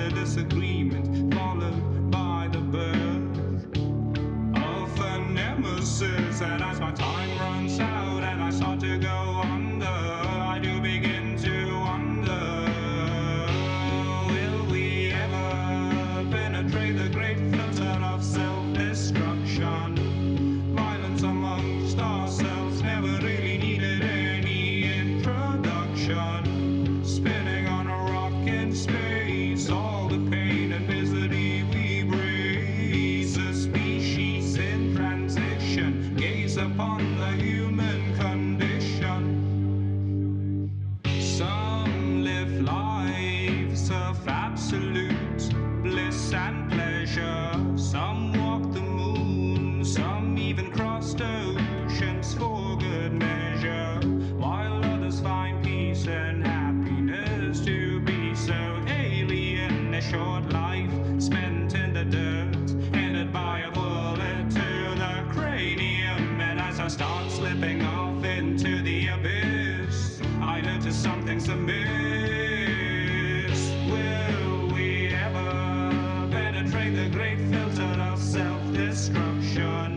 a disagreement, followed by the birth of a nemesis. And as my time runs out and I start to go under, I do begin to wonder, will we ever penetrate the great filter of self-destruction? Violence amongst ourselves never really needed any introduction. Spinning on a rock in space, all the pain and misery we brace. A species in transition, gaze upon the human condition. Some live lives of absolute bliss and pleasure. Some walk the moon, some even crossed oceans for good measure, while others find peace and happiness to be so alien. A short life spent in the dirt, headed by a bullet to the cranium. And as I start slipping off into the abyss, I notice something's amiss. Will we ever penetrate the great filter of self-destruction?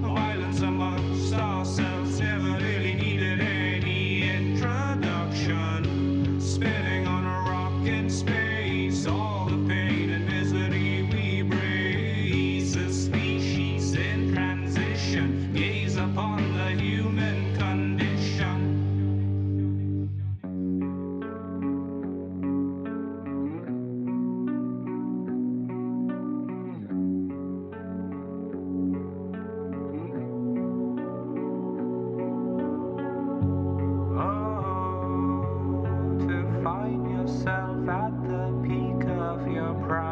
Violence amongst ourselves never really needed any introduction. Spinning on a rock in space, all the pain and misery we brace. A species in transition, gaze upon the human condition. Find yourself at the peak of your prime.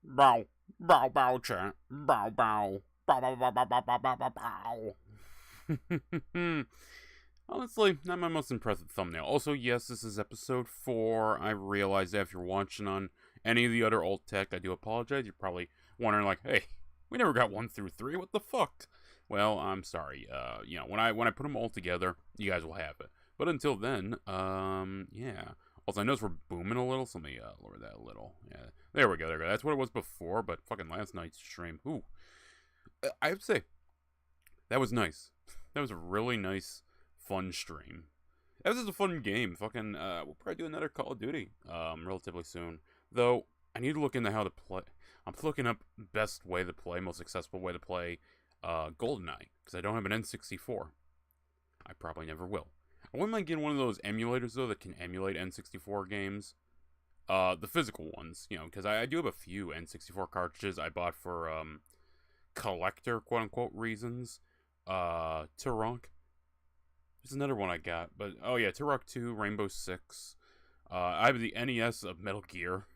Bow, bow, bow, chat. Bow, bow. Bow, bow, bow, bow, bow, bow, bow, bow, bow. Honestly, not my most impressive thumbnail. Also, yes, this is episode 4. I realize that if you're watching on any of the other alt tech, I do apologize. You're probably wondering, like, hey, we never got 1 through 3. What the fuck? Well, I'm sorry. When I put them all together, you guys will have it. But until then, yeah. Also, I notice we're booming a little, so let me lower that a little. Yeah, there we go, there we go. That's what it was before, but fucking last night's stream, ooh. I have to say, that was nice. That was a really nice, fun stream. That was just a fun game. Fucking, we'll probably do another Call of Duty, relatively soon. Though, I need to look into how to play. I'm looking up best way to play, most accessible way to play, GoldenEye, because I don't have an N64. I probably never will. I wouldn't mind getting one of those emulators, though, that can emulate N64 games. The physical ones, because I do have a few N64 cartridges I bought for, collector, quote-unquote, reasons. Turok. There's another one I got, but, oh yeah, Turok 2, Rainbow Six. I have the NES of Metal Gear.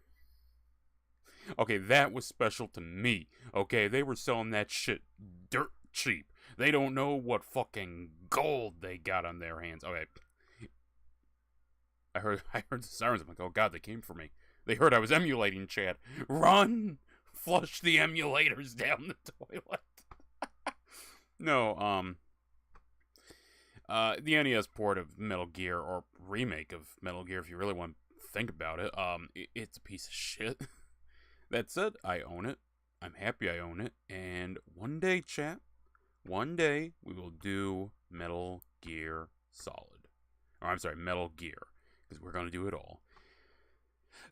Okay, that was special to me. Okay, they were selling that shit dirt cheap. They don't know what fucking gold they got on their hands. Okay. I heard the sirens. I'm like, oh god, they came for me. They heard I was emulating Chad. Run! Flush the emulators down the toilet. No, the NES port of Metal Gear, or remake of Metal Gear, if you really want to think about it, it's a piece of shit. That said, I own it. I'm happy I own it. And one day, chat, one day, we will do Metal Gear Solid. Or, I'm sorry, Metal Gear. Because we're going to do it all.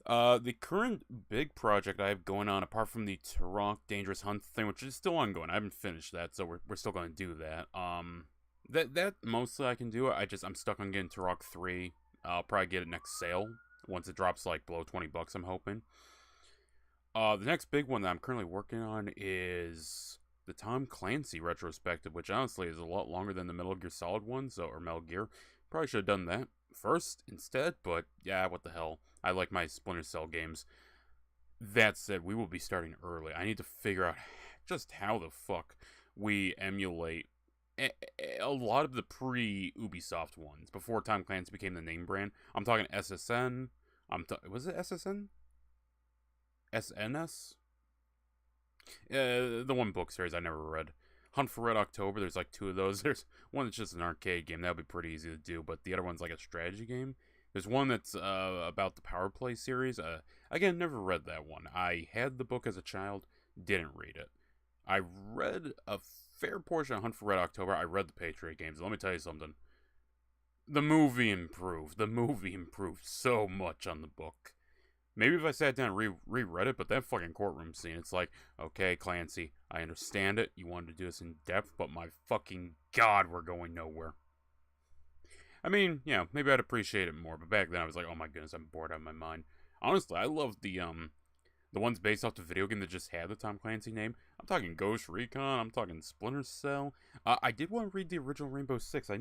The current big project I have going on, apart from the Turok Dangerous Hunt thing, which is still ongoing, I haven't finished that, so we're still going to do that. That mostly I can do. I'm stuck on getting Turok 3. I'll probably get it next sale, once it drops, like, below $20, I'm hoping. The next big one that I'm currently working on is the Tom Clancy retrospective, which honestly is a lot longer than the Metal Gear Solid one, or Metal Gear. Probably should have done that first instead, but yeah, what the hell. I like my Splinter Cell games. That said, we will be starting early. I need to figure out just how the fuck we emulate a lot of the pre-Ubisoft ones, before Tom Clancy became the name brand. I'm talking SSN. Was it SSN? SNS? The one book series I never read. Hunt for Red October, there's like 2 of those. There's one that's just an arcade game, that would be pretty easy to do, but the other one's like a strategy game. There's one that's about the Power Play series. Again, never read that one. I had the book as a child, didn't read it. I read a fair portion of Hunt for Red October. I read the Patriot games. Let me tell you something. The movie improved. The movie improved so much on the book. Maybe if I sat down and reread it, but that fucking courtroom scene, it's like, okay, Clancy, I understand it. You wanted to do this in depth, but my fucking god, we're going nowhere. I mean, yeah, maybe I'd appreciate it more, but back then I was like, oh my goodness, I'm bored out of my mind. Honestly, I loved the ones based off the video game that just had the Tom Clancy name. I'm talking Ghost Recon, I'm talking Splinter Cell. I did want to read the original Rainbow Six. I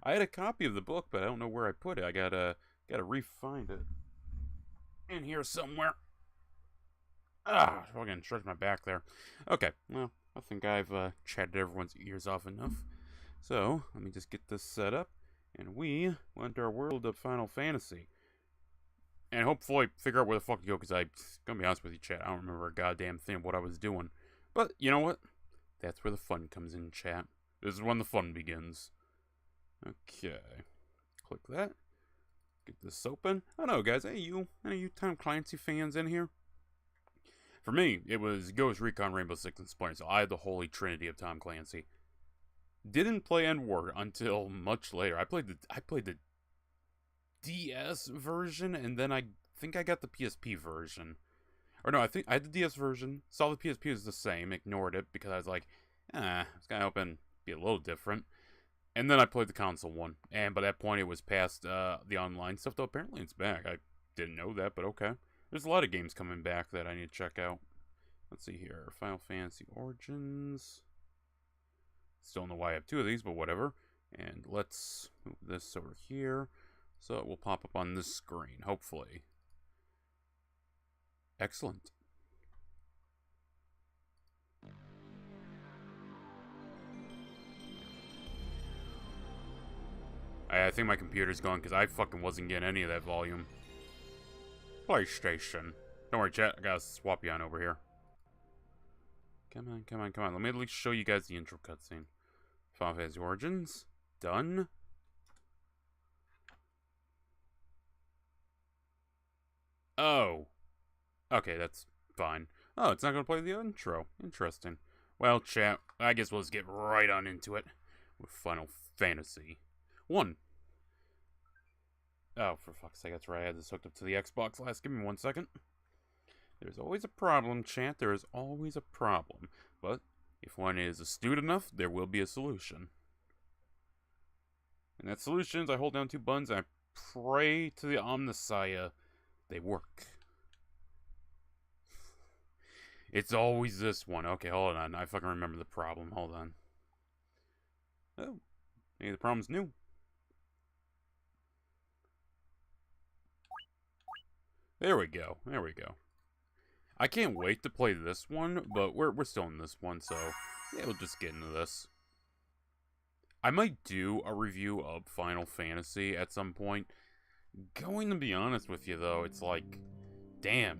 had a copy of the book, but I don't know where I put it. I gotta re-find it. In here somewhere. Fucking stretch my back there. Okay, well, I think I've chatted everyone's ears off enough. So, let me just get this set up, and we went our world of Final Fantasy. And hopefully figure out where the fuck to go, because gonna be honest with you, chat, I don't remember a goddamn thing of what I was doing. But, you know what? That's where the fun comes in, chat. This is when the fun begins. Okay. Click that. Get this open. I don't know, guys. Any of you Tom Clancy fans in here? For me, it was Ghost Recon, Rainbow Six, and Splinter Cell. I had the holy trinity of Tom Clancy. Didn't play N-Word until much later. I played the DS version, and then I think I got the PSP version. Or no, I think I had the DS version. Saw the PSP was the same. Ignored it because I was like, it's kind of hoping be a little different. And then I played the console one, and by that point it was past the online stuff, though apparently it's back. I didn't know that, but okay. There's a lot of games coming back that I need to check out. Let's see here. Final Fantasy Origins. Still don't know why I have 2 of these, but whatever. And let's move this over here, so it will pop up on this screen, hopefully. Excellent. I think my computer's going because I fucking wasn't getting any of that volume. PlayStation. Don't worry, chat. I gotta swap you on over here. Come on, come on, come on. Let me at least show you guys the intro cutscene. Final Fantasy Origins. Done. Oh. Okay, that's fine. Oh, it's not gonna play the intro. Interesting. Well, chat, I guess we'll just get right on into it with Final Fantasy 1. Oh, for fuck's sake, that's right. I had this hooked up to the Xbox last. Give me 1 second. There's always a problem, chat. There is always a problem. But if one is astute enough, there will be a solution. And that solution is I hold down 2 buttons and I pray to the Omnissiah they work. It's always this one. Okay, hold on. I fucking remember the problem. Hold on. Oh, maybe the problem's new. There we go. There we go. I can't wait to play this one, but we're still in this one, so yeah, we'll just get into this. I might do a review of Final Fantasy at some point. Going to be honest with you, though, it's like, damn.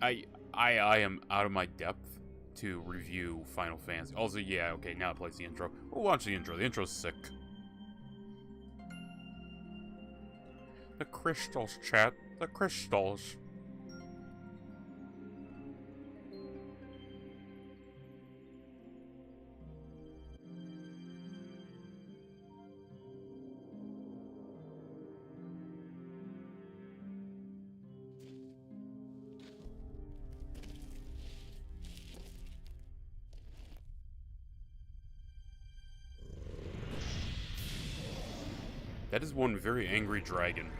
I am out of my depth to review Final Fantasy. Also, yeah, okay, now it plays the intro. We'll watch the intro. The intro's sick. The crystals, chat. The crystals. That is one very angry dragon.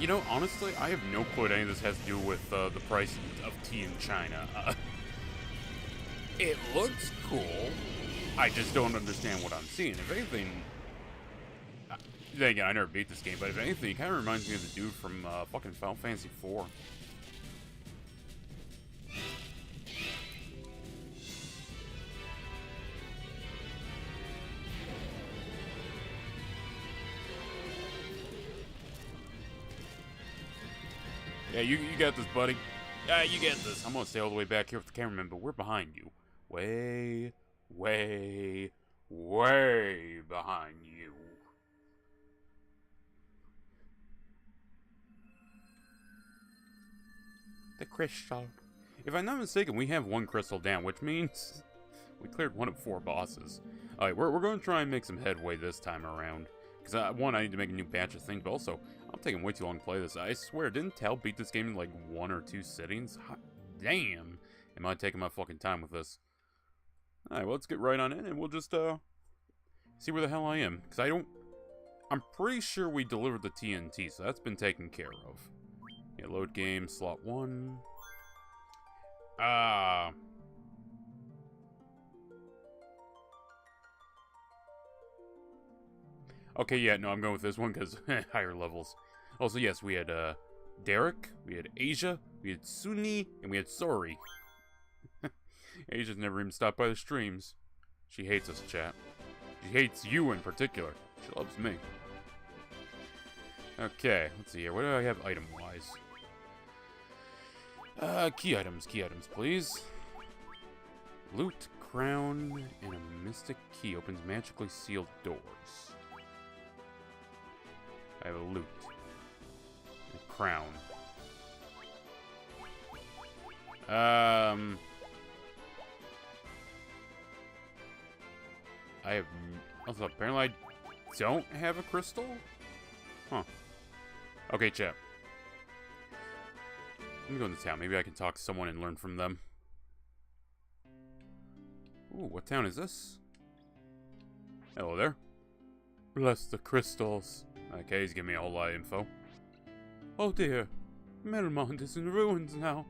You know, honestly, I have no clue what any of this has to do with the price of tea in China. It looks cool. I just don't understand what I'm seeing. If anything... then again, I never beat this game, but if anything, it kind of reminds me of the dude from fucking Final Fantasy 4. Yeah, you got this, buddy. Yeah, you get this. I'm gonna stay all the way back here with the cameraman, but we're behind you. Way, way, way behind you. The crystal. If I'm not mistaken, we have 1 crystal down, which means we cleared 1 of 4 bosses. Alright, we're going to try and make some headway this time around. Because, 1, I need to make a new batch of things, but also, I'm taking way too long to play this. I swear, didn't Tal beat this game in like 1 or 2 sittings? Hot damn! Am I taking my fucking time with this? Alright, well, let's get right on in, and we'll just, see where the hell I am. Because I'm pretty sure we delivered the TNT, so that's been taken care of. Yeah, load game, slot 1. Okay, yeah, no, I'm going with this one because higher levels. Also, yes, we had Derek, we had Asia, we had Suni, and we had Sori. Asia's never even stopped by the streams. She hates us, chat. She hates you in particular. She loves me. Okay, let's see here. What do I have item-wise? Key items, please. Loot, crown, and a mystic key opens magically sealed doors. I have a loot. A crown. I have... Also, apparently I don't have a crystal? Huh. Okay, chat. Let me go into town. Maybe I can talk to someone and learn from them. Ooh, what town is this? Hello there. Bless the crystals. Okay, he's giving me a whole lot of info. Oh dear. Melmond is in ruins now.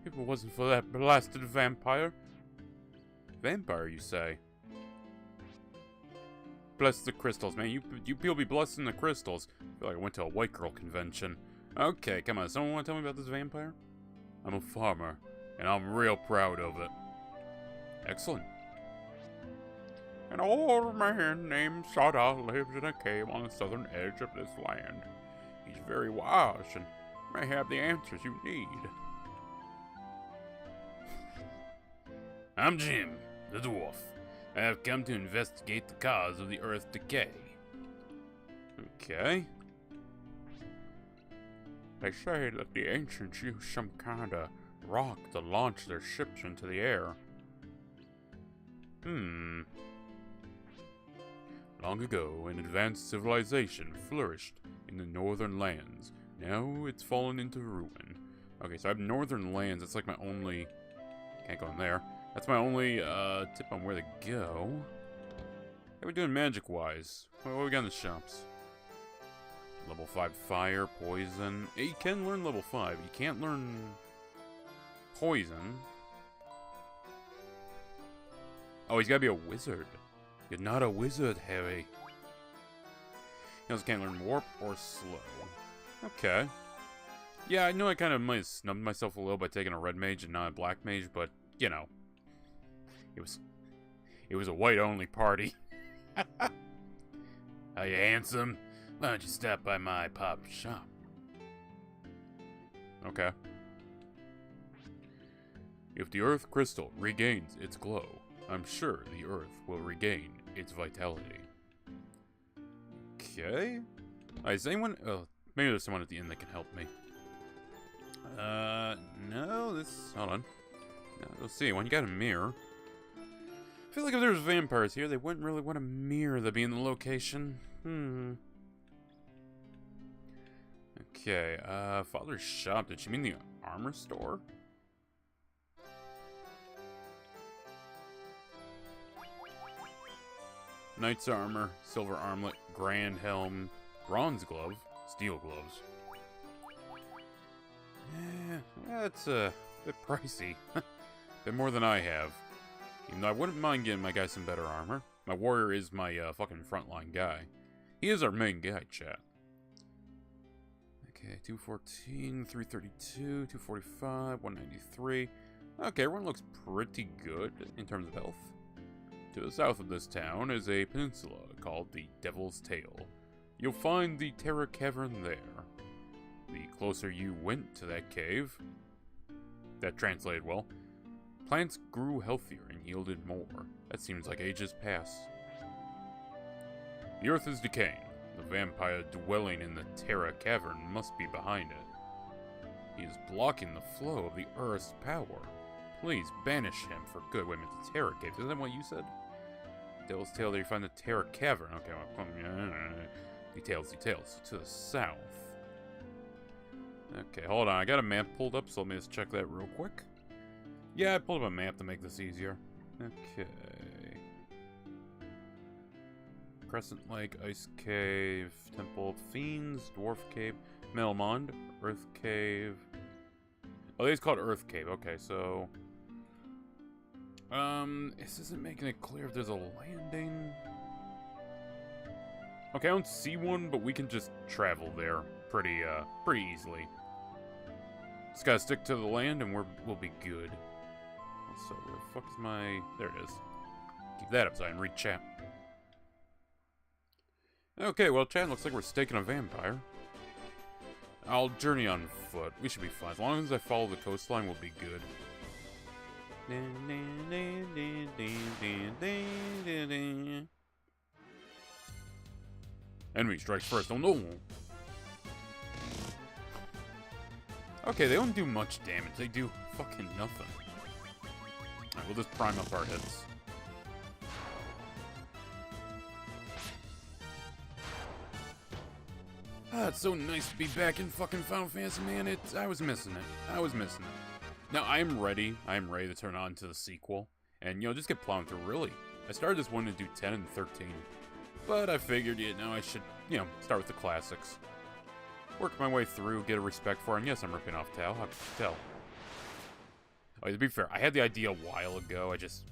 If it wasn't for that blasted vampire. Vampire, you say? Bless the crystals, man. You people be blessing the crystals. I feel like I went to a white girl convention. Okay, come on. Someone want to tell me about this vampire? I'm a farmer, and I'm real proud of it. Excellent. An old man named Sada lives in a cave on the southern edge of this land. He's very wise and may have the answers you need. I'm Jim, the dwarf. I have come to investigate the cause of the Earth's decay. Okay. They say that the ancients used some kind of rock to launch their ships into the air. Long ago, an advanced civilization flourished in the northern lands. Now it's fallen into ruin. Okay, so I have northern lands. That's like my only... Can't go in there. That's my only tip on where to go. How are we doing magic-wise? What we got in the shops? Level 5 fire, poison. You can learn level 5. You can't learn poison. Oh, he's gotta be a wizard. You're not a wizard, Harry. He also can't learn warp or slow. Okay. Yeah, I know I kind of might have snubbed myself a little by taking a red mage and not a black mage, but, you know. It was a white-only party. Are you handsome? Why don't you stop by my pop shop? Okay. If the Earth crystal regains its glow, I'm sure the Earth will regain its vitality. Okay. Is anyone... Oh, maybe there's someone at the end that can help me. No, this... Hold on. No, let's see. When you got a mirror... I feel like if there was vampires here, they wouldn't really want a mirror to be in the location. Okay, Father's shop. Did she mean the armor store? Knight's armor, silver armlet, grand helm, bronze glove, steel gloves. Yeah, it's a bit pricey. Bit more than I have. Even though I wouldn't mind getting my guy some better armor. My warrior is my fucking frontline guy. He is our main guy, chat. Okay, 214, 332, 245, 193. Okay, everyone looks pretty good in terms of health. To the south of this town is a peninsula called the Devil's Tail. You'll find the Terra Cavern there. The closer you went to that cave, that translated well, plants grew healthier and yielded more. That seems like ages past. The Earth is decaying. The vampire dwelling in the Terra Cavern must be behind it. He is blocking the flow of the Earth's power. Please banish him for good. Wait a minute, the Terra Cave. Isn't that what you said? Devil's Tail, there you find the Terra Cavern. Okay, well, details. To the south. Okay, hold on. I got a map pulled up, so let me just check that real quick. Yeah, I pulled up a map to make this easier. Okay. Crescent Lake, Ice Cave, Temple of Fiends, Dwarf Cave, Melmond, Earth Cave. Oh, it's called Earth Cave. Okay, so... this isn't making it clear if there's a landing. Okay, I don't see one, but we can just travel there pretty easily. Just gotta stick to the land and we'll be good. So, where the fuck is my... There it is. Keep that up so I can read chat. Okay, well, chat, looks like we're staking a vampire. I'll journey on foot. We should be fine. As long as I follow the coastline, we'll be good. Enemy strikes first. Oh no! Okay, they don't do much damage. They do fucking nothing. Alright, we'll just prime up our hits. Ah, it's so nice to be back in fucking Final Fantasy, man. I was missing it. Now, I'm ready to turn on to the sequel. And, just get plowing through, really. I started this one to do 10 and 13. But I figured, I should, start with the classics. Work my way through, get a respect for it. And yes, I'm ripping off Tal. How could you tell? Oh, to be fair, I had the idea a while ago. I just,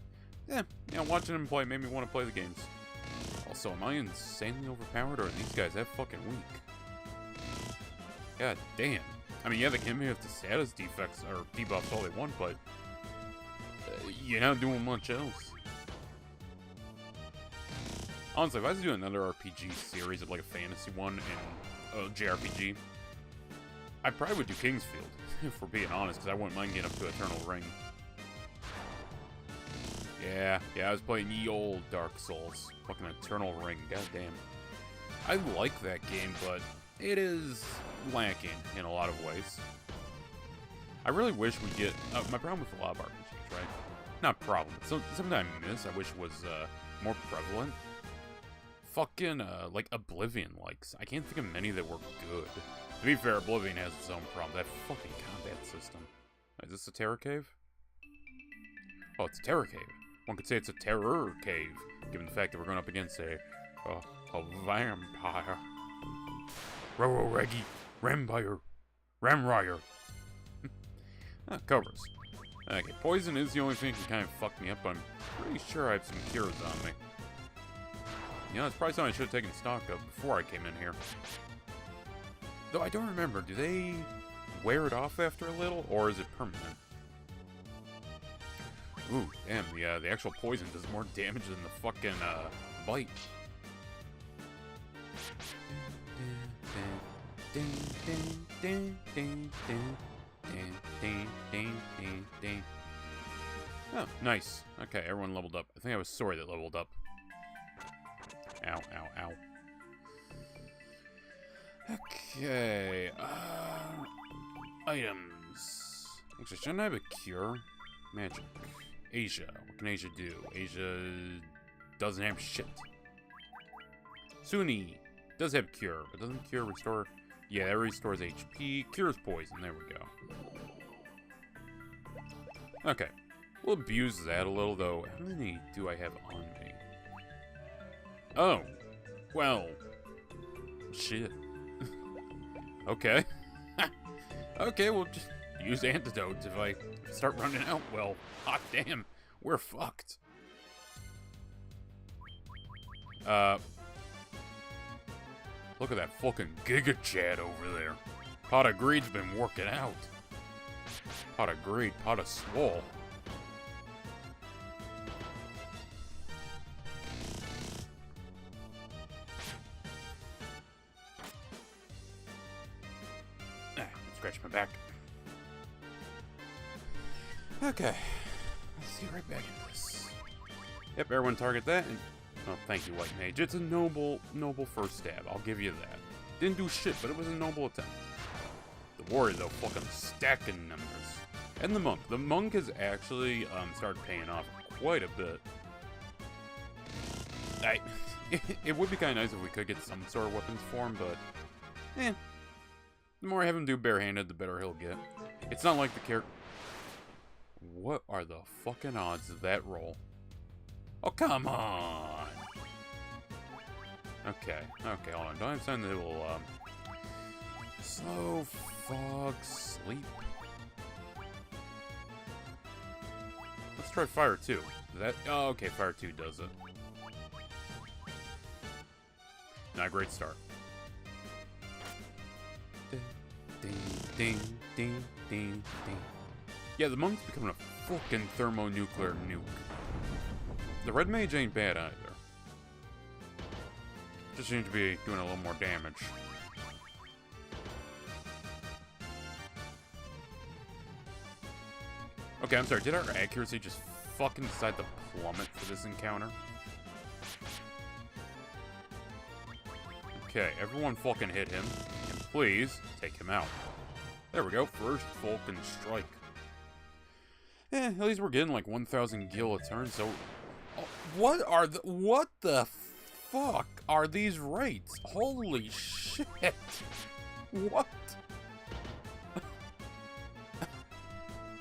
watching him play made me want to play the games. Also, am I insanely overpowered, or are these guys that fucking weak? God damn. I mean, yeah, they can have the status defects, or debuffs all they want, but you're not doing much else. Honestly, if I was to do another RPG series of like a fantasy one and JRPG, I probably would do Kingsfield, if we're being honest, because I wouldn't mind getting up to Eternal Ring. Yeah, I was playing ye old Dark Souls. Fucking Eternal Ring, goddamn. I like that game, but it is lacking in a lot of ways. I really wish we get... my problem with a lot of RPGs, right? Not problem, but something I miss, I wish was more prevalent. Fucking, like, Oblivion-likes. I can't think of many that were good. To be fair, Oblivion has its own problem. That fucking combat system. Is this a terror cave? Oh, it's a terror cave. One could say it's a terror cave, given the fact that we're going up against a vampire. Roro-Regi, Rampire, Ramrire. Covers. Okay, poison is the only thing that can kind of fuck me up, but I'm pretty sure I have some cures on me. You know, it's probably something I should have taken stock of before I came in here. Though I don't remember, do they wear it off after a little, or is it permanent? Ooh, damn, the actual poison does more damage than the fucking, bite. Oh, nice. Okay, everyone leveled up. I think I was Sori that leveled up. Ow, ow, ow. Okay, items. Actually, shouldn't I have a cure? Magic. Asia. What can Asia do? Asia doesn't have shit. Suni does have cure, but doesn't cure restore? Yeah, that restores HP. Cures poison. There we go. Okay. We'll abuse that a little, though. How many do I have on me? Oh. Well. Shit. Okay. Okay, we'll just use antidotes if I start running out. Well, hot damn. We're fucked. Look at that fucking Giga Chad over there. Pot of Greed's been working out. Pot of Greed, Pot of Swole. Scratch my back. Okay. Let's get right back into this. Yep, everyone target that. And, oh, thank you, White Mage. It's a noble first stab. I'll give you that. Didn't do shit, but it was a noble attempt. The Warrior, though, fucking stacking numbers. And the Monk. The Monk has actually started paying off quite a bit. It would be kind of nice if we could get some sort of weapons for him, but... The more I have him do barehanded, the better he'll get. It's not like the character... What are the fucking odds of that roll? Oh, come on! Okay, hold on. Don't I have something that will, Slow Fog Sleep? Let's try Fire 2. Oh, okay, Fire 2 does it. Not a great start. Ding, ding, ding, ding, ding. Yeah, the Monk's becoming a fucking thermonuclear nuke. The Red Mage ain't bad either. Just seems to be doing a little more damage. Okay, I'm sorry, did our accuracy just fucking decide to plummet for this encounter? Okay, everyone fucking hit him. And please, take him out. There we go, first Vulcan strike. At least we're getting like 1,000 gil a turn, so... Oh, what the fuck are these rates? Holy shit! What?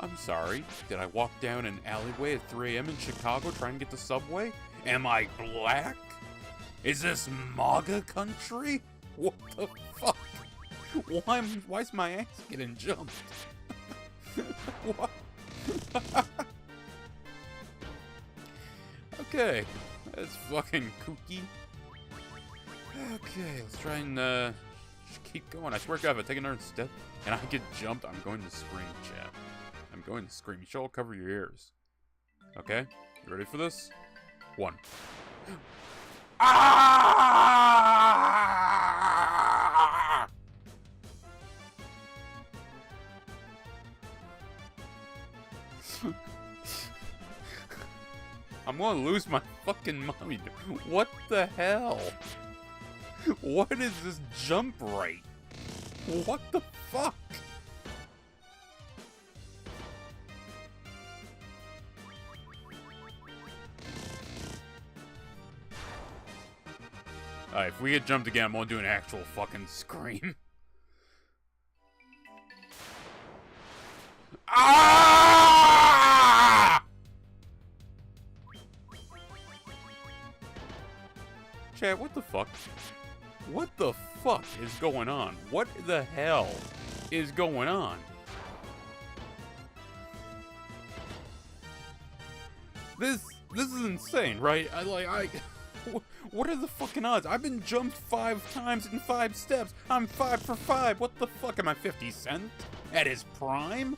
I'm sorry, did I walk down an alleyway at 3 AM in Chicago trying to get the subway? Am I black? Is this MAGA country? What the fuck? Why's my ass getting jumped? What? Okay, that's fucking kooky. Okay, let's try and keep going. I swear to God, if I take another step and I get jumped, I'm going to scream, chat. I'm going to scream. You should all cover your ears. Okay, you ready for this? 1. Ah! I'm gonna lose my fucking mind. What the hell? What is this jump rate? What the fuck? Alright, if we get jumped again, I'm gonna do an actual fucking scream. Ah! Chat, what the fuck? What the fuck is going on? What the hell is going on? This is insane, right? What are the fucking odds? I've been jumped 5 times in 5 steps. I'm 5 for 5. What the fuck? Am I 50 Cent? At his prime?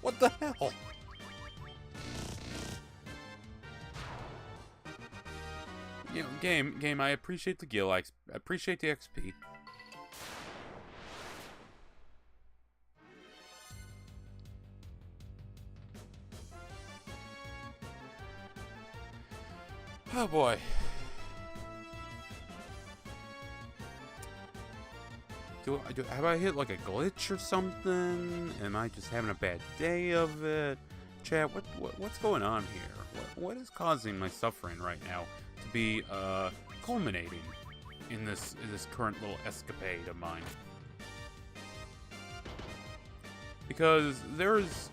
What the hell? You know, game, I appreciate the gil, I appreciate the XP. Oh boy. Have I hit like a glitch or something? Am I just having a bad day of it? Chat, what's going on here? What is causing my suffering right now to be culminating in this current little escapade of mine? Because there's...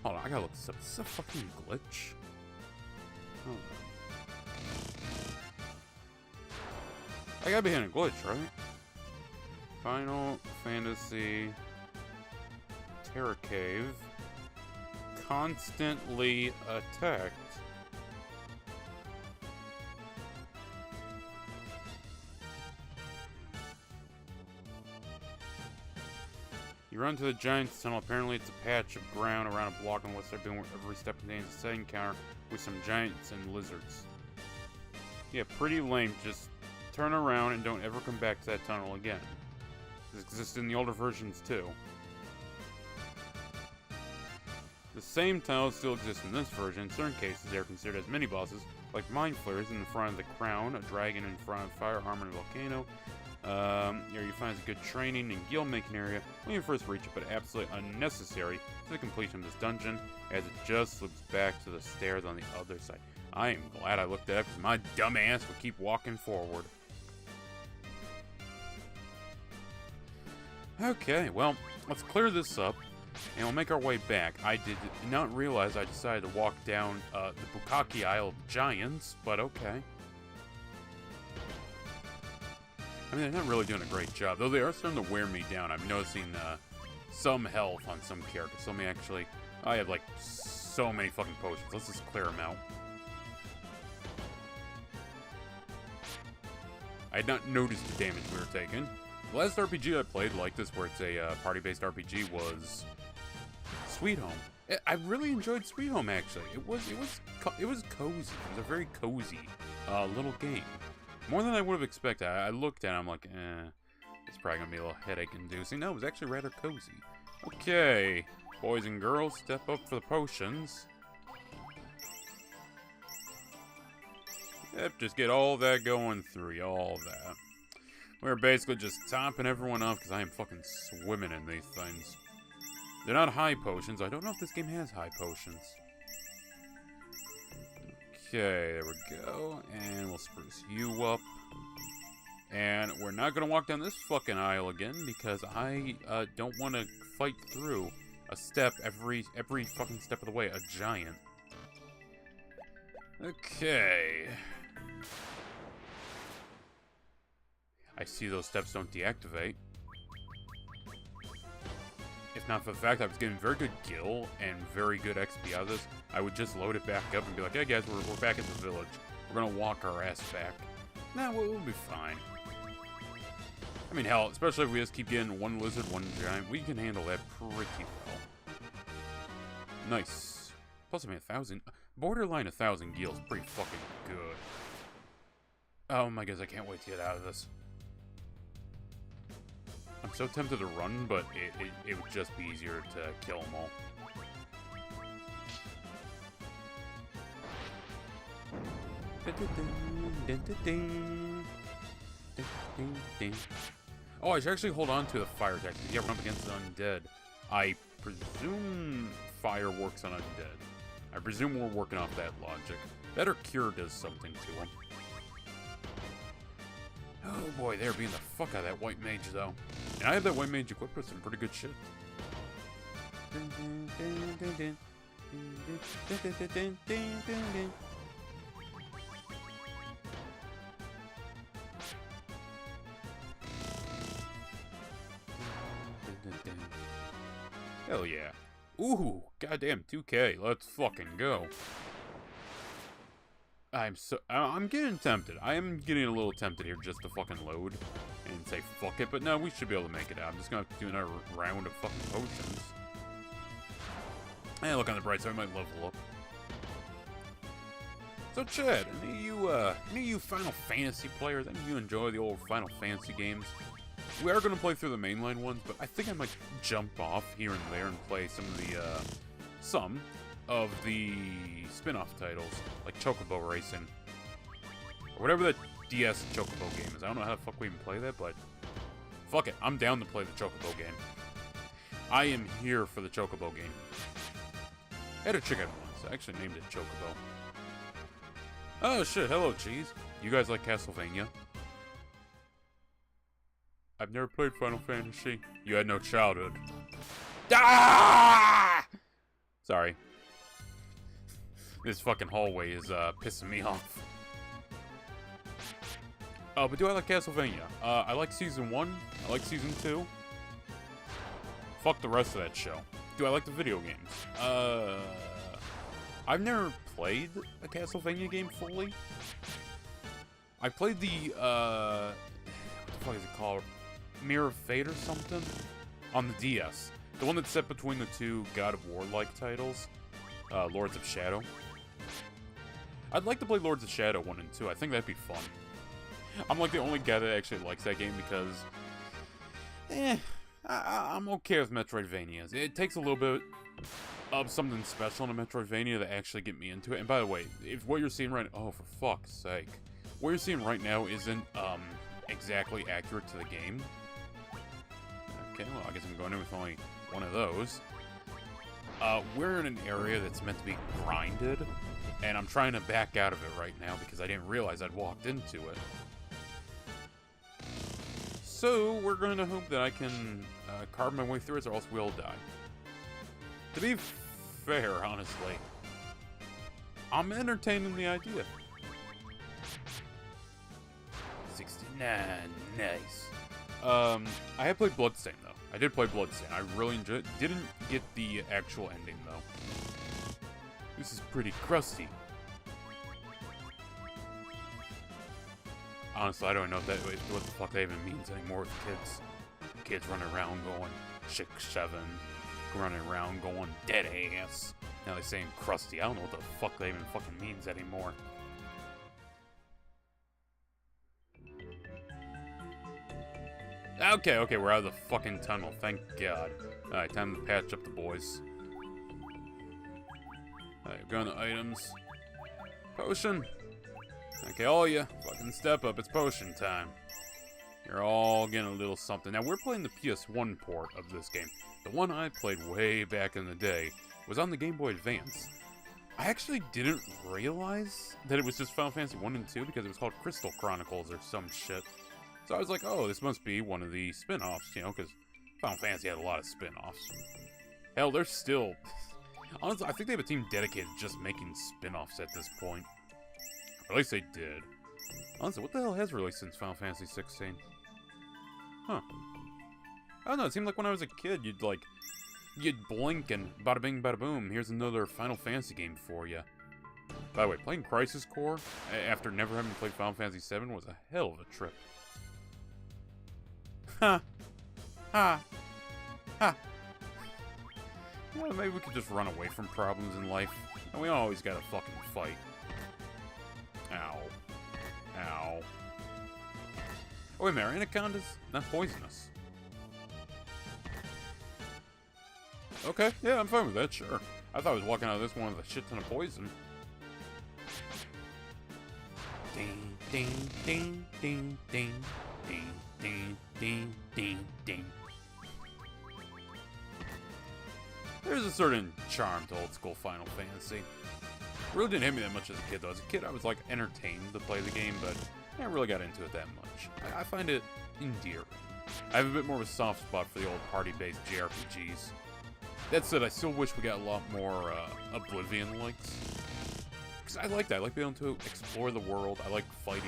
Hold on, I gotta look this up. Is this a fucking glitch? Oh. I gotta be hitting a glitch, right? Final Fantasy Terra Cave. Constantly attacked. You run to the Giant's Tunnel. Apparently it's a patch of ground around a block on West Side Building where every step contains a set encounter with some giants and lizards. Yeah, pretty lame. Just turn around and don't ever come back to that tunnel again. This exists in the older versions too. The same tunnels still exist in this version. In certain cases, they are considered as mini-bosses, like Mind Flayers in the front of the Crown, a dragon in front of Fire Armor and a volcano. Here you find a good training and guild making area when you first reach it, but absolutely unnecessary to the completion of this dungeon, as it just loops back to the stairs on the other side. I am glad I looked at it, because my dumb ass would keep walking forward. Okay, well, let's clear this up, and we'll make our way back. I did not realize I decided to walk down the Bukkake Isle of Giants, but okay. I mean, they're not really doing a great job, though they are starting to wear me down. I'm noticing some health on some characters. So let me actually... I have, like, so many fucking potions. Let's just clear them out. I had not noticed the damage we were taking. The last RPG I played like this, where it's a party-based RPG, was Sweet Home. I really enjoyed Sweet Home, actually. It was cozy. It was a very cozy little game. More than I would have expected. I looked at it, I'm like, it's probably gonna be a little headache-inducing. No, it was actually rather cozy. Okay, boys and girls, step up for the potions. Yep, just get all that going through, all that. We're basically just topping everyone off because I am fucking swimming in these things. They're not high potions. I don't know if this game has high potions. Okay, there we go. And we'll spruce you up. And we're not going to walk down this fucking aisle again because I don't want to fight through a step every fucking step of the way. A giant. Okay. I see those steps don't deactivate. If not for the fact I was getting very good gil and very good XP out of this, I would just load it back up and be like, hey guys, we're back at the village. We're gonna walk our ass back. Nah, we'll be fine. I mean, hell, especially if we just keep getting one lizard, one giant, we can handle that pretty well. Nice. Plus, I mean, 1,000. Borderline 1,000 gil is pretty fucking good. Oh my goodness, I can't wait to get out of this. I'm so tempted to run, but it would just be easier to kill them all. Oh, I should actually hold on to the fire attack to get run up against the undead. I presume fire works on undead. I presume we're working off that logic. That or cure does something to them. Oh boy, they're being the fuck out of that white mage though. And I have that white mage equipped with some pretty good shit. Hell yeah. Ooh, goddamn 2K, let's fucking go. I'm getting tempted. I am getting a little tempted here just to fucking load and say fuck it, but no, we should be able to make it out. I'm just gonna have to do another round of fucking potions. And look on the bright side, I might level up. So Chad, any of you Final Fantasy players, any of you enjoy the old Final Fantasy games? We are going to play through the mainline ones, but I think I might jump off here and there and play some of the spin-off titles, like Chocobo Racing. Or whatever that DS Chocobo game is. I don't know how the fuck we even play that, but fuck it, I'm down to play the Chocobo game. I am here for the Chocobo game. I had a chicken once. I actually named it Chocobo. Oh shit, hello cheese. You guys like Castlevania? I've never played Final Fantasy. You had no childhood. Ah! Sorry. This fucking hallway is pissing me off. But do I like Castlevania? I like Season 1. I like Season 2. Fuck the rest of that show. Do I like the video games? I've never played a Castlevania game fully. I played the, what the fuck is it called? Mirror of Fate or something? On the DS. The one that's set between the two God of War-like titles. Lords of Shadow. I'd like to play Lords of Shadow 1 and 2. I think that'd be fun. I'm like the only guy that actually likes that game because... I'm okay with Metroidvanias. It takes a little bit of something special in a Metroidvania to actually get me into it. And by the way, if what you're seeing right... Oh, for fuck's sake. What you're seeing right now isn't exactly accurate to the game. Okay, well, I guess I'm going in with only one of those. We're in an area that's meant to be grinded, and I'm trying to back out of it right now because I didn't realize I'd walked into it. So, we're going to hope that I can carve my way through it, or else we'll die. To be fair, honestly, I'm entertaining the idea. 69, nice. I have played Bloodstained, though. I did play Bloodstained. I really enjoyed it. Didn't get the actual ending, though. This is pretty crusty. Honestly, I don't know what the fuck that even means anymore with kids. Kids running around going 6'7", running around going dead ass. Now they're saying crusty. I don't know what the fuck that even fucking means anymore. Okay, we're out of the fucking tunnel, thank God. Alright, time to patch up the boys. Alright, go on to items. Potion. Okay, all ya, fucking step up, it's potion time. You're all getting a little something. Now, we're playing the PS1 port of this game. The one I played way back in the day was on the Game Boy Advance. I actually didn't realize that it was just Final Fantasy 1 and 2 because it was called Crystal Chronicles or some shit. So I was like, oh, this must be one of the spin-offs, you know, because Final Fantasy had a lot of spin-offs. Hell, they're still... Honestly, I think they have a team dedicated to just making spin-offs at this point. Or at least they did. Honestly, what the hell has released since Final Fantasy 16? Huh. I don't know, it seemed like when I was a kid, you'd blink and bada bing, bada boom, here's another Final Fantasy game for you. By the way, playing Crisis Core, after never having played Final Fantasy 7, was a hell of a trip. Ha! Ha! Ha! Well, maybe we could just run away from problems in life. And we always gotta fucking fight. Ow. Ow. Oh, wait a minute, are anacondas not poisonous? Okay, yeah, I'm fine with that, sure. I thought I was walking out of this one with a shit ton of poison. Ding, ding, ding, ding, ding, ding, ding, ding, ding, ding. There's a certain charm to old school Final Fantasy. It really didn't hit me that much as a kid, though. As a kid, I was, like, entertained to play the game, but I never really got into it that much. I find it endearing. I have a bit more of a soft spot for the old party-based JRPGs. That said, I still wish we got a lot more Oblivion-likes. Because I like that. I like being able to explore the world. I like fighting.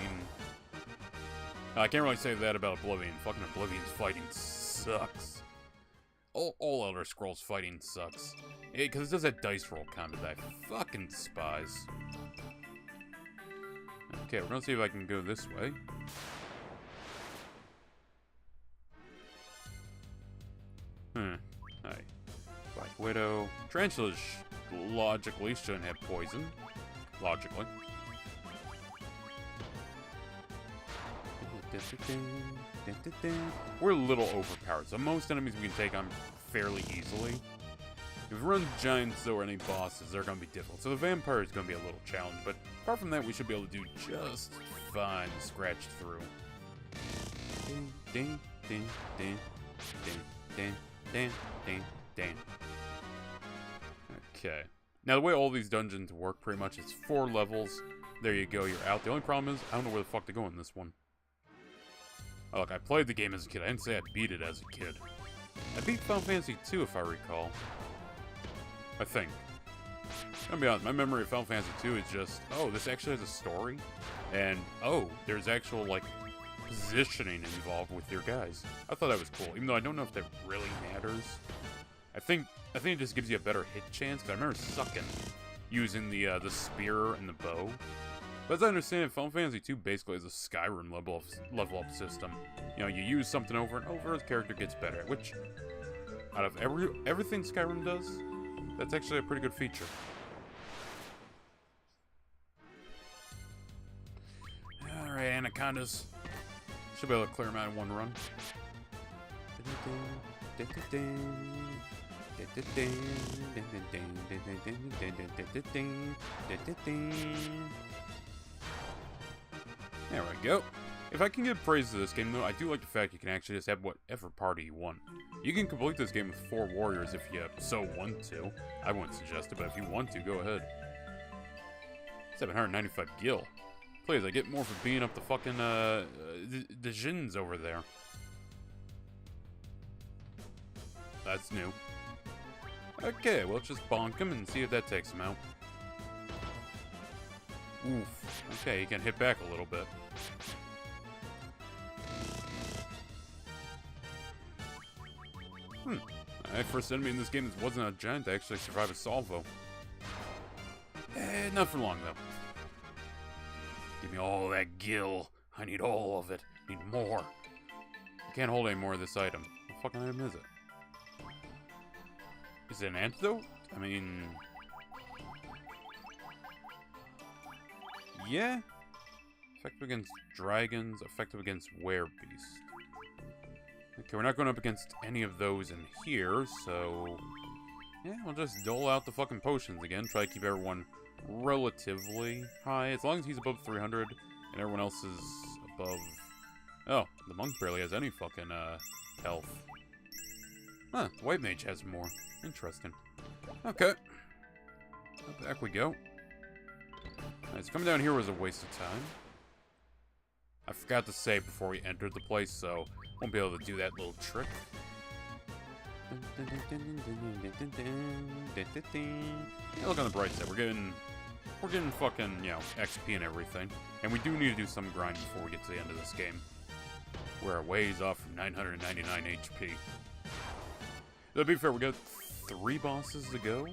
I can't really say that about Oblivion. Fucking Oblivion's fighting sucks. All Elder Scrolls fighting sucks. Because it does that dice roll combat that I fucking despise. Okay, we're gonna see if I can go this way. Alright. Black Widow. Tarantulas logically shouldn't have poison. Logically. We're a little overpowered, so most enemies we can take on fairly easily. If we run giants or any bosses, they're going to be difficult. So the vampire is going to be a little challenge, but apart from that, we should be able to do just fine to scratch through. Ding, ding, ding, ding, ding, ding, ding, ding, ding. Okay. Now, the way all these dungeons work, pretty much, is 4 levels. There you go, you're out. The only problem is, I don't know where the fuck to go in this one. Oh, look, I played the game as a kid. I didn't say I beat it as a kid. I beat Final Fantasy II, if I recall. I think. I'm gonna be honest, my memory of Final Fantasy II is just, oh, this actually has a story, and, oh, there's actual, like, positioning involved with your guys. I thought that was cool, even though I don't know if that really matters. I think it just gives you a better hit chance, because I remember sucking using the spear and the bow. But as I understand it, Final Fantasy II basically is a Skyrim level up system. You know, you use something over and over, the character gets better, which, out of everything Skyrim does, that's actually a pretty good feature. Alright, anacondas. Should be able to clear them out in one run. There we go. If I can give praise to this game, though, I do like the fact you can actually just have whatever party you want. You can complete this game with 4 warriors if you so want to. I wouldn't suggest it, but if you want to, go ahead. 795 gil. Please, I get more for being up the fucking, the Jins over there. That's new. Okay, well, let's just bonk him and see if that takes him out. Oof. Okay, he can hit back a little bit. My first enemy in this game that wasn't a giant to actually survive a salvo. Not for long, though. Give me all that gil. I need all of it. I need more. I can't hold any more of this item. What fucking item is it? Is it an antidote? I mean... yeah? Effective against dragons, effective against werebeast. Okay, we're not going up against any of those in here, so... yeah, we'll just dole out the fucking potions again. Try to keep everyone relatively high. As long as he's above 300 and everyone else is above... oh, the monk barely has any fucking, health. Huh, the white mage has more. Interesting. Okay. Back we go. Alright, so coming down here was a waste of time. I forgot to say before we entered the place, so won't be able to do that little trick. Yeah, look on the bright side. We're getting fucking, you know, XP and everything. And we do need to do some grind before we get to the end of this game. We're a ways off from 999 HP. To be fair, we got 3 bosses to go.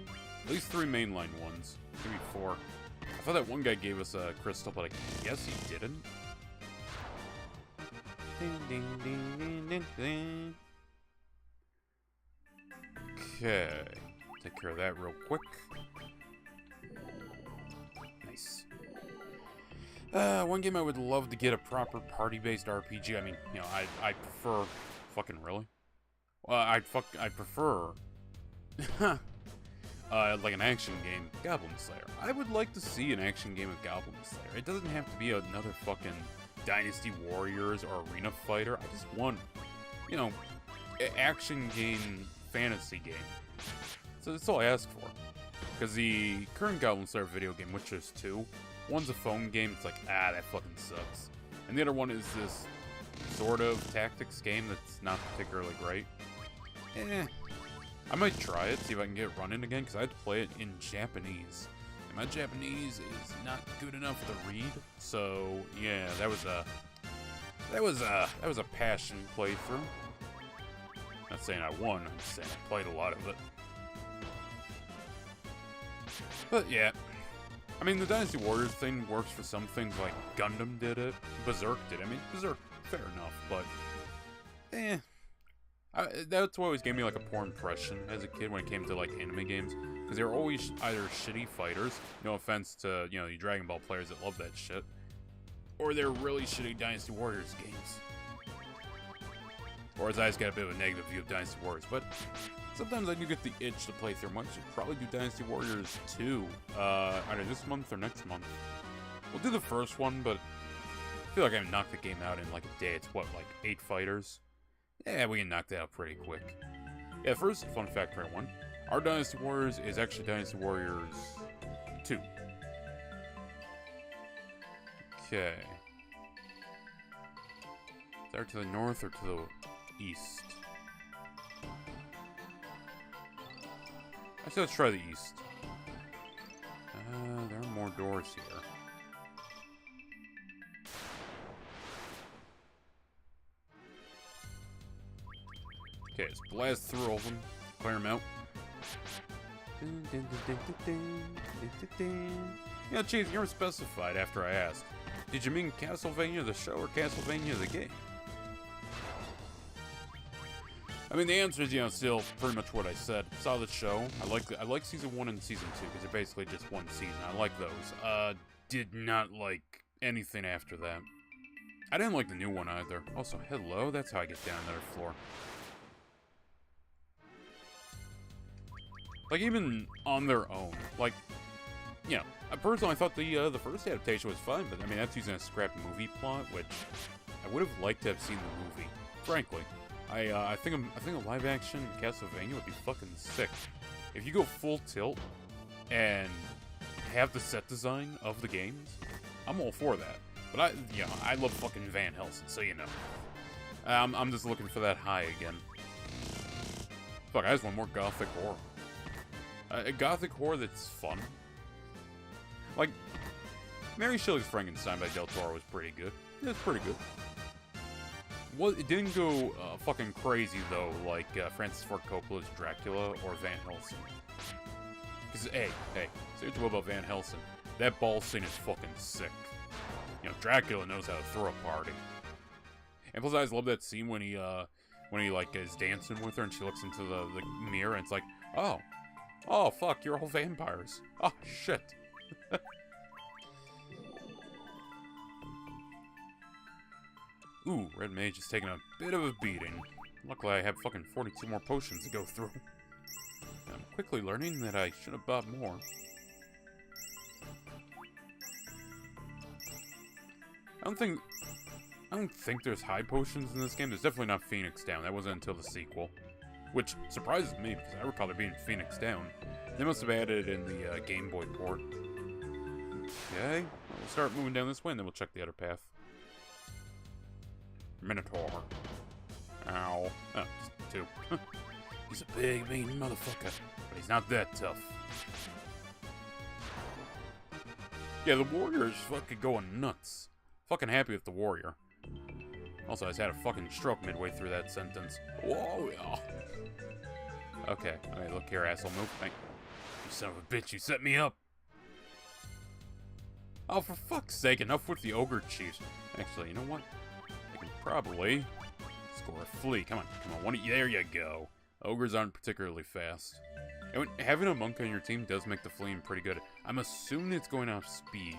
At least 3 mainline ones. Maybe 4. I thought that one guy gave us a crystal, but I guess he didn't. Ding, ding, ding, ding, ding, ding. Okay. Take care of that real quick. Nice. One game I would love to get a proper party-based RPG. I mean, you know, I prefer... Fucking really? I prefer... like an action game, Goblin Slayer. I would like to see an action game of Goblin Slayer. It doesn't have to be another fucking Dynasty Warriors or Arena Fighter. I just want, you know, an action game, fantasy game. So that's all I ask for. Because the current Goblin Slayer video game, Witches 2, one's a phone game, it's like, that fucking sucks. And the other one is this sort of tactics game that's not particularly great. I might try it, see if I can get it running again, because I had to play it in Japanese. And my Japanese is not good enough to read, so yeah, that was a passion playthrough. Not saying I won, I'm just saying I played a lot of it. But yeah, I mean, the Dynasty Warriors thing works for some things, like Gundam did it, Berserk did it. I mean, Berserk, fair enough, but that's what always gave me like a poor impression as a kid when it came to like anime games, because they were always either shitty fighters, no offense to, you know, the Dragon Ball players that love that shit, or they're really shitty Dynasty Warriors games. Or as I just got a bit of a negative view of Dynasty Warriors, but sometimes I do get the itch to play through them. I should probably do Dynasty Warriors 2, either this month or next month. We'll do the first one, but I feel like I knocked the game out in like a day. It's what, like 8 fighters? Yeah, we can knock that out pretty quick. Yeah, first fun fact for everyone. Our Dynasty Warriors is actually Dynasty Warriors 2. Okay. Is that to the north or to the east? Actually, let's try the east. There are more doors here. Okay, let's blast through all of them. Clear them out. Yeah, Chief, you were specified after I asked. Did you mean Castlevania the show or Castlevania the game? I mean, the answer is, you know, still pretty much what I said. Saw the show. I like season 1 and season 2 because they're basically just one season. I like those. Did not like anything after that. I didn't like the new one either. Also, hello. That's how I get down another floor. Like, even on their own, like, you know, personally, I thought the first adaptation was fine, but I mean, that's using a scrap movie plot, which I would have liked to have seen the movie. Frankly, I think a live action Castlevania would be fucking sick. If you go full tilt and have the set design of the games, I'm all for that. But I love fucking Van Helsing, so you know, I'm just looking for that high again. Fuck, I just want more gothic horror. A gothic horror that's fun. Like, Mary Shelley's Frankenstein by Del Toro was pretty good. Yeah, it's pretty good. Well, it didn't go fucking crazy, though, like Francis Ford Coppola's Dracula or Van Helsing. Because, hey, say what you will about Van Helsing. That ball scene is fucking sick. You know, Dracula knows how to throw a party. And plus, I just love that scene when he like, is dancing with her and she looks into the mirror and it's like, oh, fuck, you're all vampires. Oh, shit. Ooh, Red Mage is taking a bit of a beating. Luckily, I have fucking 42 more potions to go through. I'm quickly learning that I should have bought more. I don't think there's high potions in this game. There's definitely not Phoenix Down. That wasn't until the sequel. Which surprises me, because I would probably be in Phoenix Down. They must have added it in the Game Boy port. Okay, we'll start moving down this way, and then we'll check the other path. Minotaur. Ow. Oh, just 2. He's a big, mean motherfucker, but he's not that tough. Yeah, the warrior is fucking going nuts. Fucking happy with the warrior. Also, I just had a fucking stroke midway through that sentence. Whoa, yeah. Okay, alright, look here, asshole, move. Thank you, son of a bitch, you set me up. Oh, for fuck's sake, enough with the ogre chiefs. Actually, you know what? I can probably score a flea. Come on, there you go. Ogres aren't particularly fast. And having a monk on your team does make the fleeing pretty good. I'm assuming it's going off speed.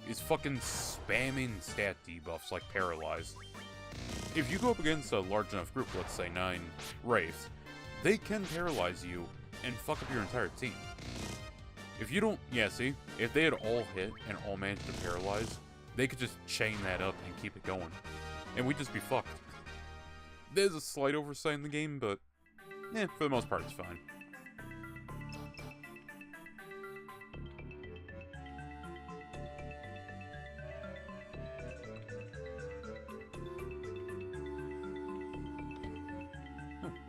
is fucking spamming stat debuffs like Paralyzed. If you go up against a large enough group, let's say 9 Wraiths, they can paralyze you and fuck up your entire team. If you don't, yeah, see, if they had all hit and all managed to paralyze, they could just chain that up and keep it going. And we'd just be fucked. There's a slight oversight in the game, but, for the most part, it's fine.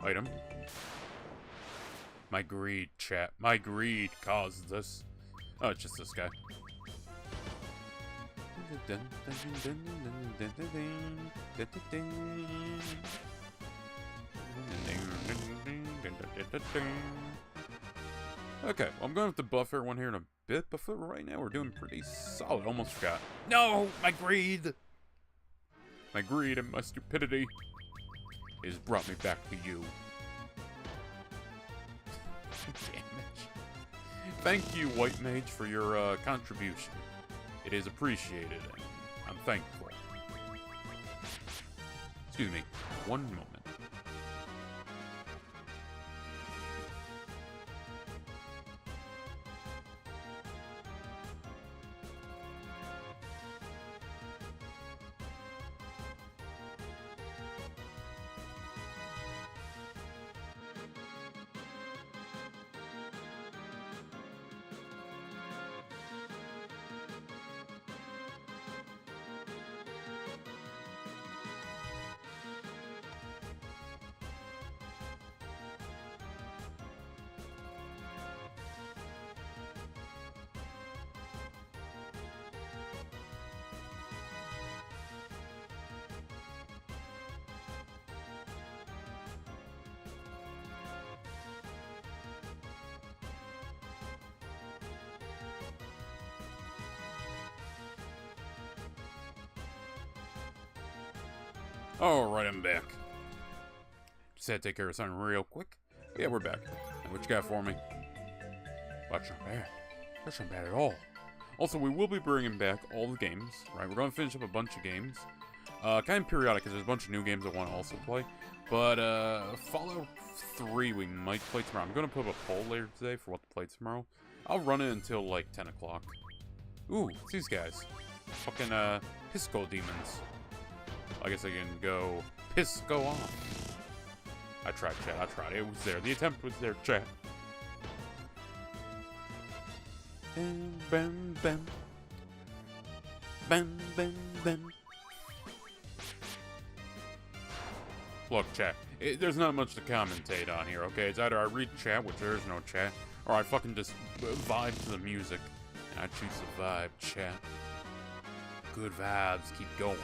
Item. My greed, chat. My greed caused this. Oh, it's just this guy. Okay, well, I'm going to have to buff everyone here in a bit, but for right now, we're doing pretty solid. Almost forgot. No! My greed! My greed and my stupidity has brought me back to you. Damage. Thank you, White Mage, for your contribution. It is appreciated, and I'm thankful. Excuse me, one moment. Alright, I'm back. Just had to take care of something real quick. Yeah, we're back. What you got for me? That's not bad. That's not bad at all. Also, we will be bringing back all the games, right? We're going to finish up a bunch of games. Kind of periodic, because there's a bunch of new games I want to also play. But, Fallout 3 we might play tomorrow. I'm going to put up a poll later today for what to play tomorrow. I'll run it until, like, 10 o'clock. Ooh, it's these guys. Fucking, Pisco demons. I guess I can go Pisco off. I tried, chat. I tried. It was there. The attempt was there, chat. Bam, bam, bam. Bam, bam, bam. Look, chat. There's not much to commentate on here, okay? It's either I read chat, which there is no chat, or I fucking just vibe to the music. And I choose the vibe, chat. Good vibes. Keep going.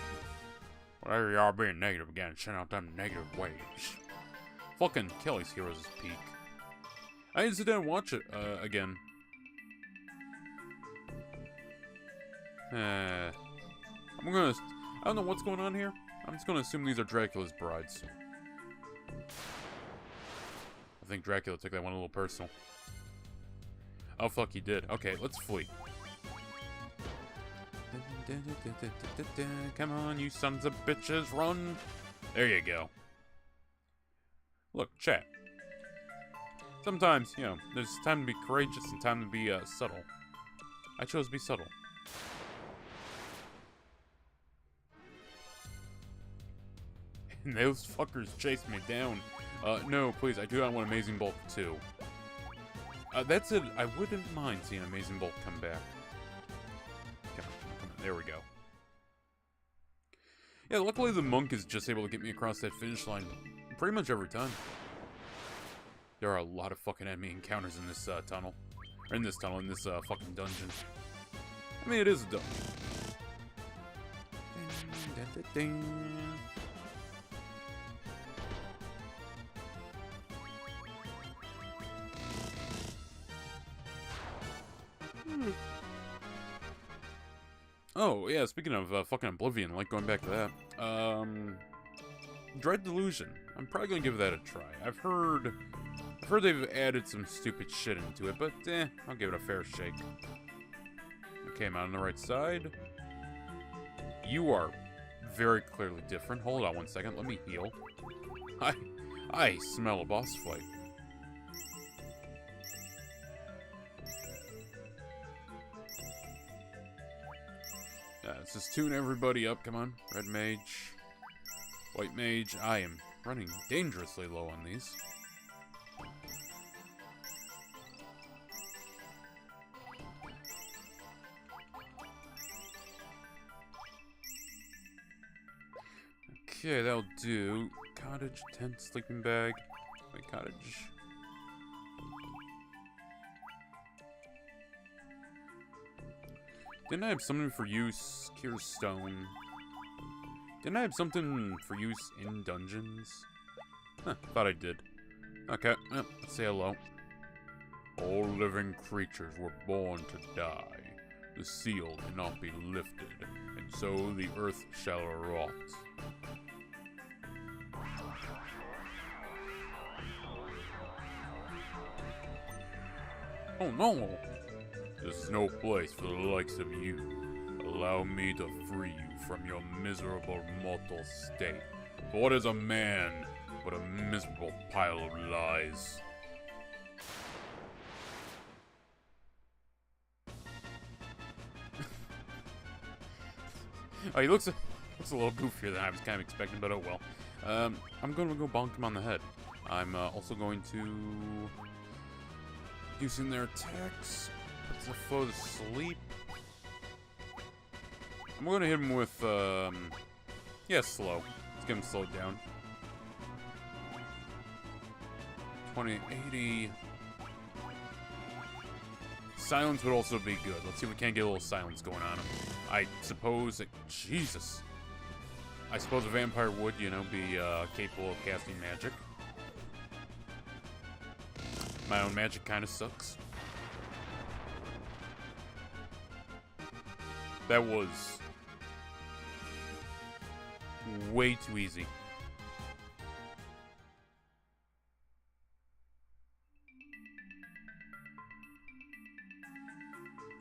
Whatever y'all being negative again, send out them negative waves. Fucking Kelly's Heroes is peak. I need to sit down and watch it, again. I don't know what's going on here. I'm just gonna assume these are Dracula's brides. I think Dracula took that one a little personal. Oh fuck, he did. Okay, let's flee. Come on, you sons of bitches, run! There you go. Look, chat. Sometimes, you know, there's time to be courageous and time to be, subtle. I chose to be subtle. And those fuckers chased me down. No, please, I do not want Amazing Bulk 2. That's it. I wouldn't mind seeing Amazing Bulk come back. Come on, there we go. Yeah, luckily the monk is just able to get me across that finish line pretty much every time. There are a lot of fucking enemy encounters in this tunnel. Or in this tunnel, in this fucking dungeon. I mean, it is a dungeon. Oh, yeah, speaking of fucking Oblivion, like going back to that. Dread Delusion. I'm probably gonna give that a try. I've heard they've added some stupid shit into it, but I'll give it a fair shake. Okay, am I on the right side? You are very clearly different. Hold on one second, let me heal. I smell a boss fight. Let's just tune everybody up, come on. Red mage, white mage. I am running dangerously low on these. Okay, that'll do. Cottage, tent, sleeping bag. Wait, cottage. Didn't I have something for use? Kira's stone. Didn't I have something for use in dungeons? Huh, thought I did. Okay, well, let's say hello. All living creatures were born to die. The seal cannot be lifted, and so the earth shall rot. Oh no! This is no place for the likes of you. Allow me to free you from your miserable mortal state. For what is a man but a miserable pile of lies? Oh, he looks a little goofier than I was kind of expecting, but oh well. I'm going to go bonk him on the head. I'm also going to... using their attacks, puts the foe to sleep. I'm going to hit him with, yeah, slow. Let's get him slowed down. 2080. Silence would also be good. Let's see if we can't get a little silence going on him. I suppose that, Jesus. I suppose a vampire would, you know, be capable of casting magic. My own magic kind of sucks. That was way too easy.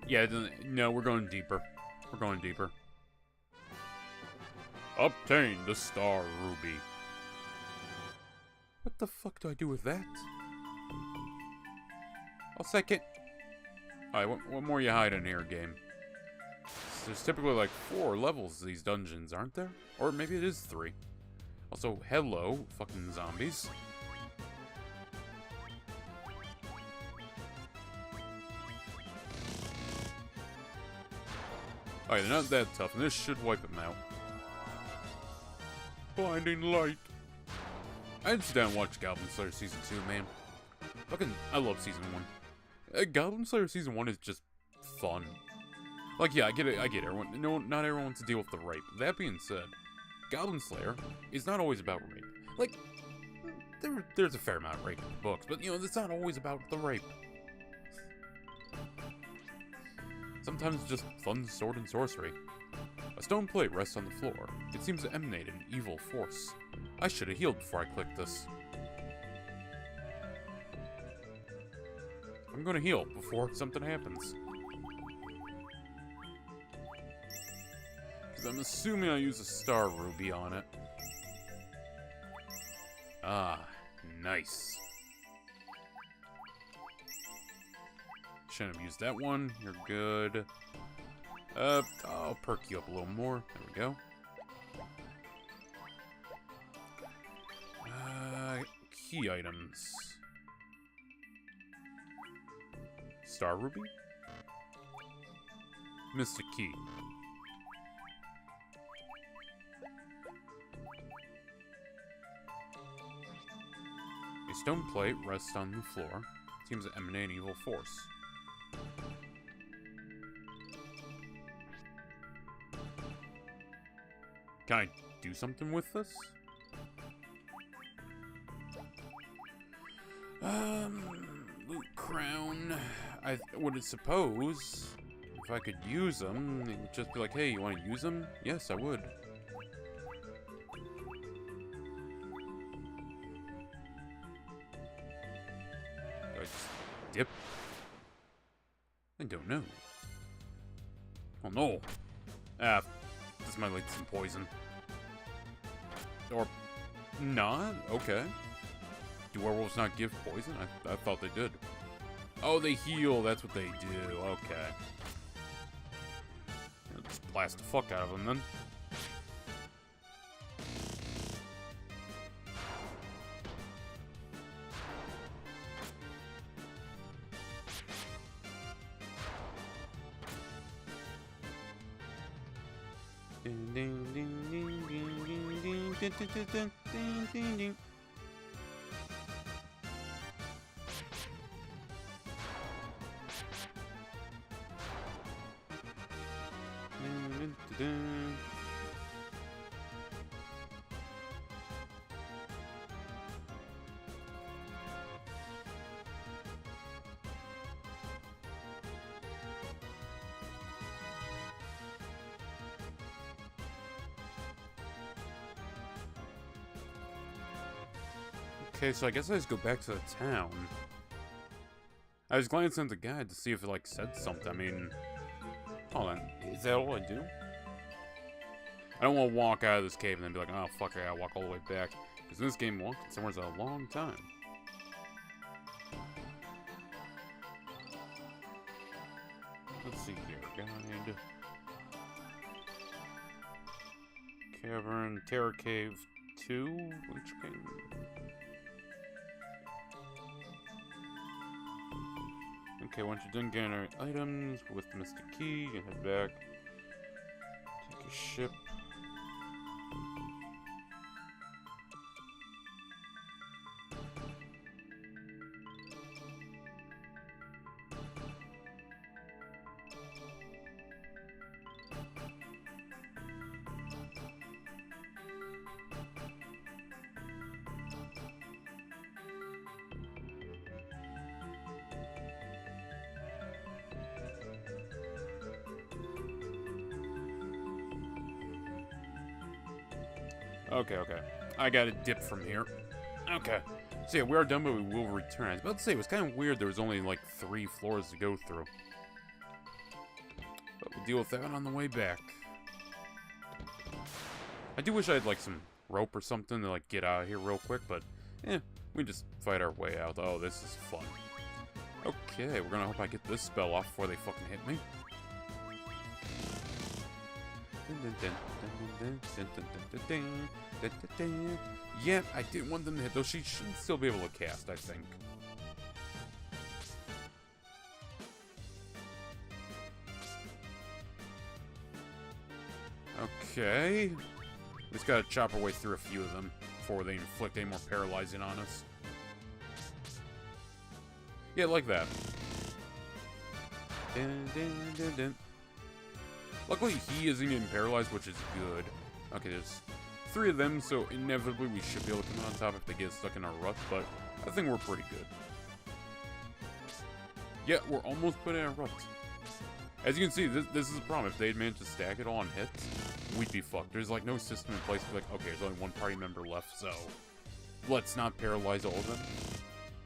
Yeah, no, we're going deeper. We're going deeper. Obtain the Star Ruby. What the fuck do I do with that? I'll second. Alright, what more you hiding here, game? There's typically like 4 levels to these dungeons, aren't there? Or maybe it is 3. Also, hello, fucking zombies. Alright, they're not that tough, and this should wipe them out. Blinding light. I had to sit down and watch Goblin Slayer Season 2, man. Fucking, I love Season 1. Goblin Slayer Season 1 is just fun. Like, yeah, I get it, everyone. No, not everyone wants to deal with the rape. That being said, Goblin Slayer is not always about rape. Like, there's a fair amount of rape in the books, but, you know, it's not always about the rape. Sometimes it's just fun sword and sorcery. A stone plate rests on the floor. It seems to emanate an evil force. I should have healed before I clicked this. I'm gonna heal before something happens. Because I'm assuming I use a Star Ruby on it. Ah, nice. Shouldn't have used that one. You're good. I'll perk you up a little more. There we go. Key items. Star Ruby? Mystic Key. A stone plate rests on the floor. Seems to emanate an evil force. Can I do something with this? Loot crown. I would suppose if I could use them, it would just be like, hey, you want to use them? Yes, I would. Do I just dip? I don't know. Oh no. Ah, this might lead to some poison. Or not? Okay. Do werewolves not give poison? I thought they did. Oh, they heal. That's what they do. Okay. Let's blast the fuck out of them then. Okay, so I guess I just go back to the town. I was glancing at the guide to see if it, like, said something. I mean, hold on. Is that all I do? I don't want to walk out of this cave and then be like, oh, fuck, I gotta walk all the way back. Because in this game, walking somewhere's a long time. Let's see here. Guide. Cavern, Terror Cave 2? Which game? Okay, once you're done getting our items with the Mystic Key, you head back. Take a ship. Okay. I gotta dip from here. Okay. So yeah, we are done, but we will return. I was about to say, it was kind of weird there was only like 3 floors to go through. But we'll deal with that on the way back. I do wish I had like some rope or something to like get out of here real quick, but we just fight our way out. Oh, this is fun. Okay, we're gonna hope I get this spell off before they fucking hit me. Yeah, I didn't want them to hit, though she should still be able to cast, I think. Okay. Just gotta chop our way through a few of them before they inflict any more paralyzing on us. Yeah, like that. Luckily, he isn't getting paralyzed, which is good. Okay, there's 3 of them, so inevitably we should be able to come on top if they get stuck in our rut, but I think we're pretty good. Yeah, we're almost put in a rut. As you can see, this is the problem. If they'd managed to stack it all on hits, we'd be fucked. There's like no system in place to be like, okay, there's only 1 party member left, so let's not paralyze all of them.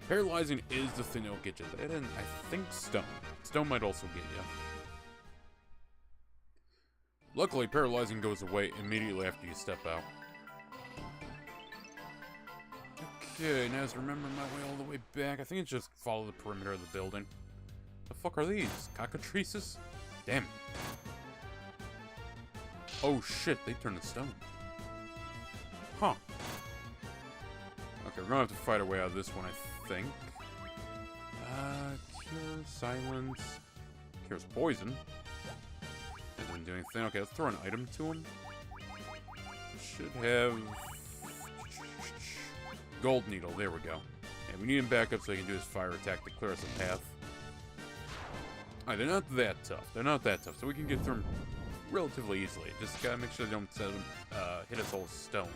Paralyzing is the thing that'll get you. That and I think stone. Stone might also get you. Luckily, paralyzing goes away immediately after you step out. Okay, now to remember my way all the way back. I think it's just follow the perimeter of the building. The fuck are these? Cockatrices? Damn. Oh shit, they turn to stone. Huh. Okay, we're gonna have to fight our way out of this one, I think. Cure, silence. Cures poison. Doesn't do anything. Okay, let's throw an item to him. Should have gold needle. There we go. Yeah, we need him back up so he can do his fire attack to clear us a path. Alright, they're not that tough. They're not that tough, so we can get through them relatively easily. Just gotta make sure they don't hit us all with stone.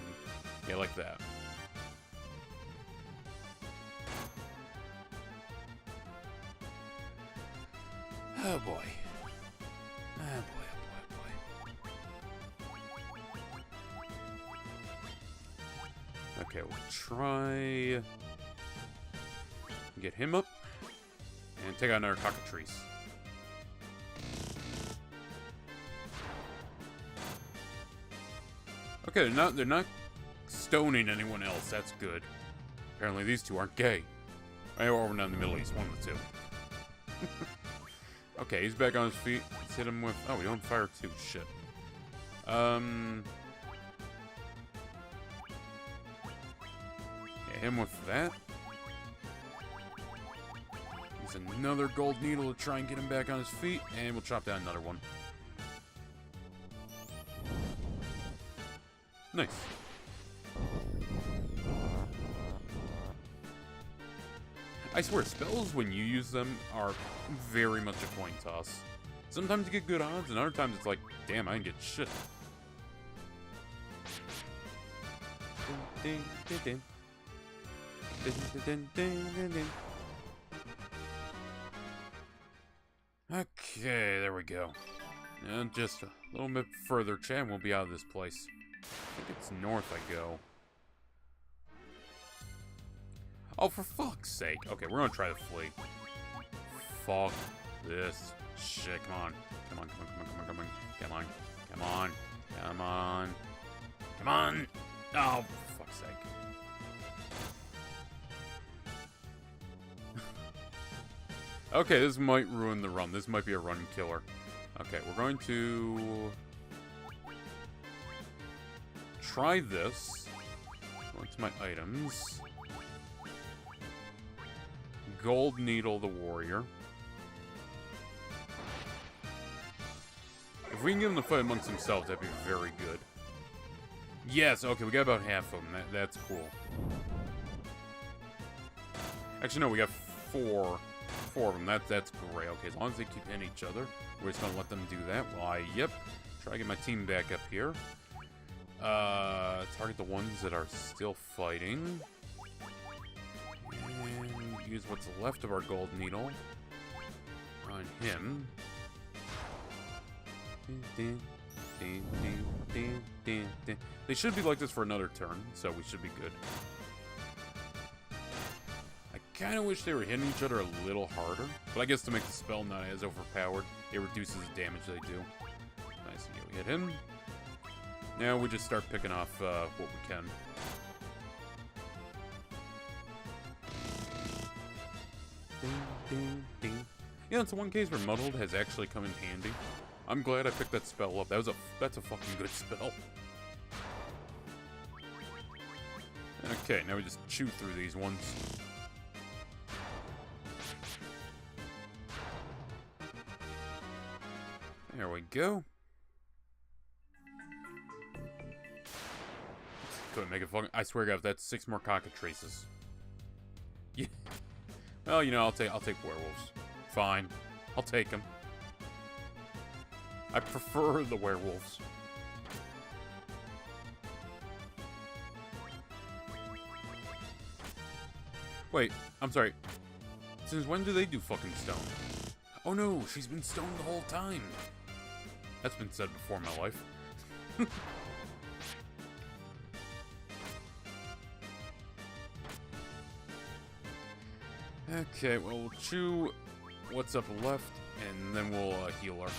Yeah, like that. Oh boy. Oh boy. Okay, we'll try get him up and take out another cockatrice. Okay, they're not stoning anyone else. That's good. Apparently these two aren't gay. Or we're not in the Middle East, one of the two. Okay, he's back on his feet. Let's hit him with... Oh, we don't fire too. Shit. Yeah, him with that. Use another gold needle to try and get him back on his feet. And we'll chop down another one. Nice. I swear, spells, when you use them, are very much a coin toss. Sometimes you get good odds, and other times it's like, damn, I didn't get shit. Okay, there we go. And just a little bit further, Chan will be out of this place. I think it's north I go. Oh, for fuck's sake. Okay, we're gonna try to flee. Fuck this shit. Come on. Come on, come on, come on, come on, come on. Come on. Come on. Come on. Oh, for fuck's sake. Okay, this might ruin the run. This might be a run killer. Okay, we're going to... try this. Going to my items. Gold Needle the Warrior. If we can get him to fight amongst themselves, that'd be very good. Yes, okay, we got about half of them. That's cool. Actually, no, we got four of them. That's great. Okay, as long as they keep hitting each other, we're just gonna let them do that. Why, yep. Try to get my team back up here. Target the ones that are still fighting. And use what's left of our gold needle on him. They should be like this for another turn, so we should be good. I kind of wish they were hitting each other a little harder, but I guess to make the spell not as overpowered, it reduces the damage they do. Nice, yeah, we hit him. Now we just start picking off what we can. Yeah, it's the one case where Muddled has actually come in handy. I'm glad I picked that spell up. That's a fucking good spell. Okay, now we just chew through these ones. There we go. Couldn't make it fucking... I swear to God, that's 6 more cockatrices. Yeah. Well, you know, I'll take werewolves. Fine. I'll take them. I prefer the werewolves. Wait, I'm sorry. Since when do they do fucking stone? Oh no, she's been stoned the whole time. That's been said before in my life. Okay, well, we'll chew what's up left, and then we'll heal her.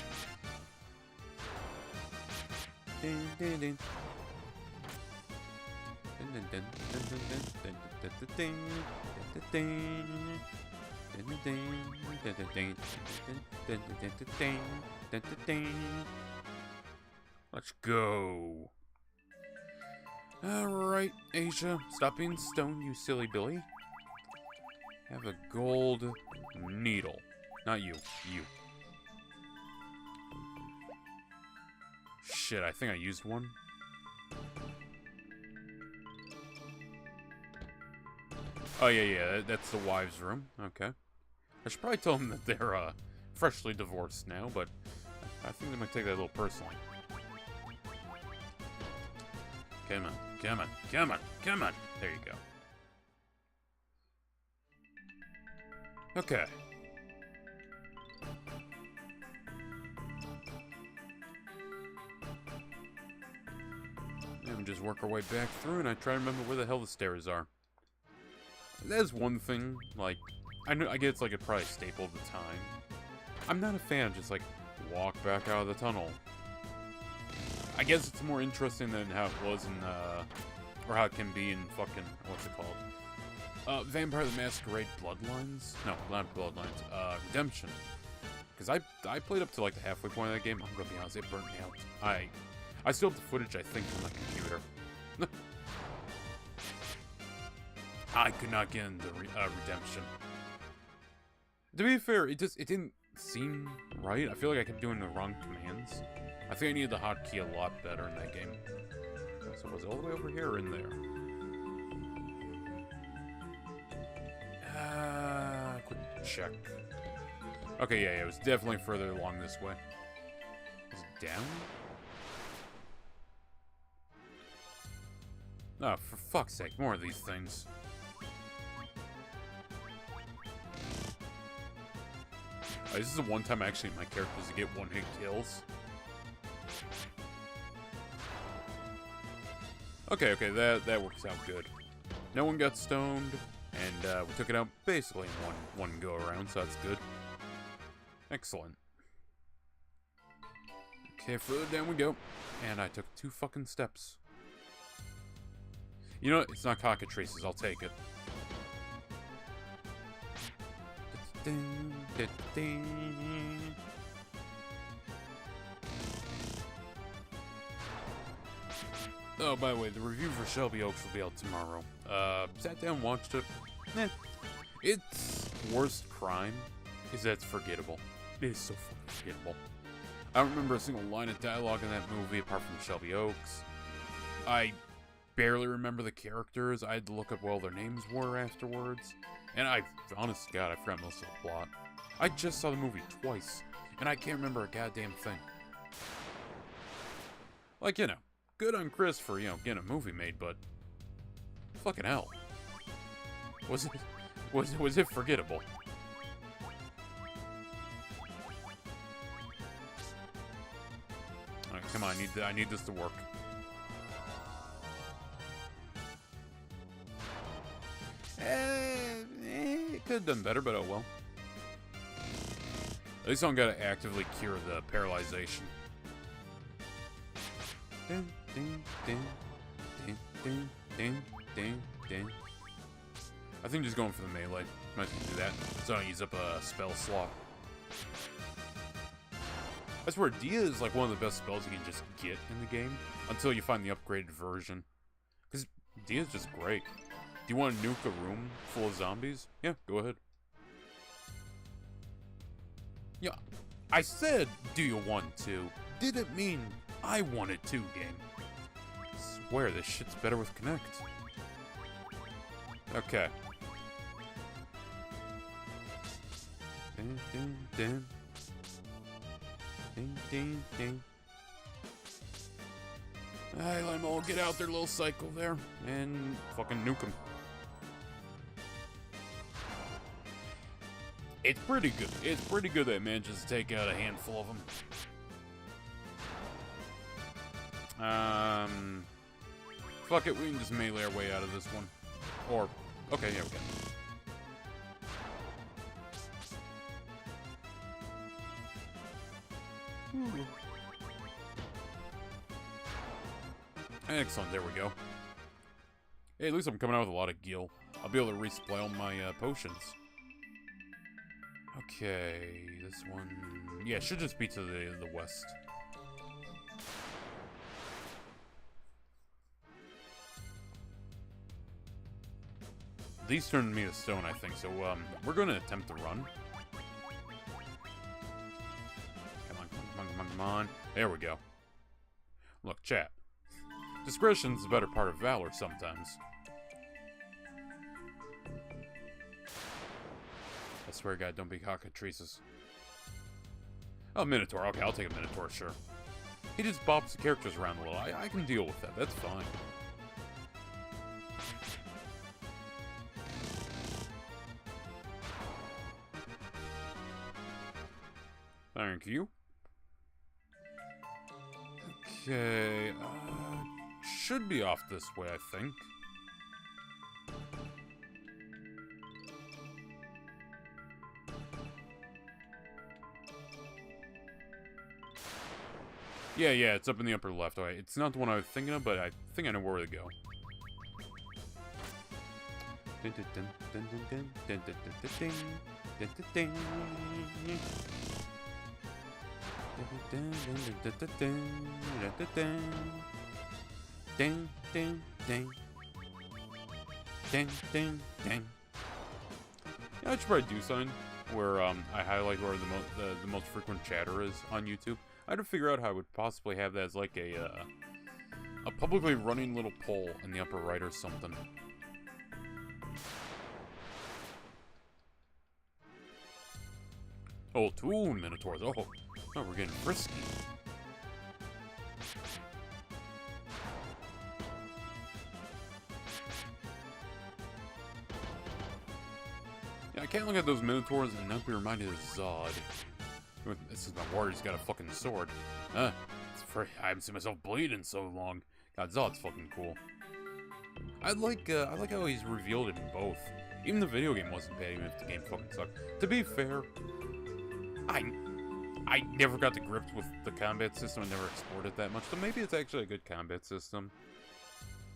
Let's go. Alright, Asia, stop being stoned, you silly Billy. Have a gold needle. Not you. You. Shit, I think I used one. Oh, yeah, that's the wives' room. Okay. I should probably tell them that they're, freshly divorced now, but I think they might take that a little personally. Come on, come on, come on, come on. There you go. Okay. And we just work our way back through, and I try to remember where the hell the stairs are. That's one thing, like, I get it's like a probably staple of the time. I'm not a fan of just, like, walk back out of the tunnel. I guess it's more interesting than how it was in, or how it can be in fucking, what's it called? Vampire the Masquerade Bloodlines? No, not Bloodlines, Redemption. Because I played up to, like, the halfway point of that game. I'm gonna be honest, it burnt me out. I still have the footage, I think, on my computer. I could not get into Redemption. To be fair, it didn't seem right. I feel like I kept doing the wrong commands. I think I needed the hotkey a lot better in that game. So was it all the way over here or in there? Quick check. Okay, yeah, it was definitely further along this way. Is it down? Oh, for fuck's sake, more of these things. This is the one time actually my characters get one-hit kills. Okay, that works out good. No one got stoned, and we took it out basically in one go around, so that's good. Excellent. Okay, further down we go, and I took 2 fucking steps. You know what? It's not cockatrices, I'll take it. Oh, by the way, the review for Shelby Oaks will be out tomorrow. Sat down, watched it. Its worst crime is that it's forgettable. It is so fucking forgettable. I don't remember a single line of dialogue in that movie apart from Shelby Oaks. I barely remember the characters. I had to look up what all their names were afterwards. And honest to God, I forgot most of the plot. I just saw the movie twice, and I can't remember a goddamn thing. Like, you know, good on Chris for, you know, getting a movie made, but fucking hell. Was it forgettable? Alright, come on, I need this to work. It could have done better, but oh well. At least I don't gotta actively cure the paralyzation. Ding, ding, ding, ding, ding, ding, ding, ding. I think just going for the melee. Might as well do that, so I don't use up a spell slot. I swear, Dia is like one of the best spells you can just get in the game until you find the upgraded version. Because Dia's just great. Do you want to nuke a room full of zombies? Yeah, go ahead. Yeah, I said, do you want to? Didn't mean I wanted to, game. I swear, this shit's better with Connect. Okay. Ding, ding, ding. Ding, ding, ding. Alright, let them all get out their little cycle there and fucking nuke them. It's pretty good. It's pretty good that it manages to take out a handful of them. Fuck it, we can just melee our way out of this one. Or, okay, yeah, we can. Excellent, there we go. Hey, at least I'm coming out with a lot of gil. I'll be able to resupply all my potions. Okay, this one... Yeah, it should just be to the west. These turned me to stone, I think, so we're going to attempt to run. Come on, come on, come on, come on. There we go. Look, chat. Discretion's the better part of valor sometimes. I swear to God, don't be cockatrices. Oh, Minotaur. Okay, I'll take a Minotaur, sure. He just bops the characters around a little. I can deal with that. That's fine. Thank you. Okay, should be off this way, I think. Yeah, it's up in the upper left. Alright, it's not the one I was thinking of, but I think I know where to go. Ding, ding, ding. Ding, ding, ding. Yeah, I should probably do something where I highlight where the most frequent chatter is on YouTube. I had to figure out how I would possibly have that as like a publicly running little poll in the upper right or something. Oh, 2 Minotaurs. Oh, we're getting frisky. Yeah, I can't look at those Minotaurs and not be reminded of Zod. This is my warrior's got a fucking sword. It's free. I haven't seen myself bleed in so long. God, Zod's fucking cool. I like how he's revealed it in both. Even the video game wasn't bad, even if the game fucking sucked. To be fair, I never got to grips with the combat system. I never explored it that much. So maybe it's actually a good combat system.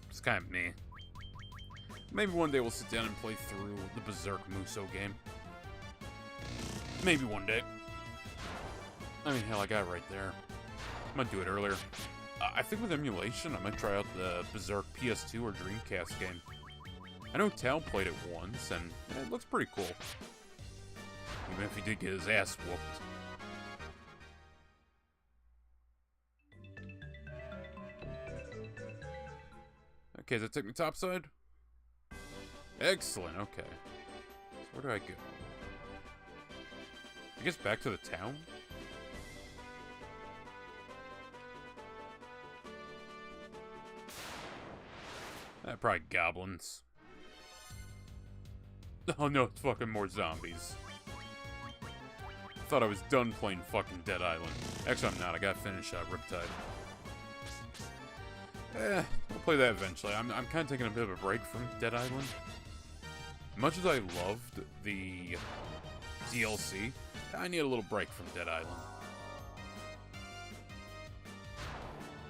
It's kind of me. Maybe one day we'll sit down and play through the Berserk Muso game. Maybe one day. I mean, hell, I got it right there. I might do it earlier. I think with emulation, I might try out the Berserk PS2 or Dreamcast game. I know Tal played it once, and it looks pretty cool. Even if he did get his ass whooped. Okay, does that take me topside? Excellent, okay. So where do I go? I guess back to the town? Probably goblins. Oh no, it's fucking more zombies. Thought I was done playing fucking Dead Island. Actually, I'm not. I gotta finish Riptide. I'll play that eventually. I'm kind of taking a bit of a break from Dead Island. Much as I loved the DLC, I need a little break from Dead Island.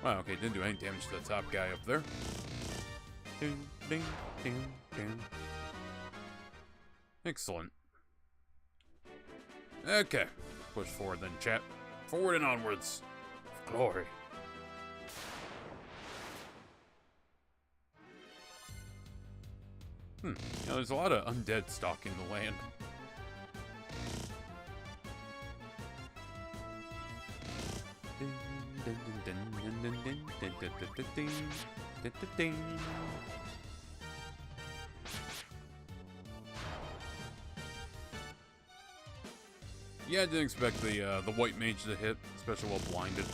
Wow, okay, didn't do any damage to the top guy up there. Ding, ding, ding, ding. Excellent. Okay, push forward then, chat. Forward and onwards. Of glory. You know, there's a lot of undead stalking the land. Yeah, I didn't expect the white mage to hit, especially while blinded.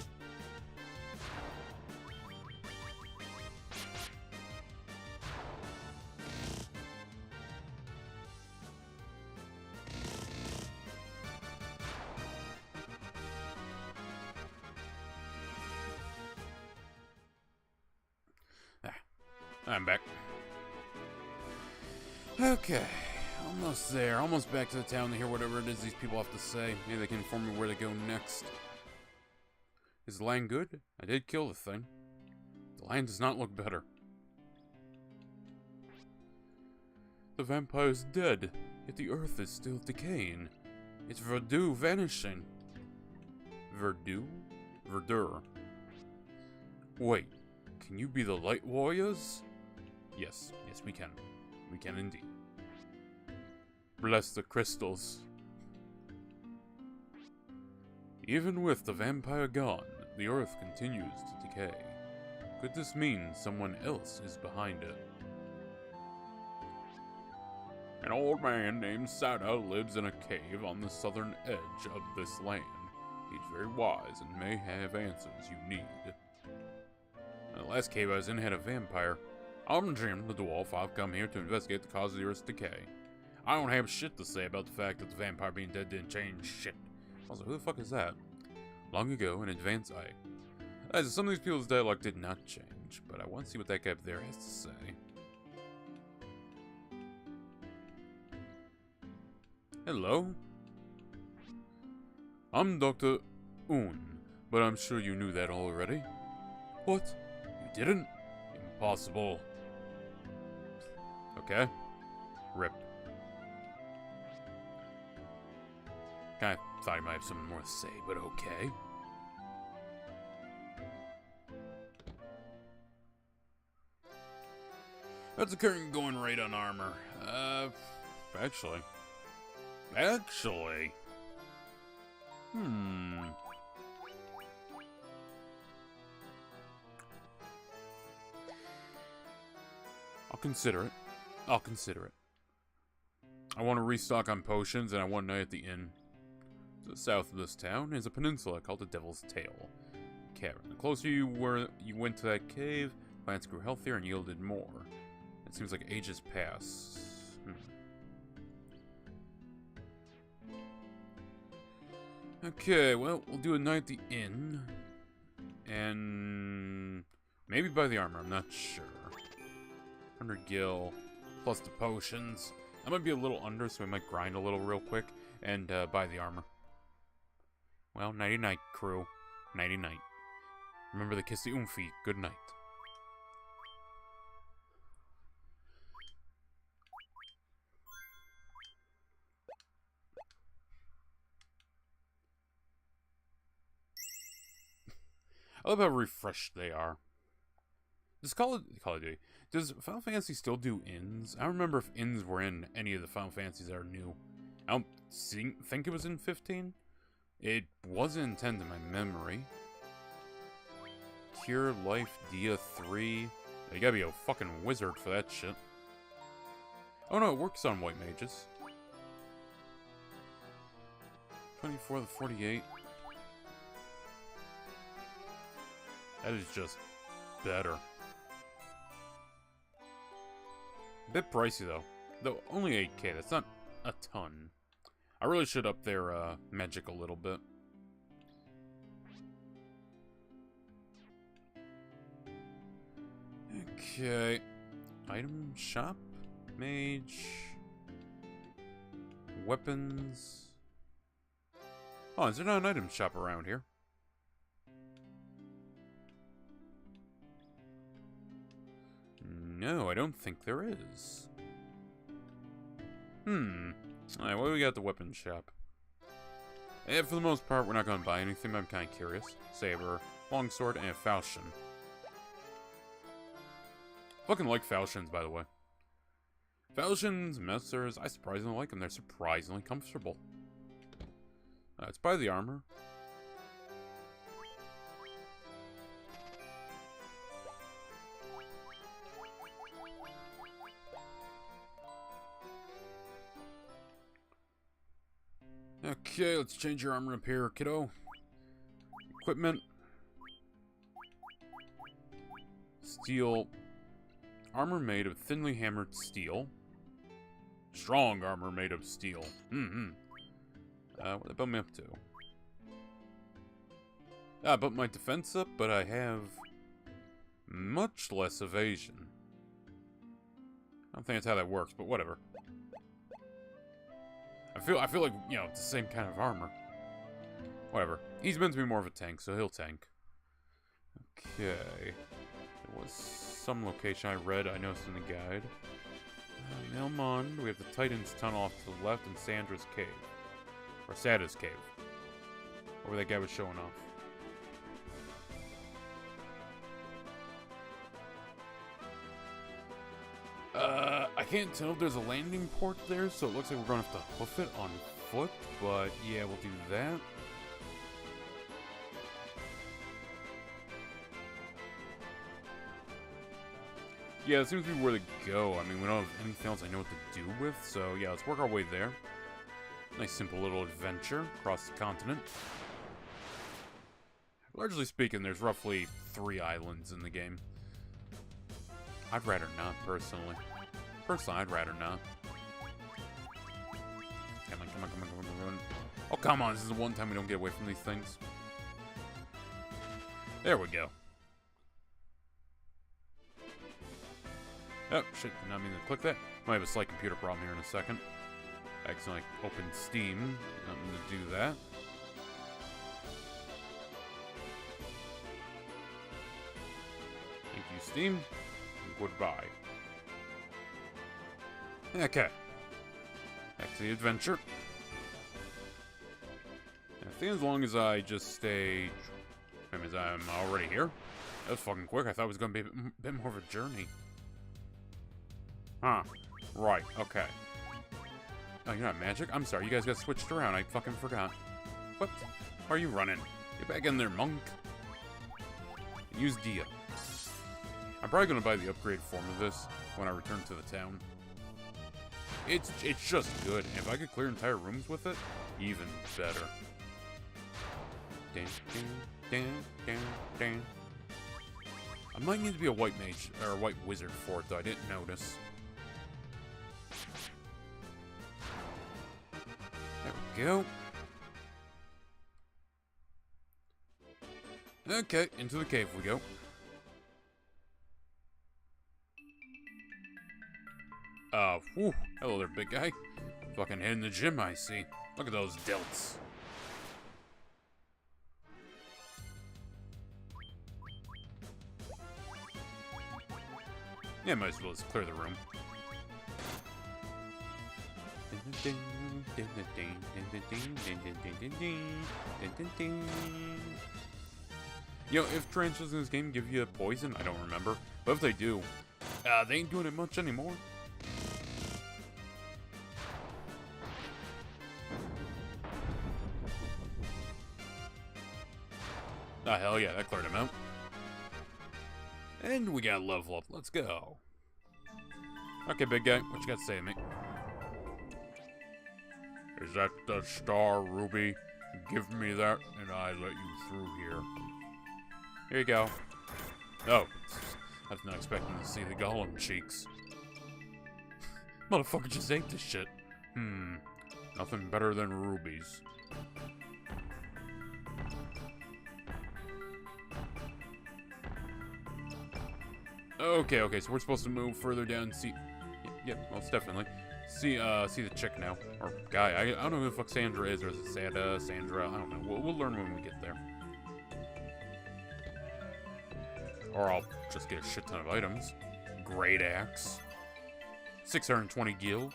I'm back. Okay, almost there. Almost back to the town to hear whatever it is these people have to say. Maybe they can inform me where to go next. Is the land good? I did kill the thing. The land does not look better. The vampire's dead, yet the earth is still decaying. It's Verdure vanishing. Verdure? Verdure. Wait, can you be the Light Warriors? Yes, we can. We can indeed. Bless the crystals. Even with the vampire gone, the earth continues to decay. Could this mean someone else is behind it? An old man named Sada lives in a cave on the southern edge of this land. He's very wise and may have answers you need. The last cave I was in had a vampire. I'm Jim, the dwarf. I've come here to investigate the cause of the Earth's decay. I don't have shit to say about the fact that the vampire being dead didn't change shit. Also, who the fuck is that? Long ago, in advance, As some of these people's dialogue did not change, but I want to see what that guy up there has to say. Hello? I'm Dr. Un, But I'm sure you knew that already. What? You didn't? Impossible. Okay. Rip. Kinda thought he might have something more to say, but okay. That's the current going rate on armor. Actually. I'll consider it. I want to restock on potions, and I want a night at the inn. To the south of this town is a peninsula called the Devil's Tail Cavern. The closer you went to that cave, plants grew healthier and yielded more. It seems like ages pass. Okay, well, we'll do a night at the inn. And maybe buy the armor, I'm not sure. 100 gil, plus the potions. I might be a little under, so I might grind a little real quick and buy the armor. Well, nighty-night, crew. Nighty-night. Remember the kiss the oomphy. Good night. I love how refreshed they are. Does Call of Duty, does Final Fantasy still do inns? I don't remember if inns were in any of the Final Fantasies that are new. I don't think it was in 15. It wasn't in 10 to my memory. Cure Life Dia 3. You gotta be a fucking wizard for that shit. Oh no, it works on white mages. 24 to 48. That is just better. A bit pricey though. Though only 8k, that's not a ton. I really should up their magic a little bit. Okay. Item shop? Mage. Weapons. Oh, is there not an item shop around here? No, I don't think there is. Alright, what do we got at the weapon shop? And for the most part, we're not going to buy anything, but I'm kind of curious. Saber, longsword, and a falchion. Fucking like falchions, by the way. Falchions, messers, I surprisingly like them. They're surprisingly comfortable. Let's buy the armor. Okay, let's change your armor up here, kiddo. Equipment. Steel. Armor made of thinly hammered steel. Strong armor made of steel. What did I bump me up to? I bumped my defense up, but I have much less evasion. I don't think that's how that works, but whatever. I feel like, you know, it's the same kind of armor. Whatever. He's meant to be more of a tank, so he'll tank. Okay. There was some location I read, I noticed in the guide. Melmond, we have the Titan's tunnel off to the left and Sandra's cave. Or Sada's cave. Where that guy was showing off. I can't tell if there's a landing port there, so it looks like we're going to have to hoof it on foot, but yeah, we'll do that. Yeah, it seems to be where to go. I mean, we don't have anything else I know what to do with, so yeah, let's work our way there. Nice simple little adventure across the continent. Largely speaking, there's roughly 3 islands in the game. I'd rather not, personally. Personally, I'd rather not. Come on, come on, come on, come on, come on. Oh, come on, this is the one time we don't get away from these things. There we go. Oh, shit, did not mean to click that. Might have a slight computer problem here in a second. I accidentally opened Steam. Not mean to do that. you steamed. Goodbye. Okay. Back to the adventure. I think as long as I just stay... That means I'm already here. That was fucking quick. I thought it was going to be a bit more of a journey. Huh. Right. Okay. Oh, you're not magic? I'm sorry. You guys got switched around. I fucking forgot. What? Why are you running? Get back in there, monk. Use Dia. I'm probably going to buy the upgrade form of this when I return to the town. It's just good. And if I could clear entire rooms with it, even better. I might need to be a white mage, or a white wizard for it, though I didn't notice. There we go. Okay, into the cave we go. Whew. Hello there, big guy. Fucking hitting the gym, I see. Look at those delts. Yeah, might as well just clear the room. You know, if tarantulas in this game give you poison, I don't remember. But if they do, they ain't doing it much anymore. Ah, hell yeah, that cleared him out. And we got level up. Let's go. Okay, big guy, what you got to say to me? Is that the star, Ruby? Give me that, and I let you through here. Here you go. Oh, I was not expecting to see the golem cheeks. Motherfucker just ate this shit. Nothing better than rubies. Okay, so we're supposed to move further down and see... Yep, most definitely. See the chick now. Or guy. I don't know who the fuck Sandra is, or is it Sandra? I don't know. We'll learn when we get there. Or I'll just get a shit ton of items. Great axe. 620 gil.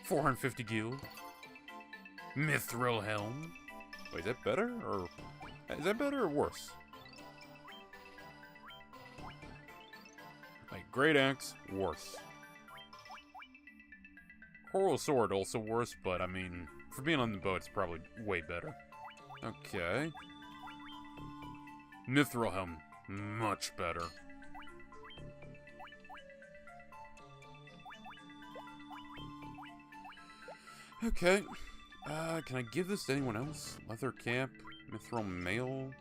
450 gil. Mithril helm. Wait, is that better? Or... Is that better or worse? Like, great axe, worse. Coral sword, also worse, but I mean, for being on the boat, it's probably way better. Okay. Mithril helm, much better. Okay. Can I give this to anyone else? Leather cap, mithril mail.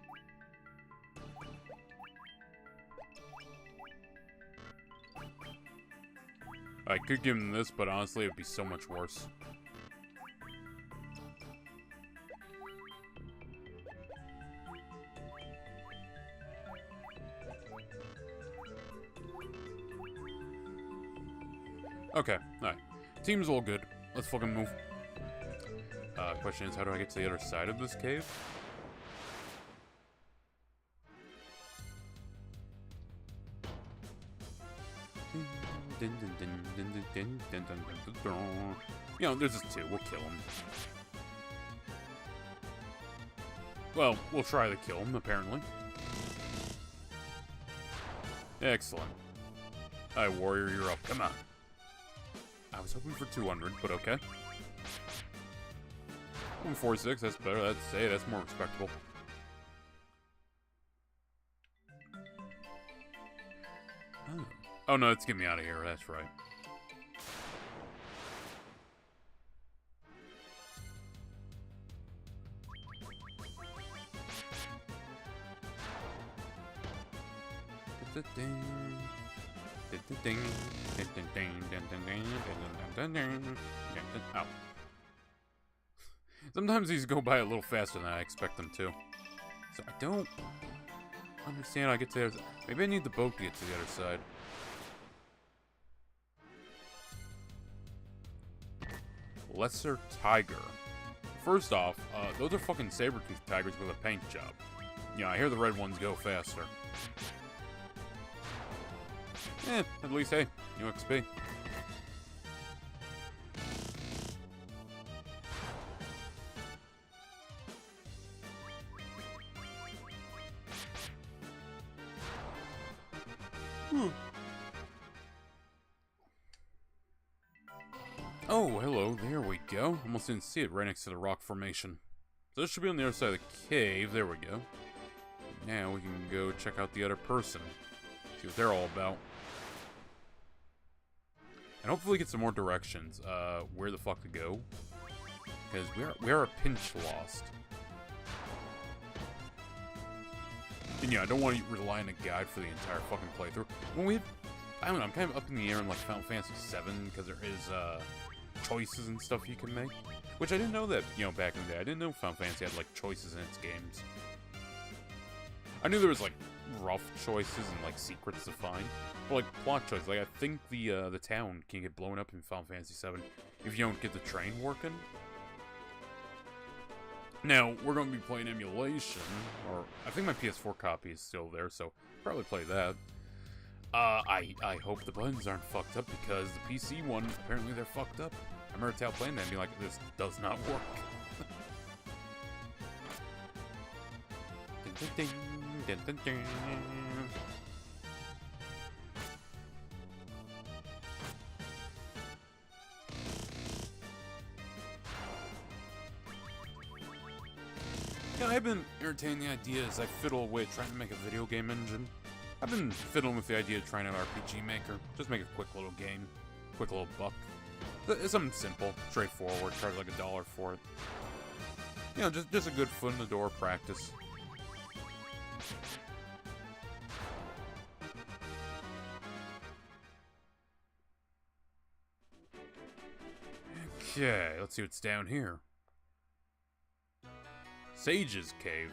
I could give him this, but honestly, it would be so much worse. Okay, alright. Team's all good. Let's fucking move. Question is, how do I get to the other side of this cave? You know, there's just two. We'll kill him. Well, we'll try to kill him, apparently. Excellent. Alright, warrior, you're up. Come on. I was hoping for 200, but okay. 146, that's better. That's more respectable. Oh no, it's getting me out of here, that's right. Oh. Sometimes these go by a little faster than I expect them to. So I don't understand how I get to the other side. Maybe I need the boat to get to the other side. Lesser tiger. First off, those are fucking saber-toothed tigers with a paint job. Yeah, I hear the red ones go faster. At least, hey, new XP. Oh, hello, there we go. Almost didn't see it right next to the rock formation. So this should be on the other side of the cave. There we go. Now we can go check out the other person. See what they're all about. And hopefully get some more directions, where the fuck to go. Because we are a pinch lost. And yeah, I don't want to rely on a guide for the entire fucking playthrough. When I don't know, I'm kind of up in the air in like Final Fantasy VII, because there is, choices and stuff you can make. Which I didn't know that, you know, back in the day. I didn't know Final Fantasy had, like, choices in its games. I knew there was, like, rough choices and, like, secrets to find. But, like, plot choices. Like, I think the town can get blown up in Final Fantasy VII if you don't get the train working. Now, we're going to be playing emulation, or I think my PS4 copy is still there, so probably play that. I hope the buttons aren't fucked up, because the PC one, apparently they're fucked up. I remember Tal playing that and being like, this does not work. Yeah, I've been entertaining the idea as I fiddle away trying to make a video game engine. I've been fiddling with the idea of trying an RPG maker. Just make a quick little game. Quick little buck. It's something simple, straightforward, charge like $1 for it. You know, just a good foot in the door practice. Okay, let's see what's down here. Sage's Cave.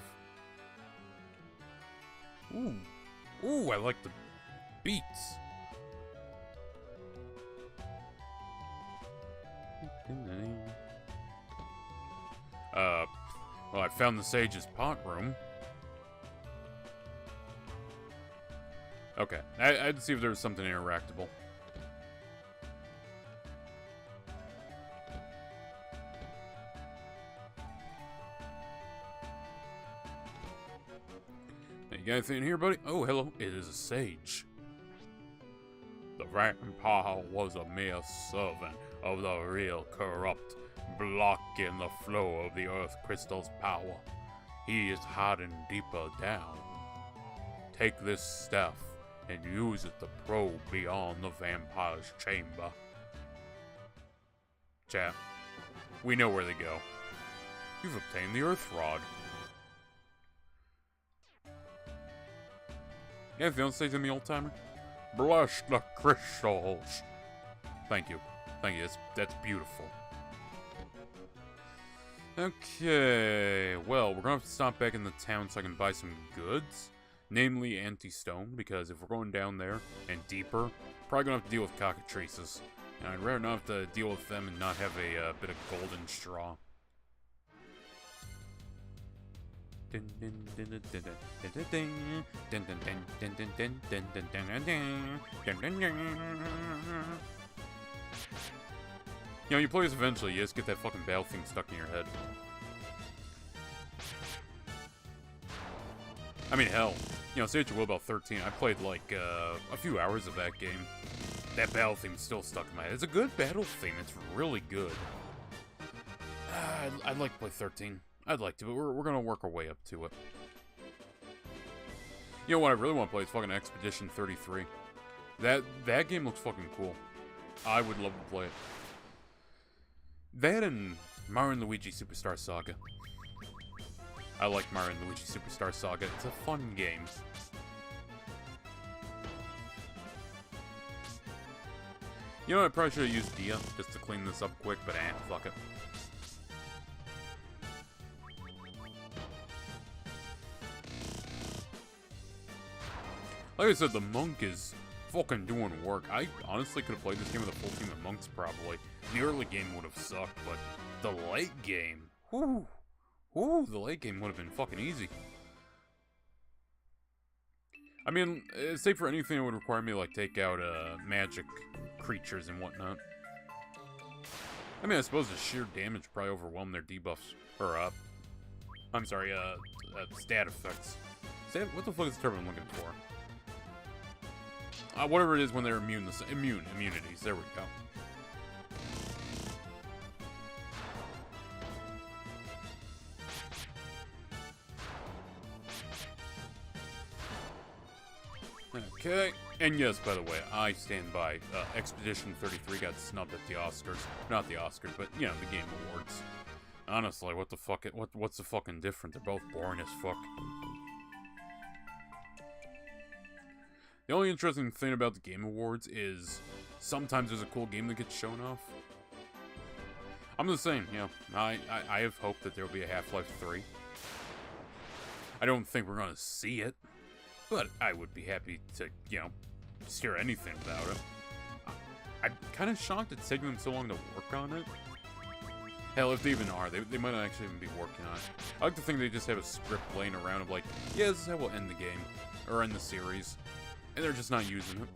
Ooh, I like the beats. Well, I found the Sage's pot room. Okay, I had to see if there was something interactable. Hey, you got anything in here, buddy? Oh, hello. It is a sage. The vampire was a mere servant of the real corrupt, blocking the flow of the earth crystal's power. He is hiding deeper down. Take this staff and use it to probe beyond the vampire's chamber. Chat, we know where they go. You've obtained the Earth Rod. Yeah, anything else stays in the old timer? Bless the crystals. Thank you. Thank you. That's beautiful. Okay, well, we're gonna have to stop back in the town so I can buy some goods. Namely, anti-stone, because if we're going down there and deeper, probably gonna have to deal with cockatrices. And I'd rather not have to deal with them and not have a bit of golden straw. You know, you play this eventually, you just get that fucking battle thing stuck in your head. I mean, hell, you know, say what you will about 13, I played, like, a few hours of that game. That battle theme's still stuck in my head. It's a good battle theme, it's really good. I'd like to play 13. I'd like to, but we're gonna work our way up to it. You know what I really want to play is fucking Expedition 33. That game looks fucking cool. I would love to play it. That and Mario and Luigi Superstar Saga. I like Mario and Luigi Superstar Saga. It's a fun game. You know, I probably should have used Dia just to clean this up quick, but fuck it. Like I said, the monk is fucking doing work. I honestly could have played this game with a full team of monks, probably. The early game would have sucked, but the late game, the late game would have been fucking easy. I mean, save for anything that would require me to, like, take out, magic creatures and whatnot. I mean, I suppose the sheer damage probably overwhelmed their debuffs. Or, I'm sorry, stat effects. What the fuck is the term I'm looking for? Whatever it is when they're immunities. There we go. Okay, and yes, by the way, I stand by. Expedition 33 got snubbed at the Oscars. Not the Oscars, but, you know, the Game Awards. Honestly, what the fuck, what's the fucking difference? They're both boring as fuck. The only interesting thing about the Game Awards is sometimes there's a cool game that gets shown off. I'm the same, you know, I have hope that there will be a Half-Life 3. I don't think we're gonna see it. But I would be happy to, you know, just hear anything about it. I'm kind of shocked it's taking them so long to work on it. Hell, if they even are, they might not actually even be working on it. I like to think they just have a script laying around of like, yeah, this is how we'll end the game. Or end the series. And they're just not using it.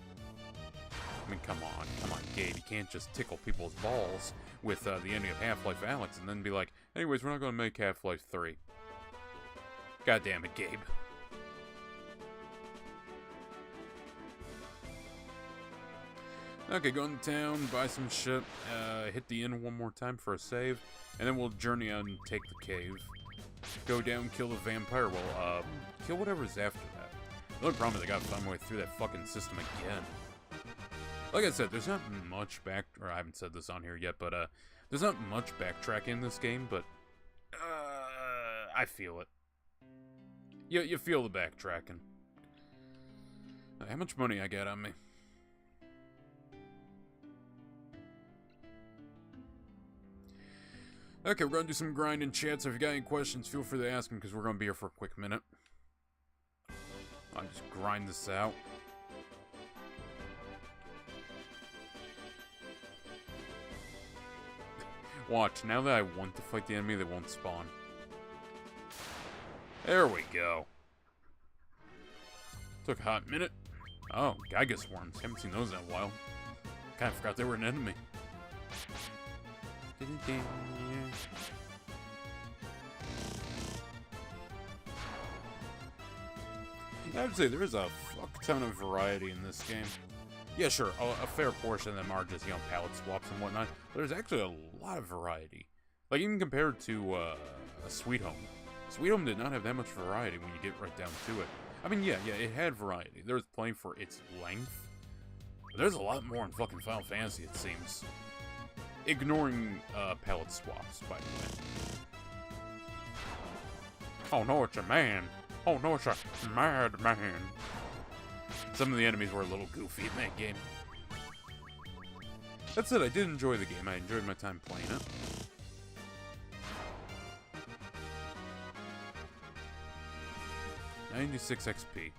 I mean, come on, Gabe. You can't just tickle people's balls with the ending of Half-Life Alyx and then be like, anyways, we're not going to make Half-Life 3. God damn it, Gabe. Okay, go into town, buy some shit, hit the inn one more time for a save, and then we'll journey out and take the cave. Go down, kill the vampire, well, kill whatever's after that. The only problem is I gotta find my way through that fucking system again. Like I said, there's not much or I haven't said this on here yet, but, there's not much backtracking in this game, but, I feel it. You feel the backtracking. How much money I got on me? Okay, we're gonna do some grinding, chat, so if you got any questions, feel free to ask them, because we're gonna be here for a quick minute. I'll just grind this out. Watch, now that I want to fight the enemy, they won't spawn. There we go. Took a hot minute. Oh, Gigas worms. Haven't seen those in a while. Kinda forgot they were an enemy. I would say there is a fuck ton of variety in this game. Yeah, sure, a fair portion of them are just, you know, palette swaps and whatnot, but there's actually a lot of variety. Like, even compared to, Sweet Home. Sweet Home did not have that much variety when you get right down to it. I mean, yeah, it had variety. There was plenty for its length. But there's a lot more in fucking Final Fantasy, it seems. Ignoring, palette swaps, by the way. Oh no, it's a man. Oh no, it's a mad man. Some of the enemies were a little goofy in that game. That said, I did enjoy the game. I enjoyed my time playing it. $96 XP.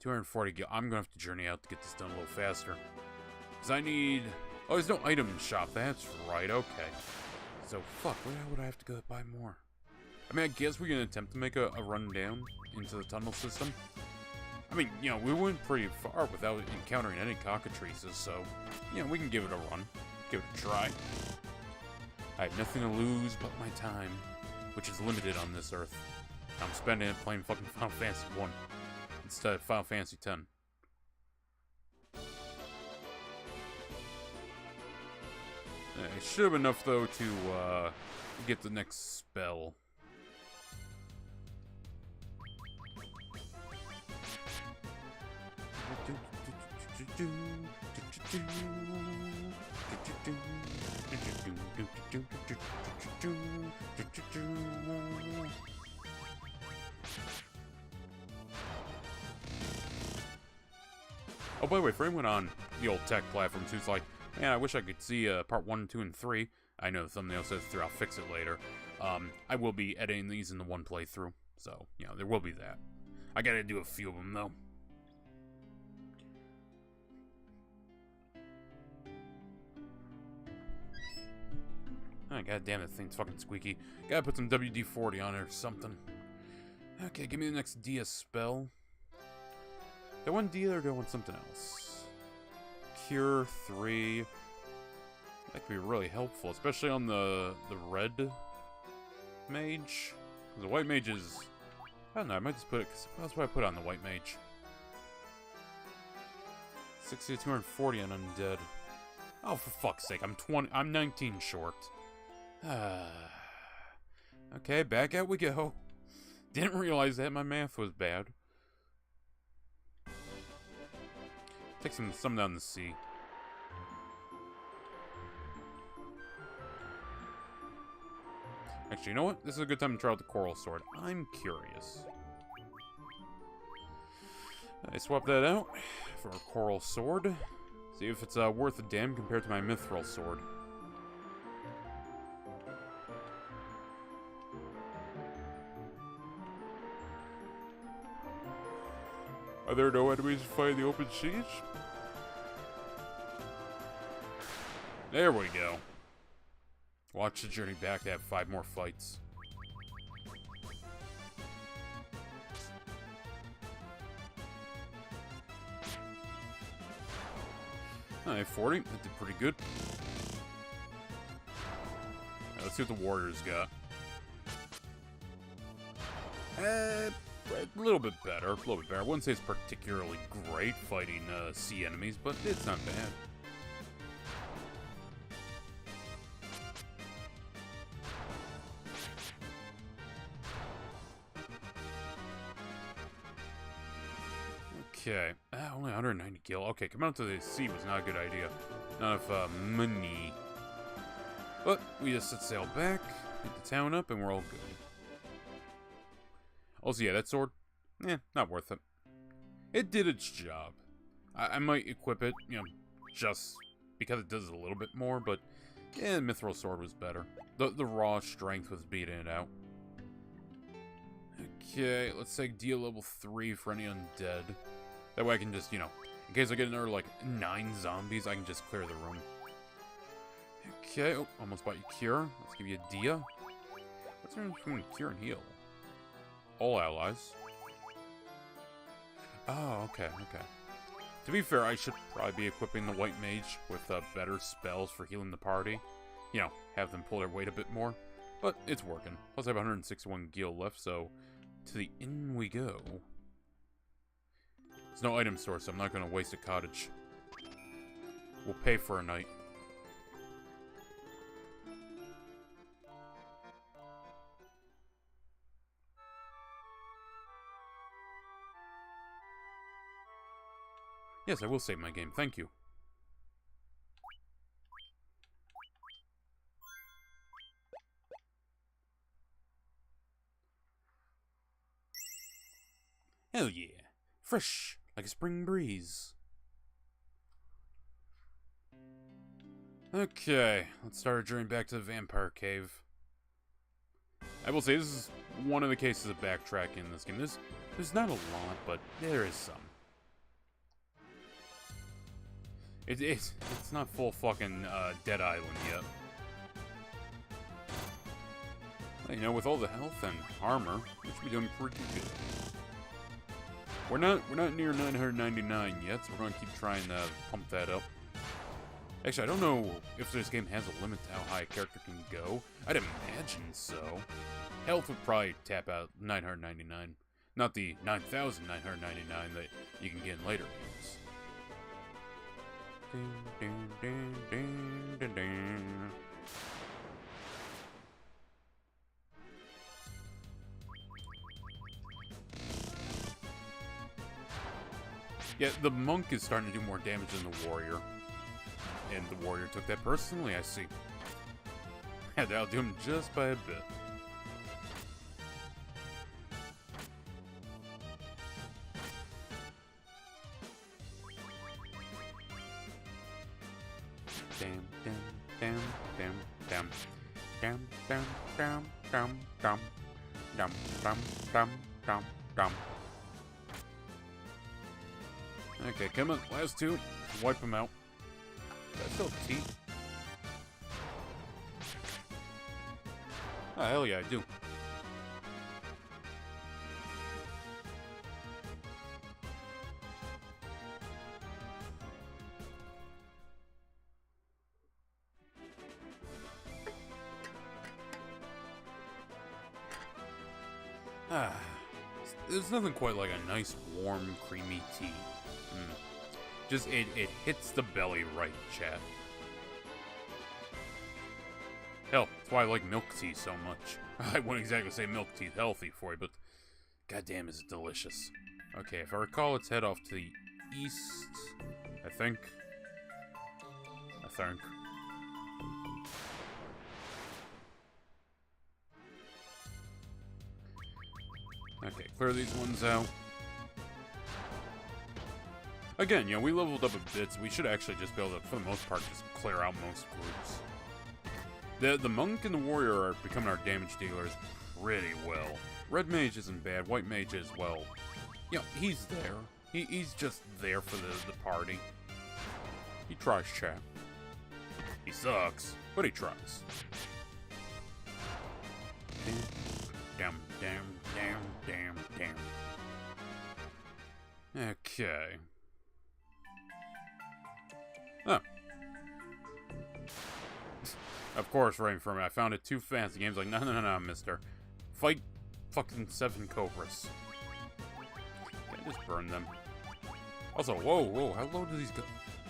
240 gil. I'm gonna have to journey out to get this done a little faster. Because I need... Oh, there's no item shop. That's right, okay. So, fuck, where would I have to go to buy more? I mean, I guess we can attempt to make a run down into the tunnel system. I mean, you know, we went pretty far without encountering any cockatrices, so, you know, we can give it a run. Give it a try. I have nothing to lose but my time, which is limited on this earth. I'm spending it playing fucking Final Fantasy 1 instead of Final Fantasy 10. It should have been enough, though, to get the next spell. Oh, by the way, for anyone on the old tech platforms who's like, man, I wish I could see part 1, 2, and 3. I know the thumbnail says 3, I'll fix it later. I will be editing these in the one playthrough, so, you know, there will be that. I gotta do a few of them, though. Oh, god damn, that thing's fucking squeaky. Gotta put some WD-40 on it or something. Okay, give me the next DS spell. Do I want Dia or do I want something else? Cure 3. That could be really helpful, especially on the red mage. The white mage is... I don't know, I might just put it... That's what I put on the white mage. 60 to 240 on undead. Oh, for fuck's sake, I'm 19 short. Okay, back out we go. Didn't realize that my math was bad. Take some down the sea. Actually, you know what? This is a good time to try out the coral sword. I'm curious. I swap that out for a coral sword. See if it's worth a damn compared to my mithril sword. Are there no enemies to fight in the open siege? There we go. Watch the journey back to have 5 more fights. Alright, 40. That did pretty good. Right, let's see what the warriors got. A little bit better. I wouldn't say it's particularly great fighting sea enemies, but it's not bad. Okay, only 190 gil. Okay, coming out to the sea was not a good idea. Not enough money. But we just set sail back, get the town up, and we're all good. Also, yeah, that sword, not worth it. It did its job. I might equip it, you know, just because it does a little bit more, but yeah, the mithril sword was better. The raw strength was beating it out. Okay, let's take Dia level 3 for any undead. That way I can just, you know, in case I get another, like, 9 zombies, I can just clear the room. Okay, oh, almost bought you Cure. Let's give you a Dia. What's the difference between Cure and Heal? All allies. Oh, okay. To be fair, I should probably be equipping the White Mage with better spells for healing the party. You know, have them pull their weight a bit more. But it's working. Plus I have 161 gil left, so to the inn we go. There's no item store, so I'm not going to waste a cottage. We'll pay for a night. Yes, I will save my game. Thank you. Hell yeah. Fresh, like a spring breeze. Okay, let's start our journey back to the vampire cave. I will say, this is one of the cases of backtracking in this game. There's not a lot, but there is some. It's not full fucking Dead Island yet. Well, you know, with all the health and armor, we should be doing pretty good. We're not near 999 yet, so we're gonna keep trying to pump that up. Actually, I don't know if this game has a limit to how high a character can go. I'd imagine so. Health would probably tap out 999, not the 9,999 that you can get in later games. Yeah, the monk is starting to do more damage than the warrior. And the warrior took that personally, I see. Had to outdo him just by a bit. Okay, come on, last two. Wipe them out. That's still teeth. Oh, hell yeah, I do. There's nothing quite like a nice, warm, creamy tea. Just, it hits the belly right, chat. Hell, that's why I like milk tea so much. I wouldn't exactly say milk tea is healthy for you, but goddamn is it delicious. Okay, if I recall, it's head off to the east, I think. Okay, clear these ones out. Again, we leveled up a bit, so we should actually just be able to, for the most part, just clear out most groups. The monk and the warrior are becoming our damage dealers pretty well. Red mage isn't bad, white mage as well. He's there. He's just there for the party. He tries, chat. He sucks, but he tries. Damn. Okay. Oh. Of course, right in front of me. I found it too fast. The game's like, no, mister. Fight fucking 7 cobras. Okay, just burn them. Also, whoa, how low do these go?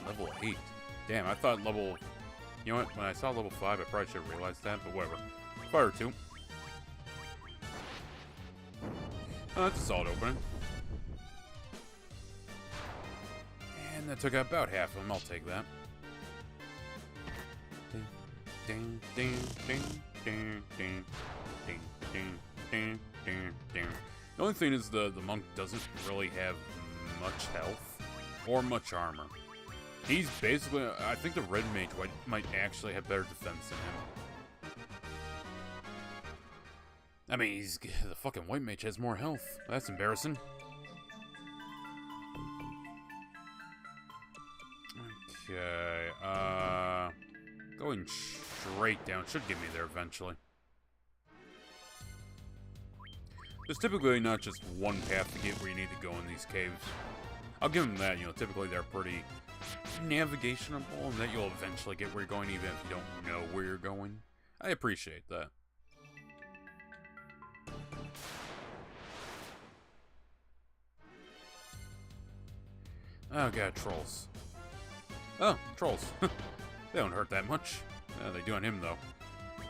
Level 8. Damn, I thought level... You know what? When I saw level 5, I probably should have realized that, but whatever. Fire 2. Oh, that's a solid opening. And that took out about half of them. I'll take that. The only thing is the monk doesn't really have much health or much armor. He's basically... I think the red mage might actually have better defense than him. I mean, the fucking white mage has more health. That's embarrassing. Okay, going straight down should get me there eventually. There's typically not just one path to get where you need to go in these caves. I'll give them that, typically they're pretty navigationable, and that you'll eventually get where you're going even if you don't know where you're going. I appreciate that. Oh god, trolls. Oh, trolls. They don't hurt that much. They do on him, though.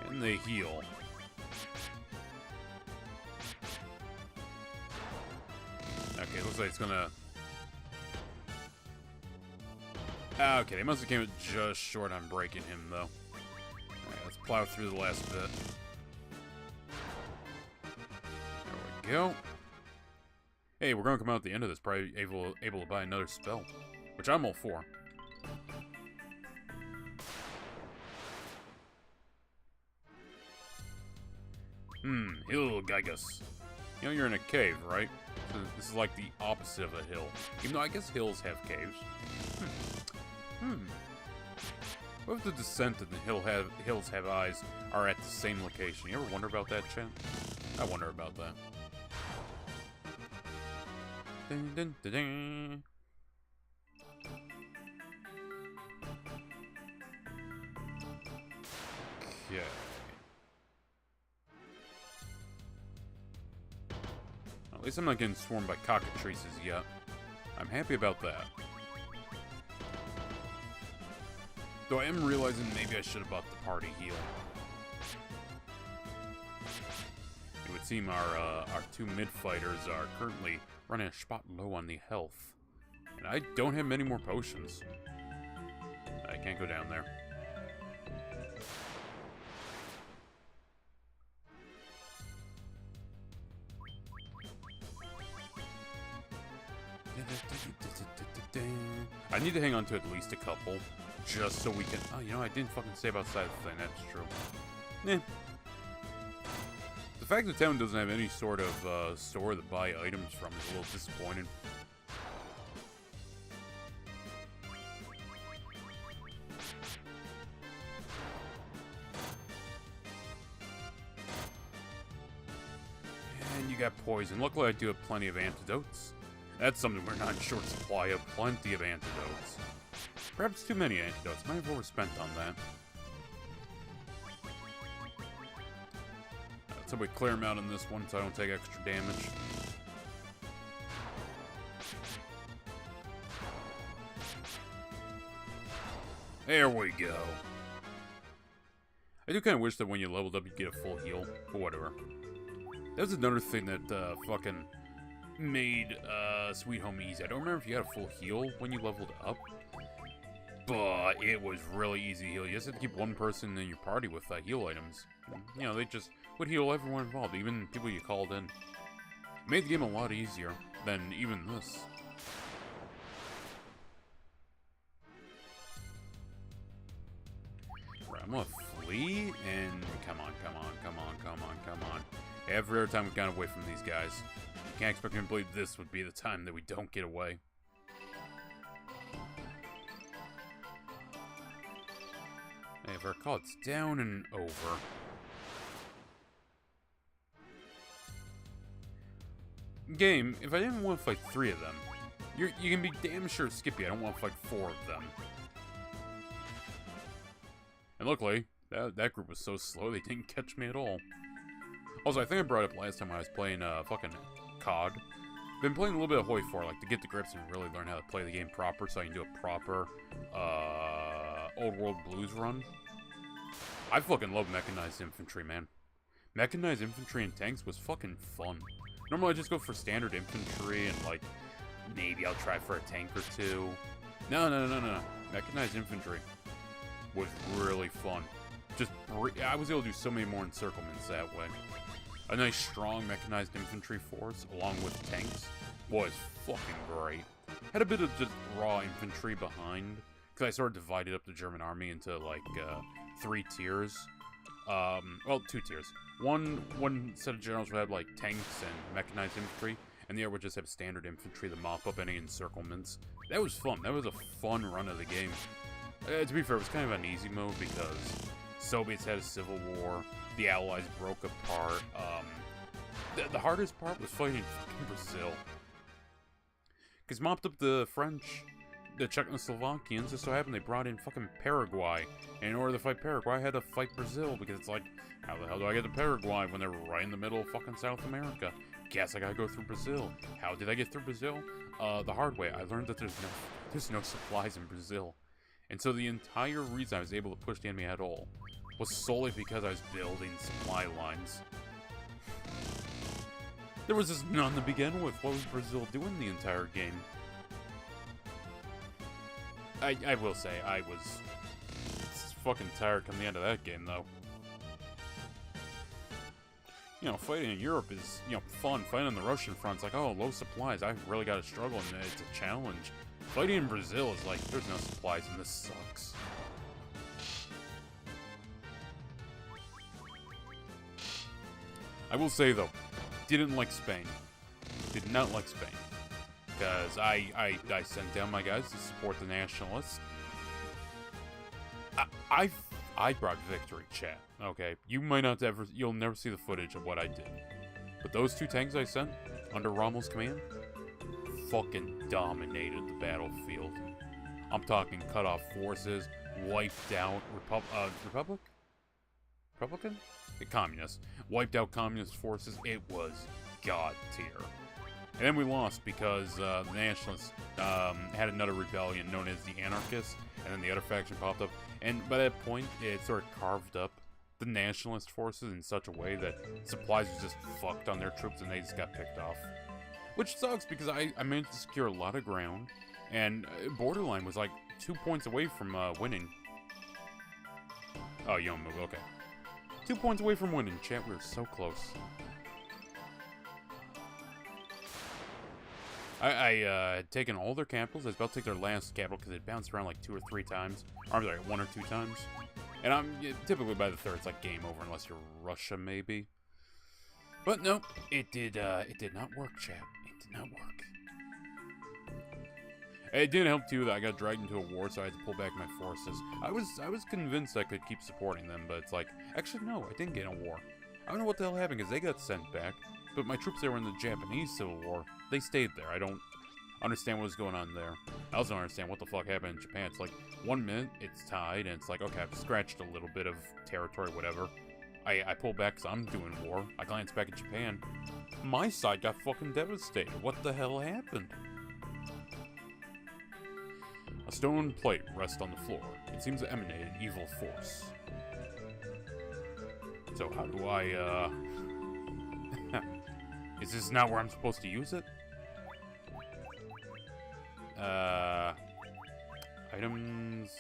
And they heal. Okay, looks like it's gonna... Okay, they must have came just short on breaking him, though. Alright, let's plow through the last bit. There we go. Hey, we're gonna come out at the end of this, probably able to buy another spell. Which I'm all for. Hill Gigas. You're in a cave, right? So this is like the opposite of a hill. Even though I guess hills have caves. What if the descent and the hills have eyes are at the same location? You ever wonder about that, chat? I wonder about that. Dun, dun, dun, dun. Okay. At least I'm not getting swarmed by cockatrices yet. I'm happy about that. Though I am realizing maybe I should have bought the party heal. It would seem our 2 mid-fighters are currently running a spot low on the health. And I don't have many more potions. I can't go down there. I need to hang on to at least a couple, just so we can... Oh, I didn't fucking save outside the thing, that's true. Eh. The fact that town doesn't have any sort of store to buy items from is a little disappointing. And you got poison. Luckily I do have plenty of antidotes. That's something we're not in short supply of. Plenty of antidotes. Perhaps too many antidotes. Might have overspent on that. Somebody clear him out on this one so I don't take extra damage. There we go. I do kind of wish that when you leveled up, you get a full heal, but whatever. That was another thing that fucking made Sweet Home easy. I don't remember if you had a full heal when you leveled up, but it was really easy to heal. You just had to keep one person in your party with heal items. You know, they just would heal everyone involved, even people you called in. It made the game a lot easier than even this. Right, I'm gonna flee, and come on. Every time we've gone away from these guys. You can't expect me to believe this would be the time that we don't get away. Hey, if I recall, it's down and over. Game, if I didn't want to fight 3 of them, you can be damn sure, Skippy, I don't want to fight 4 of them. And luckily, that group was so slow they didn't catch me at all. Also, I think I brought it up last time when I was playing fucking COD. Been playing a little bit of Hoi 4, like, to get the grips and really learn how to play the game proper so I can do a proper Old World Blues run. I fucking love mechanized infantry, man. Mechanized infantry and tanks was fucking fun. Normally I just go for standard infantry and, like, maybe I'll try for a tank or 2. No. Mechanized infantry was really fun. I was able to do so many more encirclements that way. A nice, strong mechanized infantry force, along with tanks, was fucking great. Had a bit of just raw infantry behind, because I sort of divided up the German army into, like, 3 tiers. Well, 2 tiers. One set of generals would have, like, tanks and mechanized infantry, and the other would just have standard infantry to mop up any encirclements. That was fun. That was a fun run of the game. To be fair, it was kind of an easy mode, because Soviets had a civil war, the Allies broke apart. The hardest part was fighting Brazil. Because mopped up the French, the Czechoslovakians, just so happened they brought in fucking Paraguay. And in order to fight Paraguay, I had to fight Brazil, because it's like, how the hell do I get to Paraguay when they're right in the middle of fucking South America? Guess I gotta go through Brazil. How did I get through Brazil? The hard way. I learned that there's no supplies in Brazil. And so the entire reason I was able to push the enemy at all was solely because I was building supply lines. There was just none to begin with. What was Brazil doing the entire game? I will say, I was fucking tired coming into that game, though. You know, fighting in Europe is, you know, fun. Fighting on the Russian front's like, oh, low supplies. I've really got to struggle, and it's a challenge. Fighting in Brazil is like, there's no supplies, and this sucks. I will say, though, didn't like Spain. Did not like Spain. Because I sent down my guys to support the nationalists. I brought victory, chat. Okay, you might not ever, you'll never see the footage of what I did. But those 2 tanks I sent, under Rommel's command, fucking dominated the battlefield. I'm talking cut off forces, wiped out Republican? The communists. Wiped out communist forces. It was god tier. And then we lost because the nationalists had another rebellion known as the anarchists, and then the other faction popped up. And by that point, it sort of carved up the nationalist forces in such a way that supplies was just fucked on their troops and they just got picked off. Which sucks because I managed to secure a lot of ground, and Borderline was like 2 points away from winning. Oh, you don't move, okay. 2 points away from winning, chat, we were so close. I had taken all their capitals. I was about to take their last capital because it bounced around like 2 or 3 times. Or I'm sorry, 1 or 2 times. And typically by the 3rd, it's like game over unless you're Russia, maybe. But no, it did not work, chat. It did not work. It did help too that I got dragged into a war, so I had to pull back my forces. I was convinced I could keep supporting them, but it's like, actually no, I didn't get in a war. I don't know what the hell happened because they got sent back. But my troops that were in the Japanese Civil War, they stayed there. I don't understand what was going on there. I also don't understand what the fuck happened in Japan. It's like, 1 minute, it's tied, and it's like, okay, I've scratched a little bit of territory, whatever. I pull back because I'm doing war. I glance back at Japan. My side got fucking devastated. What the hell happened? A stone plate rests on the floor. It seems to emanate an evil force. So how do I, Is this not where I'm supposed to use it? Items...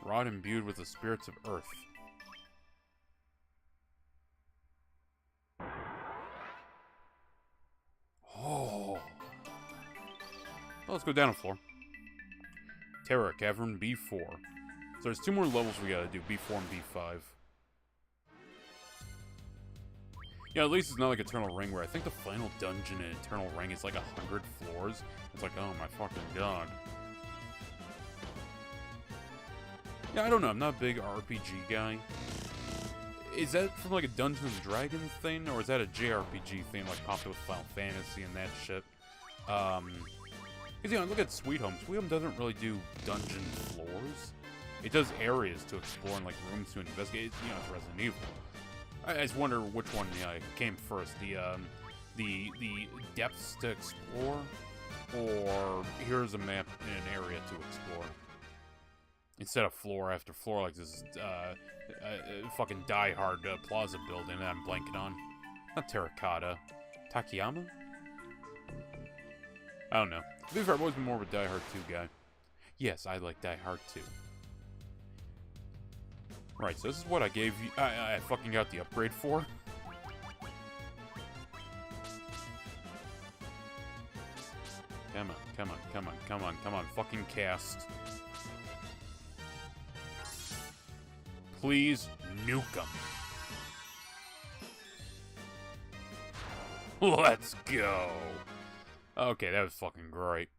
Rod imbued with the spirits of Earth. Oh. Well, let's go down a floor. Terra, Cavern B4. So there's 2 more levels we gotta do, B4 and B5. Yeah, at least it's not like Eternal Ring, where I think the final dungeon in Eternal Ring is like 100 floors. It's like, oh my fucking god. Yeah, I don't know, I'm not a big RPG guy. Is that from like a Dungeons & Dragons thing, or is that a JRPG thing like popped up with Final Fantasy and that shit? Because, you know, look at Sweet Home. Sweet Home doesn't really do dungeon floors. It does areas to explore and like rooms to investigate. You know, it's Resident Evil. I just wonder which one came first, the depths to explore, or here's a map in an area to explore. Instead of floor after floor like this fucking die-hard plaza building that I'm blanking on. Not Terracotta. Takayama? I don't know. To be fair, I've always been more of a Die Hard 2 guy. Yes, I like Die Hard 2. Right, so this is what I gave you. I fucking got the upgrade for. Come on, come on, come on, come on, come on. Fucking cast. Please nuke him. Let's go. Okay, that was fucking great.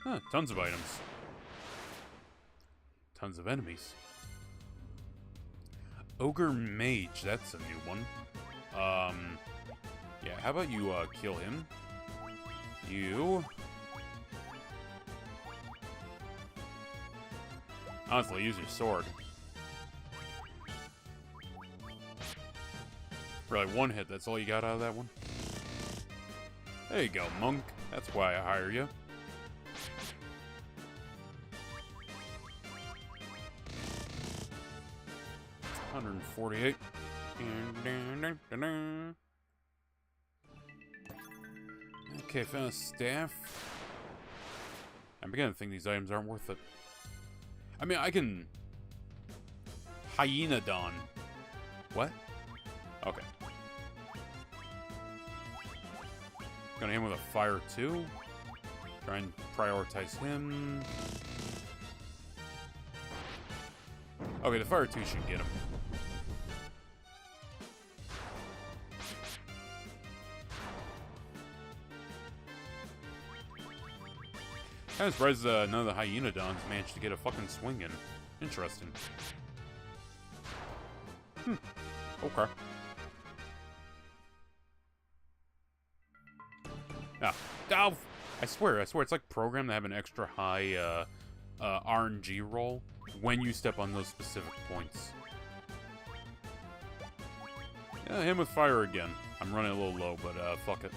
Huh, tons of items. Tons of enemies. Ogre Mage, that's a new one. Yeah, how about you, kill him? You... Honestly, use your sword. Really, 1 hit, that's all you got out of that one? There you go, monk. That's why I hire you. $148. Okay, found a staff. I'm beginning to think these items aren't worth it. I mean, I can... Hyena Dawn. What? Okay. Gonna hit him with a fire too. Try and prioritize him. Okay, the fire 2 should get him. Kind of surprised none of the Hyena Dons managed to get a fucking swing in. Interesting. Okay. Oh, I swear, it's like programmed to have an extra high RNG roll when you step on those specific points. Yeah, him with fire again. I'm running a little low, but fuck it.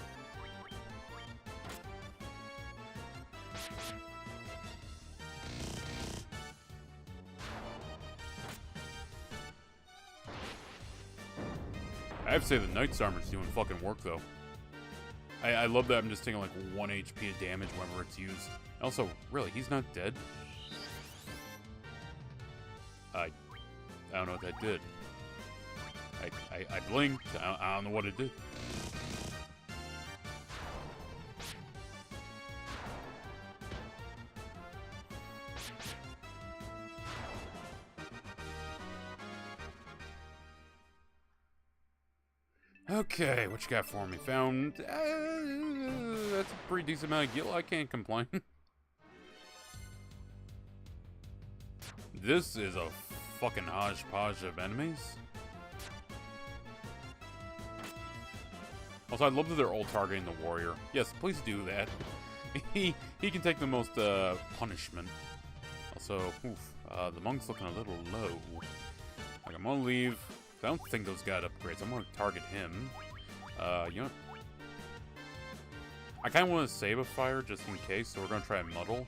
I have to say the Knight's Armor's doing fucking work, though. I love that I'm just taking, like, 1 HP of damage whenever it's used. Also, really, he's not dead? I don't know what that did. I blinked. I don't know what it did. Okay, what you got for me? Found... that's a pretty decent amount of gil. I can't complain. This is a fucking hodgepodge of enemies. Also, I love that they're all targeting the warrior. Yes, please do that. he can take the most punishment. Also, the monk's looking a little low. Like, I'm gonna leave. I don't think those got upgrades. I'm gonna target him. You know, I kind of want to save a fire just in case, so we're gonna try a muddle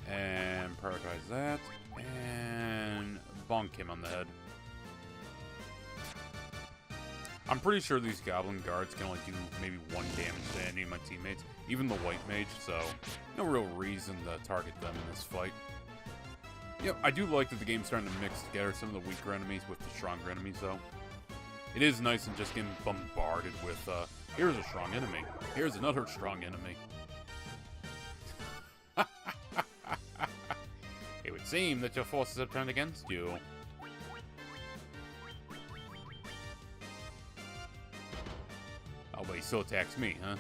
and prioritize that and bonk him on the head. I'm pretty sure these goblin guards can only do maybe 1 damage to any of my teammates, even the white mage, so no real reason to target them in this fight. Yep, I do like that the game's starting to mix together some of the weaker enemies with the stronger enemies, though. It is nice than just getting bombarded with, here's a strong enemy, here's another strong enemy. It would seem that your forces have turned against you. Oh, but he still attacks me, huh?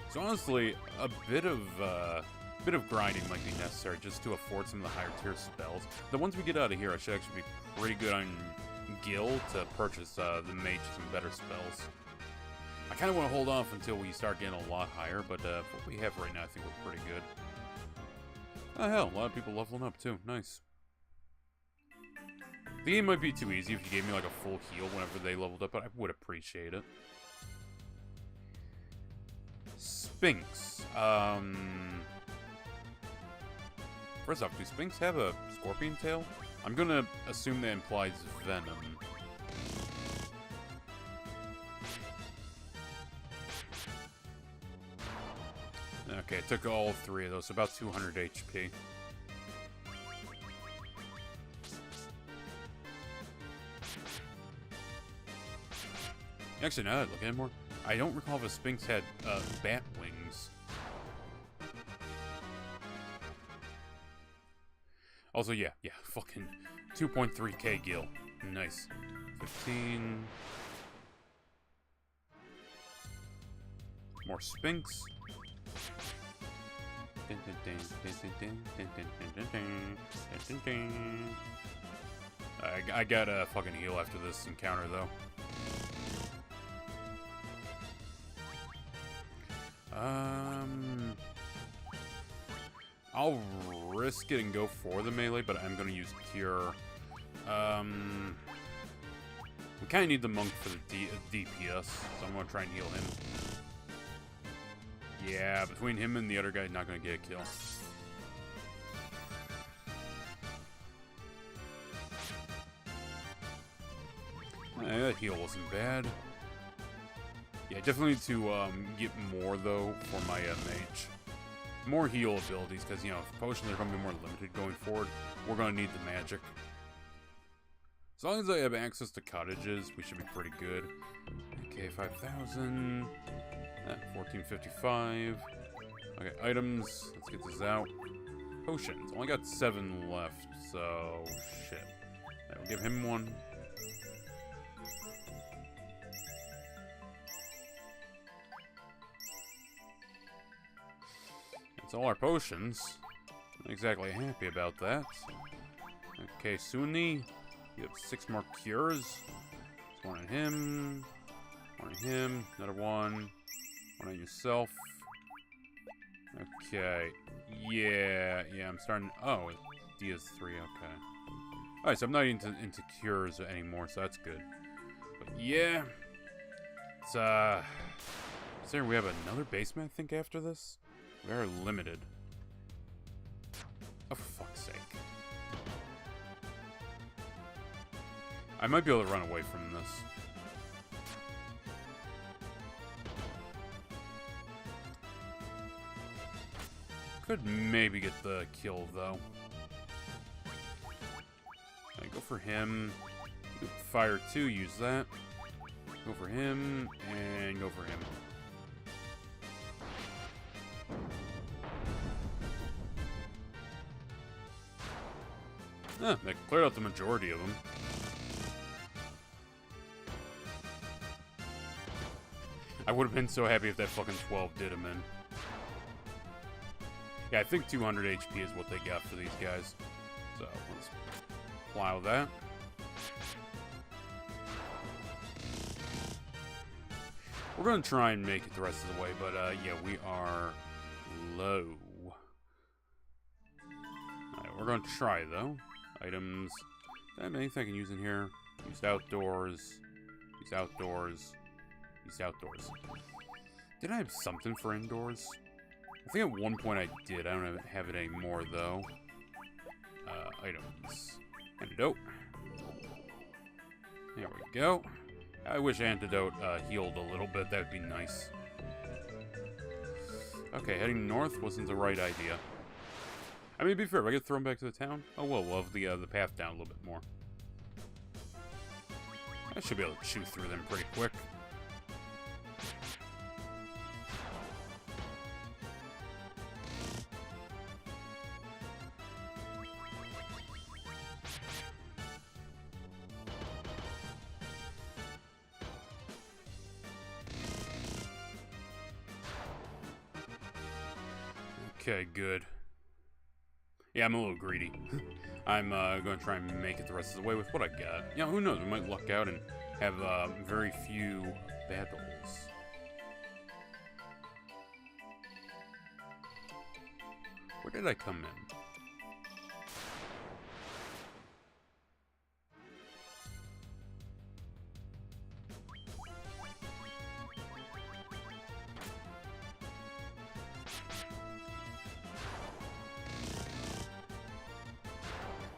So honestly, a bit of grinding might be necessary just to afford some of the higher tier spells. The ones we get out of here, I should actually be pretty good on Gil to purchase the mage some better spells. I kind of want to hold off until we start getting a lot higher, but what we have right now, I think we're pretty good. Oh hell, a lot of people leveling up too. Nice. The game might be too easy if you gave me like a full heal whenever they leveled up, but I would appreciate it. Sphinx. First off, do Sphinx have a scorpion tail? I'm gonna assume that implies venom. Okay, it took all 3 of those, so about 200 HP. Actually, now that I look at it more, I don't recall if a Sphinx had bat wings. Also, yeah, fucking 2.3k gil. Nice. 15. More Sphinx. I gotta fucking heal after this encounter, though. I'll risk it and go for the melee, but I'm gonna use Cure. We kinda need the monk for the DPS, so I'm gonna try and heal him. Yeah, between him and the other guy, not gonna get a kill. That heal wasn't bad. Yeah, definitely need to get more, though, for my mage. More heal abilities, because, you know, if potions are going to be more limited going forward, we're going to need the magic. As long as I have access to cottages, we should be pretty good. Okay, 5,000. 1455. Okay, items. Let's get this out. Potions. Only got 7 left, so shit. Right, we'll give him 1. That's all our potions. Not exactly happy about that. Okay, Sunni. You have 6 more cures. There's 1 on him. 1 on him. Another 1. 1 on yourself. Okay. Yeah, I'm starting. Oh, Dia's 3. Okay. Alright, so I'm not into cures anymore, so that's good. But yeah. It's, so we have another basement, I think, after this? We are limited. Oh, for fuck's sake. I might be able to run away from this. Could maybe get the kill, though. Okay, go for him. Fire 2, use that. Go for him, and go for him. That cleared out the majority of them. I would have been so happy if that fucking 12 did him in. Yeah, I think 200 HP is what they got for these guys. So, let's plow that. We're going to try and make it the rest of the way, but yeah, we are low. Alright, we're going to try, though. Items. Do I have anything I can use in here? Use outdoors. Use outdoors. Use outdoors. Did I have something for indoors? I think at one point I did. I don't have it anymore, though. Items. Antidote. There we go. I wish Antidote healed a little bit. That would be nice. Okay, heading north wasn't the right idea. I mean, to be fair, if I get thrown back to the town, oh well, we'll have the path down a little bit more. I should be able to chew through them pretty quick. Okay, good. Yeah, I'm a little greedy. I'm going to try and make it the rest of the way with what I got. Yeah, who knows? We might luck out and have very few battles. Where did I come in?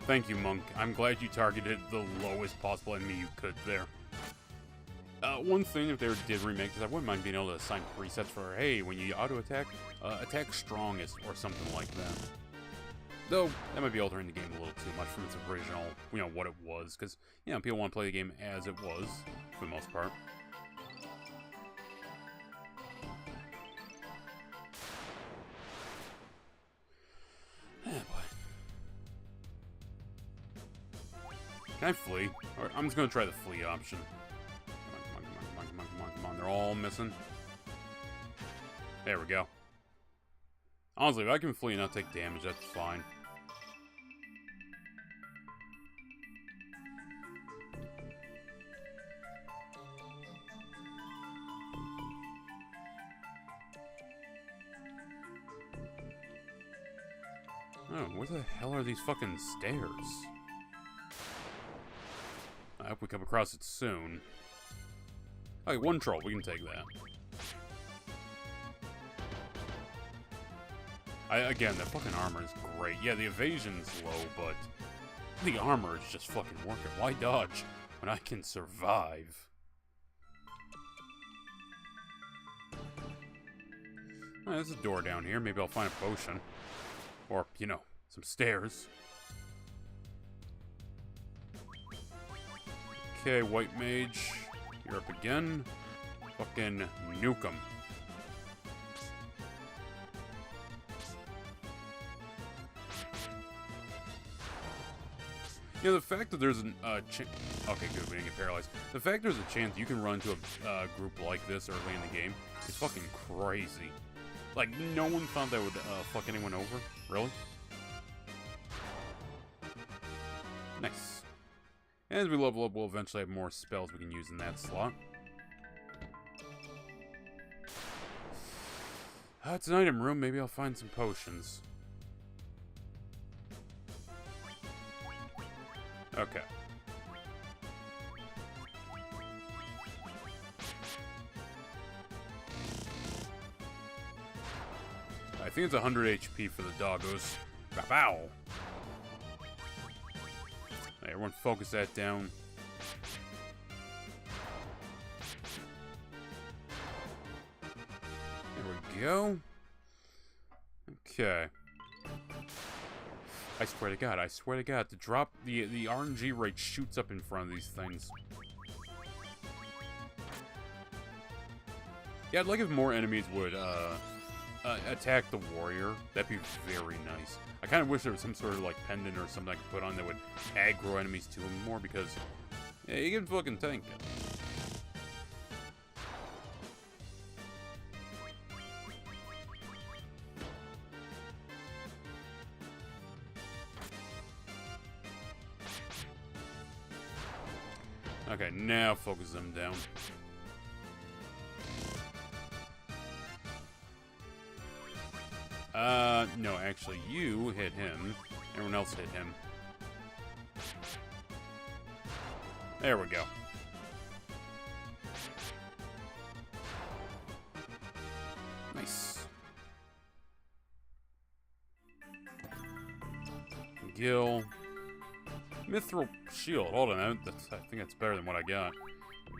Thank you, Monk. I'm glad you targeted the lowest possible enemy you could there. One thing, if they did remake this, I wouldn't mind being able to assign presets for, hey, when you auto-attack, attack strongest, or something like that. Though, that might be altering the game a little too much from its original, you know, what it was, because, you know, people want to play the game as it was, for the most part. Can I flee? Or I'm just gonna try the flee option. Come on. They're all missing. There we go. Honestly, if I can flee and not take damage, that's fine. Oh, where the hell are these fucking stairs? I hope we come across it soon. Okay, one troll. We can take that. Again, that fucking armor is great. Yeah, the evasion's low, but the armor is just fucking working. Why dodge when I can survive? Oh, there's a door down here. Maybe I'll find a potion. Or, you know, some stairs. Okay, White Mage, you're up again. Fucking nuke 'em. You know, the fact that there's an, okay, good, we didn't get paralyzed. The fact there's a chance you can run into a group like this early in the game is fucking crazy. Like, no one thought that would, fuck anyone over? Really? Nice. As we level up, we'll eventually have more spells we can use in that slot. It's an item room. Maybe I'll find some potions. Okay. I think it's 100 HP for the doggos. Bow! Right, everyone focus that down. There we go. Okay. I swear to God, the drop, the RNG rate shoots up in front of these things. Yeah, I'd like if more enemies would, attack the warrior. That'd be very nice. I kind of wish there was some sort of, like, pendant or something I could put on that would aggro enemies to him more, because, yeah, you can fucking tank it. Okay, now focus them down. No, actually, you hit him. Everyone else hit him. There we go. Nice. Gil. Mithril shield. Hold on, I think that's better than what I got.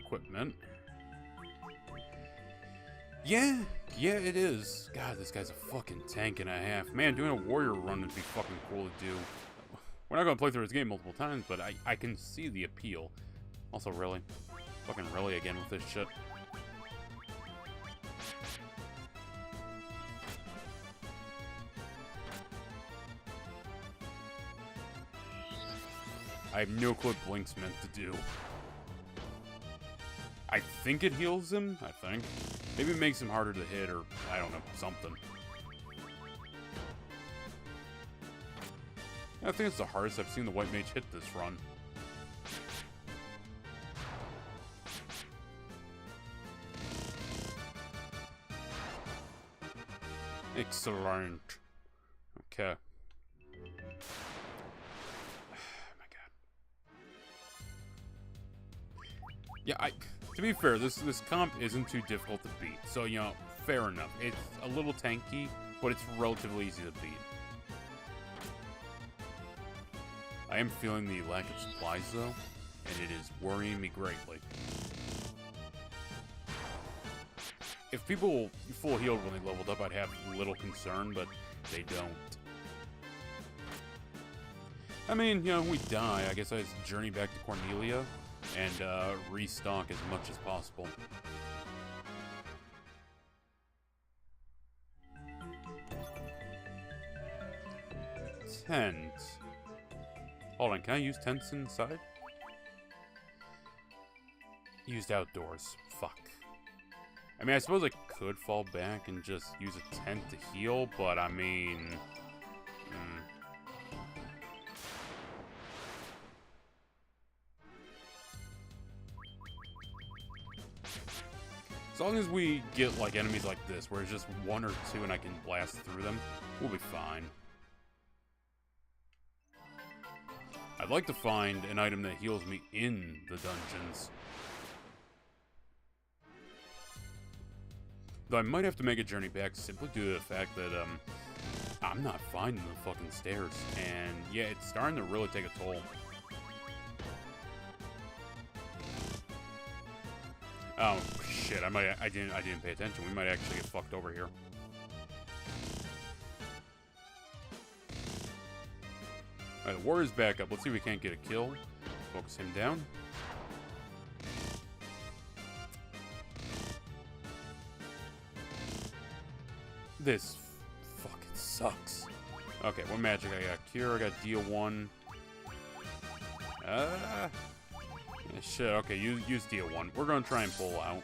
Equipment. Yeah, it is. God, this guy's a fucking tank and a half. Man, doing a warrior run would be fucking cool to do. We're not gonna play through this game multiple times, but I can see the appeal. Also, really? Fucking really again with this shit. I have no clue what Blink's meant to do. I think it heals him, I think. Maybe it makes him harder to hit, or, I don't know, something. I think it's the hardest I've seen the White Mage hit this run. Excellent. Okay. Yeah, to be fair, this comp isn't too difficult to beat, so, you know, fair enough. It's a little tanky, but it's relatively easy to beat. I am feeling the lack of supplies, though, and it is worrying me greatly. If people full healed when they leveled up, I'd have little concern, but they don't. I mean, you know, we die. I guess I just journey back to Cornelia and restock as much as possible. Tent. Hold on, can I use tents inside? Used outdoors. Fuck. I mean, I suppose I could fall back and just use a tent to heal, but I mean... As long as we get, like, enemies like this, where it's just one or two and I can blast through them, we'll be fine. I'd like to find an item that heals me in the dungeons. Though I might have to make a journey back simply due to the fact that, I'm not finding the fucking stairs. And, yeah, it's starting to really take a toll. Oh, shit, I didn't pay attention. We might actually get fucked over here. Alright, the warrior's back up. Let's see if we can't get a kill. Focus him down. This fucking sucks. Okay, what magic I got? Cure, I got deal 1. Yeah, shit, okay, use deal 1. We're gonna try and pull out.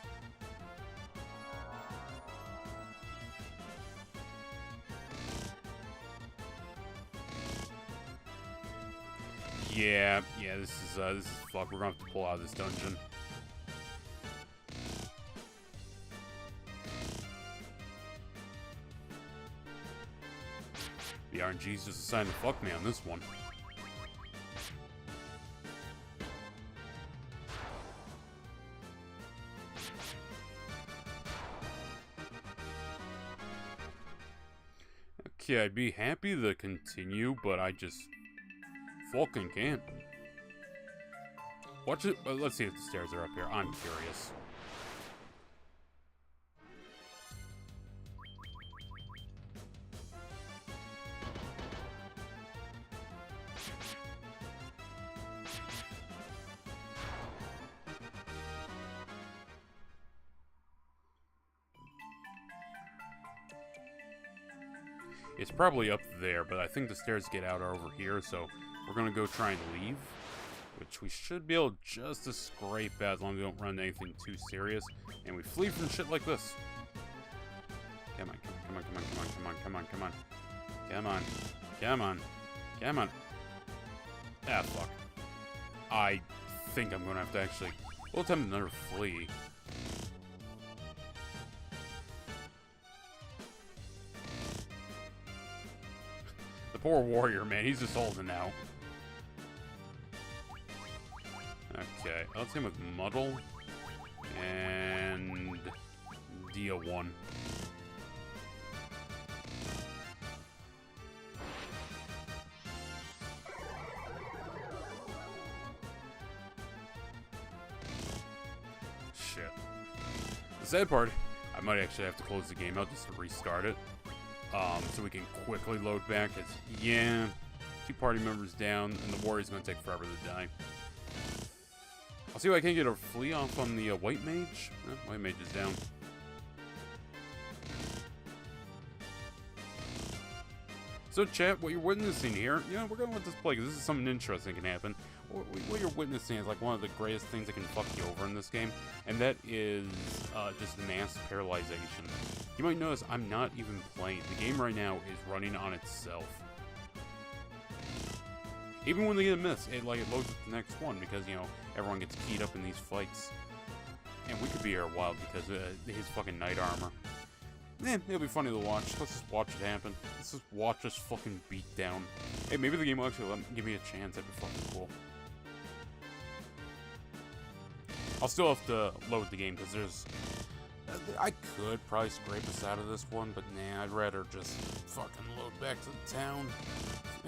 Yeah, this is fuck. We're gonna have to pull out of this dungeon. The RNG's just deciding to fuck me on this one. Okay, I'd be happy to continue, but I just fucking can't. Watch it. Let's see if the stairs are up here. I'm curious. It's probably up there, but I think the stairs get out over here, so we're gonna go try and leave, which we should be able just to scrape out as long as we don't run into anything too serious, and we flee from shit like this. Come on, come on, come on, come on, come on, come on, come on. Come on, come on, come on. Ah, fuck. I think I'm gonna have to actually... We'll attempt another flea. The poor warrior, man, he's just holding out. Okay, let's hit him with Muddle. And... Dia 1. Shit. The sad part, I might actually have to close the game out just to restart it. So we can quickly load back, because, yeah, 2 party members down, and the warrior's gonna take forever to die. I'll see if I can get a flea off on the white mage. White mage is down. So chat, what you're witnessing here, we're gonna let this play, because this is something interesting can happen. What you're witnessing is like one of the greatest things that can fuck you over in this game, and that is just mass paralyzation. You might notice I'm not even playing. The game right now is running on itself. Even when they get a miss, it loads up the next one, because, everyone gets keyed up in these fights. And we could be here a while because his fucking knight armor. It'll be funny to watch. Let's just watch it happen. Let's just watch us fucking beat down. Hey, maybe the game will actually give me a chance. That'd be fucking cool. I'll still have to load the game because there's... I could probably scrape us out of this one, but nah, I'd rather just fucking load back to the town,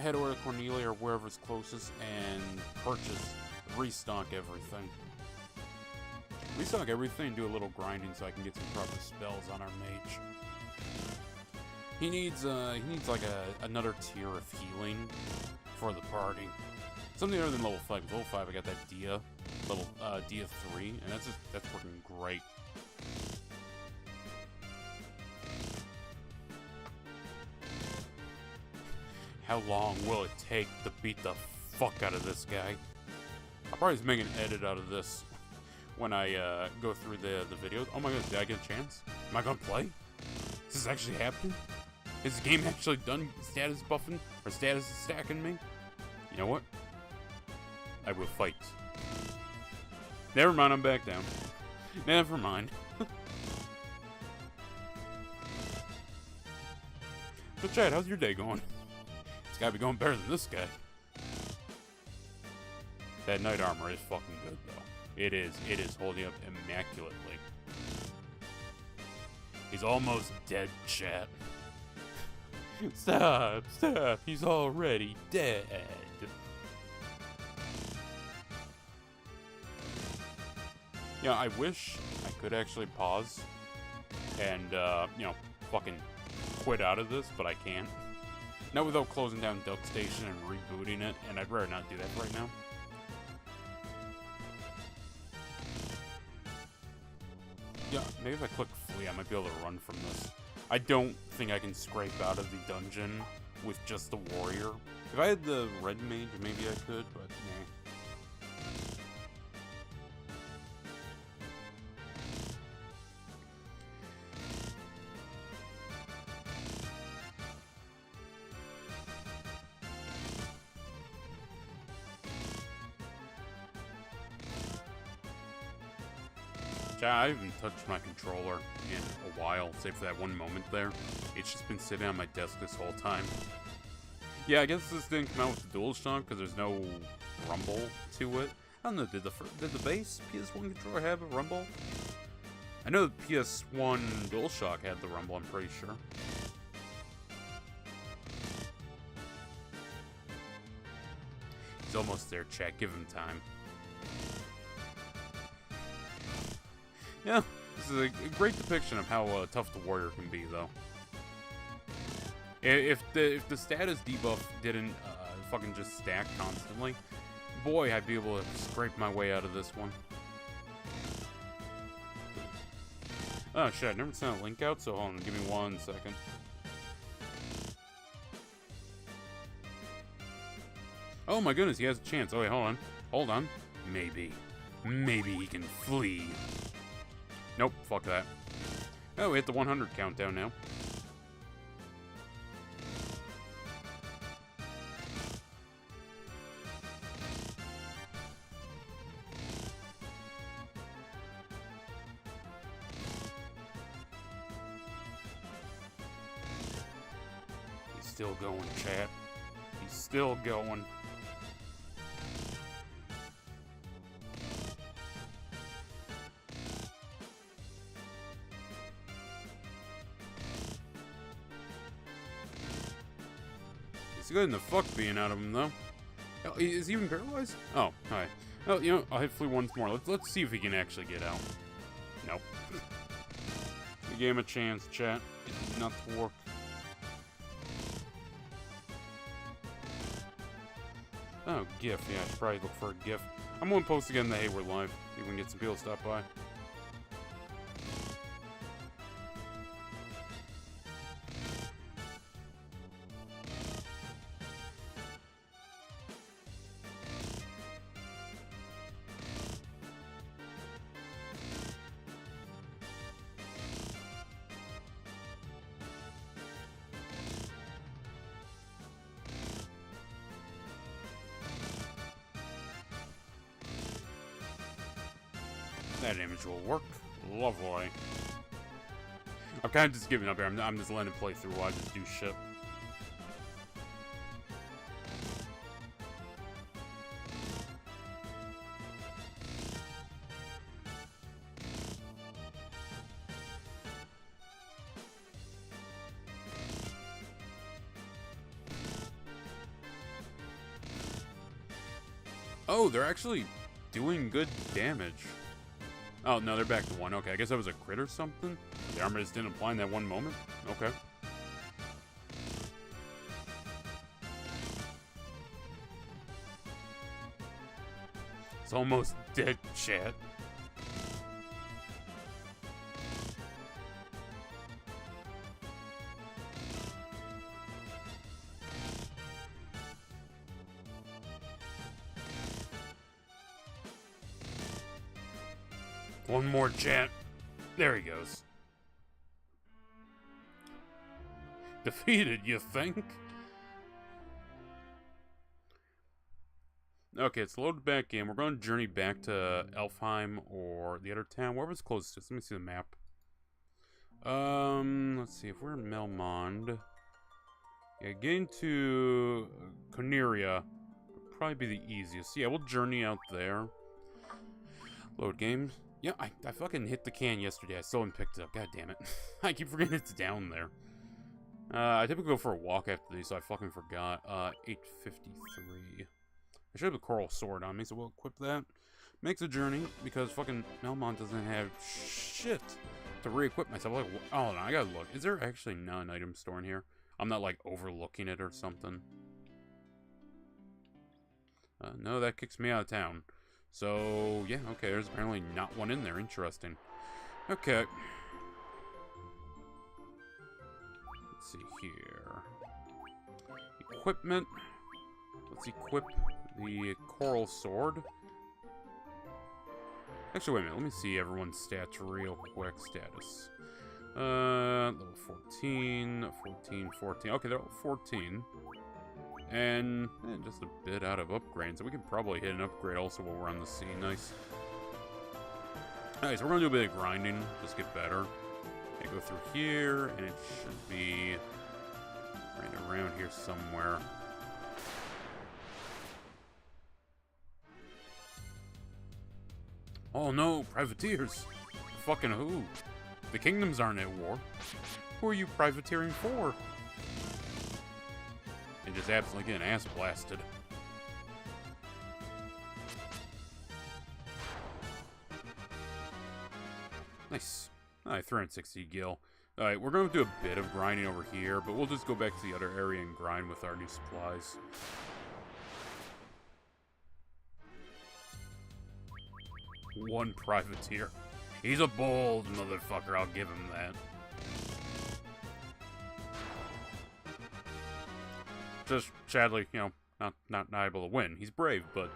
head over to Cornelia or wherever's closest, and purchase, restock everything. Restock everything, do a little grinding so I can get some proper spells on our mage. He needs like another tier of healing for the party. Something other than level 5. Level 5, I got that Dia, Dia 3, and that's working great. How long will it take to beat the fuck out of this guy? I'll probably just make an edit out of this when I go through the videos. Oh my god, did I get a chance? Am I gonna play? Is this actually happening? Is the game actually done status buffing or status stacking me? You know what? I will fight. Never mind, I'm back down. Never mind. So Chad, how's your day going? It's gotta be going better than this guy. That knight armor is fucking good though. It is holding up immaculately. He's almost dead, chat. Stop, he's already dead. Yeah, I wish I could actually pause and, fucking quit out of this, but I can't. Not without closing down Duck Station and rebooting it, and I'd rather not do that right now. Yeah, maybe if I click flee, I might be able to run from this. I don't think I can scrape out of the dungeon with just the warrior. If I had the red mage, maybe I could, but nah. I haven't touched my controller in a while, save for that one moment there. It's just been sitting on my desk this whole time. Yeah, I guess this didn't come out with the DualShock because there's no rumble to it. I don't know, did the base PS1 controller have a rumble? I know the PS1 DualShock had the rumble, I'm pretty sure. He's almost there, chat. Give him time. Yeah, this is a great depiction of how tough the warrior can be, though. If the status debuff didn't fucking just stack constantly, boy, I'd be able to scrape my way out of this one. Oh shit, I never sent a link out, so hold on, give me 1 second. Oh my goodness, he has a chance. Oh wait, hold on. Maybe he can flee. Nope, fuck that. Oh, we hit the 100 countdown now. still going, chat. He's still going. He's good in the fuck being out of him, though. Is he even paralyzed? Oh, alright. Well, you know, I'll hit Flea once more. Let's see if he can actually get out. Nope. We gave him a chance, chat. It did not work. Oh, GIF. Yeah, I should probably look for a GIF. I'm gonna post again that, hey, we're live. See if we can get some people to stop by. That image will work. Lovely. I'm kind of just giving up here. I'm just letting it play through while I just do shit. Oh, they're actually doing good damage. Oh, no, they're back to 1. Okay, I guess that was a crit or something? The armor just didn't apply in that one moment? Okay. It's almost dead, chat. One more chat. There he goes. Defeated, you think? Okay, it's loaded back in. We're going to journey back to Elfheim or the other town. Wherever's closest. Let me see the map. Let's see. If we're in Melmond. Yeah, getting to Coneria would probably be the easiest. Yeah, we'll journey out there. Load games. Yeah, I fucking hit the can yesterday. I still haven't picked it up. God damn it. I keep forgetting it's down there. I typically go for a walk after these, so I fucking forgot. 8:53. I should have a coral sword on me, so we'll equip that. Makes a journey, because fucking Melmond doesn't have shit to re-equip myself. Like, oh, no, I gotta look. Is there actually not an item store in here? I'm not, like, overlooking it or something. No, that kicks me out of town. So, yeah, okay, there's apparently not one in there. Interesting. Okay. Let's see here. Equipment. Let's equip the coral sword. Actually, wait a minute. Let me see everyone's stats real quick. Status. Level 14, 14, 14. Okay, they're all 14. And just a bit out of upgrade, so we can probably hit an upgrade also while we're on the sea. Nice. Alright, so we're gonna do a bit of grinding, just get better. Okay, go through here, and it should be right around here somewhere. Oh no, privateers! Fucking who? The kingdoms aren't at war. Who are you privateering for? And just absolutely getting ass blasted. Nice. Alright, 360 gil. Alright, we're going to do a bit of grinding over here, but we'll just go back to the other area and grind with our new supplies. One privateer. He's a bold motherfucker, I'll give him that. Just sadly, you know, not able to win. He's brave, but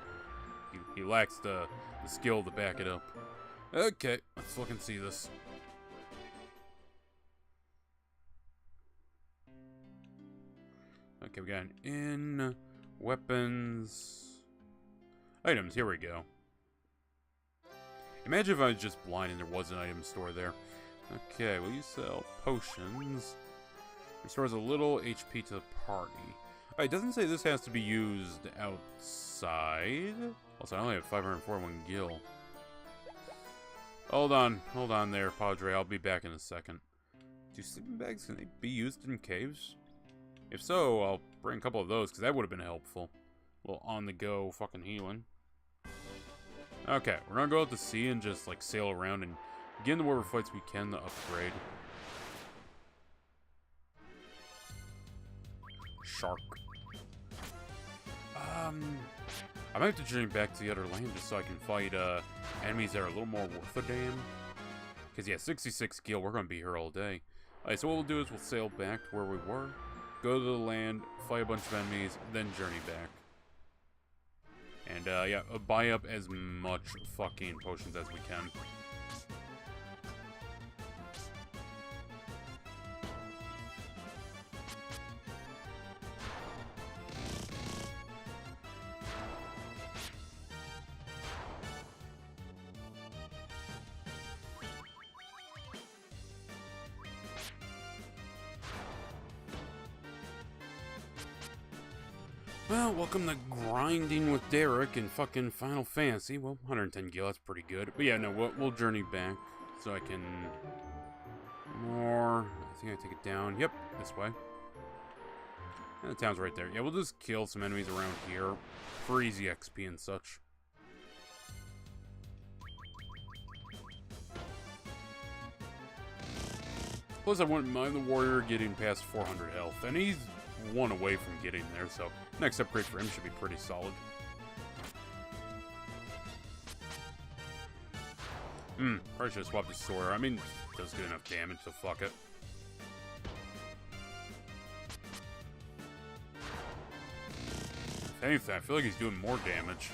he lacks the skill to back it up. Okay, let's look and see this. Okay, we got an inn, weapons, items. Here we go. Imagine if I was just blind and there was an item store there. Okay, will you sell potions? Restores a little HP to the party. Alright, it doesn't say this has to be used outside. Also, I only have 541 gil. Hold on there, Padre. I'll be back in a second. Do sleeping bags, can they be used in caves? If so, I'll bring a couple of those, because that would have been helpful. A little on-the-go fucking healing. Okay, we're gonna go out to sea and just, like, sail around and get into whatever fights we can to upgrade. Shark. I might have to journey back to the other land just so I can fight, enemies that are a little more worth a damn. Because, yeah, 66 gil, we're gonna be here all day. Alright, so what we'll do is we'll sail back to where we were, go to the land, fight a bunch of enemies, then journey back. And, yeah, buy up as much fucking potions as we can. Well, welcome to grinding with Derek in fucking Final Fantasy. Well, 110 gil, that's pretty good. But yeah, no, we'll journey back so I can... More... I think I take it down. Yep, this way. And the town's right there. Yeah, we'll just kill some enemies around here for easy XP and such. Plus, I wouldn't mind the warrior getting past 400 health, and he's one away from getting there, so next upgrade for him should be pretty solid. Probably should have swapped his sword. I mean, it does good enough damage, so fuck it. If anything, I feel like he's doing more damage.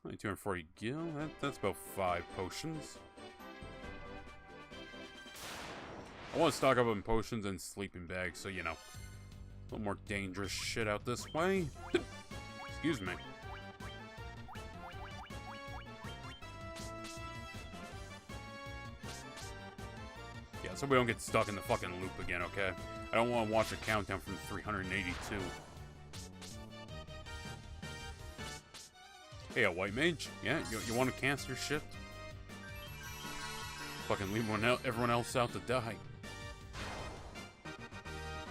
Only 240 gil, that's about 5 potions. I want to stock up on potions and sleeping bags, so, you know, a little more dangerous shit out this way. Excuse me. Yeah, so we don't get stuck in the fucking loop again, okay? I don't want to watch a countdown from 382. Hey, a white mage? Yeah, you want to cast your shit? Fucking leave everyone else out to die.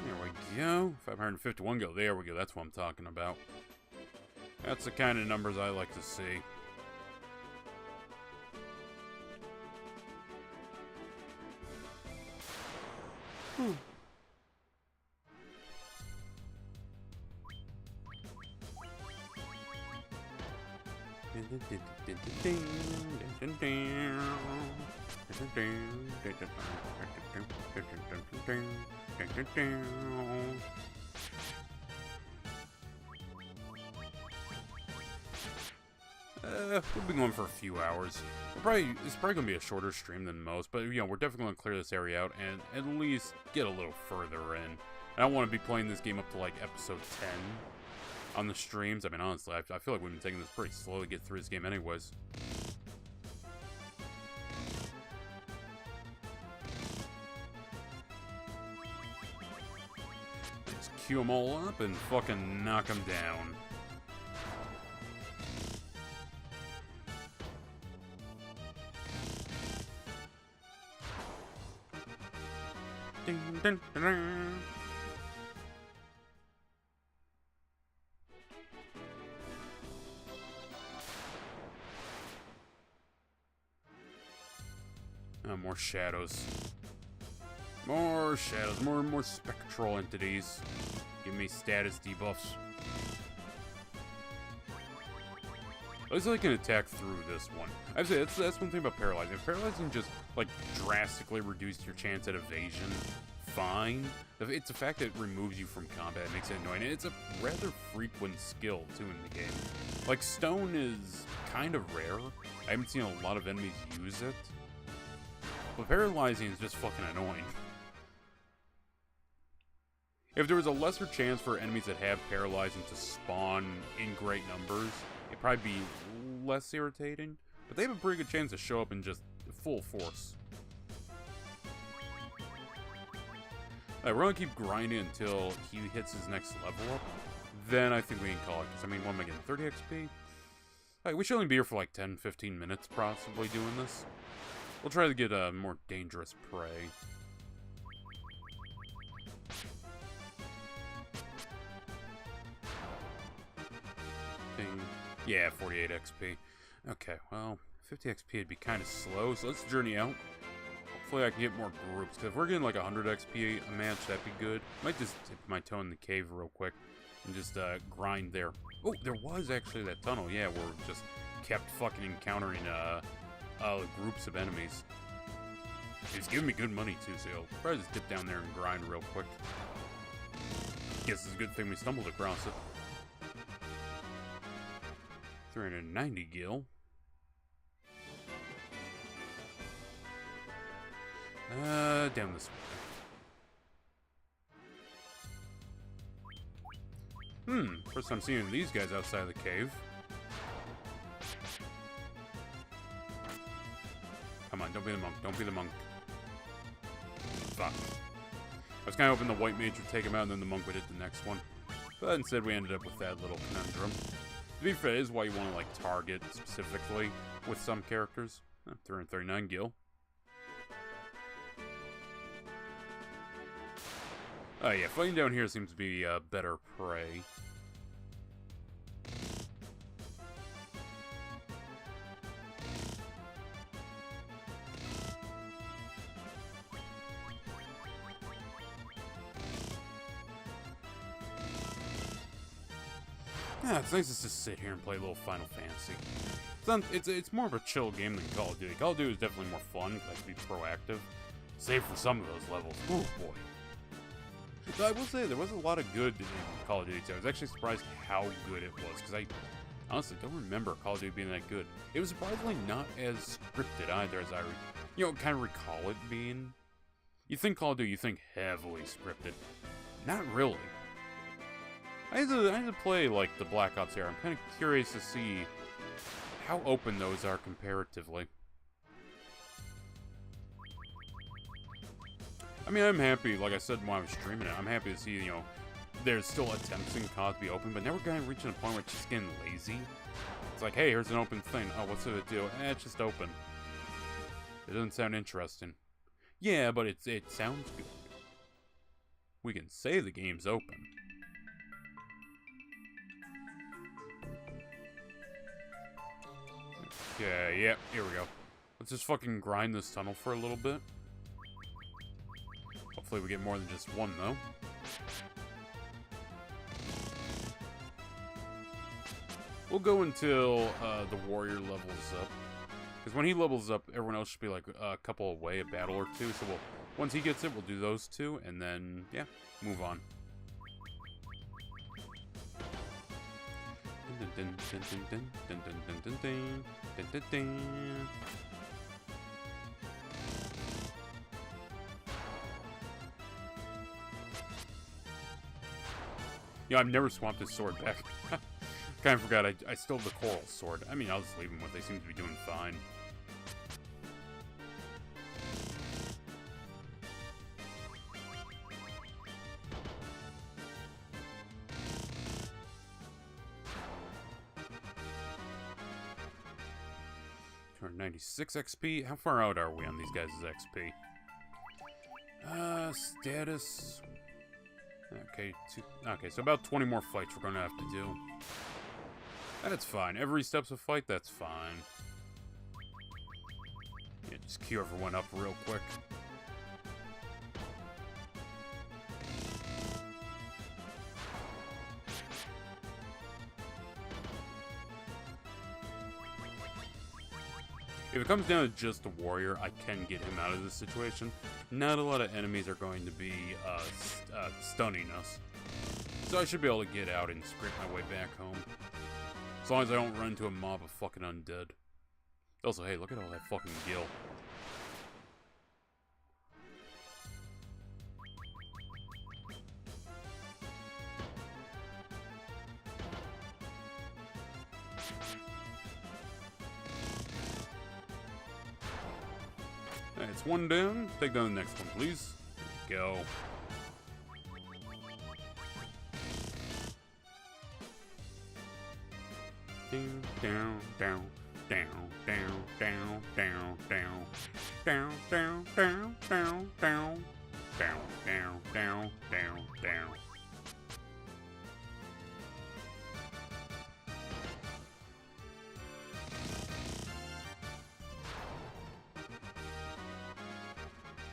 There we go. 551 gil. There we go. That's what I'm talking about. That's the kind of numbers I like to see. We've been going for a few hours. It's probably gonna be a shorter stream than most, but you know, we're definitely gonna clear this area out and at least get a little further in. I don't want to be playing this game up to like episode 10 on the streams. I mean, honestly, I feel like we've been taking this pretty slow to get through this game anyways. Let's queue them all up and fucking knock them down. Ding, ding, ding, ding. More shadows. More shadows. More spectral entities. Give me status debuffs. At least I can attack through this one. I'd say that's one thing about paralyzing. If paralyzing just, like, drastically reduced your chance at evasion, fine. It's the fact that it removes you from combat, it makes it annoying. And it's a rather frequent skill, too, in the game. Like, stone is kind of rare. I haven't seen a lot of enemies use it. But paralyzing is just fucking annoying. If there was a lesser chance for enemies that have paralyzing to spawn in great numbers, it'd probably be less irritating. But they have a pretty good chance to show up in just full force. We're gonna keep grinding until he hits his next level up. Then I think we can call it. Because, I mean, what am I getting? 30 XP? Alright, we should only be here for like 10-15 minutes, possibly, doing this. We'll try to get a more dangerous prey. Ding. Yeah, 48 XP. Okay, well, 50 XP would be kind of slow, so let's journey out. Hopefully I can get more groups, because if we're getting like 100 XP a match, that'd be good. Might just dip my toe in the cave real quick and just grind there. Oh, there was actually that tunnel, yeah, where we just kept fucking encountering groups of enemies. He's giving me good money too, so I'll probably just dip down there and grind real quick. Guess it's a good thing we stumbled across it. 390 gil. Down this way. First time seeing these guys outside of the cave. Come on, don't be the monk, don't be the monk. Fuck. I was kind of hoping the white mage would take him out and then the monk would hit the next one. But instead we ended up with that little conundrum. To be fair, is why you want to, like, target specifically with some characters. 339 gil. Oh yeah, fighting down here seems to be better prey. Yeah, it's nice just to sit here and play a little Final Fantasy. It's more of a chill game than Call of Duty. Call of Duty is definitely more fun, because I can be proactive. Save for some of those levels. Oh boy. So I will say, there was a lot of good in Call of Duty 2. I was actually surprised how good it was, because I honestly don't remember Call of Duty being that good. It was surprisingly not as scripted either, as I, kind of recall it being. You think Call of Duty, you think heavily scripted. Not really. I had to play, like, the Black Ops era. I'm kind of curious to see how open those are comparatively. I mean, I'm happy, like I said when I was streaming it, I'm happy to see, there's still attempts in COD to be open, but now we're kind of reaching a point where it's just getting lazy. It's like, hey, here's an open thing. Oh, what's it do? It's just open. It doesn't sound interesting. Yeah, but it sounds good. We can say the game's open. Okay, yeah, here we go. Let's just fucking grind this tunnel for a little bit. Hopefully we get more than just one, though. We'll go until the warrior levels up. Because when he levels up, everyone else should be like a couple away, a battle or two. So once he gets it, we'll do those two, and then, yeah, move on. I've never swapped his sword back. Kind of forgot, I still have the coral sword. I mean, I'll just leave him with it. They seem to be doing fine. $296 XP. How far out are we on these guys' XP? Status. Okay, so about 20 more fights we're gonna have to do. That's fine. Every step's a fight, that's fine. Yeah, just queue everyone up real quick. If it comes down to just a warrior, I can get him out of this situation. Not a lot of enemies are going to be stunning us. So I should be able to get out and scrape my way back home. As long as I don't run into a mob of fucking undead. Also, hey, look at all that fucking gil. Alright, it's one down. Take down the next one, please. There we go. down, down, down, down, down, down, down, down, down, down, down, down, down, down, down, down, down.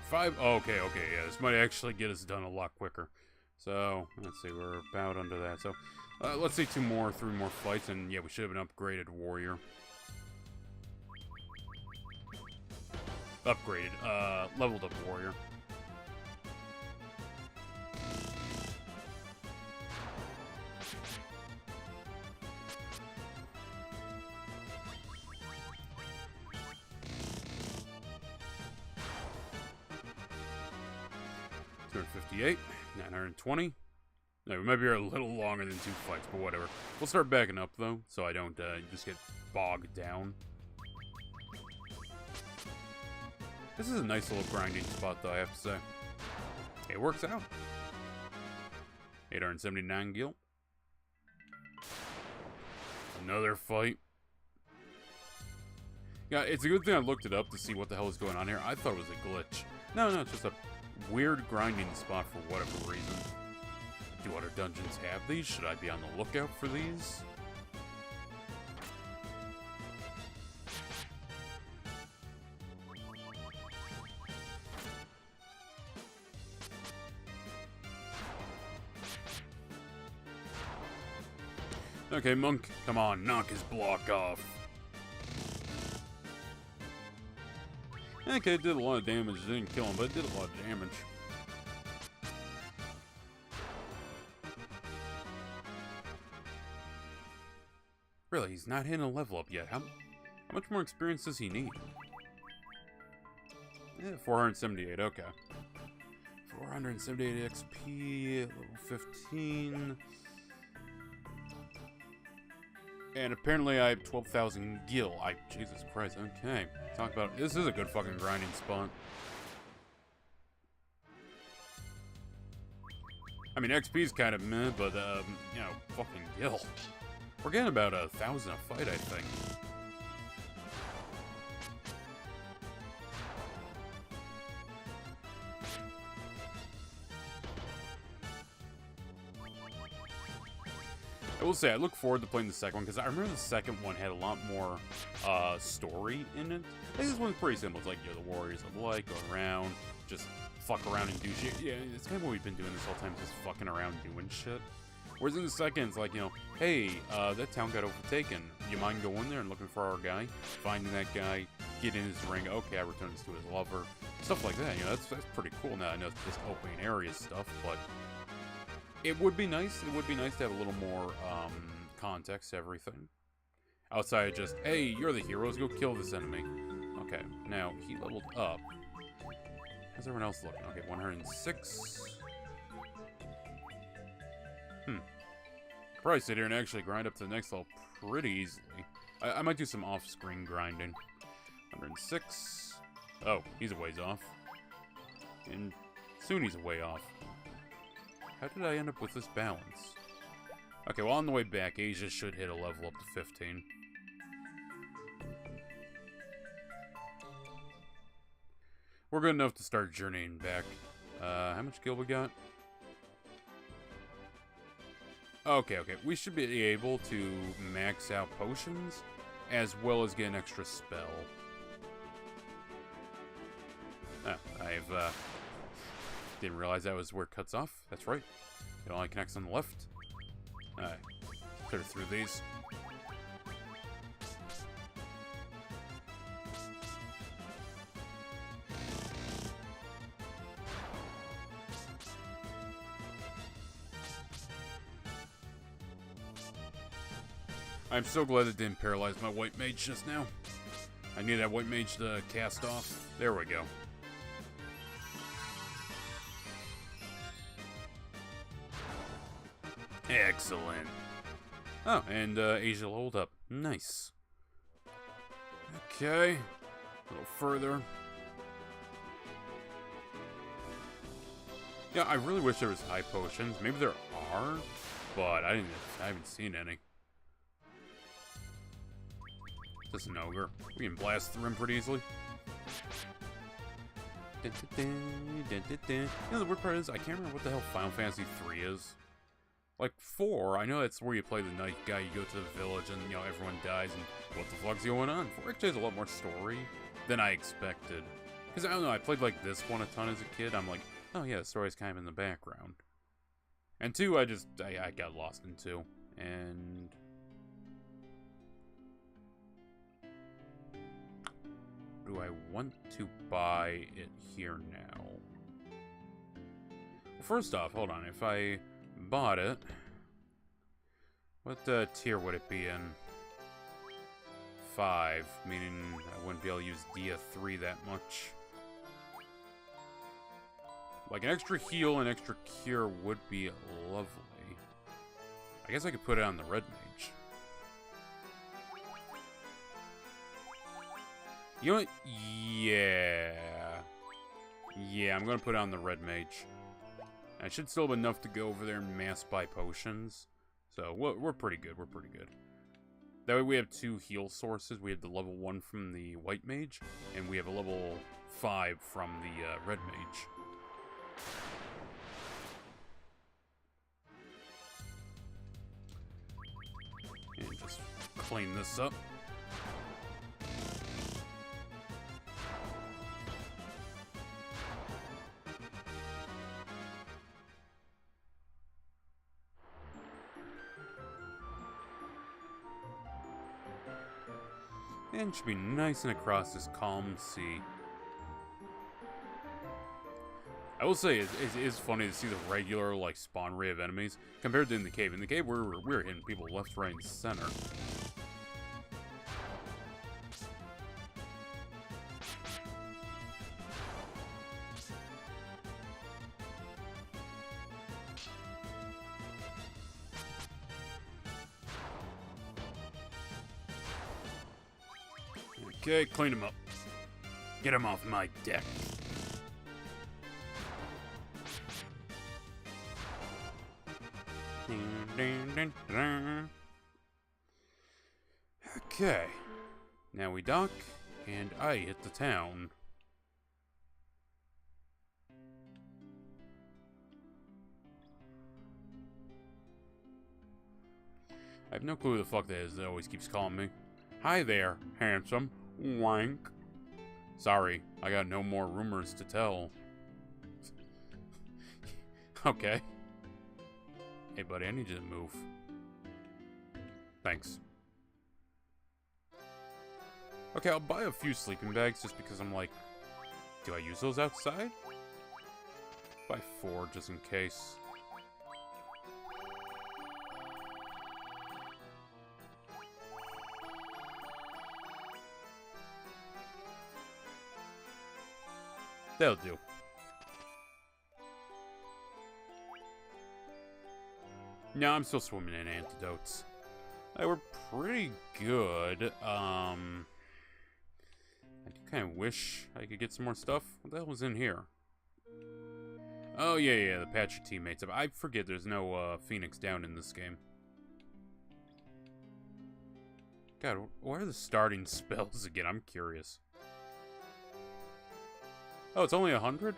Five. Okay, yeah, this might actually get us done a lot quicker. So, let's see, we're about under that. So, let's say 3 more fights, and yeah, we should have an upgraded warrior. Leveled up warrior. $258, 920. No, we might be here a little longer than 2 fights, but whatever. We'll start backing up, though, so I don't just get bogged down. This is a nice little grinding spot, though, I have to say. It works out. 879 gil. Another fight. Yeah, it's a good thing I looked it up to see what the hell is going on here. I thought it was a glitch. No, it's just a weird grinding spot for whatever reason. Do other dungeons have these? Should I be on the lookout for these? Okay, Monk, come on, knock his block off. Okay, it did a lot of damage. It didn't kill him, but it did a lot of damage. Really, he's not hitting a level up yet. How much more experience does he need? 478, okay. 478 XP, level 15. And apparently I have 12,000 gil. Jesus Christ, okay. Talk about, this is a good fucking grinding spot. I mean, XP's kind of meh, but, you know, fucking gil. We're getting about 1,000 a fight, I think. I will say, I look forward to playing the second one, because I remember the second one had a lot more story in it. I think this one's pretty simple. It's like, you're the warriors of light, go around, just fuck around and do shit. Yeah, it's kind of what we've been doing this whole time, just fucking around doing shit. Whereas in the second, it's like, you know, hey, that town got overtaken. You mind going there and looking for our guy? Finding that guy, get in his ring, okay, I return this to his lover. Stuff like that, you know, that's pretty cool. Now, I know it's just opening area stuff, but it would be nice. It would be nice to have a little more context to everything. Outside of just, hey, you're the heroes, go kill this enemy. Okay, now, he leveled up. How's everyone else looking? Okay, 106. Probably sit here and actually grind up to the next level pretty easily. I might do some off-screen grinding. 106. Oh, he's a ways off. And soon he's a way off. How did I end up with this balance? Okay, well, on the way back, Asia should hit a level up to 15. We're good enough to start journeying back. How much gil we got? Okay. We should be able to max out potions, as well as get an extra spell. Oh, I've, didn't realize that was where it cuts off. That's right. It only connects on the left. Alright. Clear through these. I'm so glad it didn't paralyze my white mage just now. I need that white mage to cast off. There we go. Excellent. Oh, and Asia leveled up. Nice. Okay. A little further. Yeah, I really wish there was high potions. Maybe there are, but I haven't seen any. Just an ogre. We can blast through him pretty easily. You know, the weird part is, I can't remember what the hell Final Fantasy 3 is. Like, 4, I know that's where you play the night guy, you go to the village, and, you know, everyone dies, and what the fuck's going on? 4 actually has a lot more story than I expected. Because, I don't know, I played, like, this one a ton as a kid, I'm like, oh yeah, the story's kind of in the background. And 2, I got lost in 2. And... do I want to buy it here now? Well, first off, hold on, if I bought it, what tier would it be in? 5, meaning I wouldn't be able to use Dia 3 that much. Like, an extra heal and extra cure would be lovely. I guess I could put it on the red mage. You know what? Yeah. Yeah, I'm gonna put it on the red mage. I should still have enough to go over there and mass buy potions. So, we're pretty good, we're pretty good. That way we have 2 heal sources. We have the level 1 from the white mage, and we have a level 5 from the red mage. And just clean this up. And it should be nice and across this calm sea. I will say, it is funny to see the regular, like, spawn rate of enemies compared to in the cave. In the cave, we're hitting people left, right, and center. Okay, clean him up. Get him off my deck. Okay. Now we dock, and I hit the town. I have no clue who the fuck that is that always keeps calling me. Hi there, handsome. Wank. Sorry, I got no more rumors to tell. Okay. Hey, buddy, I need you to move. Thanks. Okay, I'll buy a few sleeping bags just because I'm like, do I use those outside? Buy 4 just in case. That'll do. No, I'm still swimming in antidotes. They were pretty good. I do kind of wish I could get some more stuff. What the hell was in here? Oh, yeah, the patch your teammates up. I forget there's no Phoenix down in this game. God, what are the starting spells again? I'm curious. Oh, it's only 100?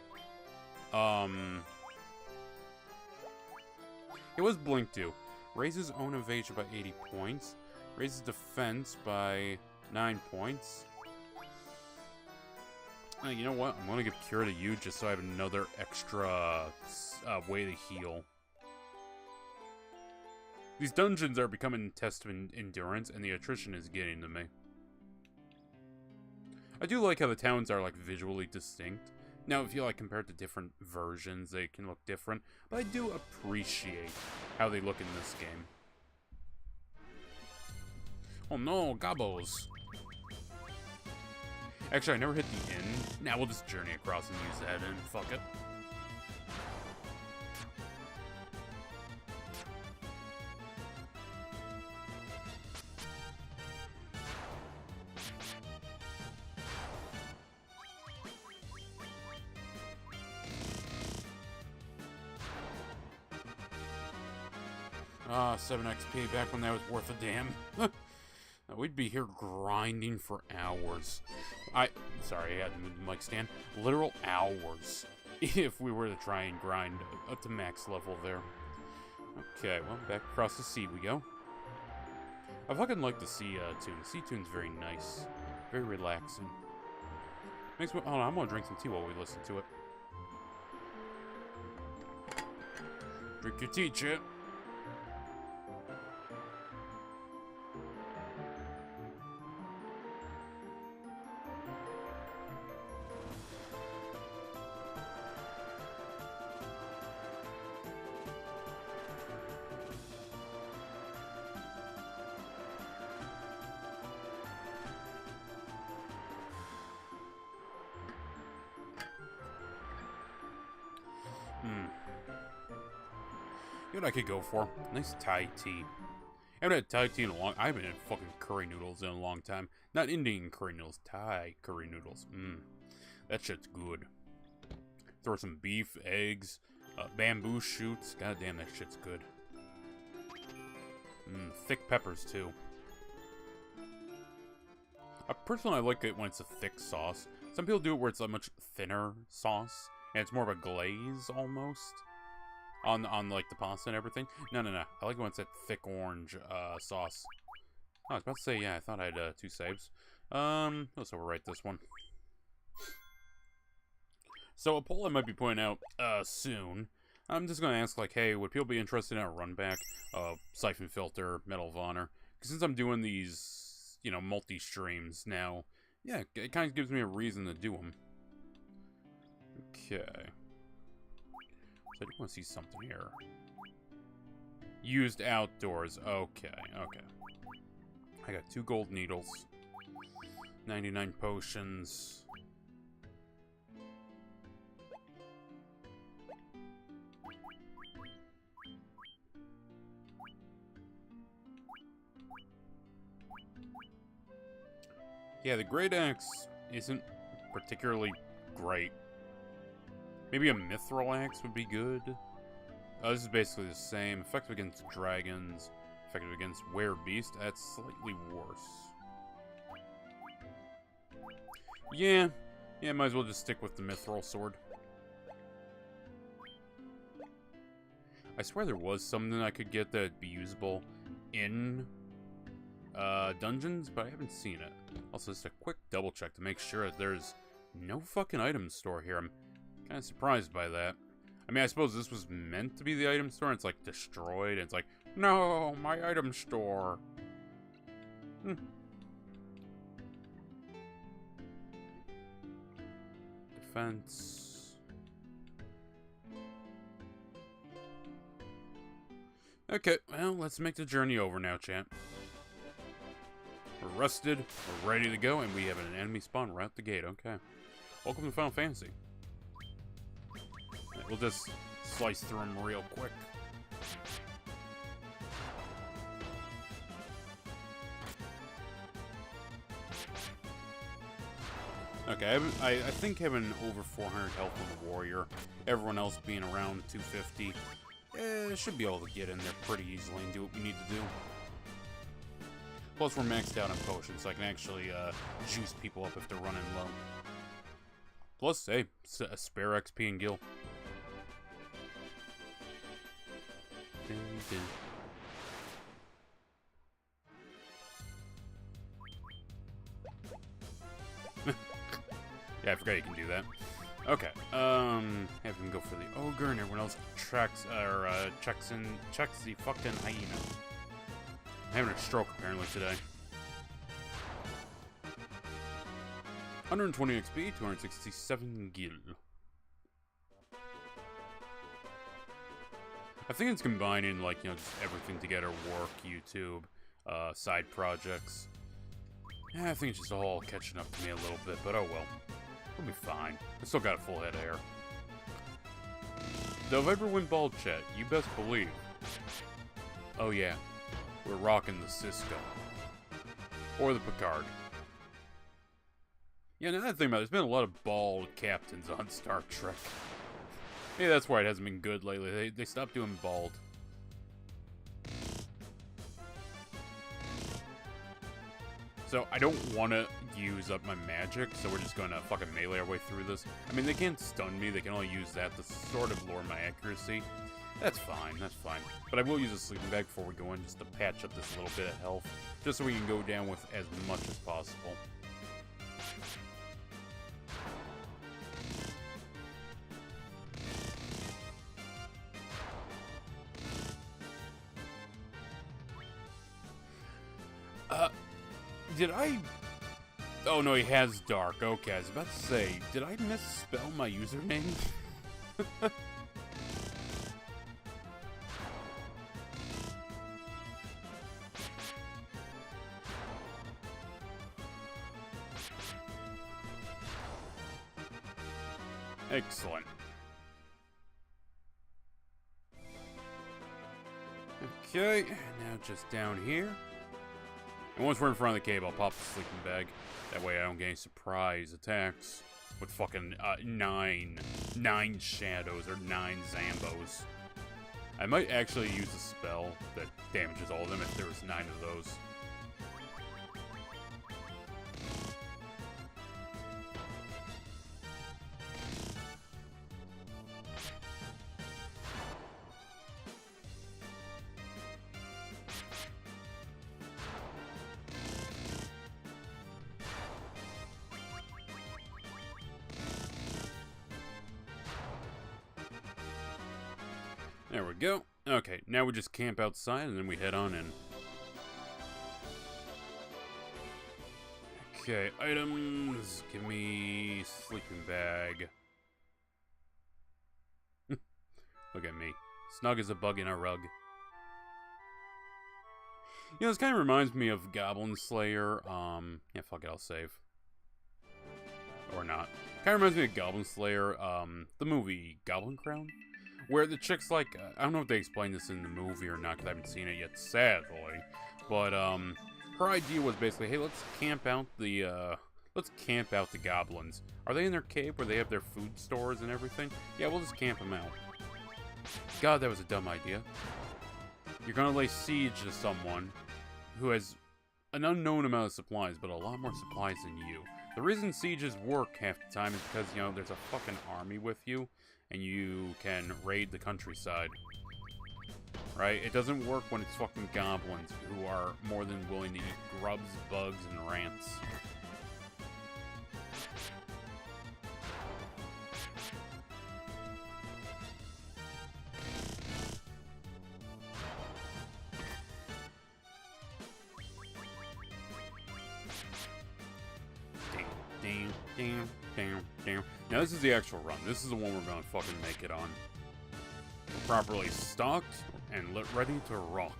It was Blink 2. Raises own evasion by 80 points. Raises defense by 9 points. You know what? I'm gonna give Cure to you just so I have another extra way to heal. These dungeons are becoming a test of endurance, and the attrition is getting to me. I do like how the towns are, like, visually distinct. Now, if you, like, compare it to different versions, they can look different. But I do appreciate how they look in this game. Oh no, gobos. Actually, I never hit the inn. Now we'll just journey across and use that inn. Fuck it. Ah, 7 XP back when that was worth a damn. We'd be here grinding for hours. Sorry, I had to move the mic stand. Literal hours. If we were to try and grind up to max level there. Okay, well, back across the sea we go. I fucking like the sea tune. The sea tune's very nice. Very relaxing. Makes me... Hold on, I'm gonna drink some tea while we listen to it. Drink your tea, chip. You know what I could go for? Nice Thai tea. I haven't had Thai tea in a long... I haven't had fucking curry noodles in a long time. Not Indian curry noodles. Thai curry noodles. That shit's good. Throw some beef, eggs, bamboo shoots. God damn, that shit's good. Thick peppers, too. Personally, I like it when it's a thick sauce. Some people do it where it's a much thinner sauce. And it's more of a glaze, almost. On like, the pasta and everything. No. I like it when it's that thick orange, sauce. Oh, I was about to say, yeah, I thought I had, 2 saves. Let's overwrite this one. So, a poll I might be pointing out, soon. I'm just gonna ask, like, hey, would people be interested in a run back of Siphon Filter, Medal of Honor? Because since I'm doing these, you know, multi-streams now, yeah, it kind of gives me a reason to do them. Okay. I do want to see something here. Used outdoors. Okay. I got 2 gold needles. 99 potions. Yeah, the Great Axe isn't particularly great. Maybe a Mithril Axe would be good. This is basically the same. Effective against dragons. Effective against Werebeast. That's slightly worse. Yeah, might as well just stick with the Mithril Sword. I swear there was something I could get that'd be usable in dungeons, but I haven't seen it. Also, just a quick double check to make sure that there's no fucking item store here. I'm kind of surprised by that. I mean, I suppose this was meant to be the item store, and it's, like, destroyed, and it's like, no, my item store. Defense. Okay, well, let's make the journey over now, chat. We're rested, we're ready to go, and we have an enemy spawn right at the gate. Okay. Welcome to Final Fantasy. We'll just slice through them real quick. Okay, I think having over 400 health on the warrior, everyone else being around 250, should be able to get in there pretty easily and do what we need to do. Plus, we're maxed out on potions, so I can actually juice people up if they're running low. Plus, hey, a spare XP and gil. Yeah, I forgot you can do that. Okay, have him go for the ogre, and everyone else checks the fucking hyena. I'm having a stroke apparently today. 120 XP, 267 gil. I think it's combining, like, you know, just everything together, work, YouTube, side projects. Yeah, I think it's just all catching up to me a little bit, but oh well. We'll be fine. I still got a full head of hair. Though if I ever went bald, chat, you best believe. Oh yeah, we're rocking the Cisco. Or the Picard. Yeah, now that I think about it, there's been a lot of bald captains on Star Trek. Maybe that's why it hasn't been good lately. They stopped doing bald. So I don't want to use up my magic, so we're just going to fucking melee our way through this. I mean, they can't stun me, they can only use that to sort of lower my accuracy. That's fine, that's fine. But I will use a sleeping bag before we go in, just to patch up this little bit of health, just so we can go down with as much as possible. Did I... Oh, no, he has dark. Okay, I was about to say, did I misspell my username? Excellent. Okay, now just down here. And once we're in front of the cave, I'll pop the sleeping bag. That way I don't get any surprise attacks with fucking 9 shadows or 9 Zambos. I might actually use a spell that damages all of them if there was 9 of those. There we go. Okay, now we just camp outside and then we head on in. Okay, items. Give me sleeping bag. Look at me. Snug as a bug in a rug. You know, this kind of reminds me of Goblin Slayer. Yeah, fuck it, I'll save. Or not. Kind of reminds me of Goblin Slayer, the movie Goblin Crown? Where the chick's like, I don't know if they explained this in the movie or not, because I haven't seen it yet, sadly. But, her idea was basically, hey, let's camp out the goblins. Are they in their cave where they have their food stores and everything? Yeah, we'll just camp them out. God, that was a dumb idea. You're gonna lay siege to someone who has an unknown amount of supplies, but a lot more supplies than you. The reason sieges work half the time is because, you know, there's a fucking army with you, and you can raid the countryside. Right? It doesn't work when it's fucking goblins who are more than willing to eat grubs, bugs, and rants. Now this is the actual run. This is the one we're gonna fucking make it on. Properly stocked and ready to rock.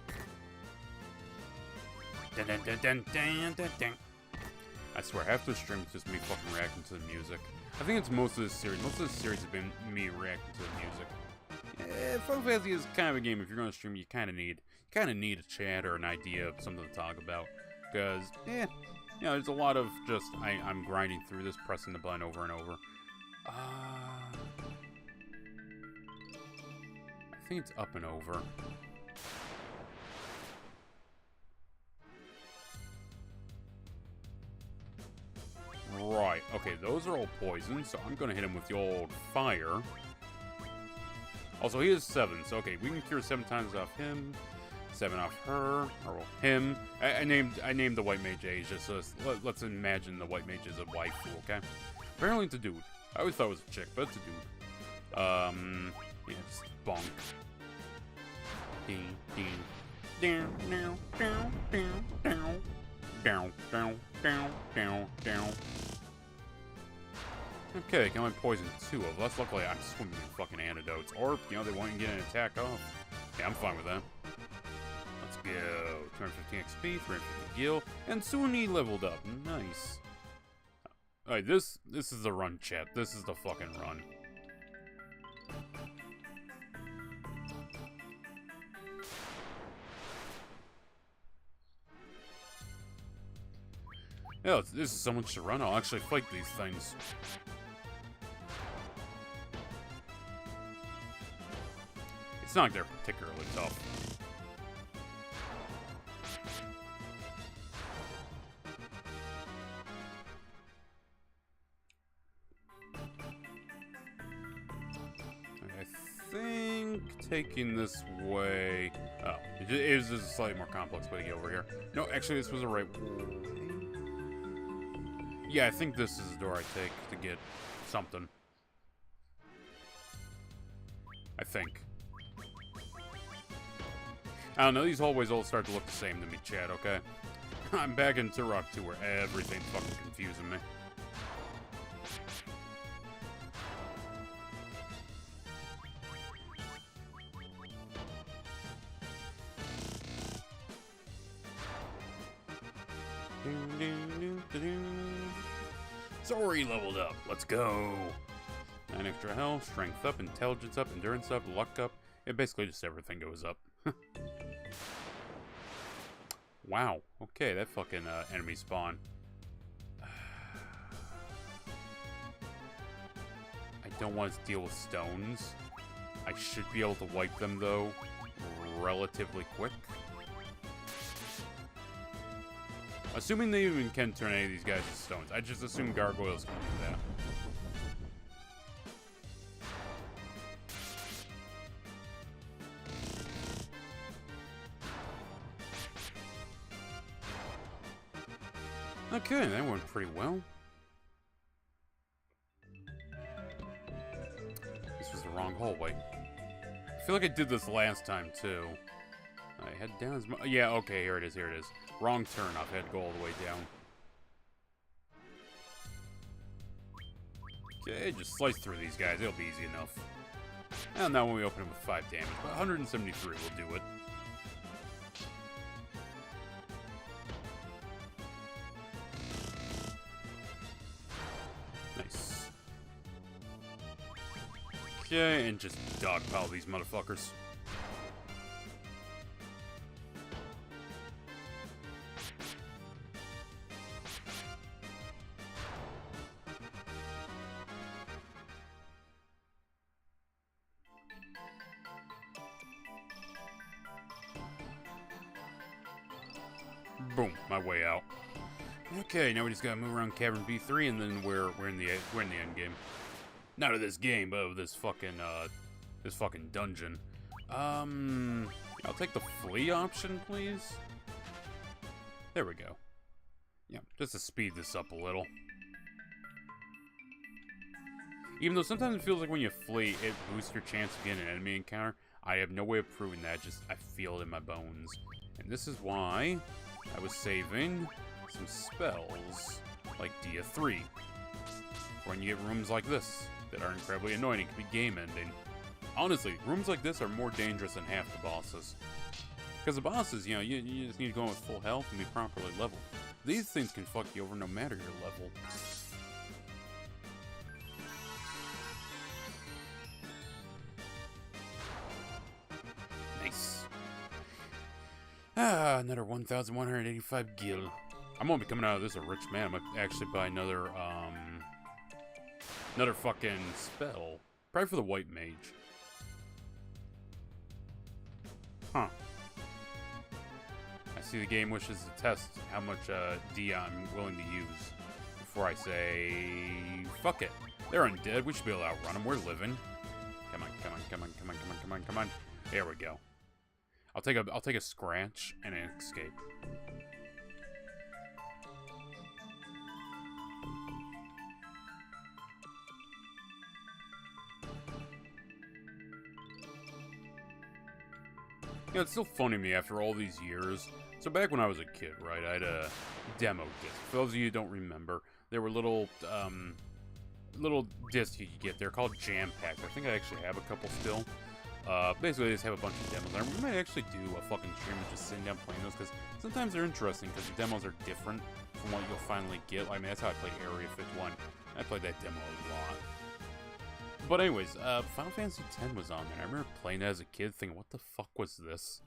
Dun, dun, dun, dun, dun, dun, dun. I swear, half the stream is just me fucking reacting to the music. I think it's most of this series. Most of this series has been me reacting to the music. Final Fantasy is kind of a game. If you're gonna stream, you kind of need a chat or an idea of something to talk about. Because, you know, there's a lot of just I'm grinding through this, pressing the button over and over. I think it's up and over. Right, okay, those are all poison, so I'm gonna hit him with the old fire. Also, he is 7, so okay, we can cure 7 times off him, 7 off her, or well, him. I named the white mage Asia, so let's imagine the white mage is a waifu, okay? Apparently it's a dude. I always thought it was a chick, but it's a dude. Yeah, just bonk. Ding, ding. Down, down, down, down, down. Down, down, down, down, down. Okay, can only poison 2 of us. Luckily, I'm swimming in fucking antidotes. Or, you know, they won't get an attack off. Yeah, I'm fine with that. Let's go. 215 XP, 350 gil, and soon he leveled up. Nice. Alright, this is the run, chat. This is the fucking run. Yeah, this is so much to run. I'll actually fight these things. It's not like they're particularly tough. taking this way. Oh, it is a slightly more complex way to get over here. No, actually, this was the right way. Yeah, I think this is the door I take to get something. I think. I don't know, these hallways all start to look the same to me, Chad, okay? I'm back in Turok 2 where everything's fucking confusing me. Sorry, leveled up. Let's go. 9 extra health, strength up, intelligence up, endurance up, luck up. It basically just everything goes up. Wow. Okay, that fucking enemy spawn. I don't want to deal with stones. I should be able to wipe them, though, relatively quick. Assuming they even can turn any of these guys to stones. I just assume gargoyles can do that. Okay, that went pretty well. This was the wrong hallway. I feel like I did this last time, too. I head down as much. Yeah, okay, here it is, here it is. Wrong turn up, had to go all the way down. Okay, just slice through these guys, it'll be easy enough. And now when we open them with 5 damage, but 173 will do it. Nice. Okay, and just dogpile these motherfuckers. Boom, my way out. Okay, now we just gotta move around Cavern B3, and then we're in the end game. Not of this game, but of this fucking dungeon. I'll take the flee option, please. There we go. Yeah, just to speed this up a little. Even though sometimes it feels like when you flee, it boosts your chance of getting an enemy encounter. I have no way of proving that, just I feel it in my bones. And this is why I was saving some spells, like Dia 3, when you get rooms like this, that are incredibly annoying and can be game-ending. Honestly, rooms like this are more dangerous than half the bosses. Because the bosses, you know, you just need to go in with full health and be properly leveled. These things can fuck you over no matter your level. Nice. Ah, another 1,185 gil. I'm gonna be coming out of this a rich man. I might actually buy another fucking spell. Probably for the white mage. Huh. I see the game wishes to test how much D I'm willing to use before I say, fuck it. They're undead. We should be able to outrun them. We're living. Come on, come on, come on, come on, come on, come on, come on. There we go. I'll take a scratch and an escape. You know, it's still funny to me after all these years. So back when I was a kid, right, I had a demo disc. For those of you who don't remember, there were little discs you could get. They're called jam packs. I think I actually have a couple still. Basically, they just have a bunch of demos. And we might actually do a fucking stream of just sitting down playing those, because sometimes they're interesting, because the demos are different from what you'll finally get. I mean, that's how I played Area 51. I played that demo a lot. But anyways, Final Fantasy X was on there. I remember playing it as a kid thinking, what the fuck was this?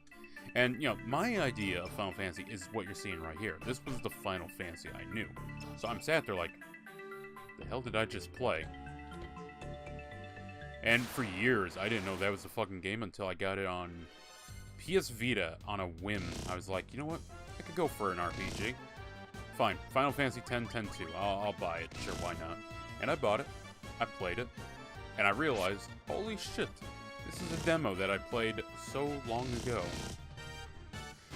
And, you know, my idea of Final Fantasy is what you're seeing right here. This was the Final Fantasy I knew. So I'm sat there like, the hell did I just play? And for years, I didn't know that was the fucking game until I got it on PS Vita on a whim. I was like, you know what? I could go for an RPG. Fine. Final Fantasy X, 10-2. I'll buy it. Sure, why not? And I bought it. I played it. And I realized, holy shit, This is a demo that I played so long ago.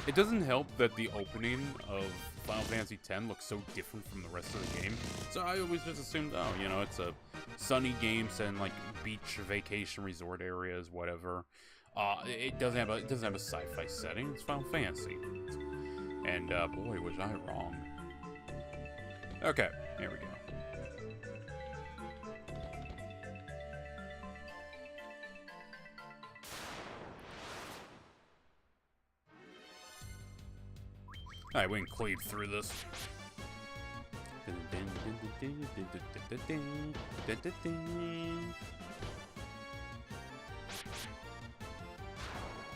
It doesn't help that the opening of Final Fantasy X looks so different from the rest of the game. So I always just assumed, oh, you know, it's a sunny game set in like beach vacation resort areas, whatever. It doesn't have a sci-fi setting. It's Final Fantasy, and boy, was I wrong. Okay, here we go. Alright, we can cleave through this.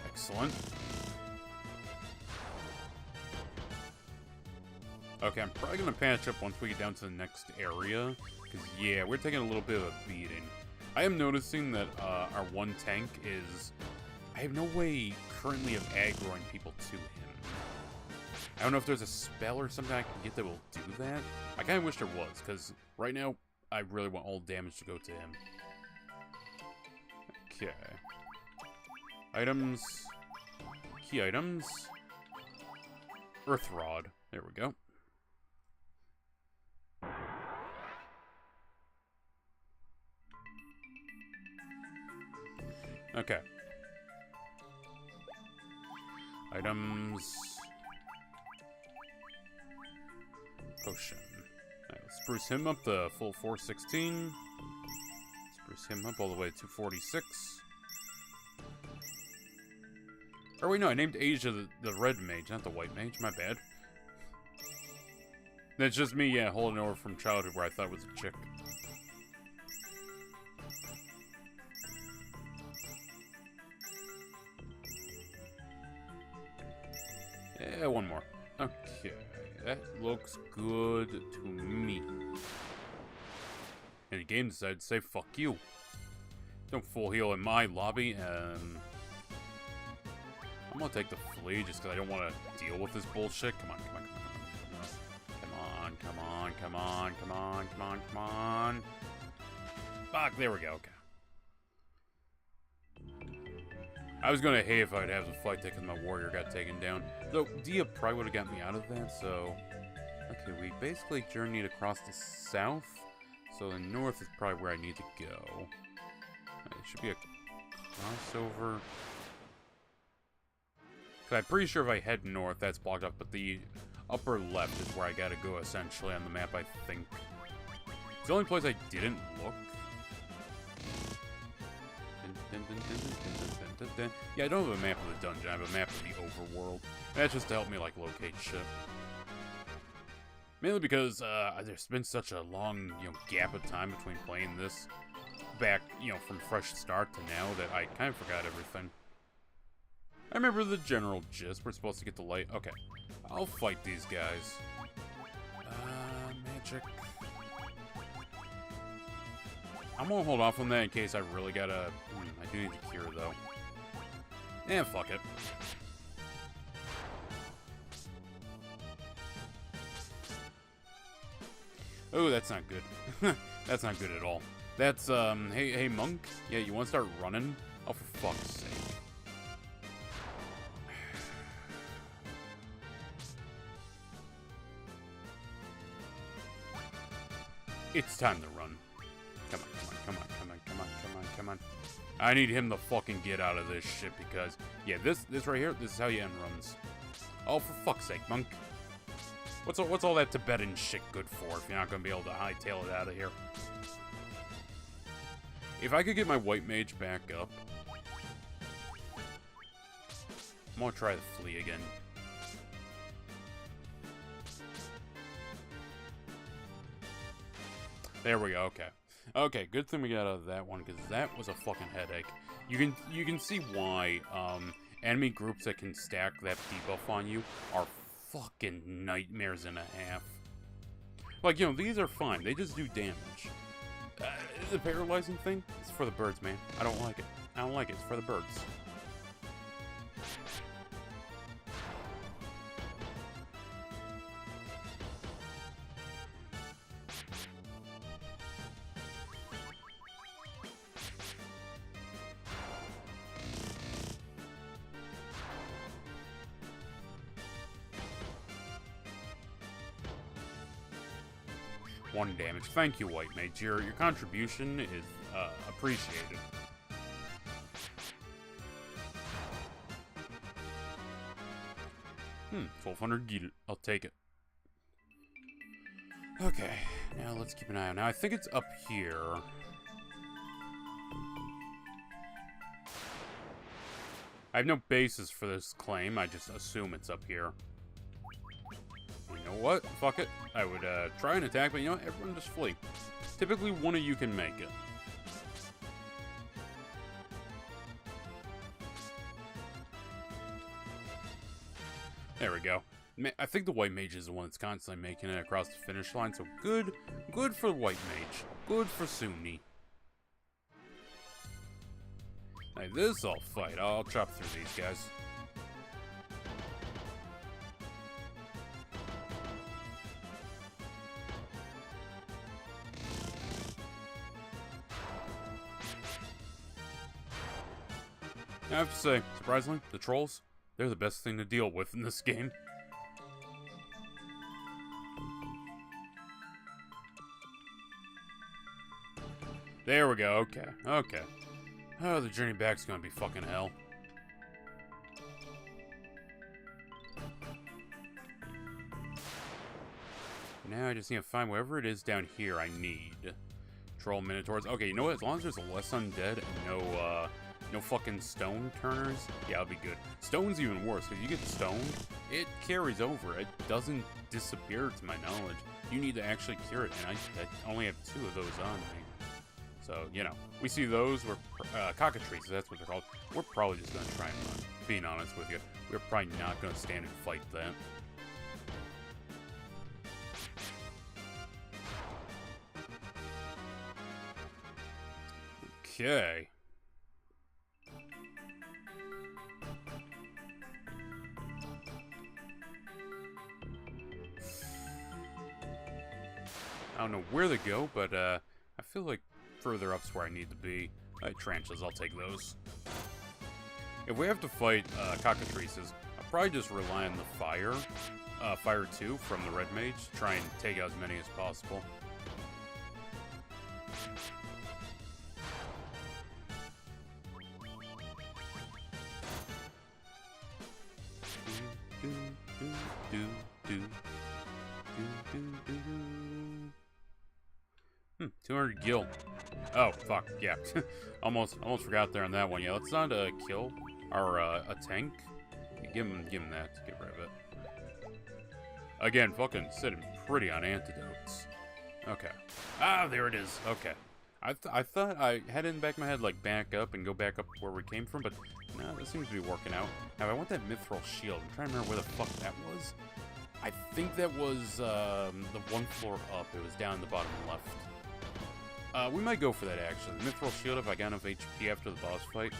Excellent. Okay, I'm probably gonna patch up once we get down to the next area. Because, yeah, we're taking a little bit of a beating. I am noticing that our one tank is... I have no way currently of aggroing people to him. I don't know if there's a spell or something I can get that will do that. I kind of wish there was, because right now, I really want all damage to go to him. Okay. Items. Key items. Earth Rod. There we go. Okay. Items. Potion. Right, let's spruce him up to full 416. Spruce him up all the way to 246. Or wait, no, I named Asia the red mage, not the white mage. My bad. That's just me, yeah, holding over from childhood where I thought it was a chick. Yeah, one more. Okay, that looks good to me. And the game decided to say, fuck you. Don't full heal in my lobby, and... I'm gonna take the flea just because I don't want to deal with this bullshit. Come on, come on, come on, come on, come on, come on, come on, come on. Fuck, there we go, okay. I was gonna hate if I'd have the fight because my warrior got taken down. Though, Dia probably would have got me out of that, so... Okay, we basically journeyed across the south, so the north is probably where I need to go. It should be a crossover... Cause I'm pretty sure if I head north, that's blocked up, but the upper left is where I gotta go, essentially, on the map, I think. It's the only place I didn't look. Yeah, I don't have a map of the dungeon, I have a map of the overworld. And that's just to help me, like, locate shit. Mainly because, there's been such a long, gap of time between playing this back, from fresh start to now that I kind of forgot everything. I remember the general gist. We're supposed to get the light. Okay. I'll fight these guys. Magic. I'm gonna hold off on that in case I really gotta... I do need to cure, though. And fuck it. Oh, that's not good. That's not good at all. That's, hey, monk? Yeah, you wanna start running? Oh, for fuck's sake. It's time to run. Come on, come on, come on, come on, come on, come on, come on. I need him to fucking get out of this shit because, yeah, this right here, this is how you end runs. Oh, for fuck's sake, monk. What's all that Tibetan shit good for if you're not gonna be able to hightail it out of here? If I could get my white mage back up, I'm gonna try the flea again. There we go, okay. Okay, good thing we got out of that one, because that was a fucking headache. You can see why, enemy groups that can stack that debuff on you are fucking nightmares and a half. Like, these are fine, they just do damage. The paralyzing thing, it's for the birds, man. I don't like it. I don't like it, it's for the birds. 1 damage. Thank you, White Mage. Your contribution is appreciated. Hmm, 1200 gil. I'll take it. Okay, now let's keep an eye on. Now I think it's up here. I have no basis for this claim. I just assume it's up here. You know what? Fuck it. I would try and attack, but you know what? Everyone just flee. Typically, one of you can make it. There we go. I think the White Mage is the one that's constantly making it across the finish line, so good for White Mage. Good for Sunni. Like this, I'll fight. I'll chop through these guys. I have to say, surprisingly, the trolls, they're the best thing to deal with in this game. There we go, okay, okay. Oh, the journey back's gonna be fucking hell. Now I just need to find whatever it is down here I need. Troll Minotaurs. Okay, you know what? As long as there's less undead and no fucking stone turners, yeah, I'll be good. Stone's even worse, because you get stoned, it carries over. It doesn't disappear, to my knowledge. You need to actually cure it, and I only have 2 of those on me. So, you know, we see those, we're, cockatrices, that's what they're called. We're probably just gonna try and run, being honest with you. We're probably not gonna stand and fight that. Okay. I don't know where they go, but, I feel like further up's where I need to be. Tarantulas, I'll take those. If we have to fight cockatrices, I'll probably just rely on the Fire 2 from the Red Mage, to try and take out as many as possible. Hmm, 200 gil. Oh, fuck, yeah. almost forgot there on that one. Yeah, let's not kill our a tank. Yeah, give him that to get rid of it. Again, fucking sitting pretty on antidotes. Okay. Ah, there it is. Okay. I thought I had it in the back of my head, like, back up and go back up where we came from, but no, this seems to be working out. Now, I want that mithril shield. I'm trying to remember where the fuck that was. I think that was the 1 floor up. It was down in the bottom left. We might go for that, actually. The mithril shield, if I got enough HP after the boss fight.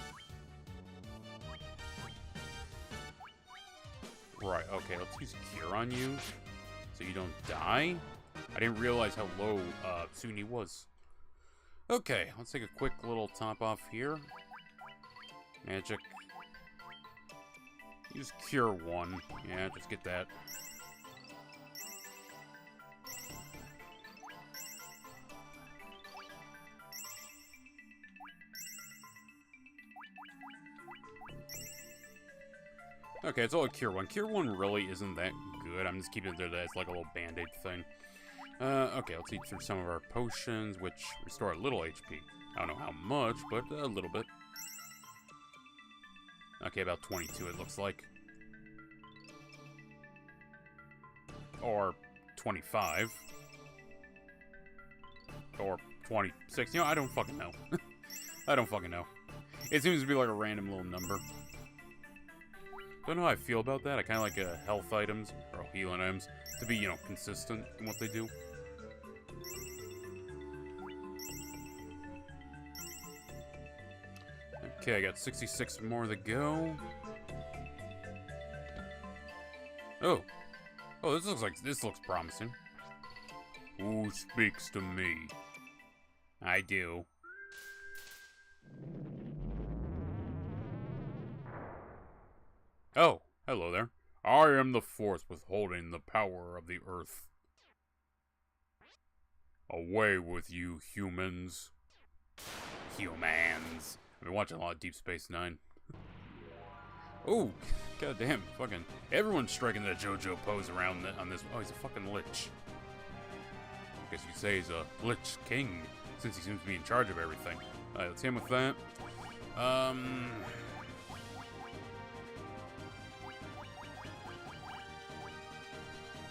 Right, okay, let's use Cure on you, so you don't die. I didn't realize how low Sunni was. Okay, let's take a quick little top off here. Magic. Use Cure 1. Yeah, just get that. Okay, it's all a Cure 1. Cure 1 really isn't that good. I'm just keeping it there as like a little band-aid thing. Okay, let's eat through some of our potions, which restore a little HP. I don't know how much, but a little bit. Okay, about 22 it looks like. Or 25. Or 26. You know, I don't fucking know. I don't fucking know. It seems to be like a random little number. Don't know how I feel about that. I kind of like health items, or healing items, to be, you know, consistent in what they do. Okay, I got 66 more to go. Oh. Oh, this looks promising. Who speaks to me? I do. Oh, hello there. I am the force withholding the power of the earth. Away with you, humans. Humans. I've been watching a lot of Deep Space Nine. Oh, goddamn, fucking everyone's striking the JoJo pose around on this. Oh, he's a fucking lich. I guess you could say he's a lich king, since he seems to be in charge of everything. Alright, let's hit him with that.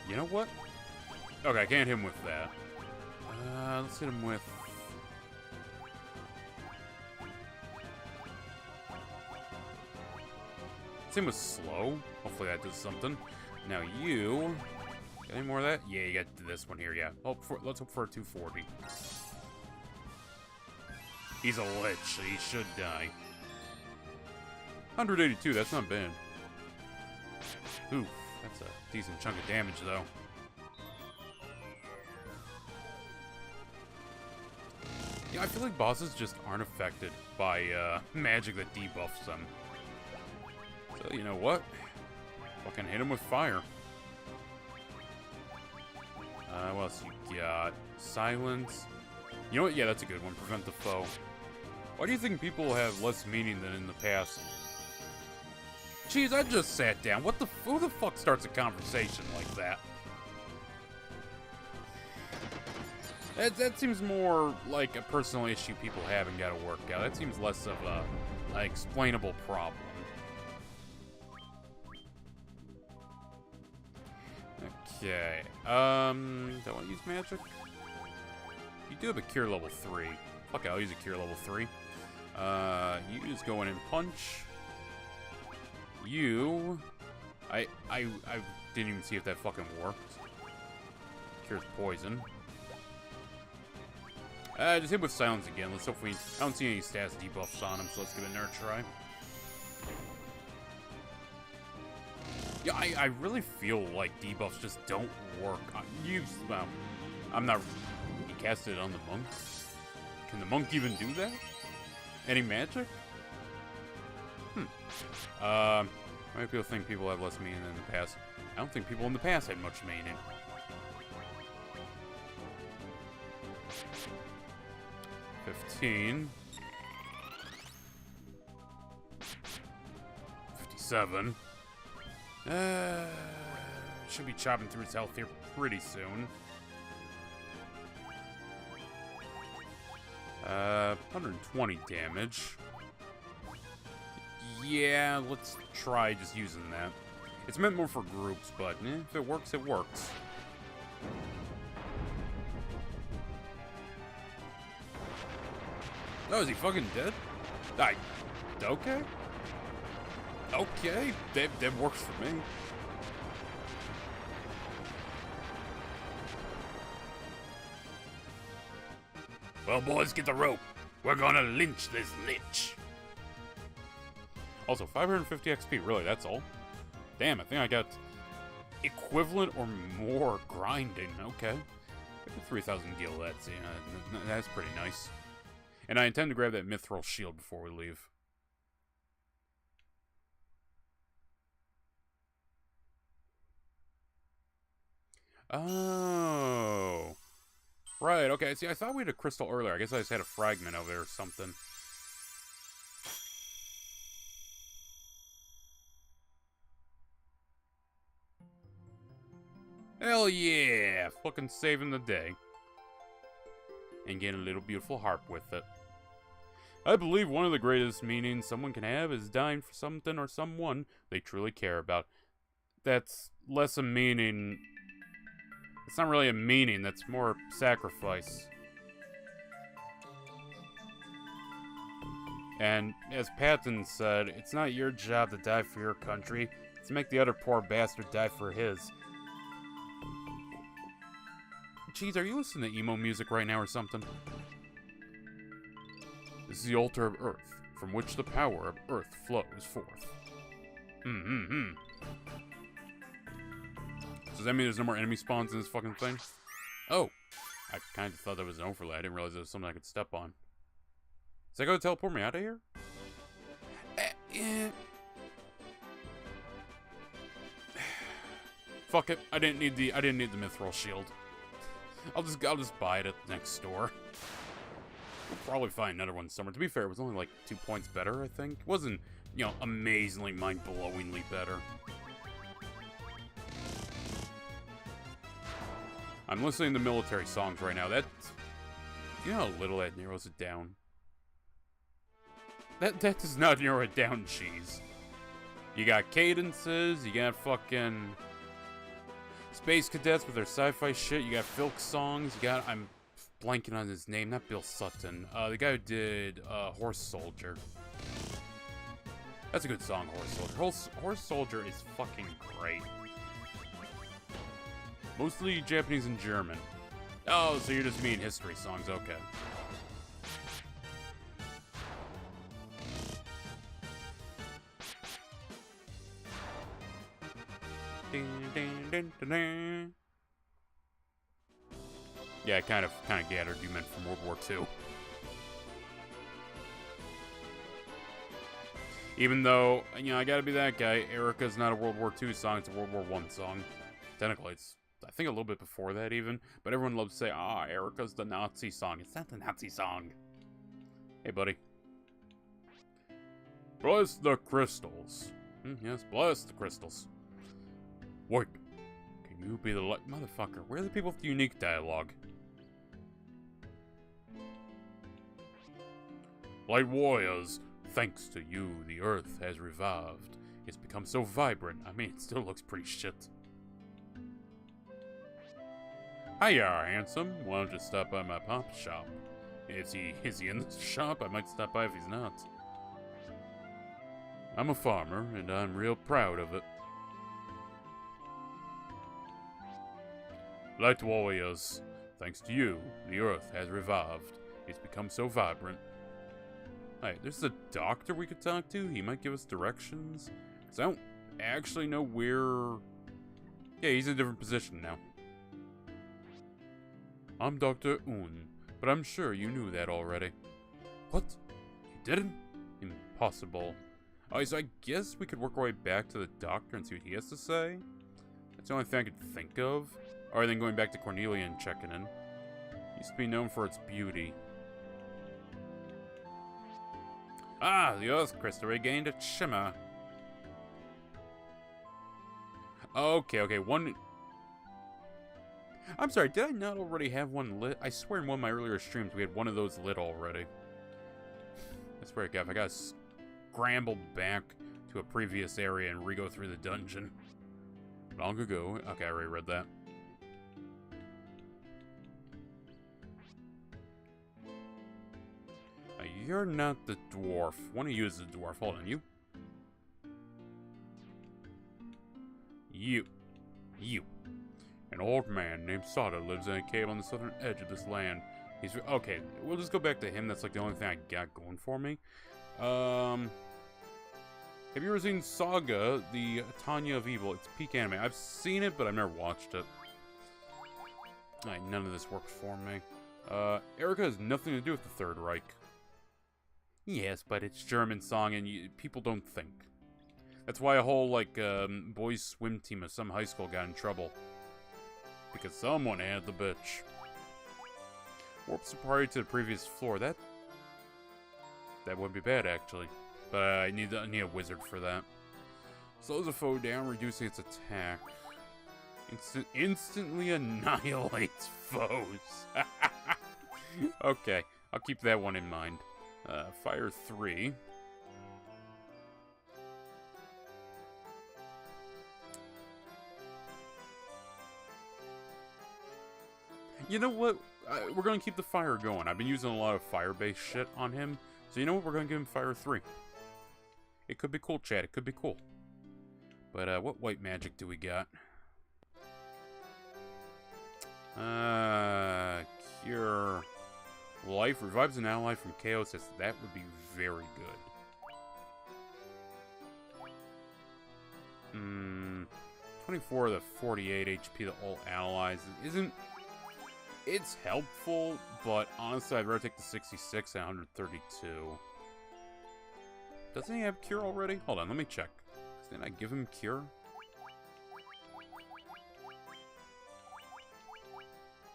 You know what? Okay, I can't hit him with that. Let's hit him with... Let's hit him with slow. Hopefully that does something. Now you... Got any more of that? Yeah, you got this one here, yeah. Let's hope for a 240. He's a lich, so he should die. 182, that's not bad. Oof, that's a decent chunk of damage, though. Yeah, I feel like bosses just aren't affected by magic that debuffs them. So, you know what? Fucking hit him with fire. What else you got? Silence. You know what? Yeah, that's a good one. Prevent the foe. Why do you think people have less meaning than in the past? Jeez, I just sat down. Who the fuck starts a conversation like that? That seems more like a personal issue people have and gotta work out. That seems less of a explainable problem. Okay. Do I want to use magic? You do have a cure level 3. Fuck it, I'll use a cure level 3. You just go in and punch. You... I didn't even see if that fucking worked. Cures poison. Just hit with silence again. Let's hope I don't see any stats debuffs on him, so let's give it another try. Yeah, I really feel like debuffs just don't work. I'm not... You cast it on the monk? Can the monk even do that? Any magic? Why do people think people have less meaning than in the past? I don't think people in the past had much meaning. $15. 57. Should be chopping through his health here pretty soon. 120 damage. Yeah, let's try just using that. It's meant more for groups, but if it works, it works. Oh, is he fucking dead? Okay. Okay, that works for me. Well, boys, get the rope. We're gonna lynch this lich. Also, 550 XP, really, that's all? Damn, I think I got equivalent or more grinding. Okay. 3,000 gil, that's pretty nice. And I intend to grab that mithril shield before we leave. Oh. Right, okay. See, I thought we had a crystal earlier. I guess I just had a fragment of it or something. Hell yeah! Fucking saving the day. And getting a little beautiful harp with it. I believe one of the greatest meanings someone can have is dying for something or someone they truly care about. That's less a meaning... It's not really a meaning, that's more sacrifice. And as Patton said, it's not your job to die for your country, it's to make the other poor bastard die for his. Jeez, are you listening to emo music right now or something? This is the altar of Earth, from which the power of Earth flows forth. Does that mean there's no more enemy spawns in this fucking thing? Oh! I kind of thought that was an overlay. I didn't realize there was something I could step on. Is that gonna teleport me out of here? Fuck it. I didn't need the mithril shield. I'll just buy it at the next store. We'll probably find another one somewhere. To be fair, it was only like 2 points better, I think. It wasn't, you know, amazingly, mind-blowingly better. I'm listening to military songs right now. That, you know how little that narrows it down? That does not narrow it down, cheese. You got cadences, you got fucking Space Cadets with their sci-fi shit, you got Filk songs, you got, I'm blanking on his name, not Bill Sutton. The guy who did Horse Soldier. That's a good song, Horse Soldier. Horse Soldier is fucking great. Mostly Japanese and German. Oh, so you're just mean history songs, okay. Yeah, I kind of gathered you meant from World War II. Even though, you know, I gotta be that guy, Erica's not a World War II song, it's a World War I song. Technically, it's, I think, a little bit before that even, but everyone loves to say, ah, Erica's the Nazi song. It's not the Nazi song. Hey, buddy. Bless the crystals. Yes, bless the crystals. Wait, can you be the light? Motherfucker, where are the people with the unique dialogue? Light warriors, thanks to you, the earth has revived. It's become so vibrant. I mean, it still looks pretty shit. Hiya, handsome. Why don't you stop by my pop's shop? Is he in the shop? I might stop by if he's not. I'm a farmer, and I'm real proud of it. Light warriors, thanks to you, the earth has revived. It's become so vibrant. Hey, there's a doctor we could talk to. He might give us directions. Because I don't actually know where... Yeah, he's in a different position now. I'm Dr. Un, but I'm sure you knew that already. What? You didn't? Impossible. Alright, so I guess we could work our way back to the doctor and see what he has to say. That's the only thing I could think of. Or then going back to Cornelia and checking in. Used to be known for its beauty. Ah, the Earth crystal regained its shimmer. Okay, one... I'm sorry, did I not already have one lit? I swear in one of my earlier streams we had one of those lit already. I swear to God, if I gotta scramble back to a previous area and re-go through the dungeon. Long ago. Okay, I already read that. You're not the dwarf. One of you is the dwarf. Hold on, you. You. An old man named Sada lives in a cave on the southern edge of this land. He's... Okay, we'll just go back to him. That's like the only thing I got going for me. Have you ever seen Saga, the Tanya of Evil? It's peak anime. I've seen it, but I've never watched it. Alright, none of this works for me. Erica has nothing to do with the Third Reich. Yes, but it's German song and people don't think. That's why a whole, like, boys swim team of some high school got in trouble. Because someone had the bitch. Warp supply to the previous floor. That wouldn't be bad, actually. But I need a wizard for that. Slows a foe down, reducing its attack. Instantly annihilates foes. Okay, I'll keep that one in mind. Fire 3. You know what? We're going to keep the fire going. I've been using a lot of fire-based shit on him. So you know what? We're going to give him Fire 3. It could be cool, chat. It could be cool. But, what white magic do we got? Cure... Life revives an ally from chaos. That would be very good. 24 of the 48 HP to all allies isn't... It's helpful, but honestly, I'd rather take the 66 and 132. Doesn't he have Cure already? Hold on, let me check. Didn't I give him Cure?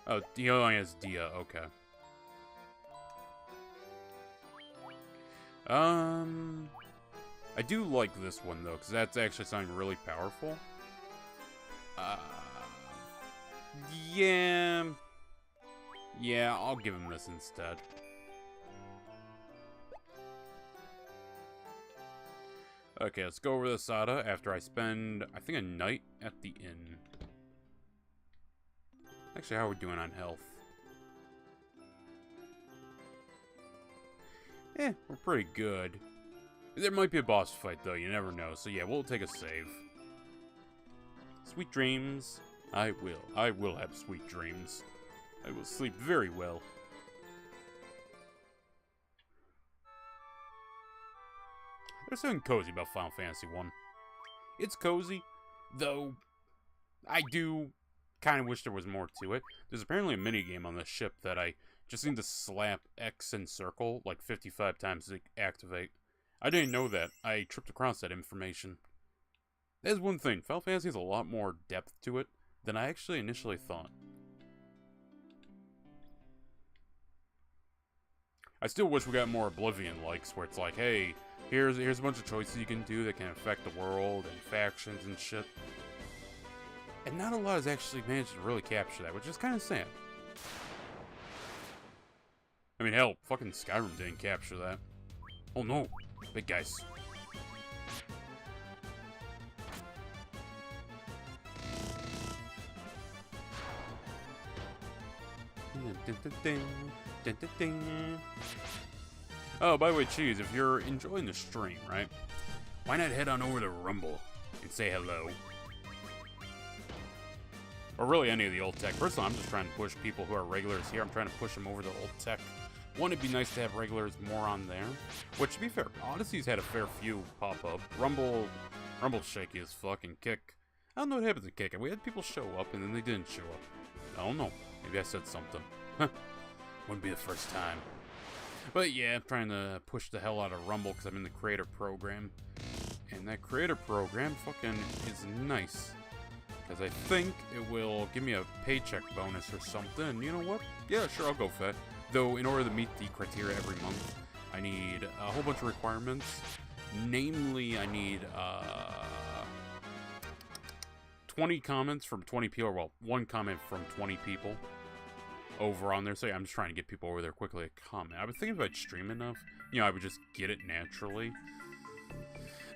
Oh, he only has Dia, okay. I do like this one, though, because that's actually something really powerful. Yeah. Yeah, I'll give him this instead. Okay, let's go over to Sada after I spend, I think, a night at the inn. Actually, how are we doing on health? We're pretty good. There might be a boss fight, though. You never know. So, yeah, we'll take a save. Sweet dreams. I will have sweet dreams. I will sleep very well. There's something cozy about Final Fantasy 1. It's cozy, though I do kind of wish there was more to it. There's apparently a minigame on this ship that I just need to slap X and circle like 55 times to activate. I didn't know that. I tripped across that information. There's one thing. Final Fantasy has a lot more depth to it than I actually initially thought. I still wish we got more Oblivion-likes, where it's like, hey, here's a bunch of choices you can do that can affect the world and factions and shit. And not a lot has actually managed to really capture that, which is kind of sad. I mean, hell, fucking Skyrim didn't capture that. Oh no, big guys. Oh, by the way, Cheese, if you're enjoying the stream, right? Why not head on over to Rumble and say hello? Or really any of the old tech. Personally, I'm just trying to push people who are regulars here. I'm trying to push them over to old tech. One, it'd be nice to have regulars more on there. Which, to be fair, Odyssey's had a fair few pop up. Rumble's shaky as fucking Kick. I don't know what happens to Kick. We had people show up and then they didn't show up. I don't know. Maybe I said something. Wouldn't be the first time. But yeah, I'm trying to push the hell out of Rumble because I'm in the creator program. And that creator program fucking is nice. Because I think it will give me a paycheck bonus or something. You know what? Yeah, sure, I'll go for that. Though, in order to meet the criteria every month, I need a whole bunch of requirements. Namely, I need 20 comments from 20 people. Well, one comment from 20 people over on there. So yeah, I'm just trying to get people over there quickly to comment. I was thinking if I'd stream enough, you know, I would just get it naturally.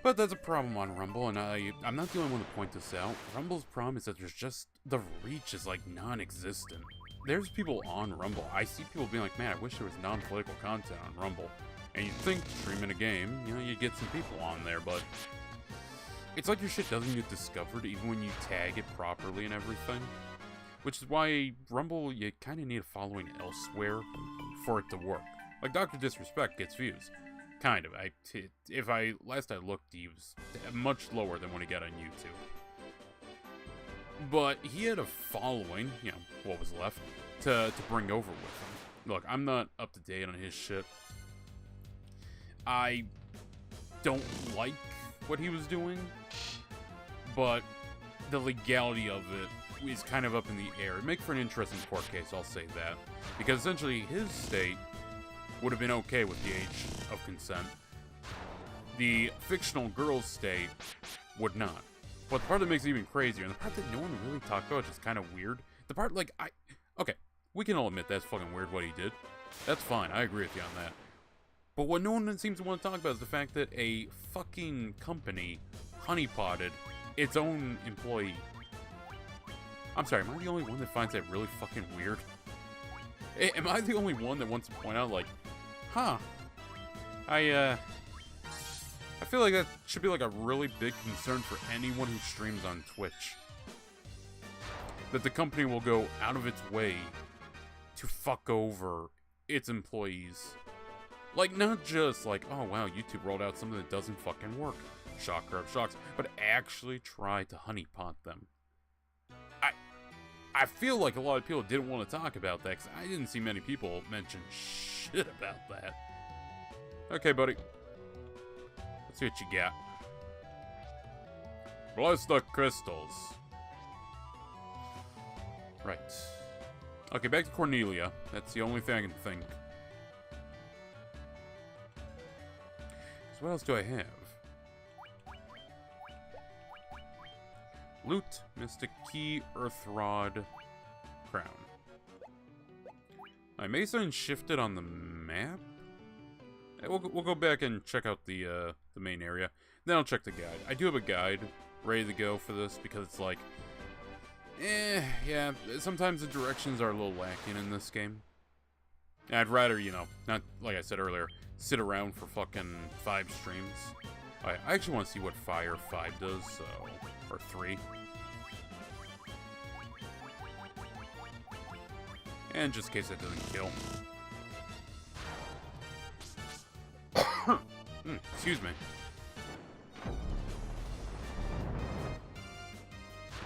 But that's a problem on Rumble, and I'm not the only one to point this out. Rumble's problem is that there's just, the reach is like non-existent. There's people on Rumble. I see people being like, man, I wish there was non-political content on Rumble. And you'd think streaming a game, you know, you'd get some people on there, but it's like your shit doesn't get discovered even when you tag it properly and everything. Which is why Rumble, you kind of need a following elsewhere for it to work. Like Dr. Disrespect gets views. Kind of. Last I looked, he was much lower than what he got on YouTube. But he had a following, you know, what was left, to bring over with him. Look, I'm not up to date on his shit. I don't like what he was doing, but the legality of it is kind of up in the air. It'd make for an interesting court case, I'll say that. Because essentially, his state would have been okay with the age of consent. The fictional girl's state would not. But the part that makes it even crazier, and the part that no one really talked about, which is kind of weird, the part, like, okay, we can all admit that's fucking weird what he did. That's fine, I agree with you on that. But what no one seems to want to talk about is the fact that a fucking company honeypotted its own employee. I'm sorry, am I the only one that finds that really fucking weird? Am I the only one that wants to point out, like, huh, I feel like that should be like a really big concern for anyone who streams on Twitch. That the company will go out of its way to fuck over its employees. Like, not just like, oh wow, YouTube rolled out something that doesn't fucking work. Shocker of shocks. But actually try to honeypot them. I feel like a lot of people didn't want to talk about that, because I didn't see many people mention shit about that. Okay, buddy. Let's see what you got. Bless the crystals. Right. Okay, back to Cornelia. That's the only thing I can think. So what else do I have? Loot, Mystic Key, Earth Rod, Crown. I may sign shifted on the map? We'll go back and check out the main area. Then I'll check the guide. I do have a guide ready to go for this because it's like, yeah, sometimes the directions are a little lacking in this game. I'd rather, you know, not, like I said earlier, sit around for fucking 5 streams. I actually want to see what Fire 5 does, so, or 3. And just in case that doesn't kill. Excuse me.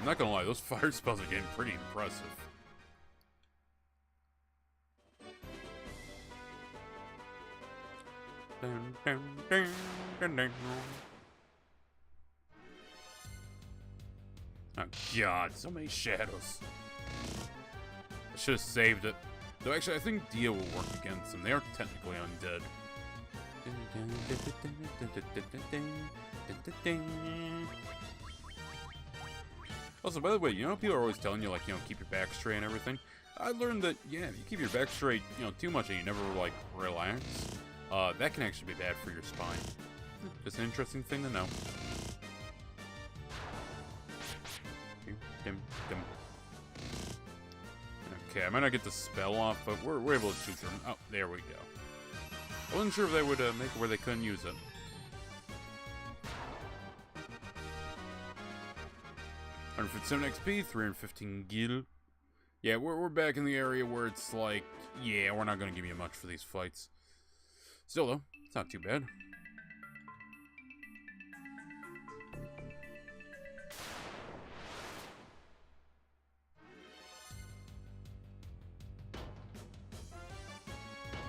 I'm not gonna lie, those fire spells are getting pretty impressive. Oh god, so many shadows. I should have saved it. Though actually, I think Dia will work against them. They are technically undead. Also, by the way, you know people are always telling you, like, you know, keep your back straight and everything? I learned that, yeah, if you keep your back straight, you know, too much and you never, like, relax, that can actually be bad for your spine. Just an interesting thing to know. Okay, I might not get the spell off, but we're able to shoot them. Oh, there we go. I wasn't sure if they would make it where they couldn't use it. $157 XP, 315 gil. Yeah, we're back in the area where it's like, yeah, we're not going to give you much for these fights. Still, though, it's not too bad.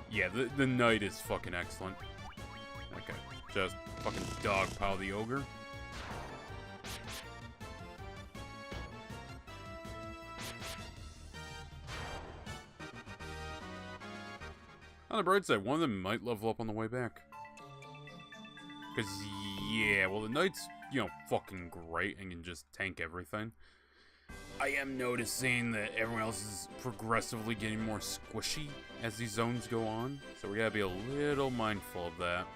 Yeah, the knight is fucking excellent. Okay, just fucking dogpile the ogre. On the bright side, one of them might level up on the way back. Because, yeah, well, the knight's, you know, fucking great and can just tank everything. I am noticing that everyone else is progressively getting more squishy as these zones go on, so we gotta be a little mindful of that.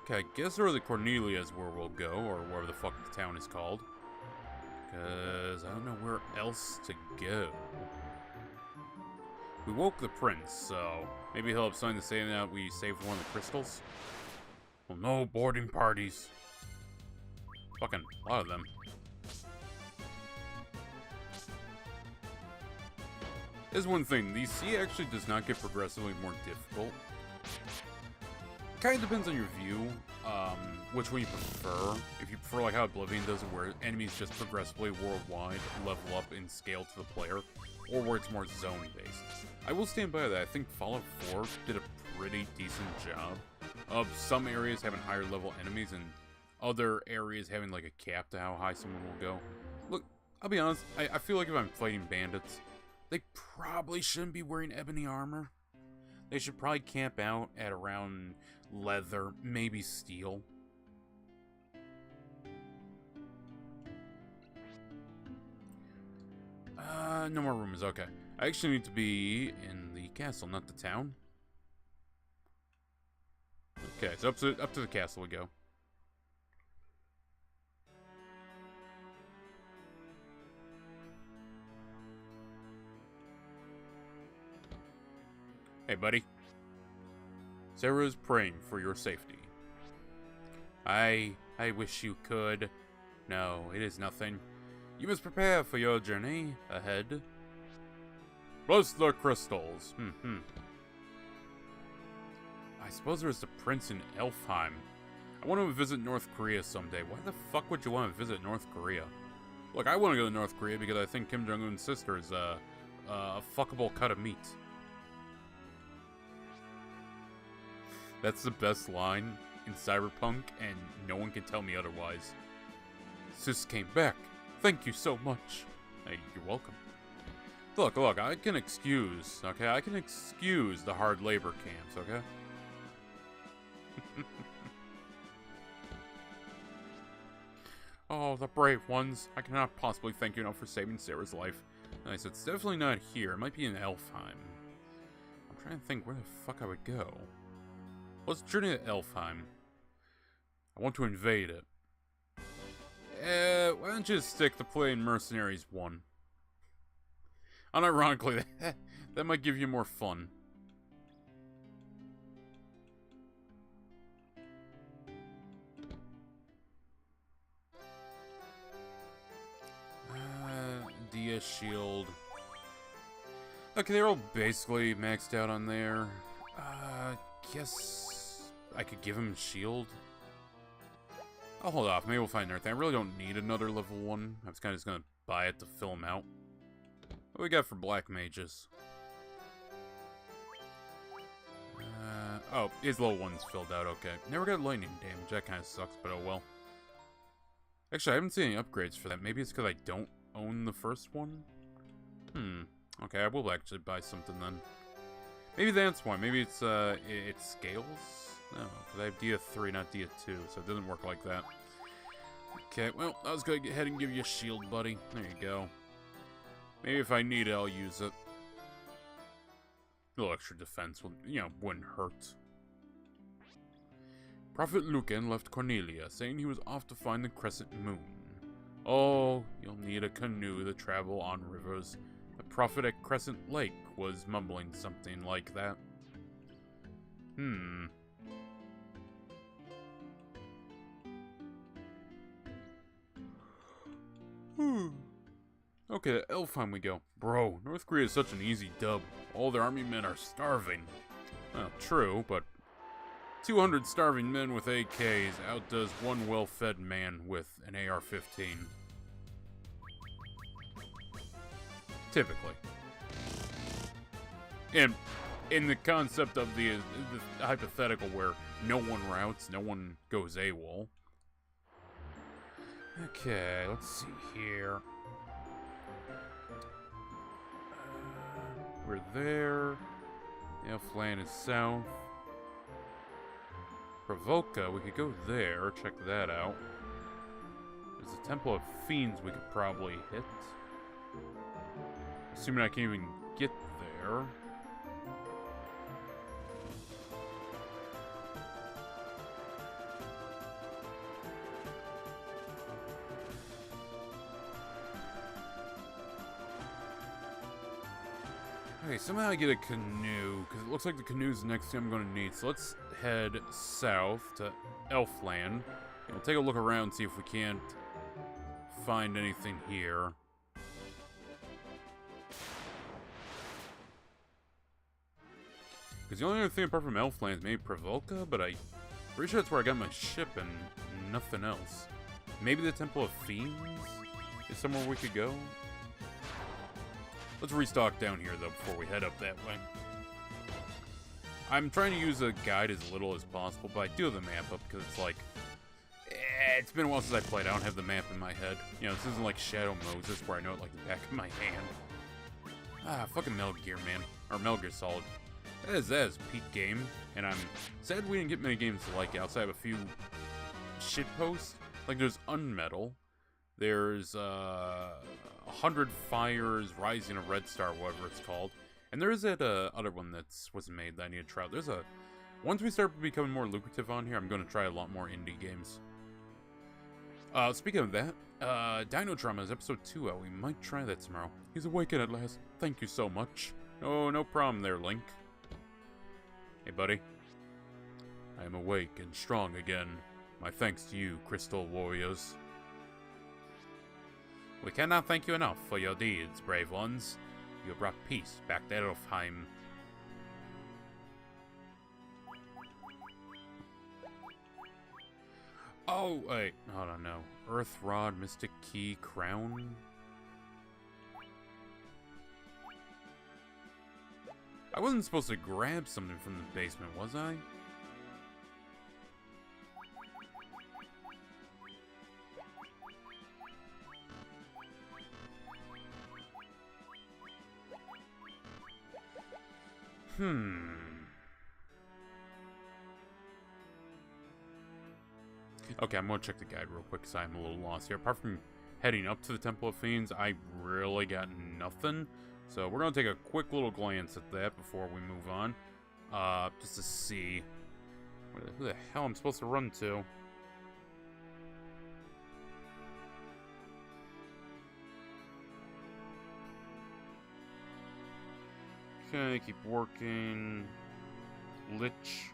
Okay, I guess where the Cornelia is where we'll go, or wherever the fuck the town is called. Because I don't know where else to go. We woke the prince, so maybe he'll have something to say now that we saved one of the crystals. Well, no boarding parties. Fucking a lot of them. There's one thing, the sea actually does not get progressively more difficult. Kind of depends on your view, which one you prefer. If you prefer like how Oblivion does it, where enemies just progressively worldwide level up in scale to the player, or where it's more zone-based. I will stand by that. I think Fallout 4 did a pretty decent job of some areas having higher level enemies and other areas having like a cap to how high someone will go. Look, I'll be honest, I feel like if I'm fighting bandits, they probably shouldn't be wearing ebony armor. They should probably camp out at around leather, maybe steel. No more rumors, okay. I actually need to be in the castle, not the town. Okay, so up to the castle we go. Hey, buddy. Sarah's praying for your safety. I wish you could. No, it is nothing. You must prepare for your journey ahead. Bless the crystals. I suppose there's the prince in Elfheim. I want to visit North Korea someday. Why the fuck would you want to visit North Korea? Look, I want to go to North Korea because I think Kim Jong-un's sister is a fuckable cut of meat. That's the best line. in Cyberpunk, and no one can tell me otherwise. Sis came back. Thank you so much. Hey, you're welcome. Look, I can excuse, okay? I can excuse the hard labor camps, okay? Oh, the brave ones. I cannot possibly thank you enough for saving Sarah's life. Nice, it's definitely not here. It might be in Elfheim. I'm trying to think where the fuck I would go. Let's journey to Elfheim. I want to invade it. Why don't you stick to playing Mercenaries 1? Unironically, that might give you more fun. Dia shield. Okay, they're all basically maxed out on there. Guess I could give him shield. I'll hold off. Maybe we'll find another thing. I really don't need another level 1. I was kind of just gonna buy it to fill him out. What do we got for black mages? Oh, his level 1's filled out, okay. Never got lightning damage, that kind of sucks, but oh well. Actually, I haven't seen any upgrades for that. Maybe it's because I don't own the first one? Okay, I will actually buy something then. Maybe that's why. Maybe it's, it scales? No, because I have Dia 3, not Dia 2, so it doesn't work like that. Okay, well, I was gonna go ahead and give you a shield, buddy. There you go. Maybe if I need it, I'll use it. A little extra defense will, wouldn't hurt. Prophet Lucan left Cornelia, saying he was off to find the crescent moon. Oh, you'll need a canoe to travel on rivers. The prophet at Crescent Lake was mumbling something like that. Okay, to Elfheim we go. Bro, North Korea is such an easy dub. All their army men are starving. Well, true, but 200 starving men with AKs outdoes one well-fed man with an AR-15. Typically. And in the concept of the hypothetical where no one routes, no one goes AWOL. Okay, let's see here. We're there. Elfland is south. Provoka, we could go there, check that out. There's a Temple of Fiends we could probably hit. Assuming I can even get there. Okay, somehow I get a canoe, because it looks like the canoe's the next thing I'm going to need. So let's head south to Elfland. We'll take a look around, see if we can't find anything here. Because the only other thing apart from Elfland is maybe Provoka, but I'm pretty sure that's where I got my ship and nothing else. Maybe the Temple of Fiends is somewhere we could go? Let's restock down here, though, before we head up that way. I'm trying to use a guide as little as possible, but I do have the map up because it's like... it's been a while since I played. I don't have the map in my head. This isn't like Shadow Moses, where I know it like the back of my hand. Ah, fucking Metal Gear, man. Or Metal Gear Solid. That is peak game, and I'm sad we didn't get many games to like it outside of a few shitposts. Like, there's Unmetal. There's, 100 Fires, Rising of Red Star, whatever it's called. And there is that, other one that was made that I need to try out. There's once we start becoming more lucrative on here, I'm going to try a lot more indie games. Speaking of that, Dino Drama is episode 2 out. We might try that tomorrow. He's awakened at last. Thank you so much. Oh, no problem there, Link. Hey, buddy. I am awake and strong again. My thanks to you, Crystal Warriors. We cannot thank you enough for your deeds, brave ones. You brought peace back to Elfheim. Oh, wait. I don't know. Earth Rod, Mystic Key, Crown? I wasn't supposed to grab something from the basement, was I? Okay, I'm gonna check the guide real quick because I'm a little lost here. Apart from heading up to the Temple of Fiends, I really got nothing. So we're gonna take a quick little glance at that before we move on. Just to see who the hell I'm supposed to run to. Okay, keep working. Lich.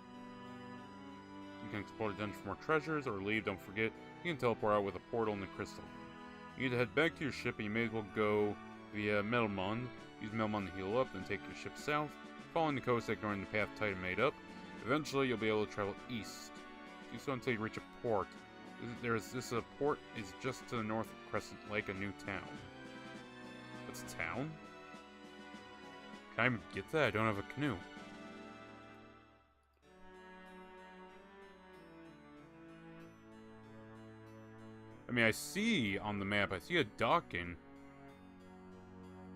You can explore the dungeon for more treasures, or leave, don't forget. You can teleport out with a portal in the crystal. You need to head back to your ship, and you may as well go via Melmond. Use Melmond to heal up, then take your ship south, following the coast, ignoring the path Titan made up. Eventually, you'll be able to travel east. Do so until you reach a port. This port is just to the north of Crescent Lake, a new town. That's a town? Can I even get that? I don't have a canoe. I mean, I see on the map, I see a docking.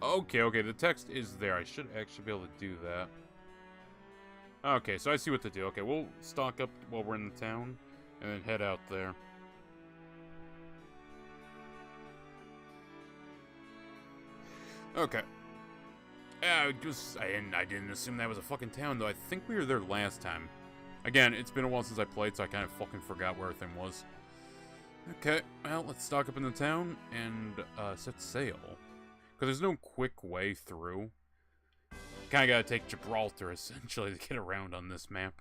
Okay, the text is there. I should actually be able to do that. Okay, so I see what to do. Okay, we'll stock up while we're in the town, and then head out there. Okay. I didn't assume that was a fucking town, though. I think we were there last time. Again, it's been a while since I played, so I kind of fucking forgot where everything was. Okay, well, let's stock up in the town and set sail. Because there's no quick way through. Kinda gotta take Gibraltar, essentially, to get around on this map.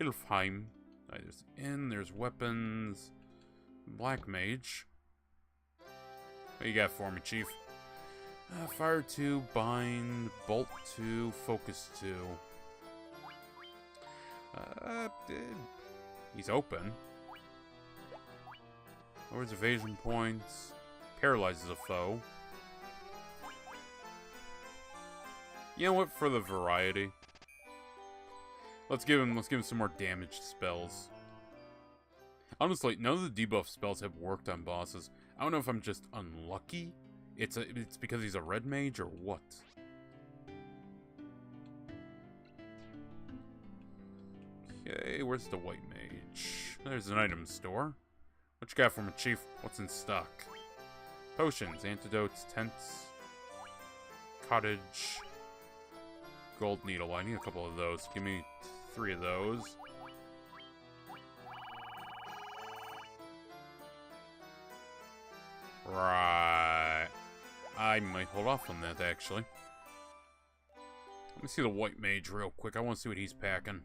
Ilfheim. There's inn, there's weapons. Black Mage. What you got for me, Chief? Fire 2, Bind, Bolt 2, Focus 2. He's open. Lowers evasion points. Paralyzes a foe. You know what? For the variety, let's give him some more damaged spells. Honestly, none of the debuff spells have worked on bosses. I don't know if I'm just unlucky. It's because he's a red mage or what. Okay, where's the white mage? There's an item store. What you got for me, Chief? What's in stock? Potions, antidotes, tents, cottage, gold needle. I need a couple of those. Give me 3 of those. Right. I might hold off on that, actually. Let me see the white mage real quick. I want to see what he's packing.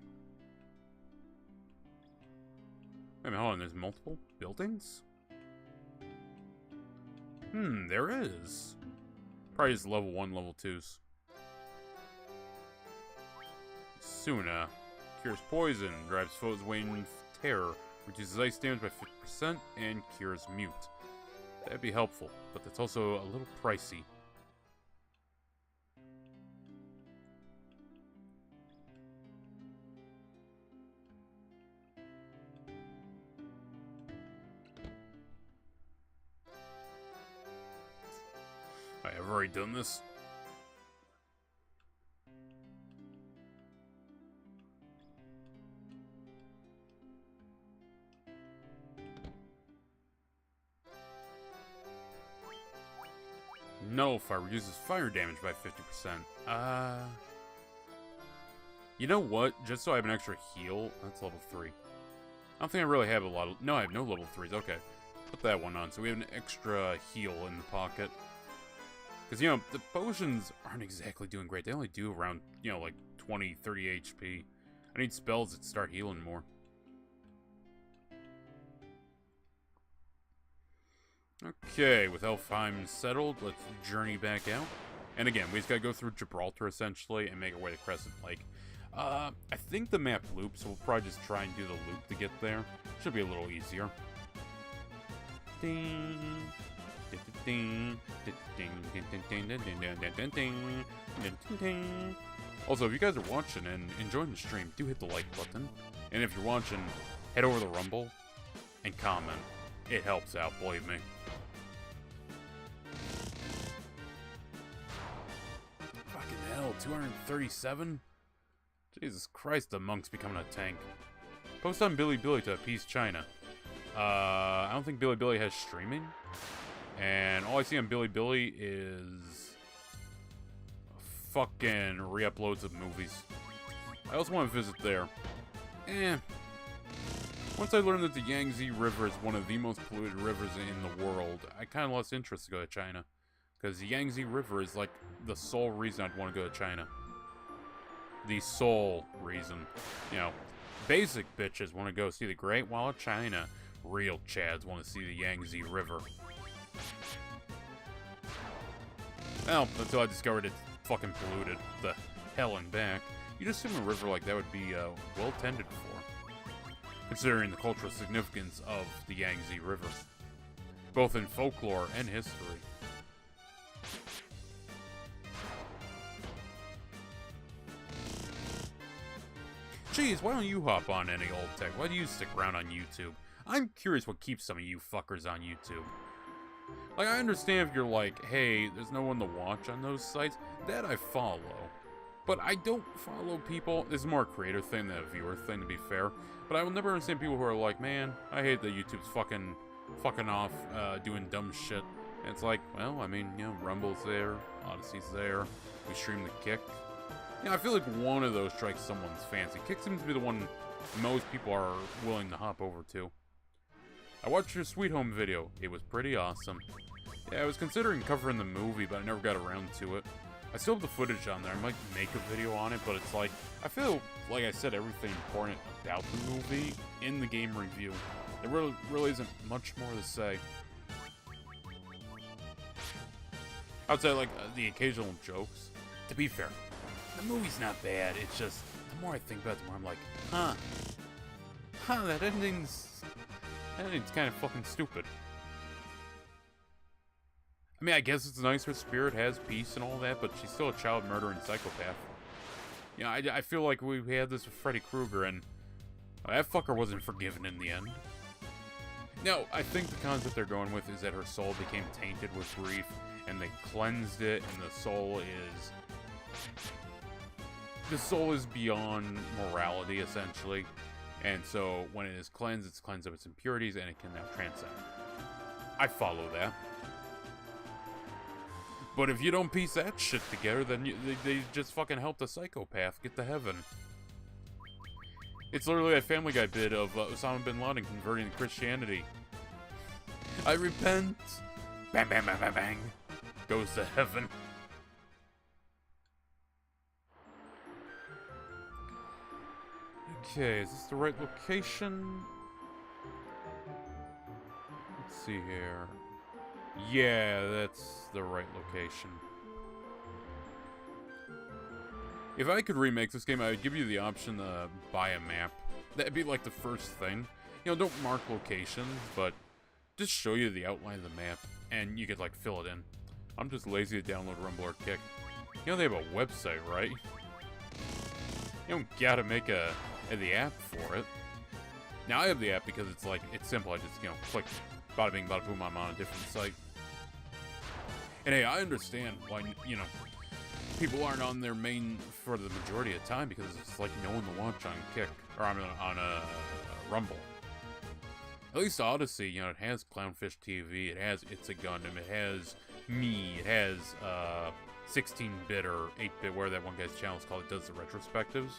Wait a minute, hold on. There's multiple buildings? There is. Probably just level 1, level 2s. Suna. Cures poison. Drives foes away in terror. Reduces ice damage by 50% and cures mute. That'd be helpful, but that's also a little pricey. I've already done this. Nullify reduces fire damage by 50%. You know what? Just so I have an extra heal, that's level 3. I don't think I really have a lot of... No, I have no level 3s. Okay. Put that one on. So we have an extra heal in the pocket. Because, you know, the potions aren't exactly doing great. They only do around, you know, like 20, 30 HP. I need spells that start healing more. Okay, with Elfheim settled, let's journey back out. And again, we just gotta go through Gibraltar, essentially, and make our way to Crescent Lake. I think the map loops, so we'll probably just try and do the loop to get there. Should be a little easier. Ding. Also, if you guys are watching and enjoying the stream, do hit the like button. And if you're watching, head over to the Rumble and comment. It helps out, believe me. Fucking hell, 237? Jesus Christ, the monk's becoming a tank. Post on Bilibili to appease China. I don't think Bilibili has streaming. And all I see on Bilibili is fucking re-uploads of movies. I also want to visit there. Once I learned that the Yangtze River is one of the most polluted rivers in the world, I kind of lost interest to go to China. Because the Yangtze River is like the sole reason I'd want to go to China. The sole reason. You know, basic bitches want to go see the Great Wall of China. Real chads want to see the Yangtze River. Well, until I discovered it's fucking polluted. The hell and back. You'd assume a river like that would be well tended for, considering the cultural significance of the Yangtze River, both in folklore and history. Jeez, why don't you hop on any old tech? Why do you stick around on YouTube? I'm curious what keeps some of you fuckers on YouTube. Like, I understand if you're like, hey, there's no one to watch on those sites. That I follow. But I don't follow people. This is more a creator thing than a viewer thing, to be fair. But I will never understand people who are like, man, I hate that YouTube's fucking off, doing dumb shit. And it's like, well, I mean, you know, Rumble's there, Odyssey's there, we stream the Kick. You know, I feel like one of those strikes someone's fancy. Kick seems to be the one most people are willing to hop over to. I watched your Sweet Home video. It was pretty awesome. Yeah, I was considering covering the movie, but I never got around to it. I still have the footage on there. I might make a video on it, but it's like, I feel like I said everything important about the movie in the game review. There really isn't much more to say. Outside, like, the occasional jokes. To be fair, the movie's not bad. It's just, the more I think about it, the more I'm like, that ending's kind of fucking stupid. I mean, I guess it's nice her spirit has peace and all that, but she's still a child murdering psychopath. You know, I feel like we had this with Freddy Krueger, and that fucker wasn't forgiven in the end. Now, I think the concept they're going with is that her soul became tainted with grief, and they cleansed it, and the soul is beyond morality, essentially. And so, when it is cleansed, it's cleansed of its impurities, and it can now transcend. I follow that. But if you don't piece that shit together, then they just fucking helped a psychopath get to heaven. It's literally a Family Guy bit of Osama bin Laden converting to Christianity. I repent. Bang, bang, bang, bang, bang. Goes to heaven. Okay, is this the right location? Let's see here. Yeah, that's the right location. If I could remake this game, I would give you the option to buy a map. That'd be like the first thing. You know, don't mark locations, but just show you the outline of the map, and you could, like, fill it in. I'm just lazy to download Rumble or Kick. You know, they have a website, right? You don't gotta make the app for it. Now, I have the app because it's, like, it's simple. I just, you know, click, bada bing, bada boom, I'm on a different site. And hey, I understand why, you know, people aren't on their main for the majority of the time because it's like no one to watch on Kick, or on Rumble. At least Odyssey, you know, it has Clownfish TV, it has It's a Gundam, it has me, it has 16-bit or 8-bit, where that one guy's channel is called, it does the retrospectives.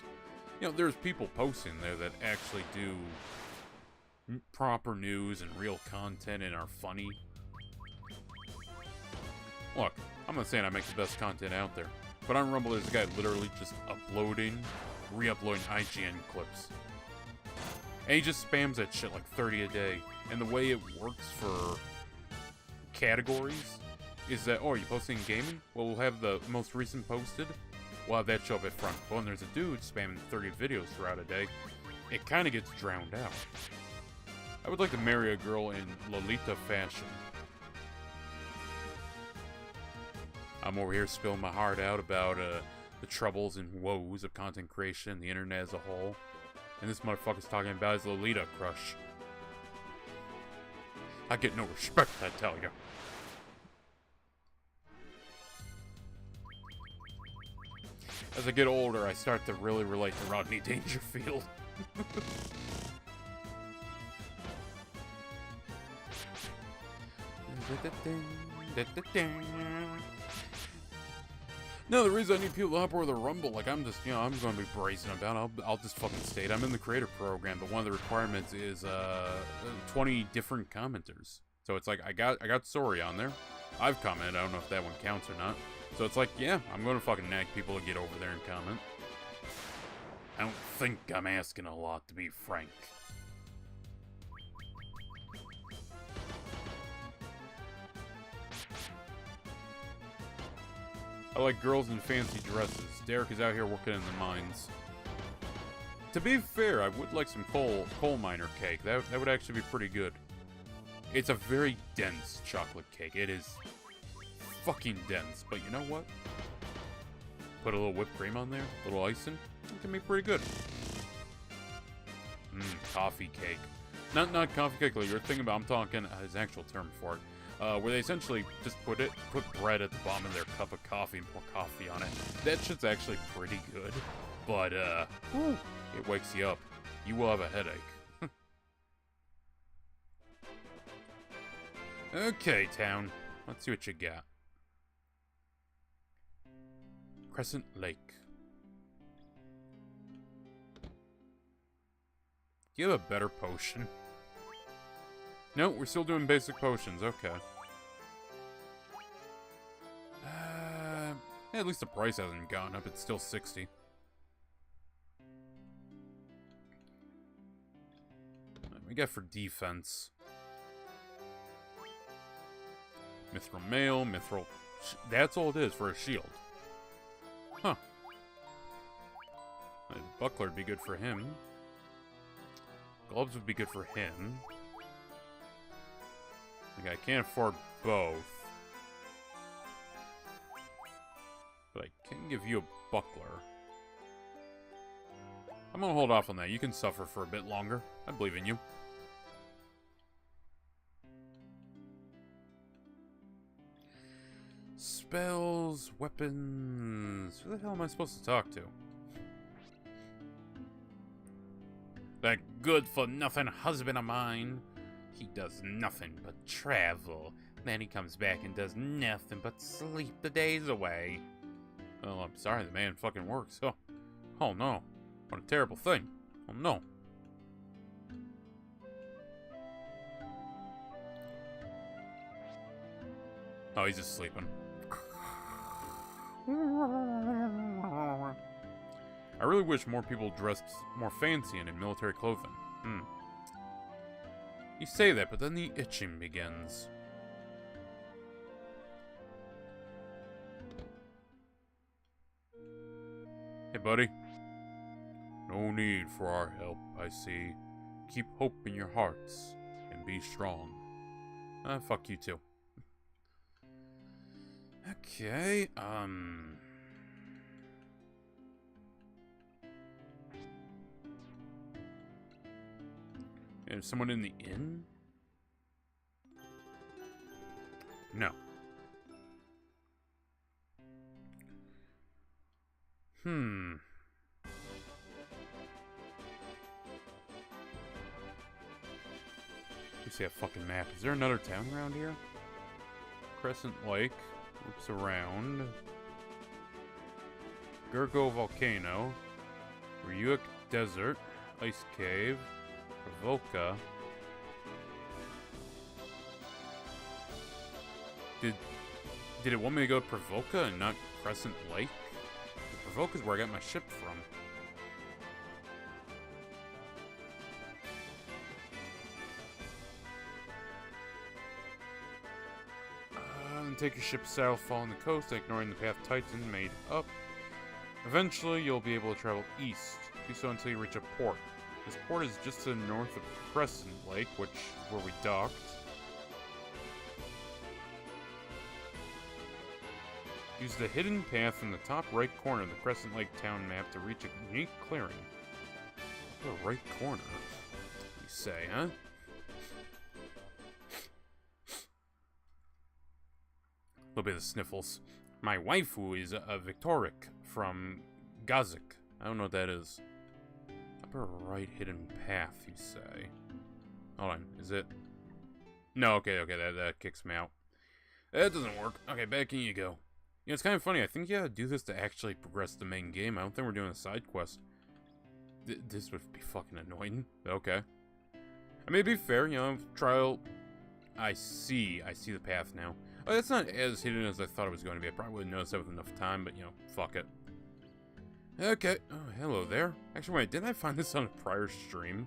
You know, there's people posting there that actually do proper news and real content and are funny. Look, I'm not saying I make the best content out there, but on Rumble there's a guy literally just uploading, re-uploading IGN clips. And he just spams that shit like 30 a day. And the way it works for categories is that, oh, are you posting gaming? Well, we'll have the most recent posted. We'll have that show up at front. But when there's a dude spamming 30 videos throughout a day, it kind of gets drowned out. I would like to marry a girl in Lolita fashion. I'm over here spilling my heart out about the troubles and woes of content creation and the internet as a whole. And this motherfucker's talking about his Lolita crush. I get no respect, I tell you. As I get older, I start to really relate to Rodney Dangerfield. No, the reason I need people to hop over the Rumble, like, I'm just, I'm going to be brazen about it. I'll just fucking state I'm in the creator program, but one of the requirements is 20 different commenters. So it's like, I got Sorry on there. I've commented, I don't know if that one counts or not. So it's like, yeah, I'm going to fucking nag people to get over there and comment. I don't think I'm asking a lot, to be frank. I like girls in fancy dresses. Derek is out here working in the mines. To be fair, I would like some coal miner cake. That would actually be pretty good. It's a very dense chocolate cake. It is fucking dense. But you know what? Put a little whipped cream on there, a little icing. It can be pretty good. Coffee cake. Not coffee cake like you're thinking about. I'm talking his actual term for it. Where they essentially just put bread at the bottom of their cup of coffee and pour coffee on it. That shit's actually pretty good, but it wakes you up. You will have a headache. Okay, town. Let's see what you got. Crescent Lake. Do you have a better potion? No, we're still doing basic potions, okay. Yeah, at least the price hasn't gone up, it's still 60. What we got for defense? Mithril mail, mithril... That's all it is for a shield. Huh. A buckler would be good for him. Gloves would be good for him. I can't afford both. But I can give you a buckler. I'm gonna hold off on that. You can suffer for a bit longer. I believe in you. Spells, weapons... Who the hell am I supposed to talk to? That good-for-nothing husband of mine. He does nothing but travel. Then he comes back and does nothing but sleep the days away. Oh, I'm sorry, the man fucking works. Oh no. What a terrible thing. Oh no. Oh, he's just sleeping. I really wish more people dressed more fancy and in military clothing. You say that, but then the itching begins. Hey, buddy. No need for our help, I see. Keep hope in your hearts, and be strong. Fuck you too. Okay, Is someone in the inn? No. Let me see a fucking map. Is there another town around here? Crescent Lake. Loops around. Gurgo Volcano. Ryuk Desert. Ice Cave. Provoca. Did it want me to go to Provoca and not Crescent Lake? Provoca's where I got my ship from. Take your ship south, following the coast, ignoring the path Titan made up. Eventually, you'll be able to travel east. Do so until you reach a port. This port is just to the north of Crescent Lake, which is where we docked. Use the hidden path in the top right corner of the Crescent Lake town map to reach a unique clearing. The right corner, you say, huh? A little bit of sniffles. My waifu is Victoric from Gazik. I don't know what that is. Upper right hidden path, you say? Hold on, is it? No, okay, that kicks me out. That doesn't work. Okay, back in you go. You know, it's kind of funny. I think you gotta do this to actually progress the main game. I don't think we're doing a side quest. This would be fucking annoying. Okay. I mean, to be fair, you know, trial... I see the path now. Oh, that's not as hidden as I thought it was going to be. I probably wouldn't notice that with enough time, but, you know, fuck it. Okay. Oh, hello there. Actually, wait, didn't I find this on a prior stream?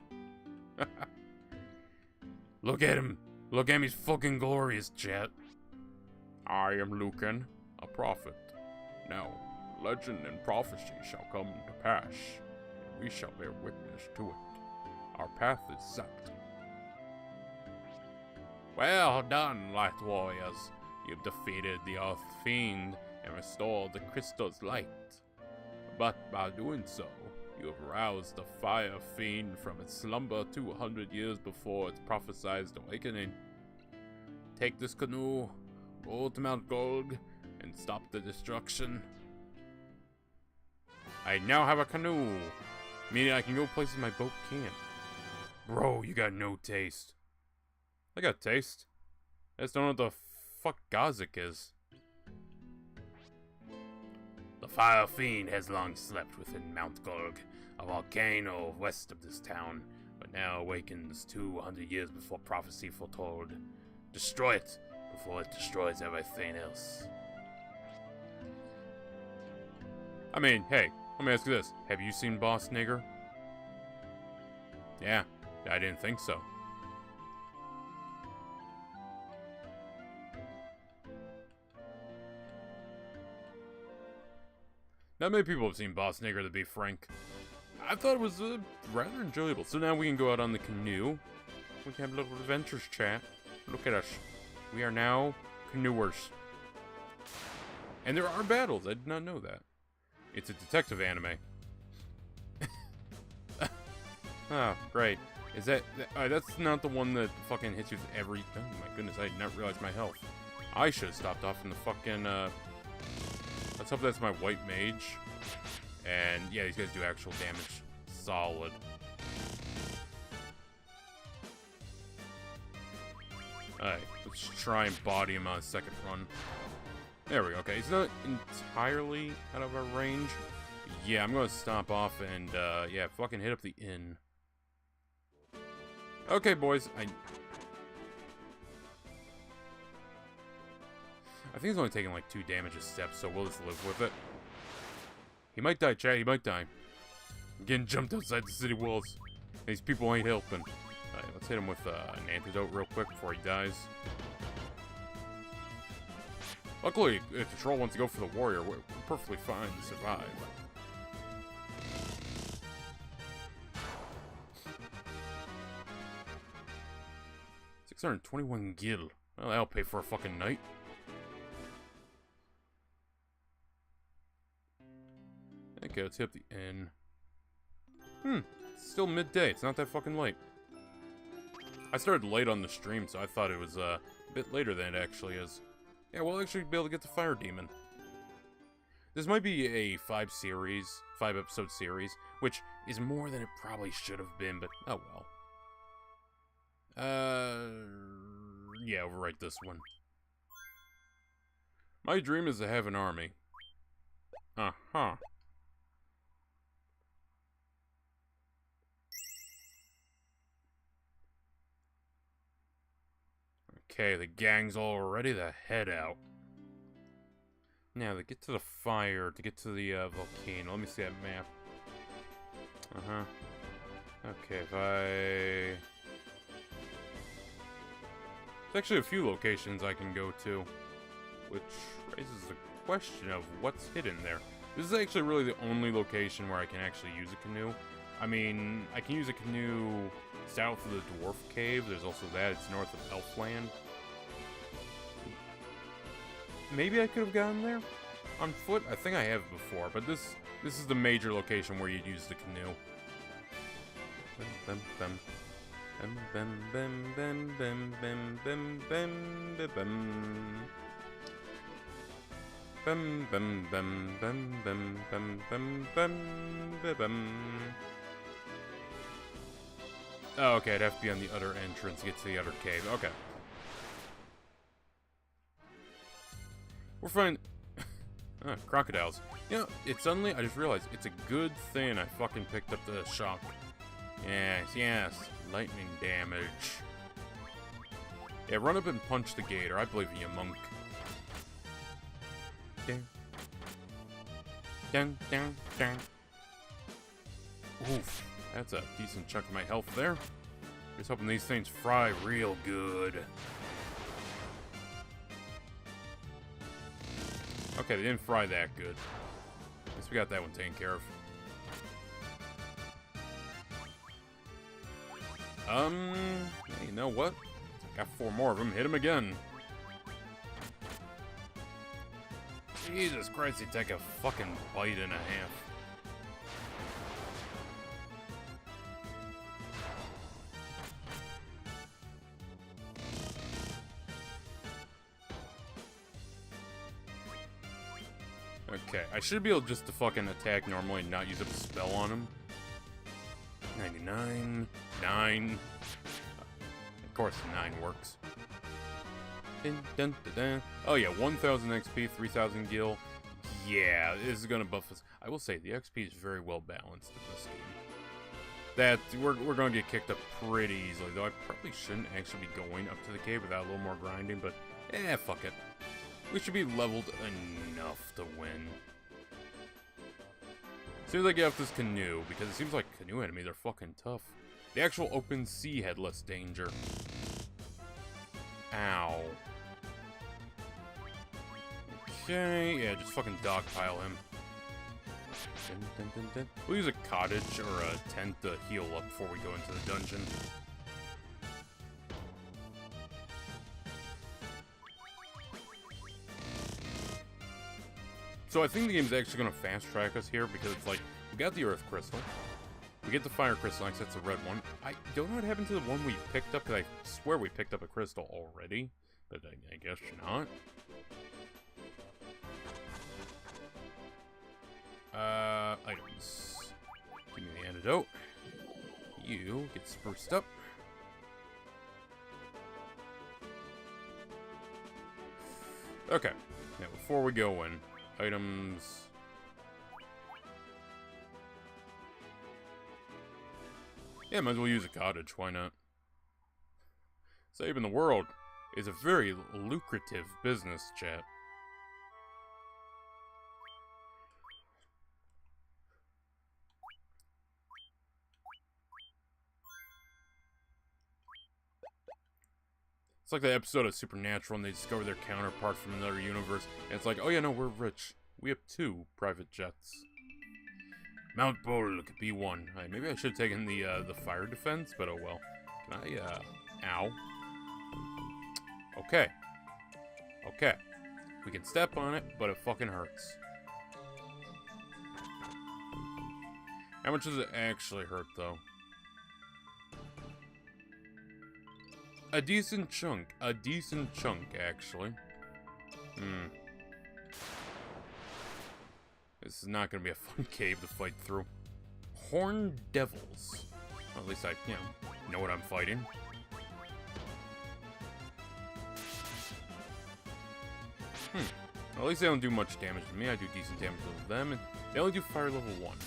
Look at him. Look at him, he's fucking glorious, chat. I am Lucan, a prophet. Now, legend and prophecy shall come to pass, and we shall bear witness to it. Our path is set. Well done, light warriors. You've defeated the Earth Fiend and restored the crystal's light. But by doing so, you have roused the Fire Fiend from its slumber 200 years before its prophesied awakening. Take this canoe, go to Mount Golg, and stop the destruction. I now have a canoe, meaning I can go places my boat can't. Bro, you got no taste. I got taste. I just don't know what the fuck Gazik is. The Fire Fiend has long slept within Mount Golg, a volcano west of this town, but now awakens 200 years before prophecy foretold. Destroy it before it destroys everything else. I mean, hey, let me ask you this. Have you seen Boss Nigger? Yeah, I didn't think so. Not many people have seen Boss Nigger, to be frank. I thought it was rather enjoyable. So now we can go out on the canoe. We can have a little adventures chat. Look at us. We are now canoers. And there are battles. I did not know that. It's a detective anime. Oh, great. Is that that's not the one that fucking hits you with every... Oh my goodness, I did not realize my health. I should have stopped off in the fucking, let's hope that's my white mage. And yeah, these guys do actual damage. Solid. Alright, let's try and body him on a second run. There we go. Okay, he's not entirely out of our range. Yeah, I'm gonna stop off and, yeah, fucking hit up the inn. Okay, boys, I think he's only taking like 2 damage a step, so we'll just live with it. He might die, chat, he might die. I'm getting jumped outside the city walls. These people ain't helping. Alright, let's hit him with an antidote real quick before he dies. Luckily, if the troll wants to go for the warrior, we're perfectly fine to survive. $621 gil. Well, that'll pay for a fucking night. Okay, let's hit the inn. It's still midday. It's not that fucking late. I started late on the stream, so I thought it was a bit later than it actually is. Yeah, we'll actually be able to get the Fire Demon. This might be a 5-episode series, which is more than it probably should have been, but oh well. Yeah, overwrite this one. My dream is to have an army. Uh-huh. Okay, the gang's all ready to head out. Now, to get to the fire, to get to the volcano, let me see that map. Uh-huh. Okay, if I... There's actually a few locations I can go to, which raises the question of what's hidden there. This is actually really the only location where I can actually use a canoe. I mean, I can use a canoe south of the Dwarf Cave. There's also that. It's north of Elfland. Maybe I could have gotten there on foot. I think I have before, but this is the major location where you'd use the canoe. Bum bum bum bum bum bum bum bum bum. Oh, okay, I'd have to be on the other entrance to get to the other cave. Okay. We're fine. Crocodiles. You know, I just realized it's a good thing I fucking picked up the shock. Yes. Lightning damage. Yeah, run up and punch the gator. I believe in you, monk. Dun. Oof. That's a decent chunk of my health there. Just hoping these things fry real good. Okay, they didn't fry that good. Guess we got that one taken care of. You know what? Got 4 more of them. Hit them again. Jesus Christ, they take a fucking bite and a half. Okay, I should be able just to fucking attack normally and not use up a spell on him. 99, 9. Of course, 9 works. Dun. Oh yeah, 1,000 XP, 3,000 gil. Yeah, this is gonna buff us. I will say, the XP is very well balanced in this game. That, we're gonna get kicked up pretty easily, though I probably shouldn't actually be going up to the cave without a little more grinding, but fuck it. We should be leveled enough to win. As soon as I get off this canoe, because it seems like canoe enemies are fucking tough. The actual open sea had less danger. Ow. Okay, yeah, just fucking dogpile him. Dun. We'll use a cottage or a tent to heal up before we go into the dungeon. So I think the game's actually going to fast track us here because it's like, we got the Earth Crystal. We get the Fire Crystal next, that's the red one. I don't know what happened to the one we picked up, because I swear we picked up a crystal already. But I guess not. Items. Give me the antidote. You get spruced up. Okay. Now, before we go in, items... Yeah, might as well use a cottage, why not? Saving the world is a very lucrative business, chat. It's like that episode of Supernatural and they discover their counterpart from another universe, and it's like, oh yeah, no, we're rich. We have 2 private jets. Mount Bulk, B1. Maybe I should have taken the fire defense, but oh well. Can I, ow. Okay. Okay. We can step on it, but it fucking hurts. How much does it actually hurt, though? A decent chunk. A decent chunk, actually. This is not going to be a fun cave to fight through. Horned Devils. Well, at least I, know what I'm fighting. Well, at least they don't do much damage to me. I do decent damage to them, and they only do fire level 1.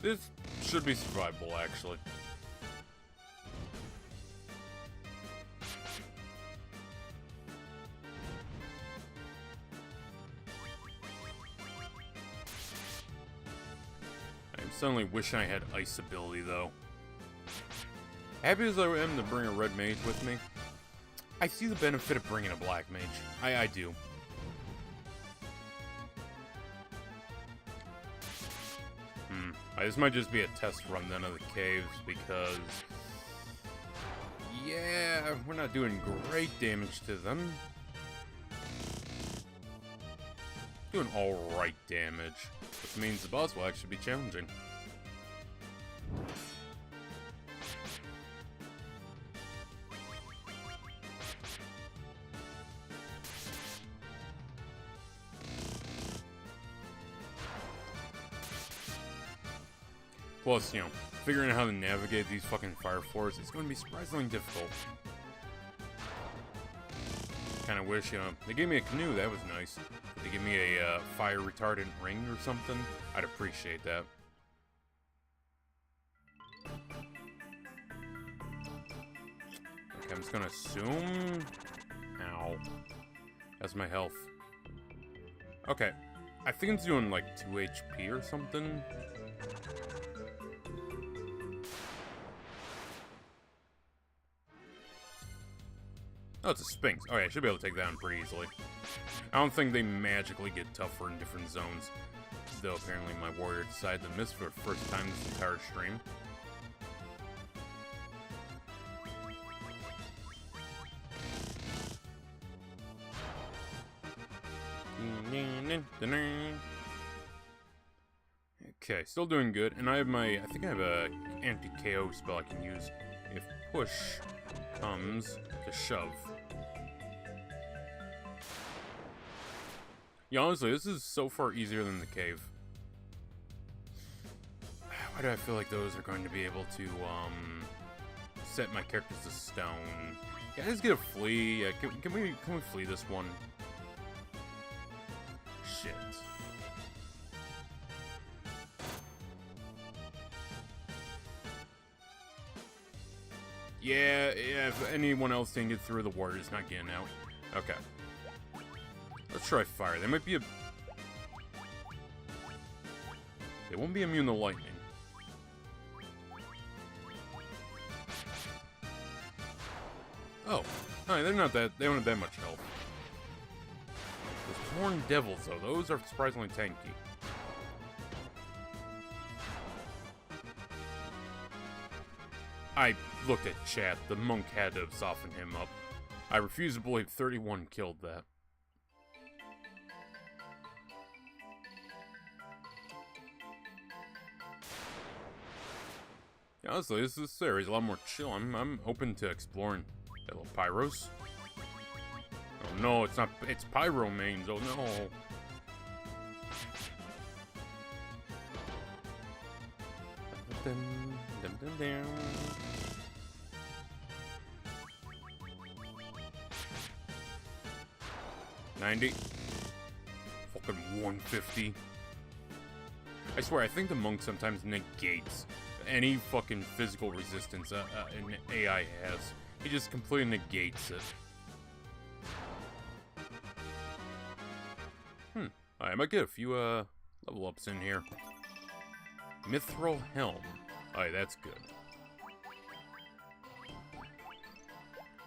This should be survivable, actually. Suddenly wishing I had ice ability, though. Happy as I am to bring a red mage with me, I see the benefit of bringing a black mage. I do. This might just be a test run then of the caves, because... yeah, we're not doing great damage to them. Doing alright damage, which means the boss will actually be challenging. Plus, you know, figuring out how to navigate these fucking fire floors is going to be surprisingly difficult. Kind of wish, you know, they gave me a canoe, that was nice. If they give me a fire retardant ring or something, I'd appreciate that. Okay, I'm just gonna assume... Ow. That's my health. Okay. I think it's doing like 2 HP or something. Oh, it's a Sphinx. Okay, I should be able to take that on pretty easily. I don't think they magically get tougher in different zones. Though apparently my warrior decided to miss for the first time this entire stream. Okay, still doing good. And I have my... I think I have a anti-KO spell I can use if push comes to shove. Yeah, honestly, this is so far easier than the cave. Why do I feel like those are going to be able to, set my characters to stone? Can I just get a flea? Can we flee this one? Shit. Yeah, if anyone else didn't get through, the warrior's not getting out. Okay. Let's try fire. They might be a... They won't be immune to lightning. Oh. Alright, they're not that... They don't have that much health. Those horned devils, though. Those are surprisingly tanky. I looked at chat. The monk had to have softened him up. I refuse to believe 31 killed that. Yeah, honestly, this series is a lot more chill. I'm open to exploring that little pyros. Oh no, it's not. It's pyro mains. Oh no. Dun, dun, dun, dun. $90. Fucking 150. I swear, I think the monk sometimes negates any fucking physical resistance an AI has. He just completely negates it. I might get a few level ups in here. Mithril Helm. Alright, that's good.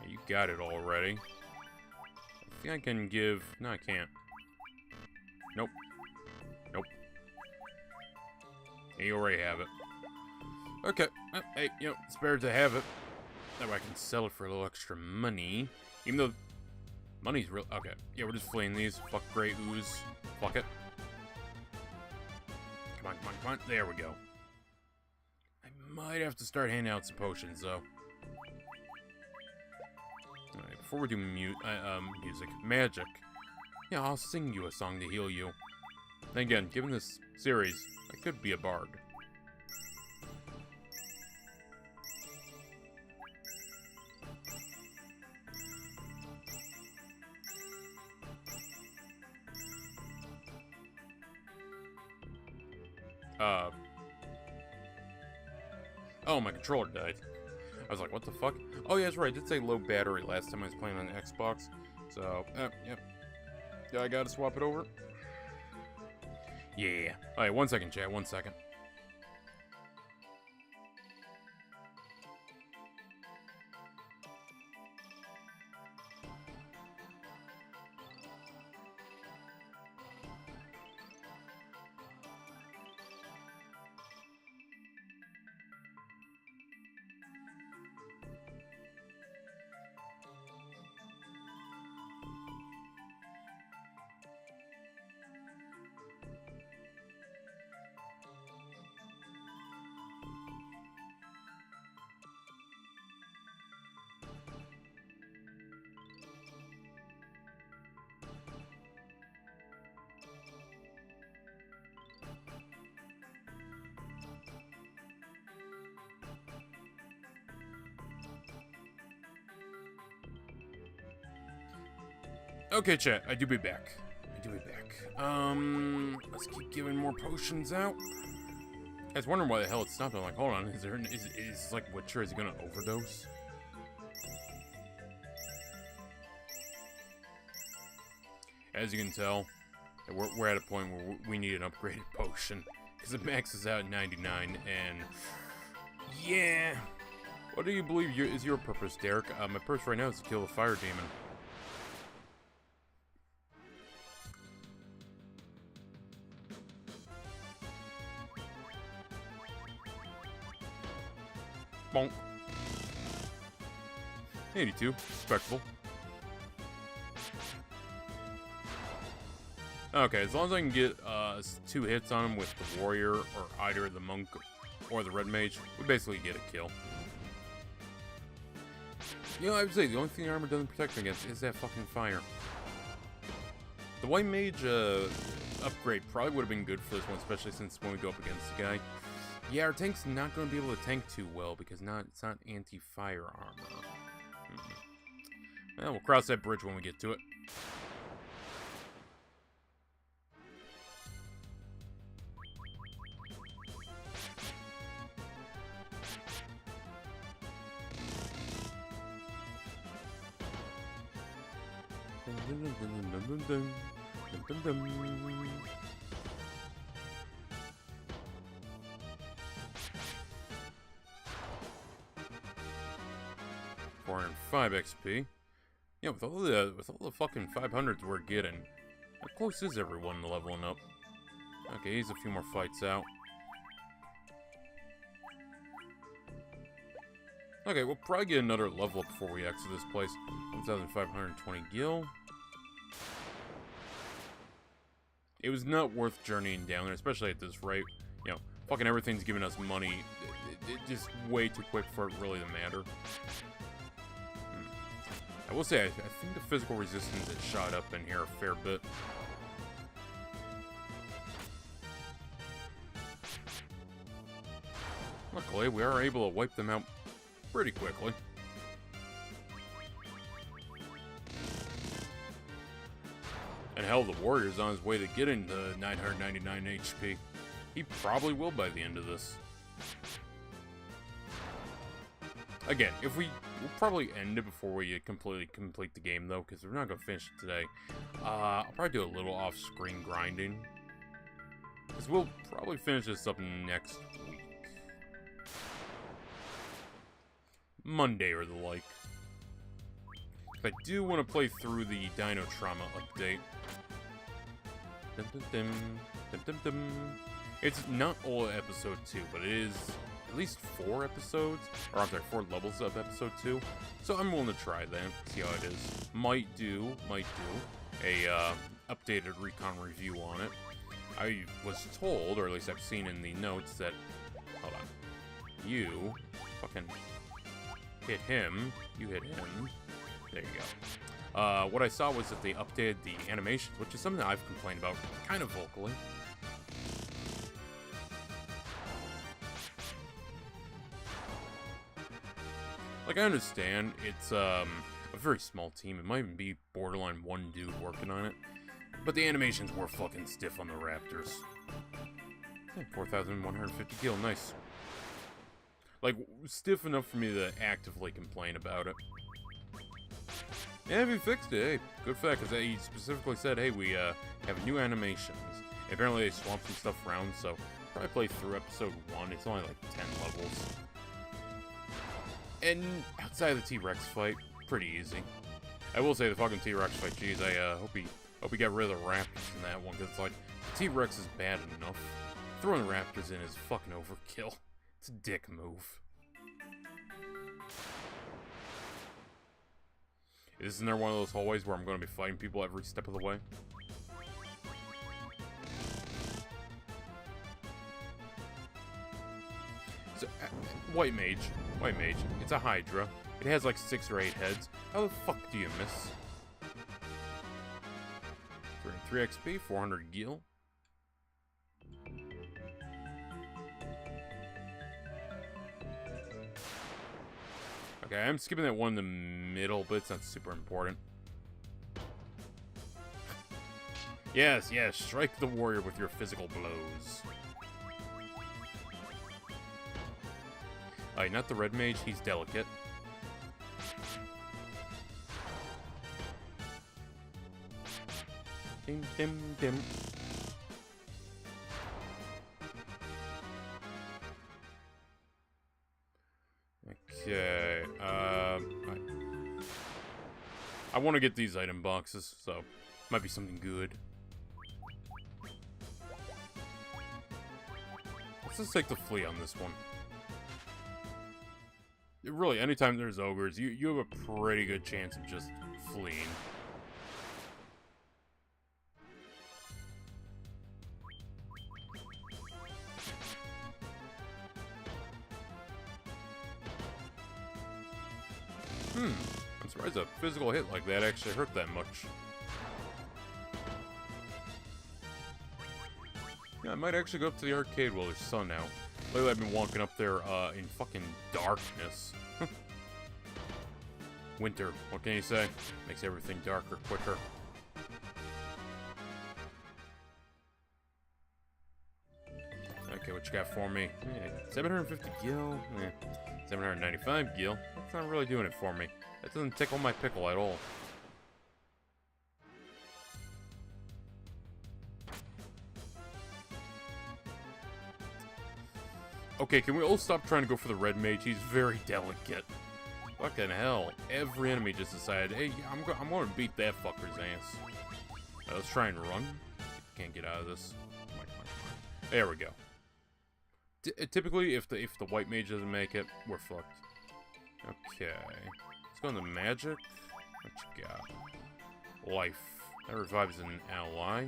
Yeah, you got it already. I think I can give... No, I can't. Nope. Nope. Yeah, you already have it. Okay. Hey, you know, it's better to have it. That way I can sell it for a little extra money. Even though... Money's real... Okay. Yeah, we're just fleeing these. Fuck Grey Ooze. Fuck it. Come on, come on, come on. There we go. I might have to start handing out some potions, though. Alright, before we do music, magic. Yeah, I'll sing you a song to heal you. And again, given this series, I could be a bard. Oh, my controller died. I was like, what the fuck? Oh, yeah, that's right. I did say low battery last time I was playing on the Xbox. So, yep. Yeah, I gotta swap it over. Yeah. Alright, 1 second, chat. 1 second. Okay, chat, I do be back. Let's keep giving more potions out. I was wondering why the hell it stopped. I'm like, hold on, is like Witcher, is he gonna overdose? As you can tell, we're at a point where we need an upgraded potion. Because it maxes out at 99, and... yeah! What do you believe is your purpose, Derek? My purpose right now is to kill the fire demon. Bonk. 82. Respectable. Okay, as long as I can get 2 hits on him with the warrior, or either the monk or the red mage, we basically get a kill. You know, I would say the only thing armor doesn't protect me against is that fucking fire. The white mage upgrade probably would have been good for this one, especially since when we go up against the guy. Yeah, our tank's not going to be able to tank too well because it's not anti-fire armor. Well, we'll cross that bridge when we get to it. $405 XP. Yeah, with all the fucking 500s we're getting, how close is everyone to leveling up? Okay, he's a few more fights out. Okay, we'll probably get another level up before we exit this place. 1,520 gil. It was not worth journeying down there, especially at this rate. You know, fucking everything's giving us money. It's just way too quick for it really to matter. I will say, I think the physical resistance has shot up in here a fair bit. Luckily, we are able to wipe them out pretty quickly. And hell, the warrior's on his way to getting to 999 HP. He probably will by the end of this. Again, we'll probably end it before we completely complete the game, though, because we're not going to finish it today. I'll probably do a little off-screen grinding. Because we'll probably finish this up next week. Monday or the like. I do want to play through the Dino Trauma update. Dum, dum, dum, dum, dum, dum. It's not all episode 2, but it is at least 4 episodes, or I'm sorry, 4 levels of episode 2. So I'm willing to try that, see how it is. Might do a updated recon review on it. I was told, or at least I've seen in the notes that, hold on, you fucking hit him, you hit him, there you go. What I saw was that they updated the animations, which is something that I've complained about kind of vocally. Like, I understand, it's a very small team. It might even be borderline one dude working on it. But the animations were fucking stiff on the Raptors. Yeah, 4,150 kill, nice. Like, stiff enough for me to actively complain about it. Yeah, he fixed it. Hey, good for that, because he specifically said, hey, we have new animations. Apparently they swapped some stuff around, so probably play through episode 1. It's only like 10 levels. And outside of the T-Rex fight, pretty easy. I will say the fucking T-Rex fight, geez, I hope he got rid of the Raptors in that one, because it's like, T-Rex is bad enough. Throwing Raptors in is fucking overkill. It's a dick move. Isn't there one of those hallways where I'm going to be fighting people every step of the way? So, White Mage. It's a Hydra. It has like 6 or 8 heads. How the fuck do you miss? 3 XP, 400 gil. Okay, I'm skipping that one in the middle, but it's not super important. Yes, yes, strike the warrior with your physical blows. Alright, not the red mage, he's delicate. Dim, dim, dim. Okay, I want to get these item boxes, so might be something good. Let's just take the flea on this one. Really, anytime there's ogres, you have a pretty good chance of just fleeing. I'm surprised a physical hit like that actually hurt that much. Yeah, I might actually go up to the arcade while there's sun out. Lately I've been walking up there in fucking darkness. Winter, what can you say? Makes everything darker quicker. Okay, what you got for me? Yeah, 750 gil? 795 gil? That's not really doing it for me. That doesn't tickle my pickle at all. Okay, can we all stop trying to go for the red mage? He's very delicate. Fucking hell. Every enemy just decided, hey, I'm gonna beat that fucker's ass. Let's try and run. Can't get out of this. Come on, come on, come on. There we go. Typically, if the white mage doesn't make it, we're fucked. Okay. Let's go into magic. What you got? Life. That revives an ally.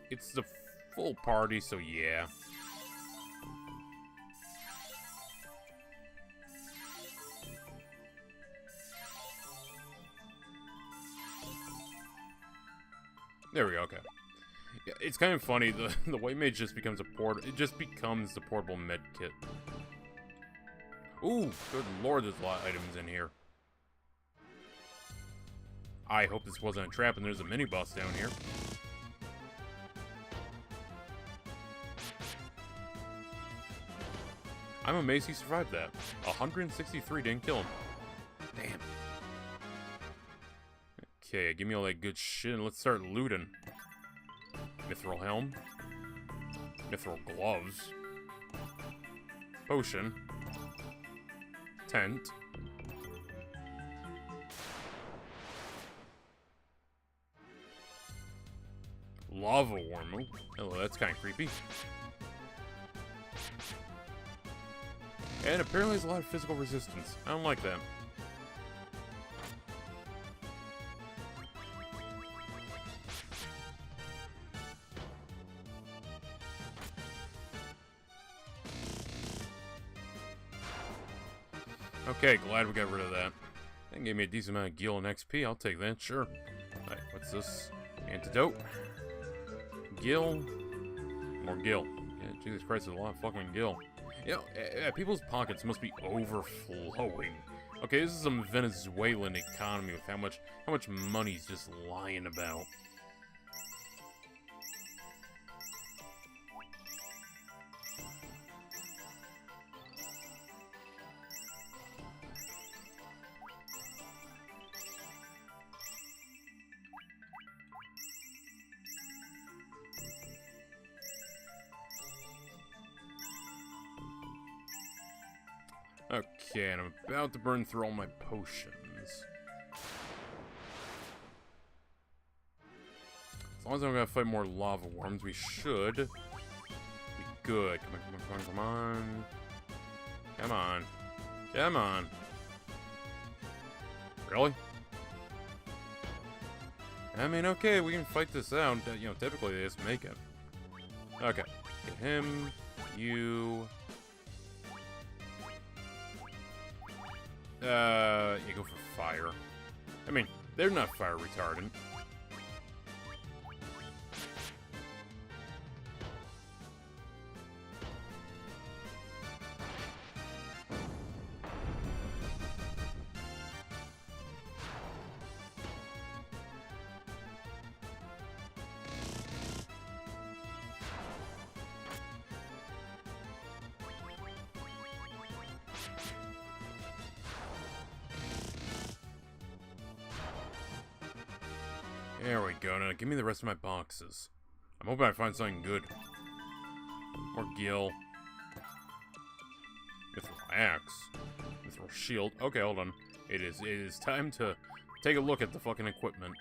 It's the full party, so yeah. There we go, okay. Yeah, it's kind of funny, the white mage just becomes it just becomes the portable med kit. Ooh, good lord, there's a lot of items in here. I hope this wasn't a trap and there's a mini-boss down here. I'm amazed he survived that. 163 didn't kill him. Damn. Okay, give me all that good shit and let's start looting. Mithril helm. Mithril gloves. Potion. Tent. Lava worm. Hello, that's kind of creepy. And apparently there's a lot of physical resistance. I don't like that. Okay, glad we got rid of that. That gave me a decent amount of gil and XP. I'll take that, sure. Alright, what's this? Antidote. Gil. More gil. Yeah, Jesus Christ, there's a lot of fucking gil. You know, people's pockets must be overflowing. Okay, this is some Venezuelan economy with how much money's just lying about. Okay, and I'm about to burn through all my potions. As long as I'm gonna fight more lava worms, we should be good. Come on, come on, come on, come on. Come on. Come on. Really? I mean, okay, we can fight this out. You know, typically they just make it. Okay. Get him, you... you go for fire. I mean, they're not fire retardant. There we go. Now give me the rest of my boxes. I'm hoping I find something good. More Gil. Mithril Axe. Mithril Shield. Okay, hold on. It is time to take a look at the fucking equipment.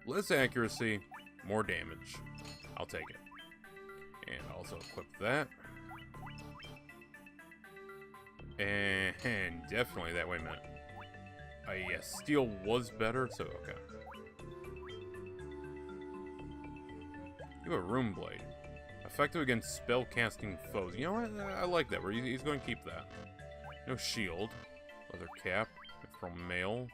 Less accuracy, more damage. I'll take it. And also equip that. And definitely that. Wait a minute. Yes, steel was better, so okay. You have a Rune Blade. Effective against spell casting foes. You know what? I like that. He's going to keep that. No shield. Leather cap. From mail.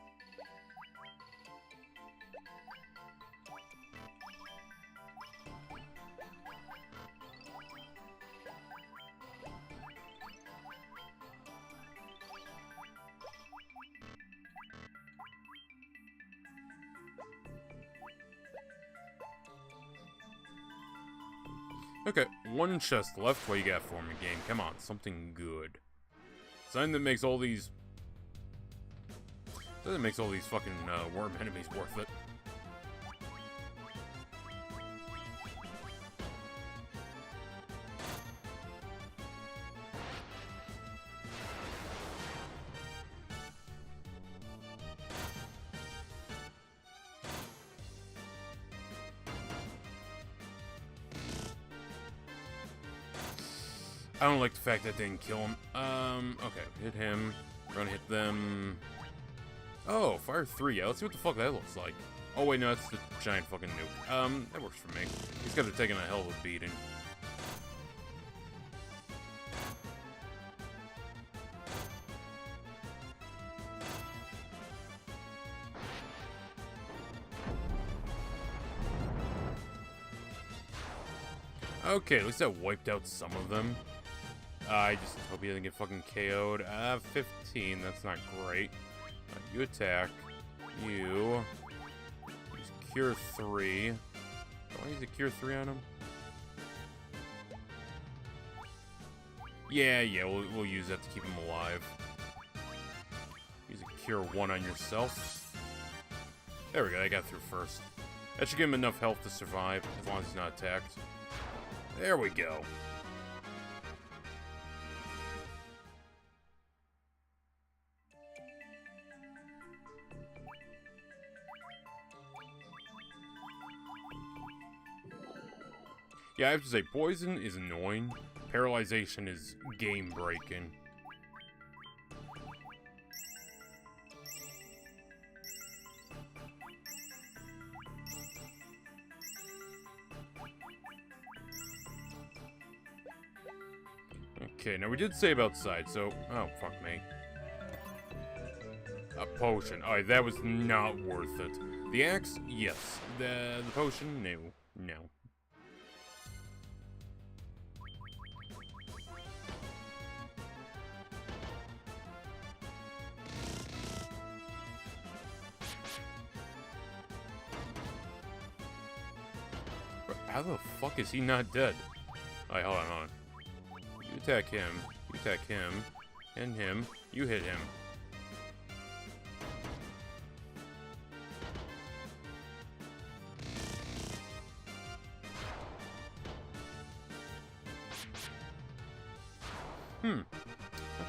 Okay, one chest left. What you got for me, game? Come on, something good. Something that makes all these... Something that makes all these fucking worm enemies worth it. I don't like the fact that didn't kill him. Okay, hit him. We're gonna hit them. Oh, fire 3. Yeah, let's see what the fuck that looks like. Oh, wait, no, that's the giant fucking nuke. That works for me. These guys are taking a hell of a beating. Okay, at least I wiped out some of them. I just hope he doesn't get fucking KO'd. 15, that's not great. You attack. You. Use Cure 3. Do I use a Cure 3 on him? Yeah, we'll use that to keep him alive. Use a Cure 1 on yourself. There we go, I got through first. That should give him enough health to survive, as long as he's not attacked. There we go. Yeah, I have to say, poison is annoying. Paralyzation is game-breaking. Okay, now we did save outside, so... Oh, fuck me. A potion. Alright, that was not worth it. The axe? Yes. The potion? No. No. How the fuck is he not dead? Alright, hold on. You attack him, and him, you hit him.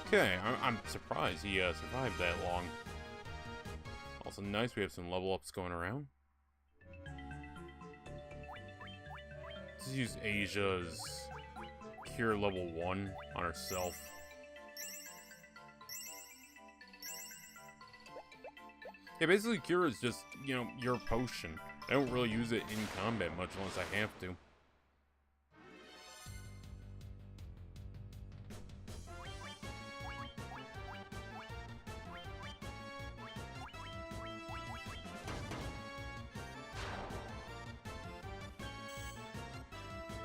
Okay, I'm surprised he survived that long. Also nice, we have some level ups going around. Let's use Asia's Cure level 1 on herself. Yeah, basically Cure is just, you know, your potion. I don't really use it in combat much unless I have to.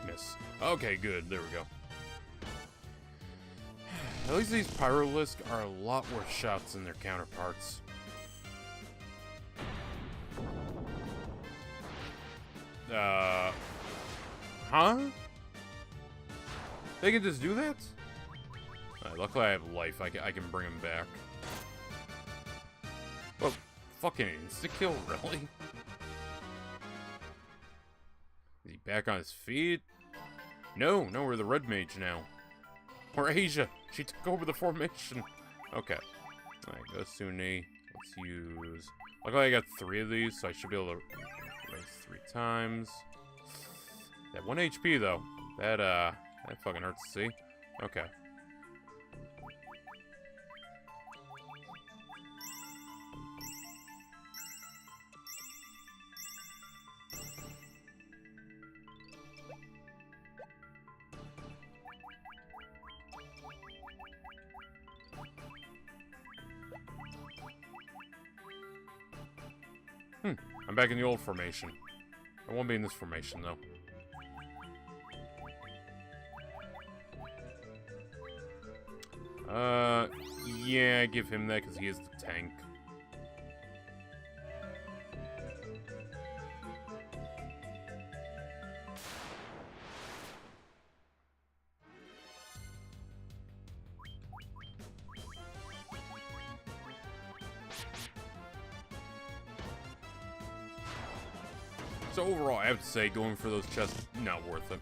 Miss. Okay, good. There we go. At least these Pyrolisk are a lot worse shots than their counterparts. Huh? They can just do that? Luckily I have life. I can bring him back. Well, fucking insta-kill, really? Is he back on his feet? No, we're the red mage now. Or Asia. She took over the formation. Okay. Alright, go Sunni. Let's use... Luckily I got 3 of these, so I should be able to raise 3 times. That 1 HP, though. That fucking hurts to see. Okay. I'm back in the old formation. I won't be in this formation, though. Yeah, give him that, because he is the tank. So overall, I have to say, going for those chests, not worth it.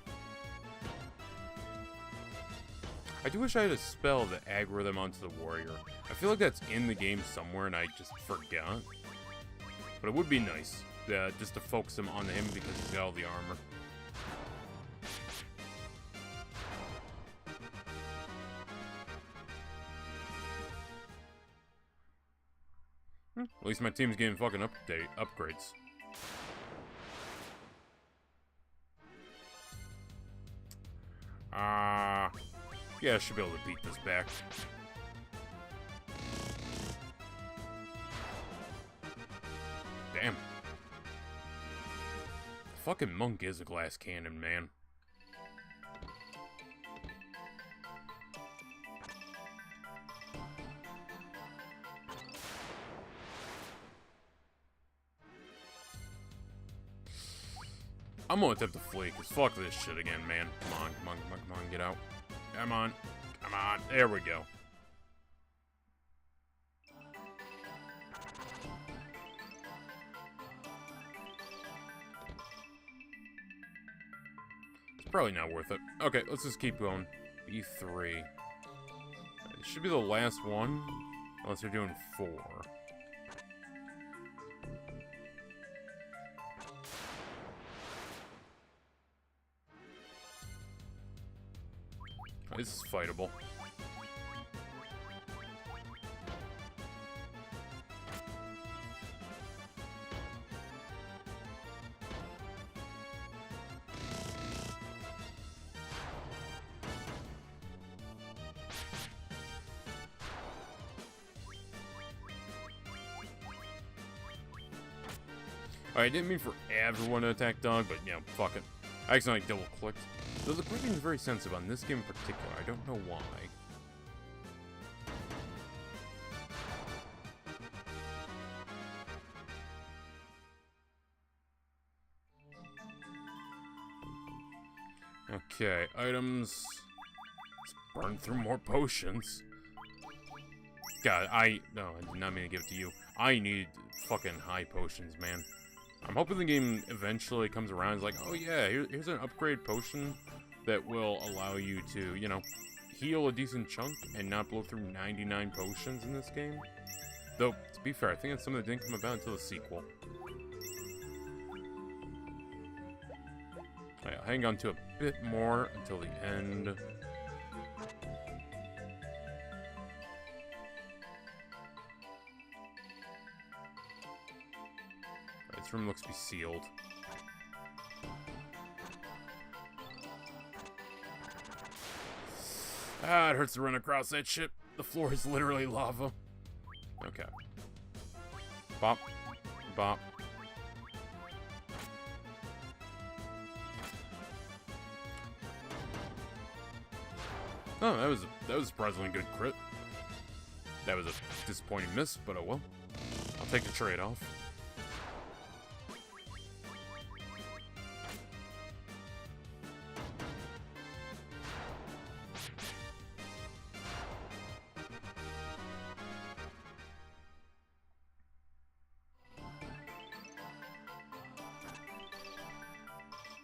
I do wish I had a spell that aggro them onto the warrior. I feel like that's in the game somewhere and I just forgot. But it would be nice, just to focus him on him because he's got all the armor. At least my team's getting fucking upgrades. Yeah, I should be able to beat this back. Damn. The fucking monk is a glass cannon, man. I'm gonna attempt to flee, because fuck this shit again, man. Come on, get out. Come on. There we go. It's probably not worth it. Okay, let's just keep going. B3. It should be the last one, unless they're doing 4. This is fightable. I didn't mean for everyone to attack dog, but you know, fuck it. I accidentally double-clicked. Though the clicking is very sensitive on this game in particular, I don't know why. Okay, items. Let's burn through more potions. God, no, I did not mean to give it to you. I need fucking high potions, man. I'm hoping the game eventually comes around and is like, oh yeah, here's an upgrade potion that will allow you to, you know, heal a decent chunk and not blow through 99 potions in this game. Though, to be fair, I think that's something that didn't come about until the sequel. I'll hang on to a bit more until the end. This room looks to be sealed. Ah, it hurts to run across that shit. The floor is literally lava. Okay. Bop. Bop. Oh, that was a surprisingly good crit. That was a disappointing miss, but oh well. I'll take the trade-off.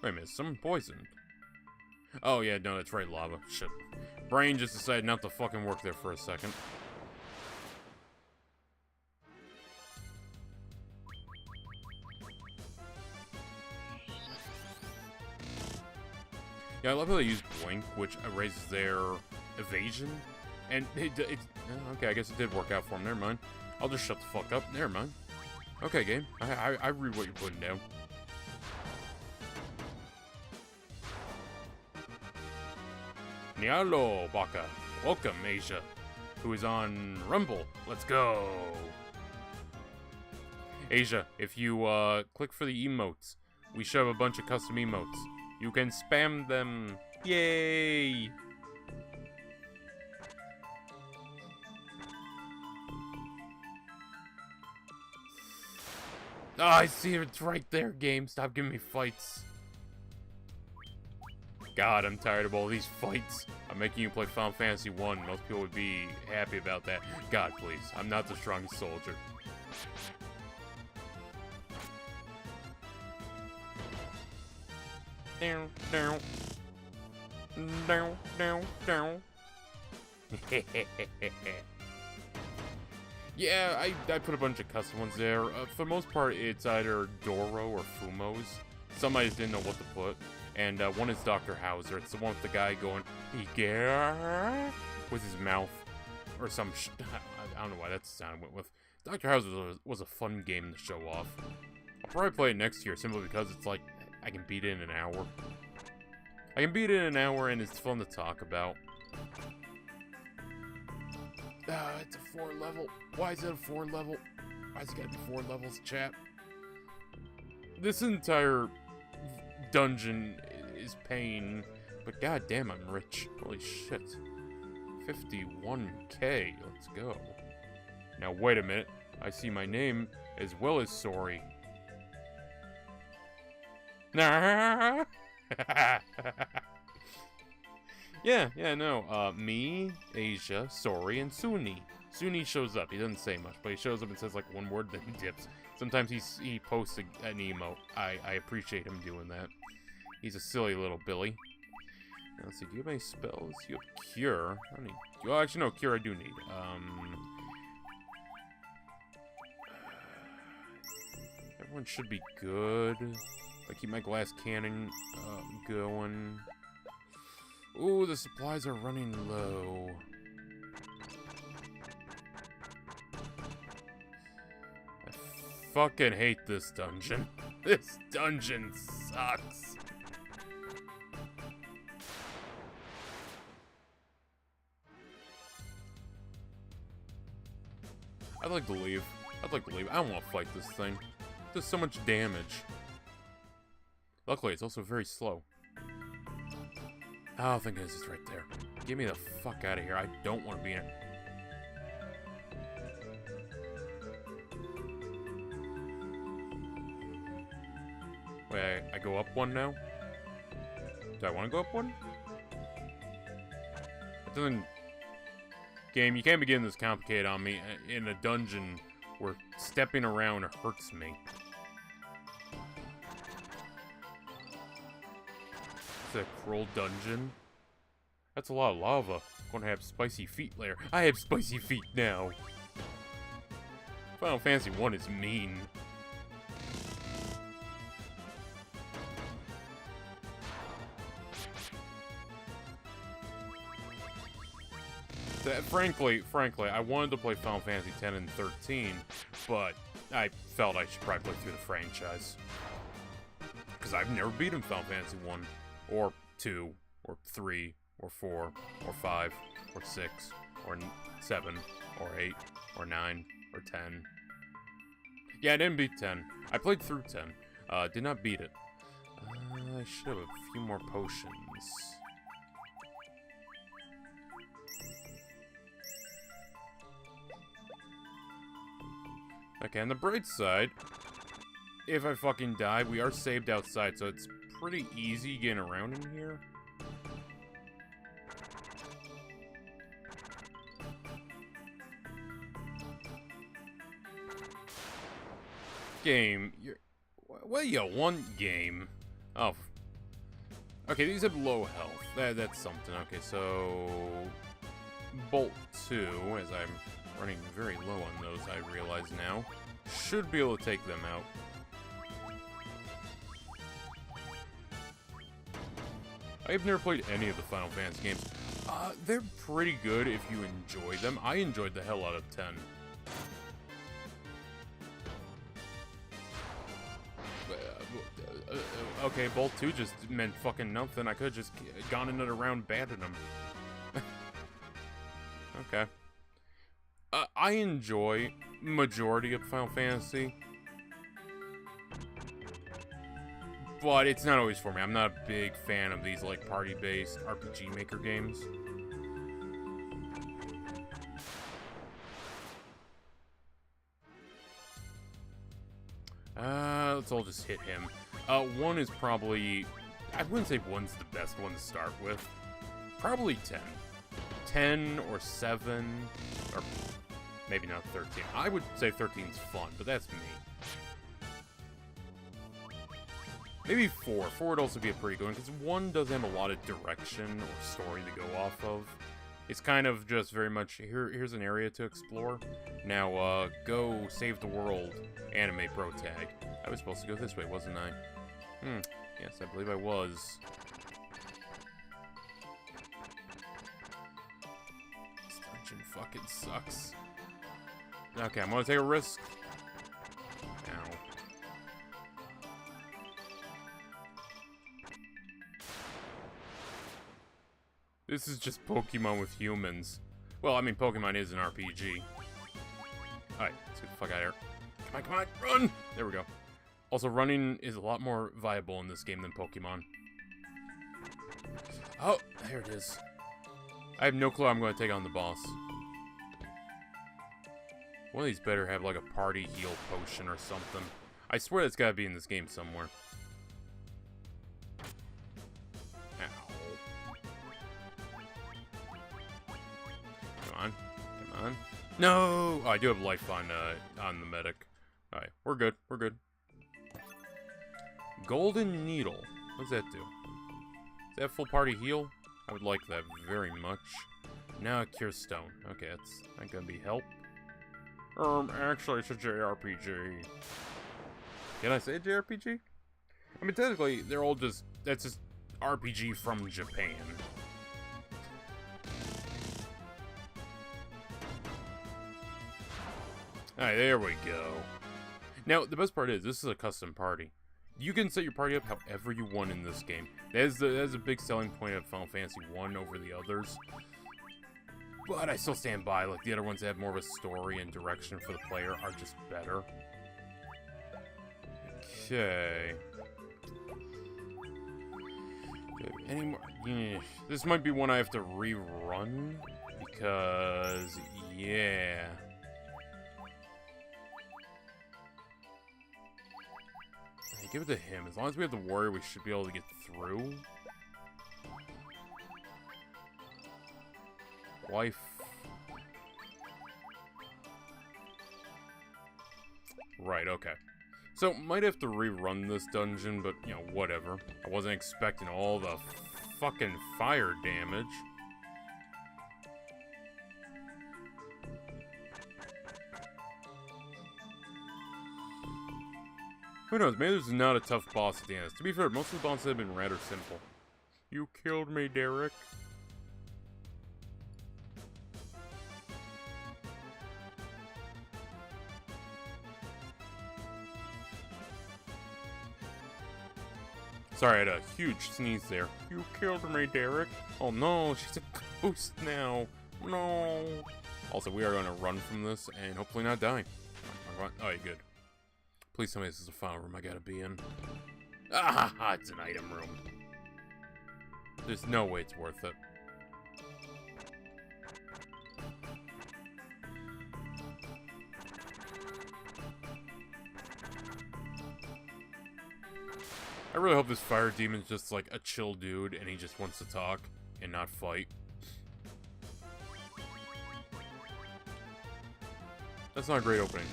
Wait a minute, someone poisoned. Oh yeah, no, that's right, lava. Shit. Brain just decided not to fucking work there for a second. Yeah, I love how they use Blink, which raises their evasion. And okay, I guess it did work out for him. Never mind. I'll just shut the fuck up. Never mind. Okay, game. I read what you're putting down. Nialo, Baka. Welcome, Asia. Who is on Rumble. Let's go. Asia, if you click for the emotes, we show a bunch of custom emotes. You can spam them. Yay! Oh, I see it. It's right there, game. Stop giving me fights. God, I'm tired of all these fights. I'm making you play Final Fantasy 1. Most people would be happy about that. God, please. I'm not the strongest soldier. Down, down. Down, down, down. Yeah, I put a bunch of custom ones there. For the most part, it's either Doro or Fumo's. Some I just didn't know what to put. And one is Dr. Hauser. It's the one with the guy going, "Igor," with his mouth. Or some I don't know why that's the sound I went with. Dr. Hauser was a fun game to show off. I'll probably play it next year simply because it's like, I can beat it in an hour. I can beat it in an hour and it's fun to talk about. It's a 4 level. Why is it a 4 level? Why is it gotta be 4 levels, chat? This entire dungeon is pain, but goddamn, I'm rich. Holy shit. 51k. Let's go. Now, wait a minute. I see my name as well as Sori. Nah. Yeah, no. Me, Asia, Sori, and Suni. Suni shows up. He doesn't say much, but he shows up and says like one word, then he dips. Sometimes he posts an emote. I appreciate him doing that. He's a silly little Billy. Now, let's see, do you have any spells? You have Cure. I don't need... Well, actually, no, Cure I do need. Everyone should be good. I keep my glass cannon going. Ooh, the supplies are running low. I fucking hate this dungeon. This dungeon sucks. I'd like to leave. I don't want to fight this thing. It does so much damage. Luckily, it's also very slow. Oh, thank goodness it's right there. Get me the fuck out of here. I don't want to be in it. Wait, I go up one now? Do I want to go up one? It doesn't... Game, you can't be getting this complicated on me in a dungeon where stepping around hurts me. It's a cruel dungeon. That's a lot of lava. Gonna have spicy feet later. I have spicy feet now. Final Fantasy 1 is mean. Frankly, I wanted to play Final Fantasy 10 and 13, but I felt I should probably play through the franchise. Because I've never beaten Final Fantasy 1, or 2, or 3, or 4, or 5, or 6, or 7, or 8, or 9, or 10. Yeah, I didn't beat 10. I played through 10. Did not beat it. I should have a few more potions. Okay, on the bright side, if I fucking die, we are saved outside, so it's pretty easy getting around in here. Game, what do you want, game? Oh, Okay, these have low health. That's something. Okay, so... Bolt 2, as I'm running very low on those, I realize now, should be able to take them out. I've never played any of the Final Fantasy games. They're pretty good if you enjoy them. I enjoyed the hell out of 10. Okay, Bolt 2 just meant fucking nothing. I could have just gone another round batting him. Okay. I enjoy majority of Final Fantasy. But it's not always for me. I'm not a big fan of these, like, party-based RPG Maker games. Let's all just hit him. 1 is probably... I wouldn't say 1's the best one to start with. Probably 10. 10 or 7, or maybe not 13. I would say 13's fun, but that's me. Maybe 4. 4 would also be a pretty good one, because 1 does have a lot of direction or story to go off of. It's kind of just very much, here's an area to explore. Now, go save the world, anime pro tag. I was supposed to go this way, wasn't I? Yes, I believe I was. This dungeon fucking sucks. Okay, I'm gonna take a risk. Ow. This is just Pokemon with humans. Well, I mean, Pokemon is an RPG. Alright, let's get the fuck out of here. Come on, run! There we go. Also, running is a lot more viable in this game than Pokemon. Oh, there it is. I have no clue how I'm going to take on the boss. One of these better have, like, a party heal potion or something. I swear it's got to be in this game somewhere. Come on. No! Oh, I do have life on the medic. Alright, we're good. We're good. Golden Needle. What does that do? Is that full party heal? I would like that very much. Now Cure Stone. Okay, that's not gonna be help. Actually, it's a JRPG. Can I say JRPG? I mean, technically, they're all just... That's just RPG from Japan. Alright, there we go. Now, the best part is, this is a custom party. You can set your party up however you want in this game. That is a big selling point of Final Fantasy 1 over the others. But I still stand by, like, the other ones that have more of a story and direction for the player are just better. Okay. Any more? Yeah. This might be one I have to rerun, because, yeah... Give it to him. As long as we have the warrior, we should be able to get through. Wife. Right, okay. So, might have to rerun this dungeon, but, you know, whatever. I wasn't expecting all the fucking fire damage. Who knows, maybe this is not a tough boss at the end. To be fair, most of the bosses have been rather simple. You killed me, Derek. Sorry, I had a huge sneeze there. You killed me, Derek. Oh no, she's a ghost now. No. Also, we are going to run from this and hopefully not die. Alright, good. Please tell me this is a file room I gotta be in. Ah, it's an item room. There's no way it's worth it. I really hope this fire demon's just like a chill dude and he just wants to talk and not fight. That's not a great opening.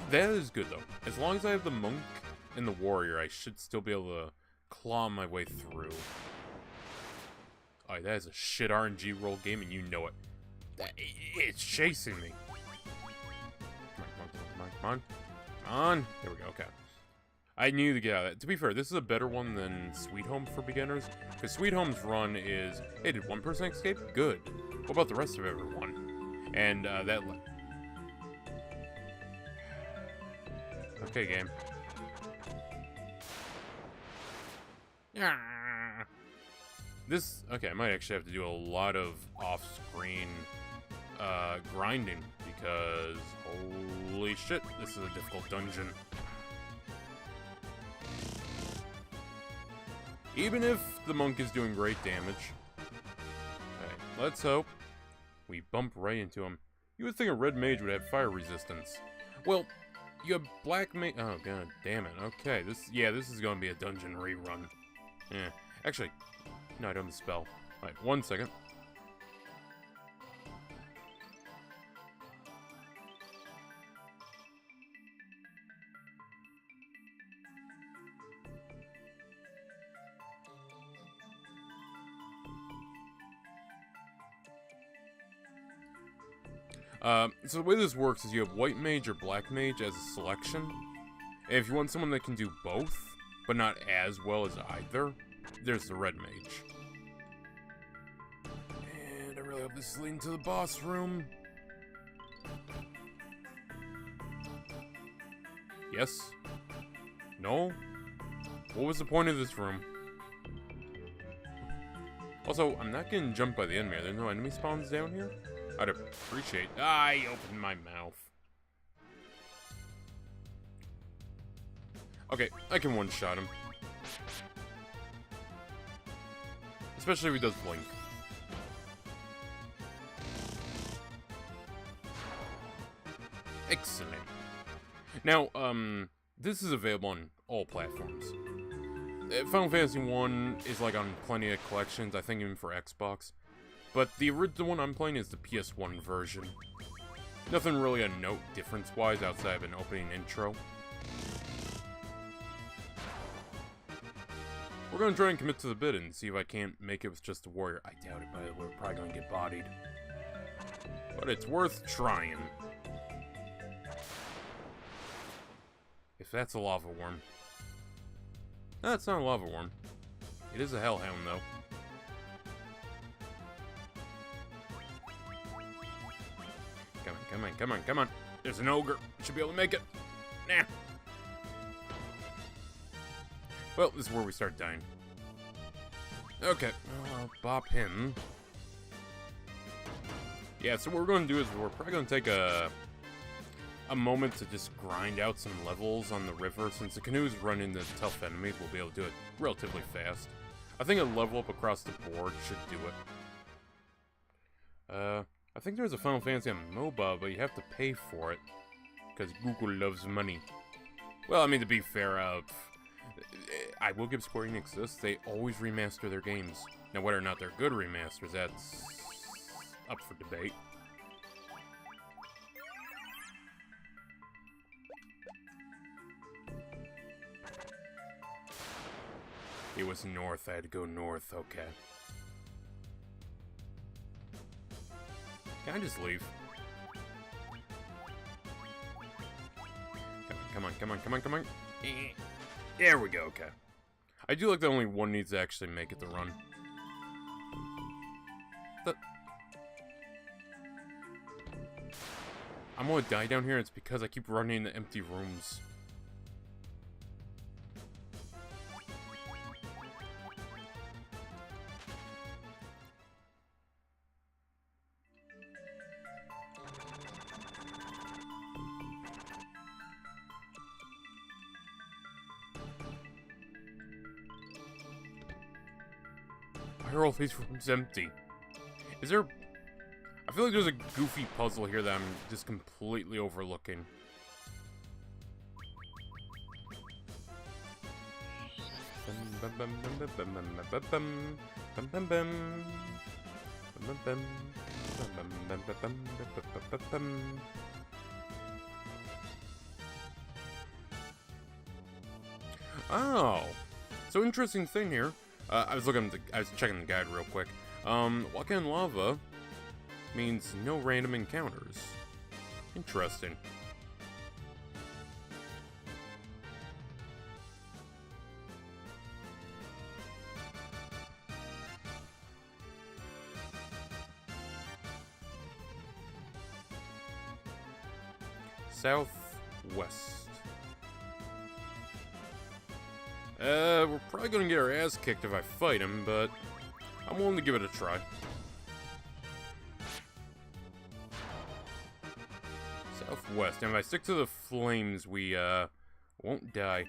That is good, though. As long as I have the monk and the warrior, I should still be able to claw my way through. Alright, that is a shit RNG roll game, and you know it. It's chasing me. Come on. Come on. There we go, okay. I knew to get out of that. To be fair, this is a better one than Sweet Home for beginners, because Sweet Home's run is, hey, did one person escape? Good. What about the rest of everyone? And, that... Okay, game. This, okay, I might actually have to do a lot of off-screen grinding, because holy shit, this is a difficult dungeon. Even if the monk is doing great damage. Alright, let's hope we bump right into him. You would think a red mage would have fire resistance. Well, you have black mage. Oh god damn it. Okay, this is gonna be a dungeon rerun. Yeah. Actually, no, I don't have the spell. Alright, 1 second. So the way this works is you have white mage or black mage as a selection. And if you want someone that can do both, but not as well as either, there's the red mage. And I really hope this is leading to the boss room. Yes? No? What was the point of this room? Also, I'm not getting jumped by the enemy. Are there no enemy spawns down here? I'd appreciate... I opened my mouth. Okay, I can one-shot him. Especially if he does blink. Excellent. Now, this is available on all platforms. Final Fantasy 1 is like on plenty of collections, I think even for Xbox. But the original one I'm playing is the PS1 version. Nothing really a note difference-wise outside of an opening intro. We're gonna try and commit to the bid and see if I can't make it with just a warrior. I doubt it, but we're probably gonna get bodied. But it's worth trying. If that's a lava worm. No, it's not a lava worm. It is a hellhound, though. Come on. There's an ogre. Should be able to make it. Nah. Well, this is where we start dying. Okay. I'll bop him. Yeah, so what we're going to do is we're probably going to take a moment to just grind out some levels on the river. Since the canoes run into tough enemies, we'll be able to do it relatively fast. I think a level up across the board should do it. I think there's a Final Fantasy on MOBA, but you have to pay for it. Because Google loves money. Well, I mean, to be fair, I will give Square Enix this. They always remaster their games. Now, whether or not they're good remasters, that's up for debate. It was north. I had to go north. Okay. Can I just leave? Come on. There we go, okay. I do like that only one needs to actually make it to run. I'm gonna die down here, it's because I keep running into empty rooms. Why are all these rooms empty? Is there... I feel like there's a goofy puzzle here that I'm just completely overlooking. Oh! So interesting thing here. I was checking the guide real quick. Walking in lava means no random encounters. Interesting. Southwest. We're probably gonna get our ass kicked if I fight him, but I'm willing to give it a try. Southwest. And if I stick to the flames, we, won't die.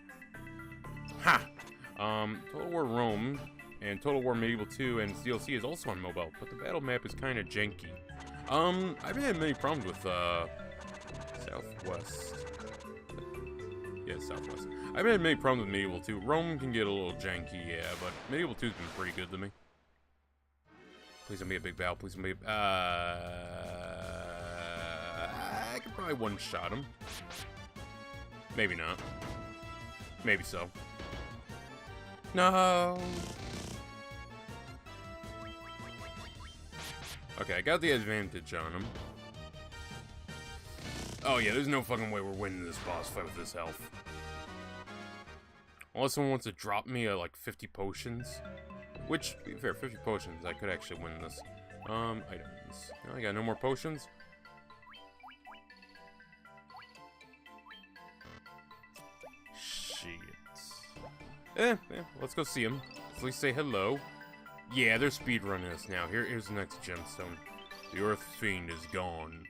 Ha! Total War Rome and Total War Medieval 2 and DLC is also on mobile, but the battle map is kind of janky. I haven't had many problems with, Southwest. Yeah, Southwest. I haven't had many problems with Medieval 2. Rome can get a little janky, yeah, but Medieval 2's been pretty good to me. Please don't be a big battle. Please don't be I could probably one-shot him. Maybe not. Maybe so. No! Okay, I got the advantage on him. Oh yeah, there's no fucking way we're winning this boss fight with this health. Unless someone wants to drop me like 50 potions. Which, to be fair, 50 potions, I could actually win this. Items. No, I got no more potions. Shit. Let's go see him. At least say hello. Yeah, they're speedrunning us now. Here's the next gemstone. The Earth Fiend is gone.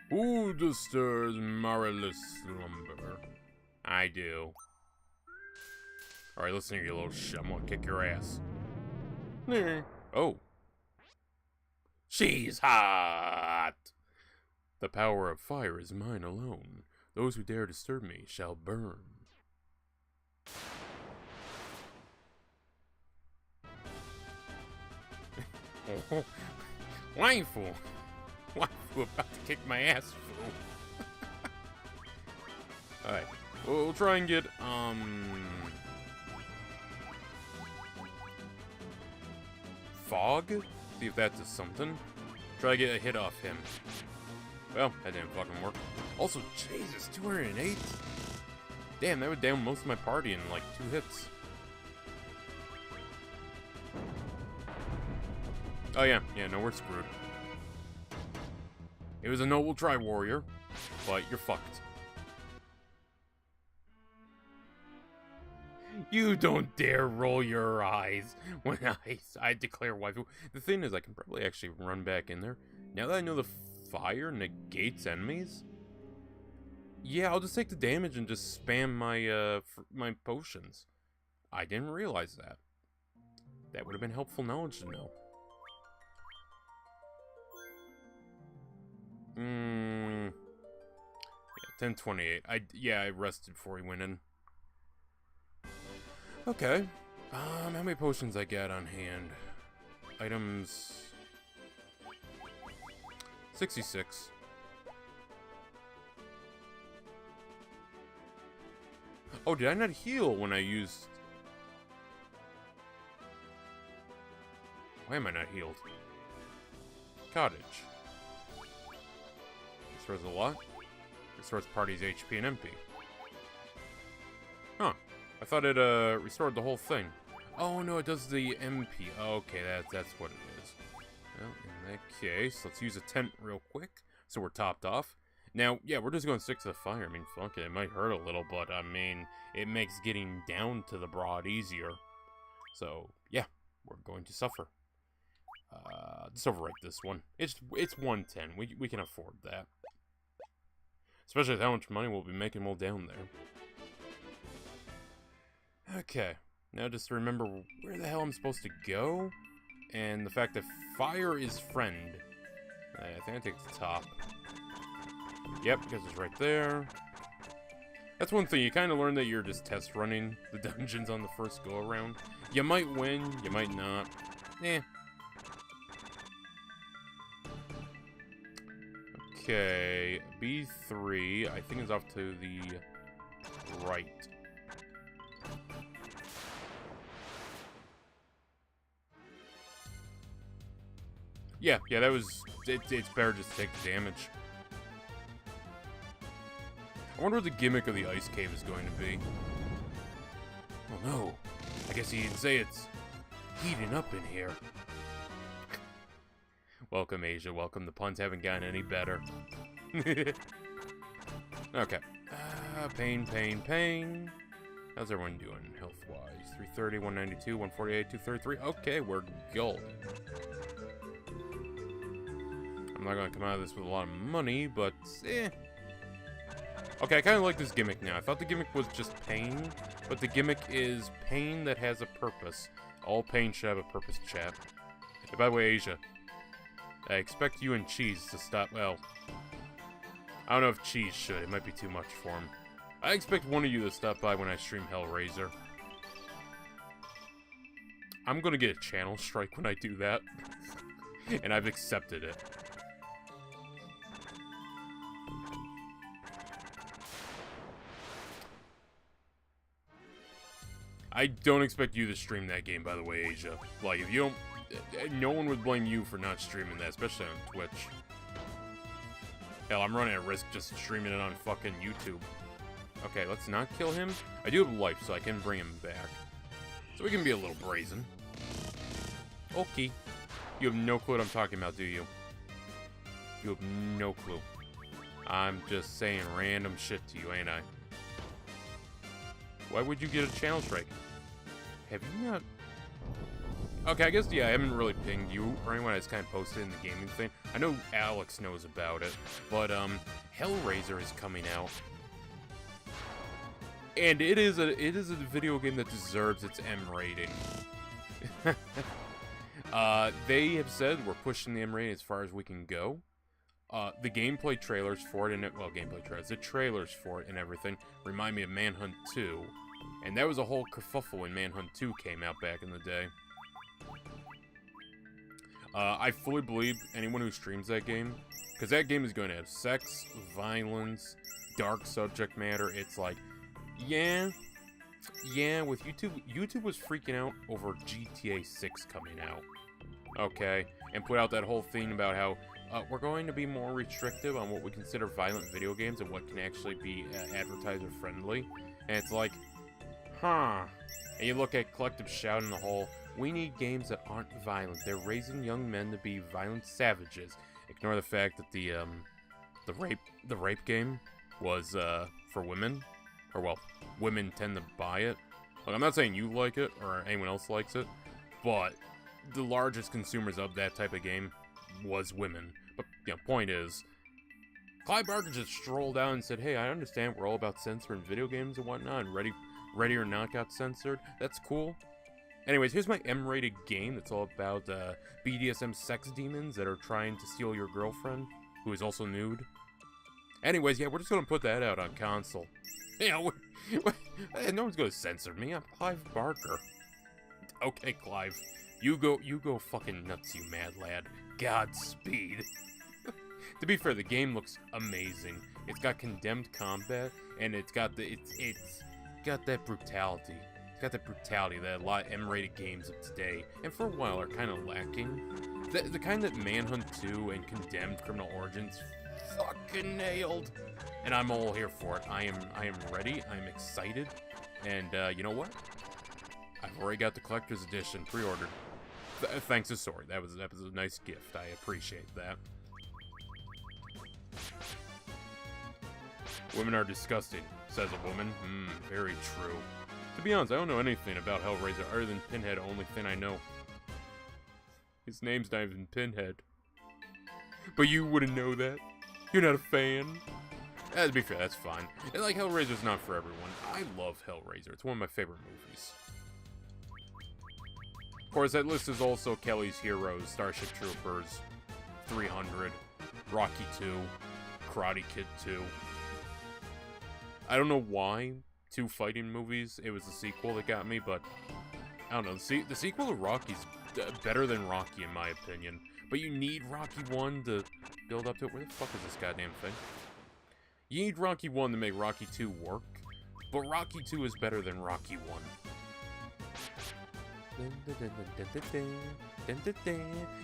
Who disturbs marvelous slumber? I do. Alright, listen here, you little shit. I'm gonna kick your ass. Oh. She's hot! The power of fire is mine alone. Those who dare disturb me shall burn. Waifu! Waifu about to kick my ass, fool. Alright. We'll try and get, Fog? See if that does something. Try to get a hit off him. Well, that didn't fucking work. Also, Jesus, 208? Damn, that would down most of my party in like 2 hits. Oh yeah, no, we're screwed. It was a noble try, warrior, but you're fucked. You don't dare roll your eyes when I declare waifu. The thing is, I can probably actually run back in there. Now that I know the fire negates enemies, yeah, I'll just take the damage and just spam my potions. I didn't realize that. That would have been helpful knowledge to know. Yeah, 1028. I rested before he went in. Okay. How many potions I got on hand? Items 66. Oh, did I not heal when I used... Why am I not healed? Cottage. Restores a lot. Restores party's HP and MP. Huh. I thought it restored the whole thing. Oh no, it does the MP. Okay, that's what it is. Well, in that case, let's use a tent real quick, so we're topped off. Now, yeah, we're just going to stick to the fire. I mean, fuck it, it might hurt a little, but I mean, it makes getting down to the broad easier. So, yeah, we're going to suffer. Let's overwrite this one. It's 110. We can afford that. Especially with how much money we'll be making while down there. Okay, now just remember where the hell I'm supposed to go, and the fact that fire is friend. I think I take the top. Yep, because it's right there. That's one thing, you kind of learn that you're just test running the dungeons on the first go-around. You might win, you might not. Okay, B3, I think is off to the right. Yeah, that was... It's better just to take the damage. I wonder what the gimmick of the ice cave is going to be. Oh no. I guess he didn't say it's heating up in here. Welcome, Asia. Welcome. The puns haven't gotten any better. Okay. Pain. How's everyone doing health-wise? 330, 192, 148, 233. Okay, we're gold. I'm not going to come out of this with a lot of money, but eh. Okay, I kind of like this gimmick now. I thought the gimmick was just pain, but the gimmick is pain that has a purpose. All pain should have a purpose, chat. And by the way, Asia, I expect you and Cheese to stop. Well, I don't know if Cheese should. It might be too much for him. I expect one of you to stop by when I stream Hellraiser. I'm gonna get a channel strike when I do that. And I've accepted it. I don't expect you to stream that game, by the way, Asia. Like, if you don't... No one would blame you for not streaming that, especially on Twitch. Hell, I'm running a risk just streaming it on fucking YouTube. Okay, let's not kill him. I do have life, so I can bring him back. So we can be a little brazen. Okay. You have no clue what I'm talking about, do you? You have no clue. I'm just saying random shit to you, ain't I? Why would you get a channel strike? Have you not... Okay, I guess, yeah, I haven't really pinged you or anyone. I just kind of posted in the gaming thing. I know Alex knows about it, but, Hellraiser is coming out. And it is a video game that deserves its M rating. They have said we're pushing the M rating as far as we can go. The gameplay trailers for it, the trailers for it and everything remind me of Manhunt 2. And that was a whole kerfuffle when Manhunt 2 came out back in the day. I fully believe anyone who streams that game, because that game is going to have sex, violence, dark subject matter. It's like, yeah, with YouTube was freaking out over GTA 6 coming out. Okay, and put out that whole thing about how we're going to be more restrictive on what we consider violent video games and what can actually be advertiser-friendly. And it's like, huh. And you look at Collective Shout in the whole, we need games that aren't violent. They're raising young men to be violent savages. Ignore the fact that the rape game was for women. Or, well, women tend to buy it. Look, I'm not saying you like it or anyone else likes it, but the largest consumers of that type of game was women. But, you know, point is, Clive Barker just strolled out and said, hey, I understand we're all about censoring video games and whatnot, and Ready or Not got censored. That's cool. Anyways, here's my M-rated game that's all about BDSM sex demons that are trying to steal your girlfriend, who is also nude. Anyways, yeah, we're just gonna put that out on console. You know, no one's gonna censor me. I'm Clive Barker. Okay, Clive, you go fucking nuts, you mad lad. Godspeed. To be fair, the game looks amazing. It's got condemned combat, and it's got got that brutality. It's got that brutality that a lot of M-rated games of today, and for a while, are kind of lacking. The kind that Manhunt 2 and Condemned Criminal Origins fucking nailed. And I'm all here for it. I am ready. I'm excited. And, you know what? I've already got the collector's edition pre-ordered. Thanks to Sword. That was a nice gift. I appreciate that. Women are disgusting, says a woman. Very true. To be honest, I don't know anything about Hellraiser other than Pinhead, only thing I know. His name's not even Pinhead. But you wouldn't know that. You're not a fan. To be fair, that's fine. And like, Hellraiser's not for everyone. I love Hellraiser. It's one of my favorite movies. Of course, that list is also Kelly's Heroes, Starship Troopers, 300, Rocky 2, Karate Kid 2. I don't know why 2 fighting movies. It was the sequel that got me, but I don't know. The sequel to Rocky's better than Rocky in my opinion. But you need Rocky 1 to build up to it. Where the fuck is this goddamn thing? You need Rocky 1 to make Rocky 2 work, but Rocky 2 is better than Rocky 1.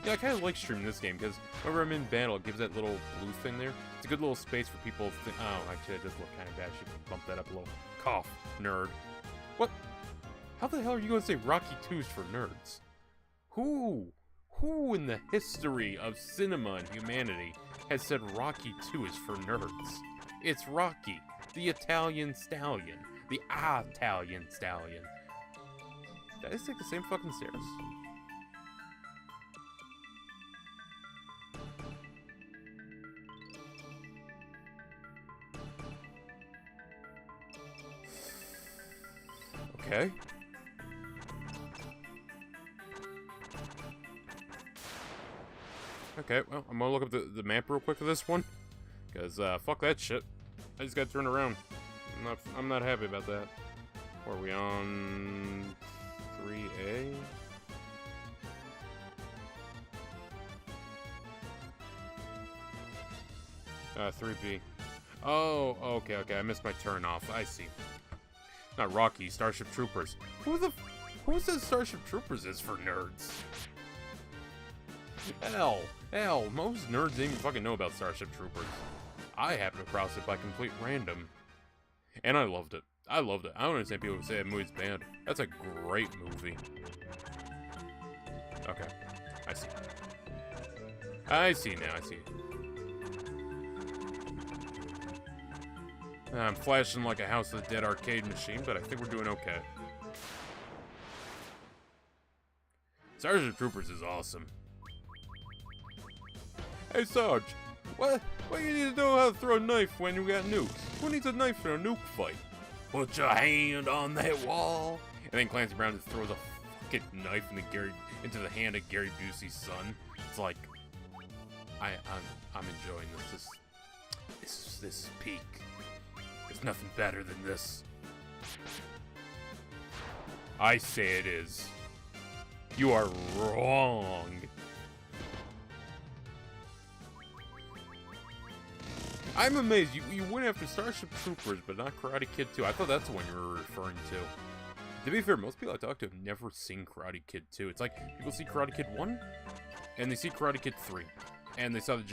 Yeah, I kind of like streaming this game because whenever I'm in battle, it gives that little blue thing there. It's a good little space for people to oh, actually, I just look kind of bad. I should bump that up a little. Cough, nerd. What? How the hell are you going to say Rocky 2's for nerds? Who in the history of cinema and humanity has said Rocky 2 is for nerds? It's Rocky, the Italian stallion. The Italian stallion. Did I just take the same fucking stairs? Okay. Okay, well, I'm gonna look up the map real quick for this one. Because, fuck that shit. I just gotta turn around. I'm not happy about that. What are we on? 3A? Uh, 3B. Oh, okay, I missed my turn off. I see. Not Rocky, Starship Troopers. Who says Starship Troopers is for nerds? Hell, most nerds didn't even fucking know about Starship Troopers. I happened across it by complete random. And I loved it. I don't understand people who say that movie's bad. That's a great movie. Okay, I see. I see now, I see. I'm flashing like a House of the Dead arcade machine, but I think we're doing okay. Starship Troopers is awesome. Hey Sarge, what you need to know how to throw a knife when you got nukes? Who needs a knife in a nuke fight? Put your hand on that wall. And then Clancy Brown just throws a fucking knife into the hand of Gary Busey's son. It's like, I'm enjoying this. This is peak. There's nothing better than this. I say it is. You are wrong. I'm amazed. You went after Starship Troopers, but not Karate Kid 2. I thought that's the one you were referring to. To be fair, most people I talk to have never seen Karate Kid 2. It's like, people see Karate Kid 1, and they see Karate Kid 3. And they saw the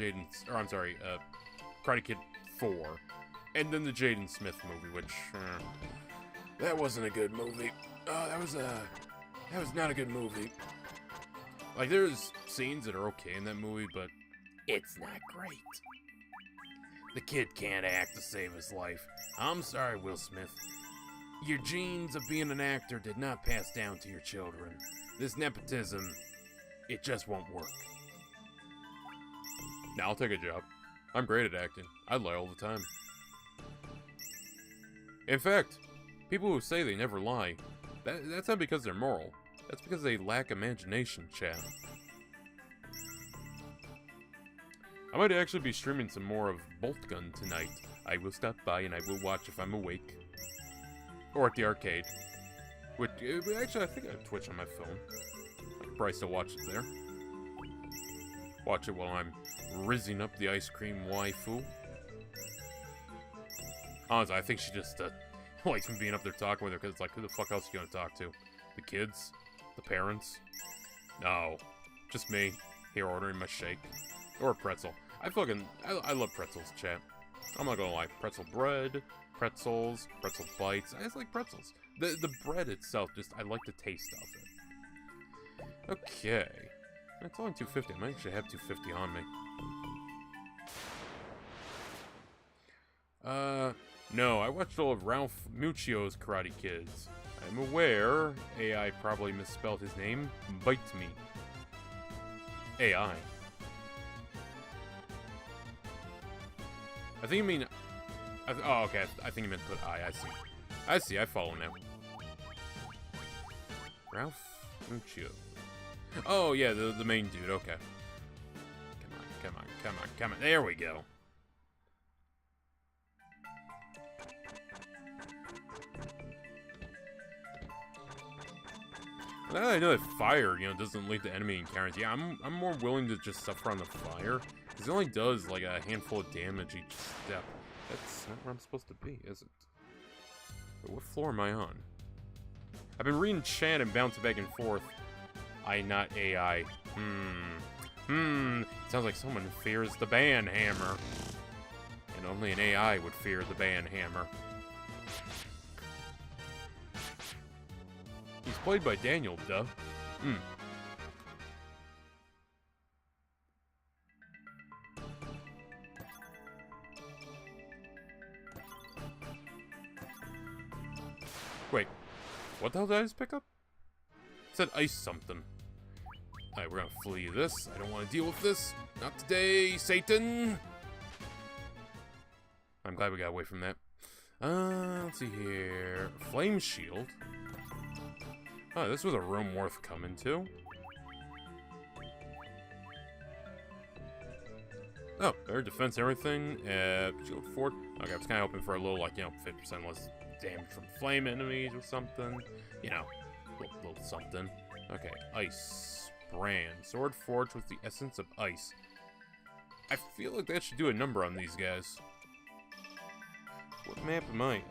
Karate Kid 4. And then the Jaden Smith movie, which, that wasn't a good movie. That was not a good movie. Like, there's scenes that are okay in that movie, but it's not great. The kid can't act to save his life. I'm sorry, Will Smith. Your genes of being an actor did not pass down to your children. This nepotism, it just won't work. Now I'll take a job. I'm great at acting. I lie all the time. In fact, people who say they never lie, that's not because they're moral. That's because they lack imagination, chat. I might actually be streaming some more of Bolt Gun tonight. I will stop by and I will watch if I'm awake. Or at the arcade. Which, actually, I think I have Twitch on my phone. I could probably still watch it there. Watch it while I'm rizzing up the ice cream waifu. Honestly, I think she just likes me being up there talking with her, because it's like, who the fuck else are you gonna talk to? The kids? The parents? No. Just me, here ordering my shake. Or a pretzel. I love pretzels, chat. I'm not gonna lie. Pretzel bread, pretzels, pretzel bites. I just like pretzels. The bread itself, I like the taste of it. Okay. It's only $2.50. I might actually have $2.50 on me. No, I watched all of Ralph Macchio's Karate Kids. I'm aware AI probably misspelled his name. Bite me. AI. I think you mean... oh, okay. I think you meant to put I see. I see. I follow now. Ralph Macchio. Oh, yeah. The main dude. Okay. Come on. There we go. Now that I know that fire, doesn't lead to enemy encounters, yeah, I'm more willing to just suffer on the fire. Because it only does, like, a handful of damage each step. That's not where I'm supposed to be, is it? But what floor am I on? I've been reading chat and bouncing back and forth. I not AI. Sounds like someone fears the ban hammer. And only an AI would fear the ban hammer. He's played by Daniel, duh. Wait, what the hell did I just pick up? It said ice something. Alright, we're gonna flee this. I don't want to deal with this. Not today, Satan! I'm glad we got away from that. Let's see here. Flame shield. Oh, this was a room worth coming to. Oh, air defense, everything. Shield fort. Okay, I was kind of hoping for a little, like, 50% less damage from flame enemies or something. Little something. Okay, ice. Brand. Sword forged with the essence of ice. I feel like that should do a number on these guys. What map am I in?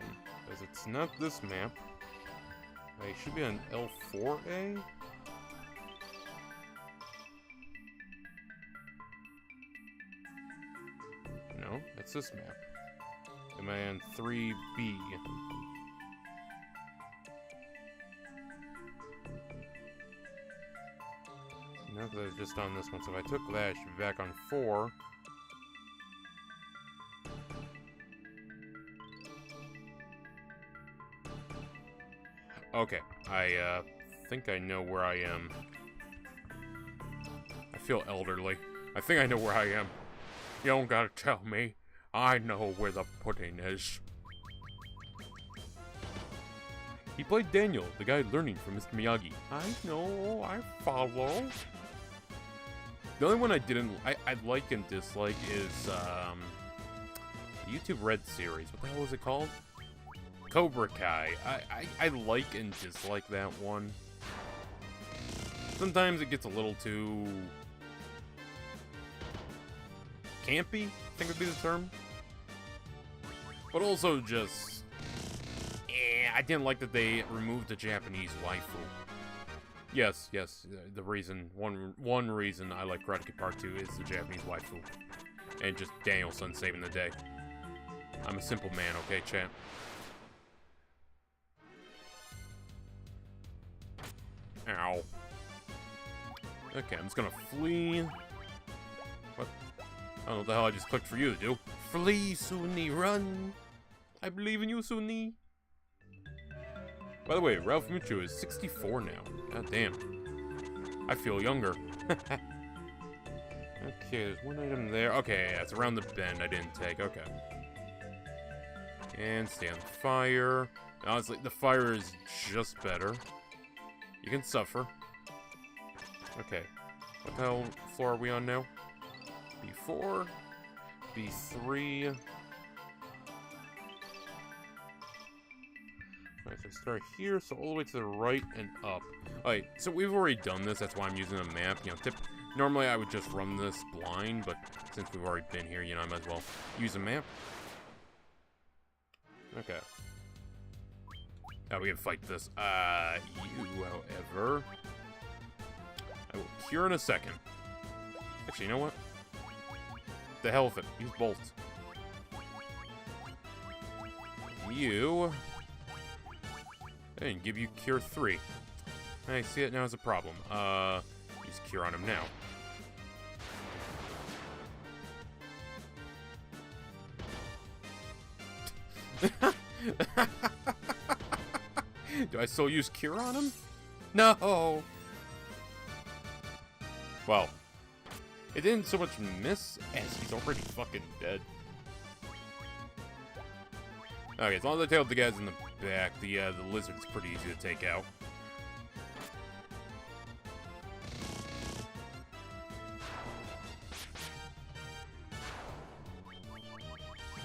Because it's not this map. I should be on L4A? No, that's this map. Am I on 3B? No, because I was just on this one. So if I took that, I should be back on 4. Okay, I think I know where I am. I feel elderly. I think I know where I am. You don't gotta tell me. I know where the pudding is. He played Daniel, the guy learning from Mr. Miyagi. I know, I follow. The only one I like and dislike is, the YouTube Red series. What the hell is it called? Cobra Kai. I like and dislike that one. Sometimes it gets a little too campy, I think would be the term. But also just, I didn't like that they removed the Japanese waifu. Yes, the reason, one reason I like Karate Kid Part 2 is the Japanese waifu. And just Danielson saving the day. I'm a simple man, okay, chat? Ow. Okay, I'm just gonna flee. What? I don't know what the hell I just clicked for you to do. Flee, Sunni, run! I believe in you, Sunni. By the way, Ralph Mucho is 64 now. God damn. I feel younger. Okay, there's one item there. Okay, yeah, it's around the bend I didn't take. Okay. And stay on fire. Honestly, the fire is just better. You can suffer. Okay. What the hell floor are we on now? B4. B3. Alright, so I start here, so all the way to the right and up. Alright, so we've already done this, that's why I'm using a map. Normally I would just run this blind, but since we've already been here, I might as well use a map. Okay. Now we can fight this. You, however, I will cure in a second. Actually, you know what? The hell with it. Use bolt. You. I didn't give you cure 3. I see it now as a problem. Use cure on him now. Do I still use cure on him? No! Well, it didn't so much miss as he's already fucking dead. Okay, as long as I take out the guys in the back, the lizard's pretty easy to take out.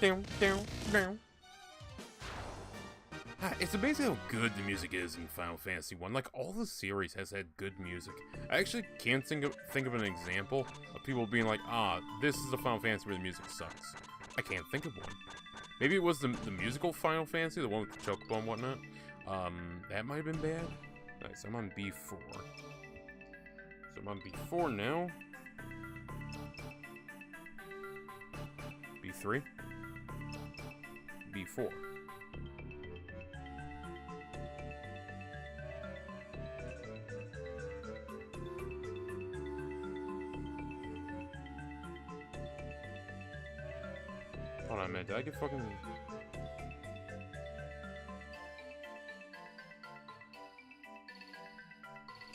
Down, down, down. It's amazing how good the music is in Final Fantasy 1. Like, all the series has had good music. I actually can't think of an example of people being like, this is a Final Fantasy where the music sucks. I can't think of one. Maybe it was the musical Final Fantasy, the one with the chocobo and whatnot. That might have been bad. Nice, I'm on B4. So I'm on B4 now. B3. B4. Hold on, man. Did I get fucking...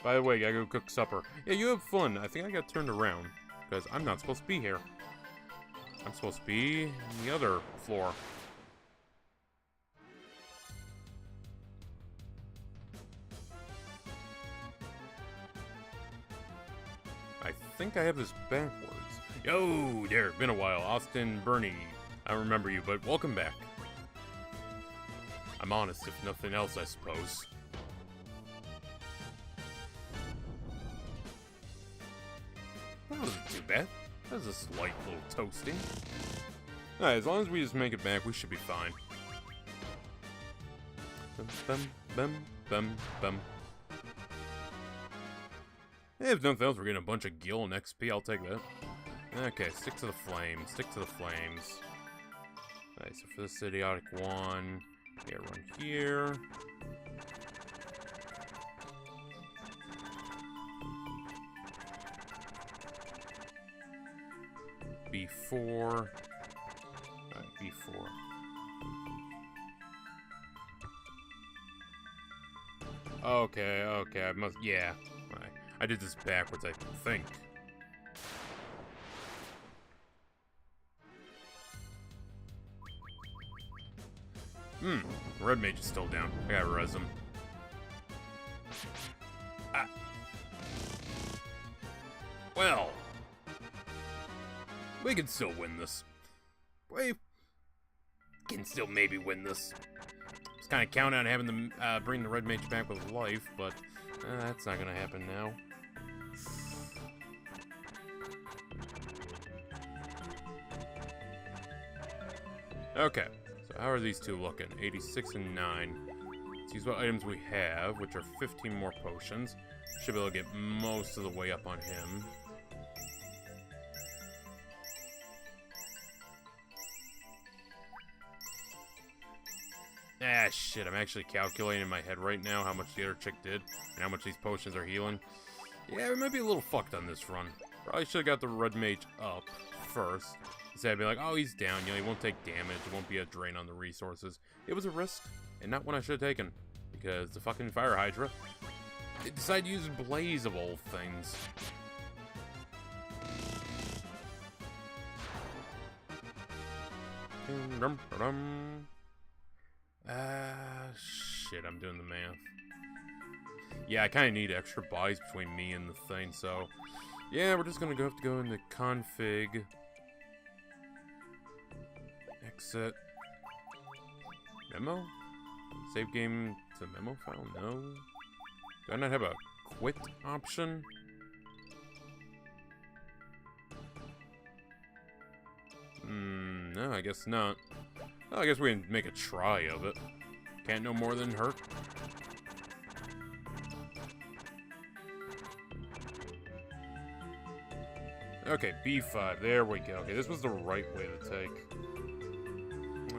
By the way, gotta go cook supper. Yeah, you have fun. I think I got turned around. Because I'm not supposed to be here. I'm supposed to be on the other floor. I think I have this backwards. Yo, there, been a while. Austin, Bernie. I don't remember you, but welcome back. I'm honest, if nothing else, I suppose. That wasn't too bad. That was a slight little toasting. Alright, as long as we just make it back, we should be fine. Bum, bum, bum, bum, bum. Hey, if nothing else, we're getting a bunch of gil and XP. I'll take that. Okay, stick to the flames. Stick to the flames. Alright, so for this idiotic one, yeah, run here. B4. Alright, B4. Okay, I must, yeah. Alright, I did this backwards, I think. Red mage is still down. I gotta res him. Ah. Well. We can still win this. We can still maybe win this. I was kind of counting on having them bring the red mage back with life, but that's not gonna happen now. Okay, so how are these two looking? 86 and 9. Let's use what items we have, which are 15 more potions. Should be able to get most of the way up on him. Ah, shit, I'm actually calculating in my head right now how much the other chick did, and how much these potions are healing. Yeah, we might be a little fucked on this run. Probably should have got the red mage up first. Instead of being like, oh, he's down, you know, he won't take damage, it won't be a drain on the resources. It was a risk, and not one I should have taken. Because the fucking fire hydra, they decided to use blaze of all things. Shit, I'm doing the math. Yeah, I kind of need extra buys between me and the thing, so... Yeah, we're just gonna have to go into config... Exit... Memo? Save game to memo file? No? Do I not have a quit option? No, I guess not. Well, I guess we can make a try of it. Can't no more than hurt. Okay, B5. There we go. Okay, this was the right way to take.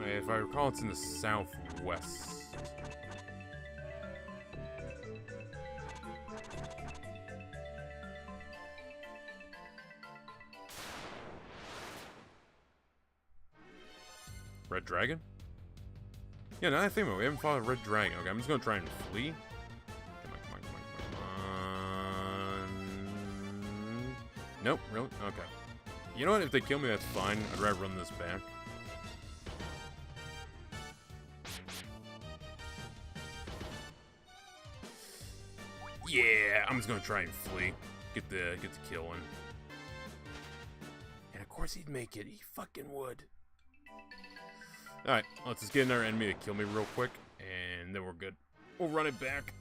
If I recall, it's in the southwest. Red Dragon? Yeah, now I think about it, we haven't fought a Red Dragon. Okay, I'm just gonna try and flee. Come on. Nope, really? Okay. You know what? If they kill me, that's fine. I'd rather run this back. Yeah, I'm just gonna try and flee. Get the kill in. And of course he'd make it. He fucking would. Alright, let's just get another enemy to kill me real quick, and then we're good. We'll run it back.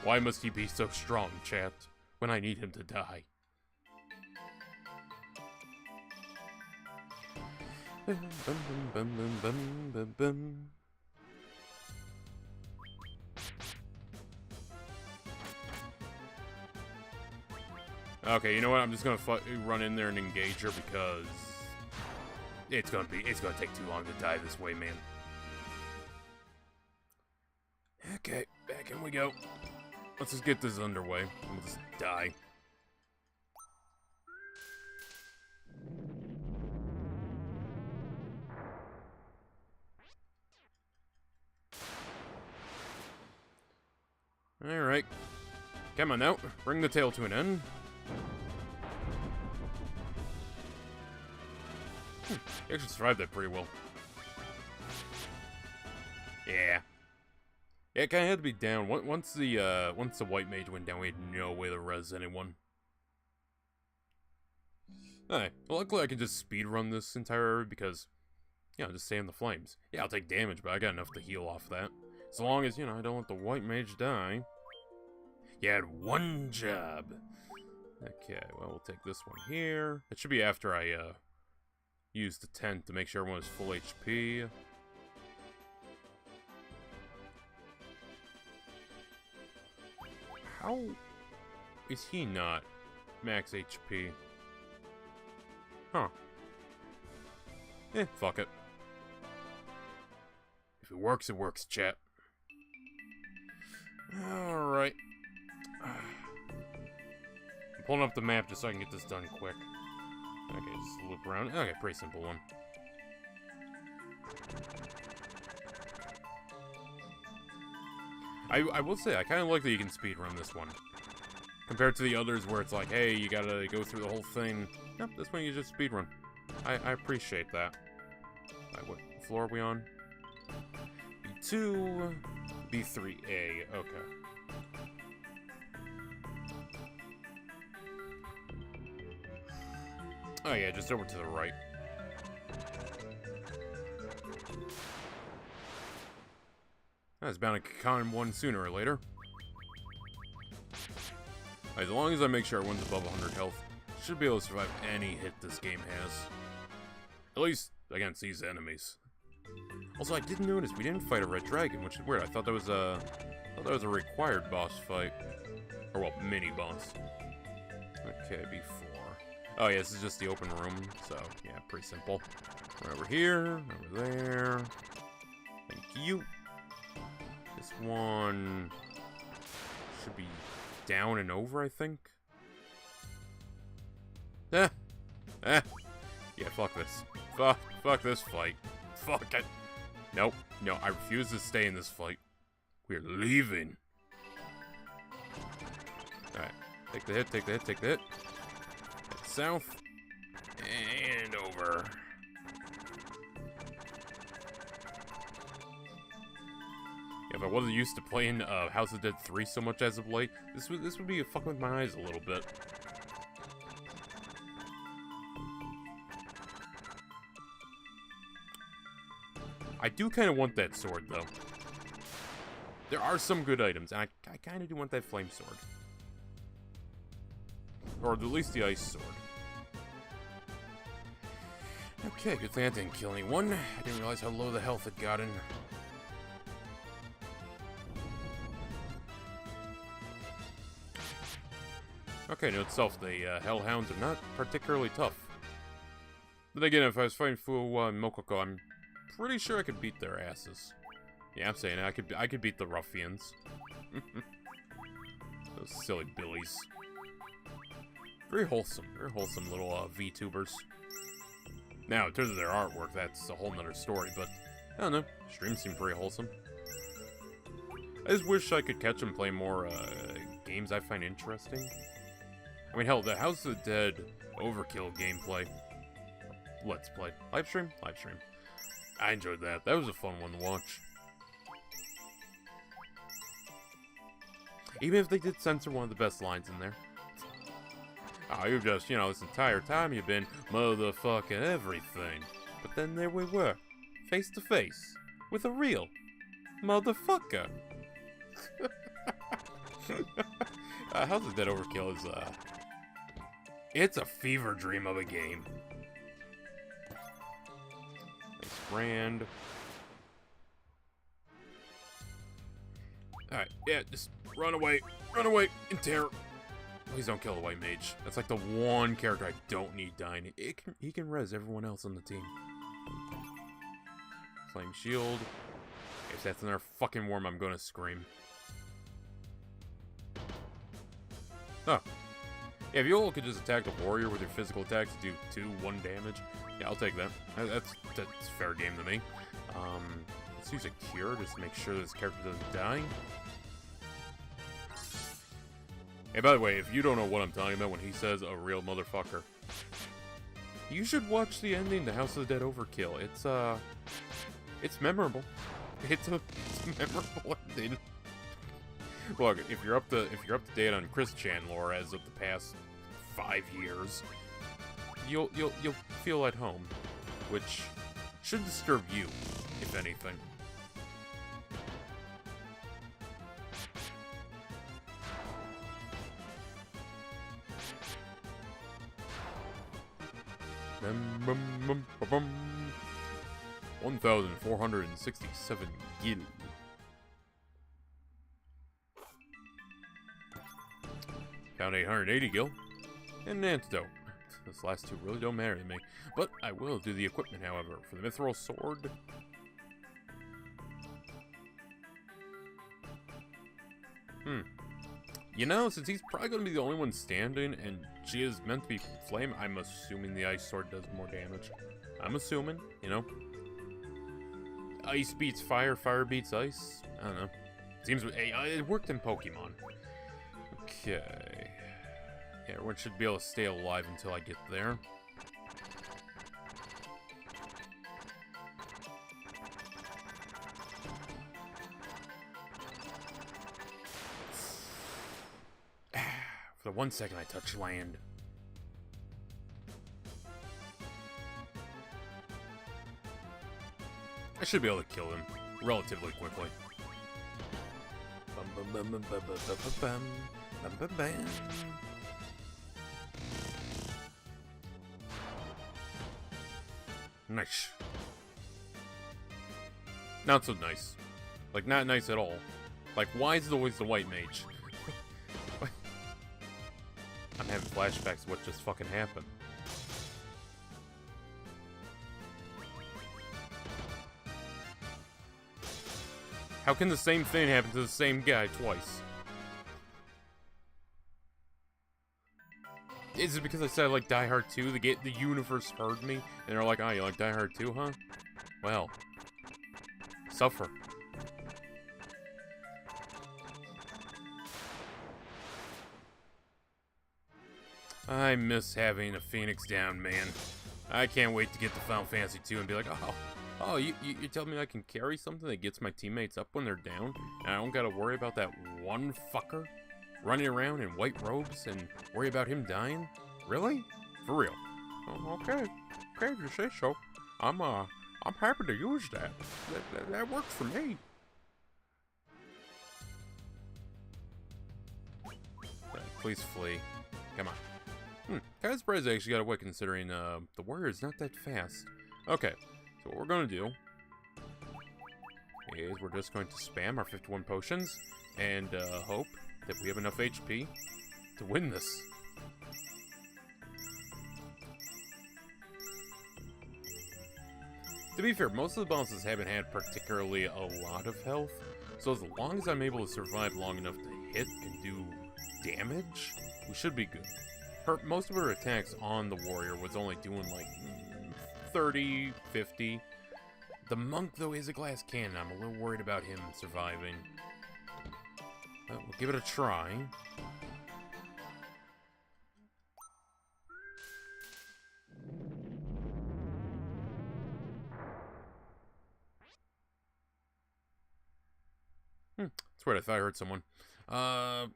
Why must he be so strong, chat, when I need him to die? Okay, you know what? I'm just gonna run in there and engage her because it's gonna take too long to die this way, man. Okay, back in we go. Let's just get this underway. We'll just die. Alright. Come on now. Bring the tale to an end. You actually survived that pretty well. Yeah. Yeah, it kind of had to be down. Once the white mage went down, we had no way to res anyone. Alright, well, luckily I can just speedrun this entire area because, just stay in the flames. Yeah, I'll take damage, but I got enough to heal off that. As long as, I don't let the white mage die. You had one job. Okay, well, we'll take this one here. It should be after I, use the tent to make sure everyone is full HP. How is he not max HP? Huh. Fuck it. If it works, chat. Alright. I'm pulling up the map just so I can get this done quick. Okay, just loop around. Okay, pretty simple one. I will say, I kind of like that you can speedrun this one. Compared to the others where it's like, hey, you gotta go through the whole thing. Nope, this one you just speedrun. I appreciate that. Alright, what floor are we on? B2, B3A, okay. Oh yeah, just over to the right. That's bound to con one sooner or later. As long as I make sure everyone's above 100 health, should be able to survive any hit this game has. At least against these enemies. Also, I did notice we didn't fight a red dragon, which is weird. I thought that was a required boss fight, or well, mini boss. Okay, B4. Oh yeah, this is just the open room, so yeah, pretty simple. Right over here, over there. Thank you. This one should be down and over, I think. Yeah, fuck this. Fuck this fight. Fuck it. Nope. No, I refuse to stay in this fight. We're leaving. Alright. Take the hit, take the hit, take the hit. Head south. And over. If I wasn't used to playing House of Dead 3 so much as of late, this would be fucking with my eyes a little bit. I do kind of want that sword, though. There are some good items, and I kind of do want that flame sword. Or at least the ice sword. Okay, good thing I didn't kill anyone. I didn't realize how low the health had gotten. Okay, note itself, the Hellhounds are not particularly tough. But again, if I was fighting Fu and Mokoko, I'm pretty sure I could beat their asses. Yeah, I'm saying I could beat the ruffians. Those silly billies. Very wholesome little VTubers. Now, in terms of their artwork, that's a whole nother story, but I don't know. Streams seem pretty wholesome. I just wish I could catch them play more games I find interesting. I mean, hell, the House of the Dead Overkill gameplay. Let's play. Live stream? Live stream. I enjoyed that. That was a fun one to watch. Even if they did censor one of the best lines in there. Oh, you've just, this entire time you've been motherfucking everything. But then there we were, face to face, with a real motherfucker. House of the Dead Overkill is, it's a fever dream of a game. Rand. Alright, yeah, just run away, in terror. Please don't kill the white mage. That's like the one character I don't need dying. He can res everyone else on the team. Flame shield. If that's another fucking worm, I'm gonna scream. Oh. Yeah, if you all could just attack the warrior with your physical attacks to do 2-1 damage, yeah, I'll take that. That's fair game to me. Let's use a cure just to make sure this character doesn't die. Hey, by the way, if you don't know what I'm talking about when he says a real motherfucker, you should watch the ending to House of the Dead Overkill. It's memorable. It's a memorable ending. Look, if you're up to date on Chris Chan lore as of the past 5 years, you'll feel at home, which should disturb you, if anything. Bum, bum, bum, bum. 1,467 gil. Found 880 gil. And an antidote. This last two really don't matter to me. But I will do the equipment, however. For the mithril sword. You know, since he's probably going to be the only one standing, and she is meant to be flame, I'm assuming the ice sword does more damage. I'm assuming, you know. Ice beats fire, fire beats ice. I don't know. Seems it worked in Pokemon. Okay. Yeah, everyone should be able to stay alive until I get there. For the 1 second I touched land. I should be able to kill him relatively quickly. Nice. Not so nice. Like, not nice at all. Like, why is it always the white mage? I'm having flashbacks of what just fucking happened. How can the same thing happen to the same guy twice? Is it because I said I like Die Hard 2? The universe heard me, and they're like, oh, you like Die Hard 2, huh? Well, suffer. I miss having a Phoenix down, man. I can't wait to get to Final Fantasy 2 and be like, oh, you're telling me I can carry something that gets my teammates up when they're down, and I don't gotta worry about that one fucker running around in white robes and worry about him dying? Really? For real? Oh, okay, if you say so. I'm happy to use that. That works for me. Right, please flee. Come on. Kind of surprised I actually got away considering the warrior is not that fast. Okay, so what we're going to do is we're just going to spam our 51 potions and hope that we have enough HP to win this. To be fair, most of the bosses haven't had particularly a lot of health, so as long as I'm able to survive long enough to hit and do damage, we should be good. Most of her attacks on the warrior was only doing like 30, 50. The monk, though, is a glass cannon. I'm a little worried about him surviving. But we'll give it a try. That's weird. I thought I heard someone. We'll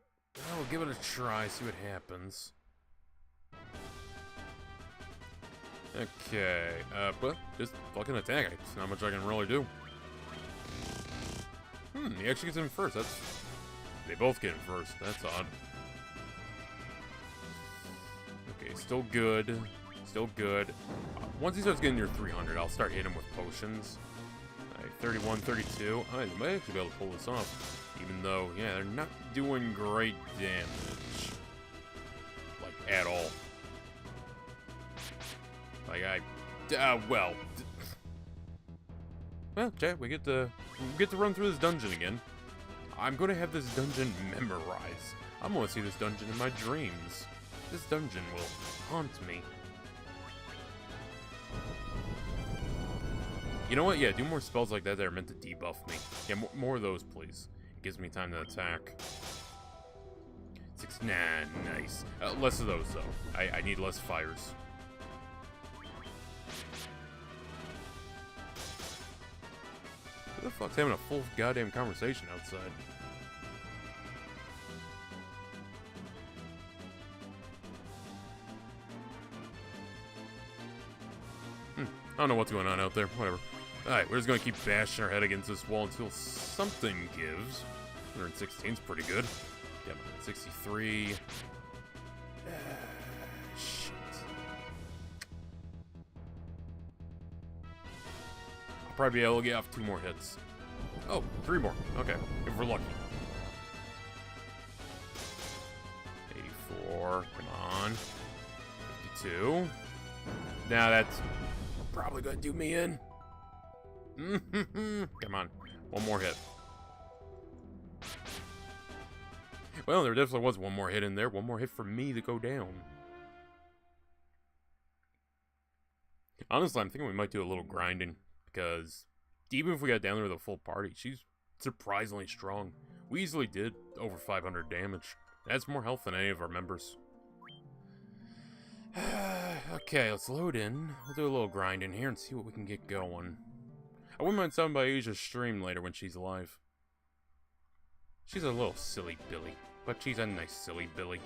give it a try, see what happens. Okay, but just fucking attack. There's not much I can really do. He actually gets in first. They both get in first. That's odd. Okay, still good. Still good. Once he starts getting near 300, I'll start hitting him with potions. 31, 32. I might actually be able to pull this off. Even though, yeah, they're not doing great damage. Like, at all. Like, well, okay, we get to run through this dungeon again. I'm gonna have this dungeon memorized. I'm gonna see this dungeon in my dreams. This dungeon will haunt me. You know what? Yeah, do more spells like that that are meant to debuff me. Yeah, more of those, please. It gives me time to attack. 6, nah, nice. Less of those, though. I need less fires. Who the fuck's having a full goddamn conversation outside? I don't know what's going on out there. Whatever. Alright, we're just gonna keep bashing our head against this wall until something gives. 116's pretty good. Yeah, 63. Shit. I'll probably be able to get off 2 more hits. Oh, 3 more. Okay, if we're lucky. 84. Come on. 52. Now that's probably gonna do me in. Come on. 1 more hit. Well, there definitely was 1 more hit in there. 1 more hit for me to go down. Honestly, I'm thinking we might do a little grinding. Because even if we got down there with a full party, she's surprisingly strong. We easily did over 500 damage. That's more health than any of our members. Okay, let's load in. We'll do a little grind in here and see what we can get going. I wouldn't mind stopping by Asia's stream later when she's alive. She's a little silly Billy, but she's a nice silly Billy.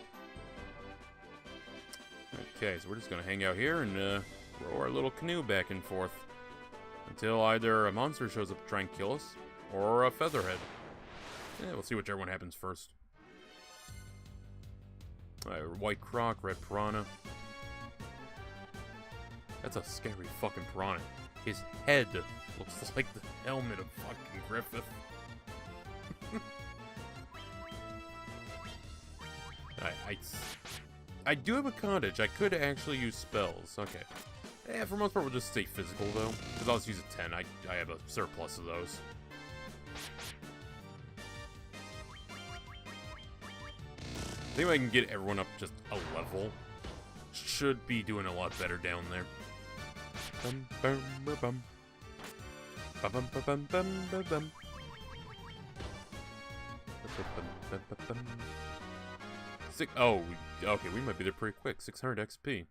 Okay, so we're just gonna hang out here and row our little canoe back and forth. Until either a monster shows up to try and kill us, or a featherhead. Yeah, we'll see whichever one happens first. Alright, white croc, red piranha. That's a scary fucking piranha. His head looks like the helmet of fucking Griffith. I do have a cottage. I could actually use spells. Okay. Yeah, for the most part, we'll just stay physical, though. Because I'll just use a 10. I have a surplus of those. I think I can get everyone up just a level. Should be doing a lot better down there. Bum, bum, bum, bum, bum, bum, bum, bum, bum. Oh, okay, we might be there pretty quick. 600 XP.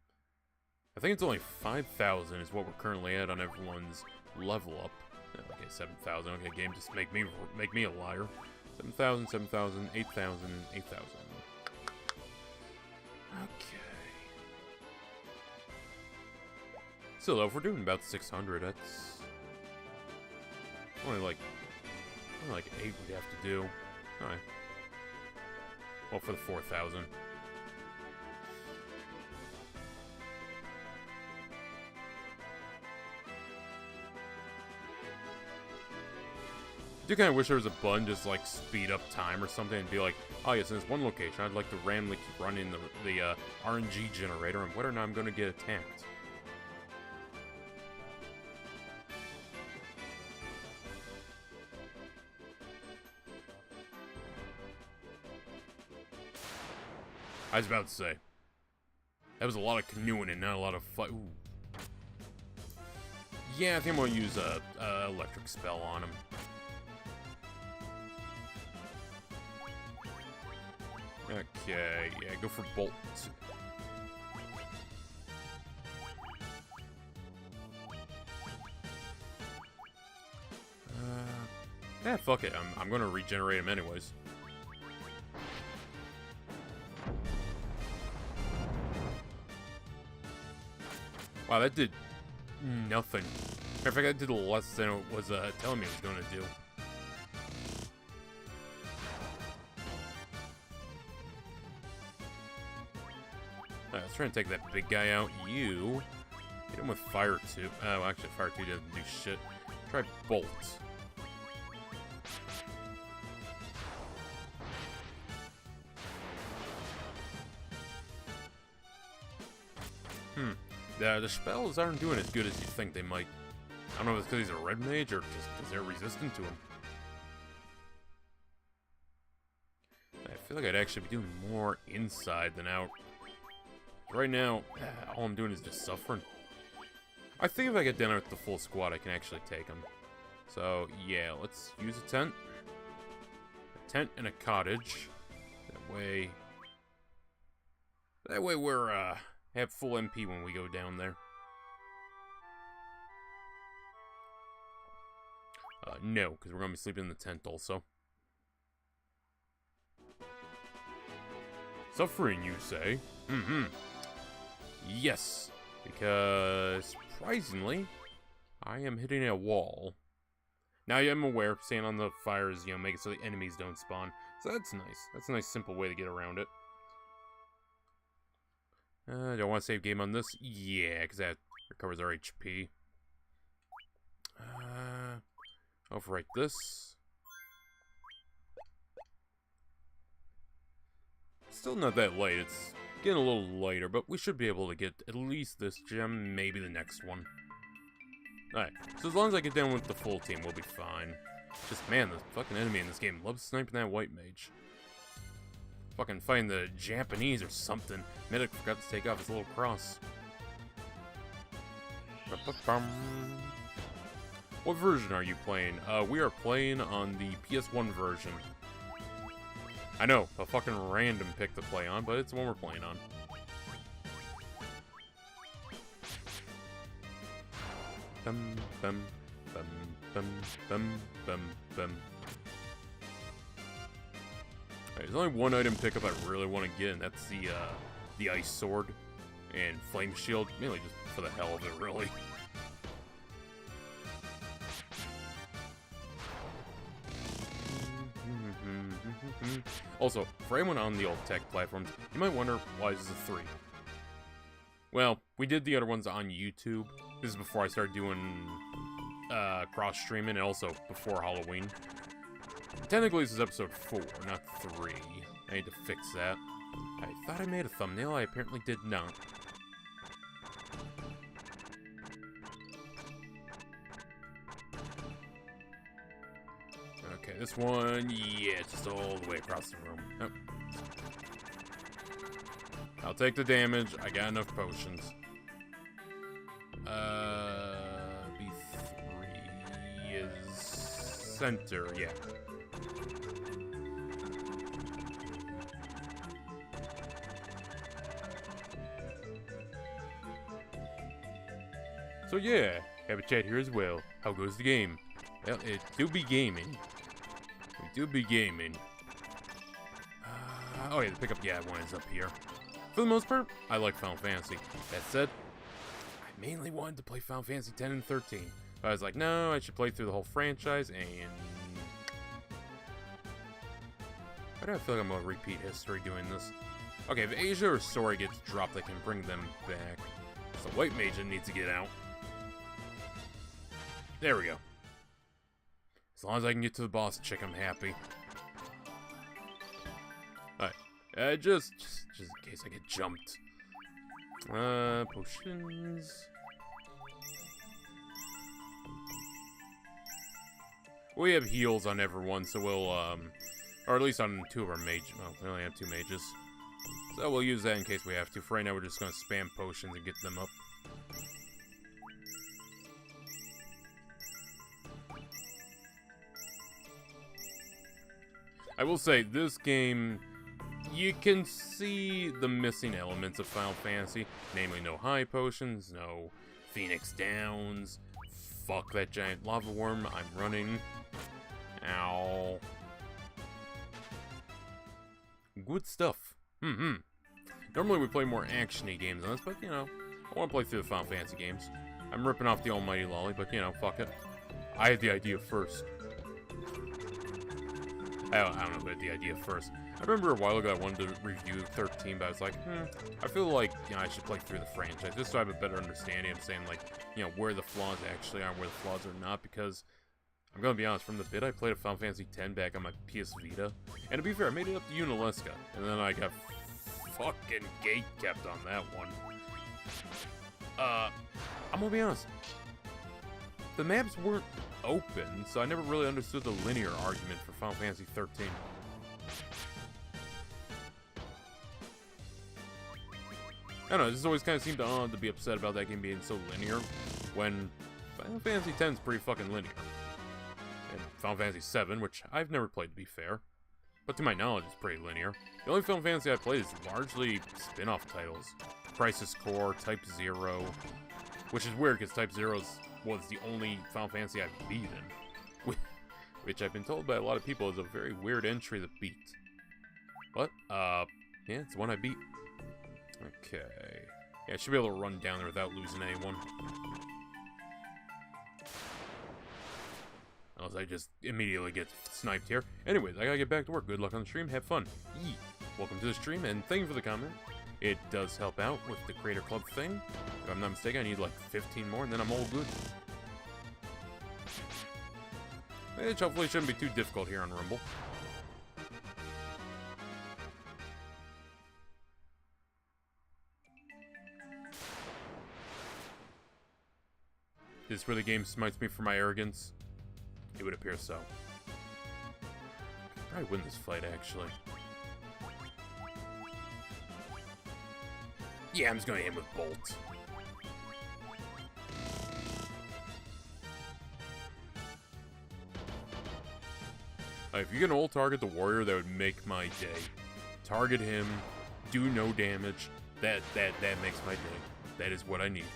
I think it's only 5,000 is what we're currently at on everyone's level up. Okay, 7,000. Okay, game, just make me a liar. 7,000, 7,000, 8,000, 8,000. Okay. Still, though, if we're doing about 600, that's only like 8 we'd have to do. Alright. Well, for the 4,000. I do kind of wish there was a button just like speed up time or something and be like, oh yes, in this one location, I'd like to randomly keep running the RNG generator and whether or not I'm going to get attacked. I was about to say, that was a lot of canoeing and not a lot of fight. Ooh. Yeah, I think I'm going to use a electric spell on him. Okay, yeah, go for Bolt. Yeah, fuck it. I'm gonna regenerate him anyways. Wow, that did nothing. Matter of fact, that did less than it was telling me it was gonna do. Alright, let's try and take that big guy out. You hit him with Fire 2. Oh, actually, Fire 2 doesn't do shit. Try Bolt. The spells aren't doing as good as you think they might. I don't know if it's because he's a red mage or just because they're resistant to him. I feel like I'd actually be doing more inside than out. Right now, all I'm doing is just suffering. I think if I get down with the full squad, I can actually take them. So, yeah, let's use a tent. A tent and a cottage. That way we're, have full MP when we go down there. No, because we're going to be sleeping in the tent also. Suffering, you say? Yes, because, surprisingly, I am hitting a wall. Now, I am aware, staying on the fires, make it so the enemies don't spawn. So that's nice. That's a nice, simple way to get around it. Do I want to save game on this? Yeah, because that recovers our HP. Overwrite this. Still not that light. It's getting a little lighter, but we should be able to get at least this gem, maybe the next one. Alright, so as long as I get down with the full team, we'll be fine. Just, man, the fucking enemy in this game loves sniping that white mage. Fucking fighting the Japanese or something. Medic forgot to take off his little cross. What version are you playing? We are playing on the PS1 version. I know, a fucking random pick to play on, but it's the one we're playing on. Bum, bum, bum, bum, bum, bum, bum. Right, there's only one item pickup I really want to get, and that's the ice sword and flame shield, mainly just for the hell of it, really. Also, for anyone on the old tech platforms, you might wonder why this is a 3. Well, we did the other ones on YouTube. This is before I started doing cross-streaming, and also before Halloween. Technically, this is episode 4, not 3. I need to fix that. I thought I made a thumbnail, I apparently did not. Okay, this one, yeah, just all the way across the room. Oh. I'll take the damage, I got enough potions. B3 is center, yeah. So yeah, have a chat here as well. How goes the game? Well, it do be gaming. We do be gaming. Oh yeah, the pickup, yeah, one is up here. For the most part, I like Final Fantasy. That said, I mainly wanted to play Final Fantasy 10 and 13. But I was like, no, I should play through the whole franchise, and why do I feel like I'm going to repeat history doing this? Okay, if Asia or Sori gets dropped, I can bring them back. So White Mage needs to get out. There we go. As long as I can get to the boss chick, I'm happy. Alright, just in case I get jumped. Potions. We have heals on everyone, so we'll, or at least on 2 of our mages. Well, we only have 2 mages. So we'll use that in case we have to. For right now, we're just gonna spam potions and get them up. I will say, this game, you can see the missing elements of Final Fantasy. Namely, no high potions, no Phoenix Downs. Fuck that giant lava worm, I'm running. Ow. Good stuff. Normally we play more action-y games on this, but, you know, I want to play through the Final Fantasy games. I'm ripping off the almighty lolly, but, you know, fuck it. I had the idea first. I don't know about the idea first. I remember a while ago I wanted to review 13, but I was like, I feel like, I should play through the franchise, just so I have a better understanding of saying, like, where the flaws actually are and where the flaws are not, because, I'm gonna be honest, from the bit I played of Final Fantasy X back on my PS Vita, and to be fair, I made it up to Unalesca, and then I got fucking gate-kept on that one. I'm gonna be honest, the maps weren't open, so I never really understood the linear argument for Final Fantasy 13. I don't know, I just always kind of seemed to be upset about that game being so linear, when Final Fantasy X is pretty fucking linear. And Final Fantasy VII, which I've never played to be fair, but to my knowledge is pretty linear. The only Final Fantasy I've played is largely spin-off titles. Crisis Core, Type 0, which is weird because Type 0 was the only Final Fantasy I've beaten, which I've been told by a lot of people is a very weird entry to beat. But, yeah, it's the one I beat. Okay. Yeah, I should be able to run down there without losing anyone. Unless I just immediately get sniped here. Anyways, I gotta get back to work. Good luck on the stream. Have fun. Yee. Welcome to the stream, and thank you for the comment. It does help out with the Creator Club thing. If I'm not mistaken, I need like 15 more, and then I'm all good. Which hopefully shouldn't be too difficult here on Rumble. Is this where the game smites me for my arrogance? It would appear so. I could probably win this fight, actually. Yeah, I'm just gonna aim with Bolt. If you can ult target the warrior, that would make my day. Target him, do no damage. That makes my day. That is what I need.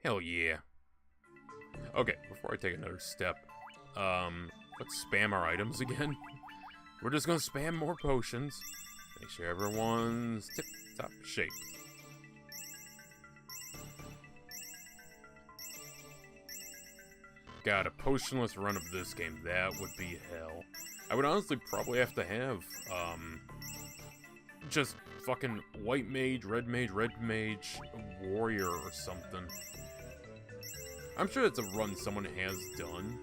Hell yeah. Okay, before I take another step, let's spam our items again. We're just gonna spam more potions. Make sure everyone's tip-top shape. God, a potionless run of this game, that would be hell. I would honestly probably have to have, just fucking white mage, red mage, warrior or something. I'm sure it's a run someone has done,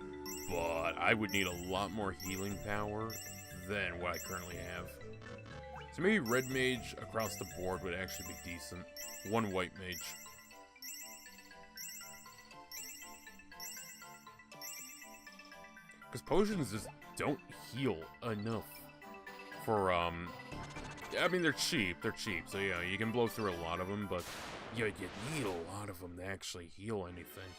but I would need a lot more healing power than what I currently have. So maybe red mage across the board would actually be decent. One white mage. Because potions just don't heal enough for, I mean, they're cheap, so yeah, you can blow through a lot of them, but you need a lot of them to actually heal anything.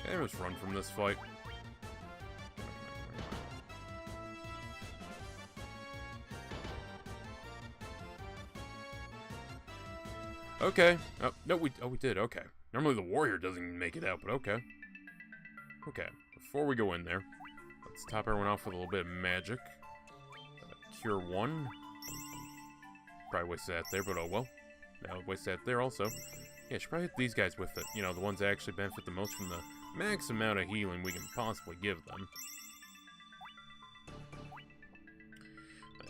Okay, let's run from this fight. Okay. Oh, no, we did, okay. Normally the warrior doesn't make it out, but okay. Okay, before we go in there, let's top everyone off with a little bit of magic. Cure 1. Probably wasted that there, but oh well. Now waste that there also. Yeah, should probably hit these guys with it. You know, the ones that actually benefit the most from the max amount of healing we can possibly give them.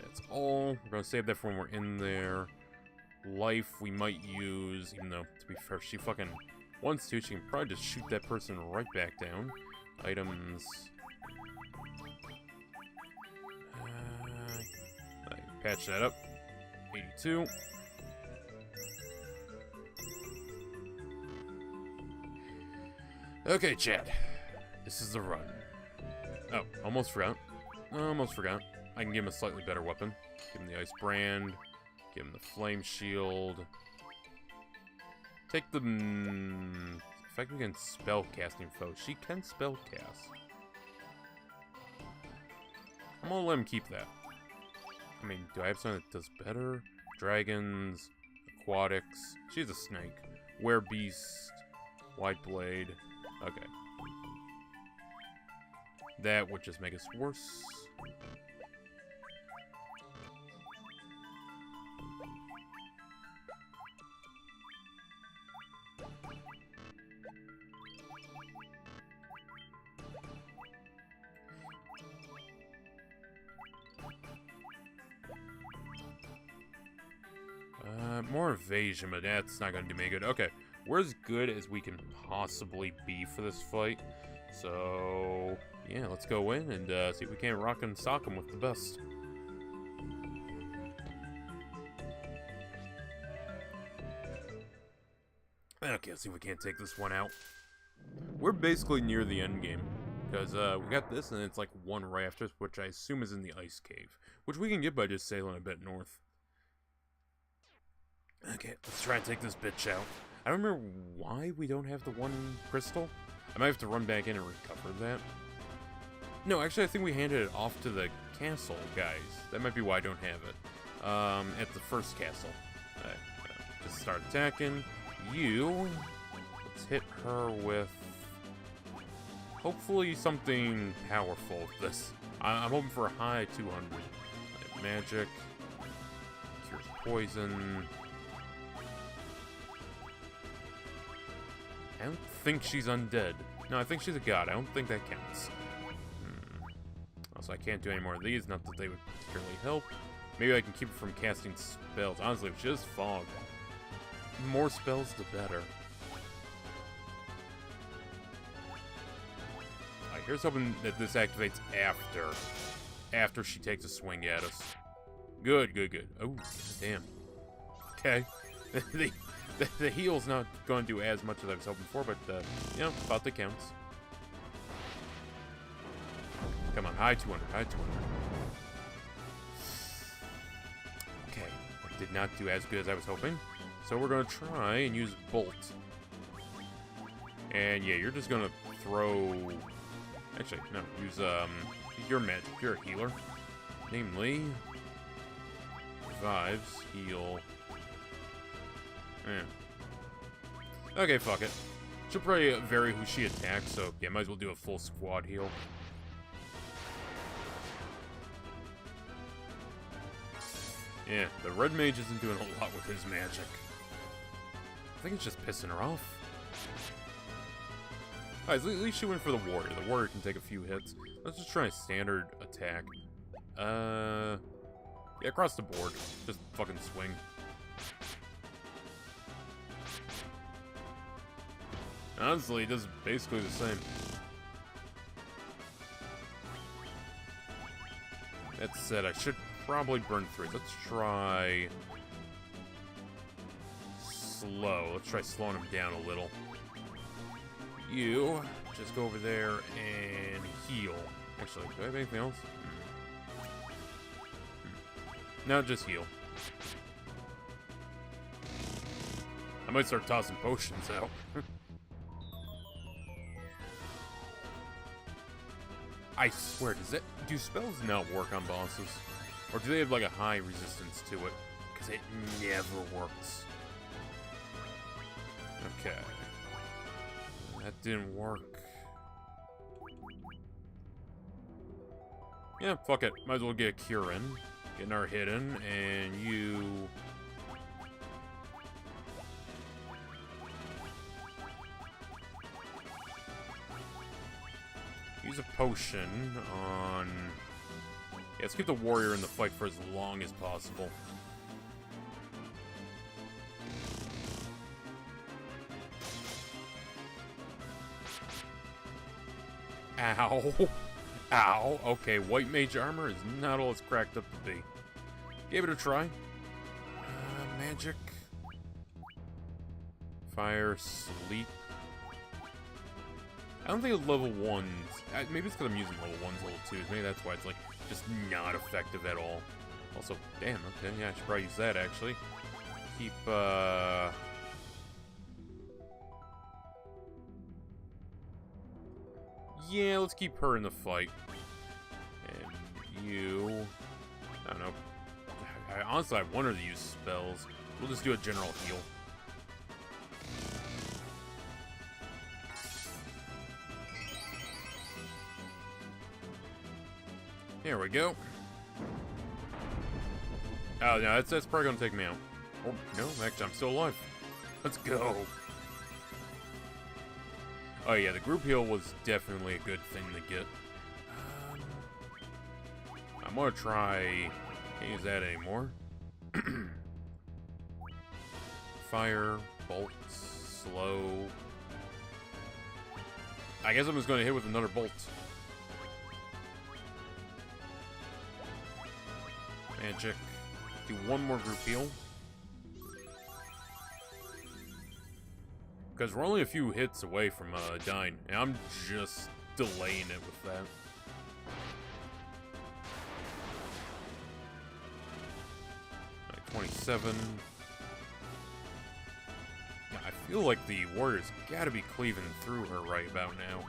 That's all. We're gonna save that for when we're in there. Life we might use, even though, to be fair, she fucking wants to. She can probably just shoot that person right back down. Items. Patch that up. 82. Okay, chat. This is the run. Oh, almost forgot. Almost forgot. I can give him a slightly better weapon. Give him the Ice Brand. Give him the Flame Shield. Take the... Effective against spell-casting foes. She can spell-cast. I'm gonna let him keep that. I mean, do I have something that does better? Dragons, aquatics. She's a snake. Werebeast, White Blade. Okay. That would just make us worse. more evasion, but that's not going to do me good. Okay, we're as good as we can possibly be for this fight. So, yeah, let's go in and see if we can't rock and sock them with the best. Okay, let's see if we can't take this one out. We're basically near the end game. Because we got this, and it's like one right after, which I assume is in the ice cave. Which we can get by just sailing a bit north. Okay, let's try and take this bitch out. I don't remember why we don't have the one crystal. I might have to run back in and recover that. No, actually, I think we handed it off to the castle guys. That might be why I don't have it. At the first castle. Alright, just start attacking. You. Let's hit her with... hopefully something powerful with this. I'm hoping for a high 200. Like magic. Cures poison. I don't think she's undead. No, I think she's a god. I don't think that counts. Also, I can't do any more of these. Not that they would particularly help. Maybe I can keep her from casting spells. Honestly, if she just fog. The more spells, the better. Here's hoping that this activates after she takes a swing at us. Good, good, good. Oh, damn. Okay. the heal's not going to do as much as I was hoping for, but, you know, about that counts. Come on, high 200, high 200. Okay, that did not do as good as I was hoping. So we're going to try and use Bolt. And, yeah, you're just going to throw... Actually, no, use, your magic. You're a healer. Namely... revives, heal... Okay, fuck it. She'll probably vary who she attacks, so, yeah, might as well do a full squad heal. Yeah, the red mage isn't doing a lot with his magic. I think it's just pissing her off. Alright, at least she went for the warrior. The warrior can take a few hits. Let's just try a standard attack. Yeah, across the board. Just fucking swing. Honestly, it does basically the same. That said, I should probably burn through. Let's try... slow. Let's try slowing him down a little. You just go over there and heal. Actually, do I have anything else? No, just heal. I might start tossing potions out. I swear, do spells not work on bosses? Or do they have like a high resistance to it? Because it never works. Okay. That didn't work. Yeah, fuck it. Might as well get a cure in. Getting our hit in, and you... use a potion on... yeah, let's keep the warrior in the fight for as long as possible. Ow. Ow. Okay, white mage armor is not all it's cracked up to be. Gave it a try. Magic. Fire, sleep. I don't think level 1s... maybe it's because I'm using level 1s, level 2s. Maybe that's why it's, like, just not effective at all. Also, damn, okay, yeah, I should probably use that, actually. Keep, yeah, let's keep her in the fight. And you... I don't know. Honestly, I wanted to use spells. We'll just do a general heal. There we go. Oh, no, that's probably gonna take me out. Oh, no, actually, I'm still alive. Let's go. Oh, yeah, the group heal was definitely a good thing to get. I'm gonna try... can't use that anymore. fire, bolt, slow. I guess I'm just going to hit with another bolt. Magic. Do one more group heal. Because we're only a few hits away from dying, and I'm just delaying it with that. Like 27. Yeah, I feel like the warrior's gotta be cleaving through her right about now.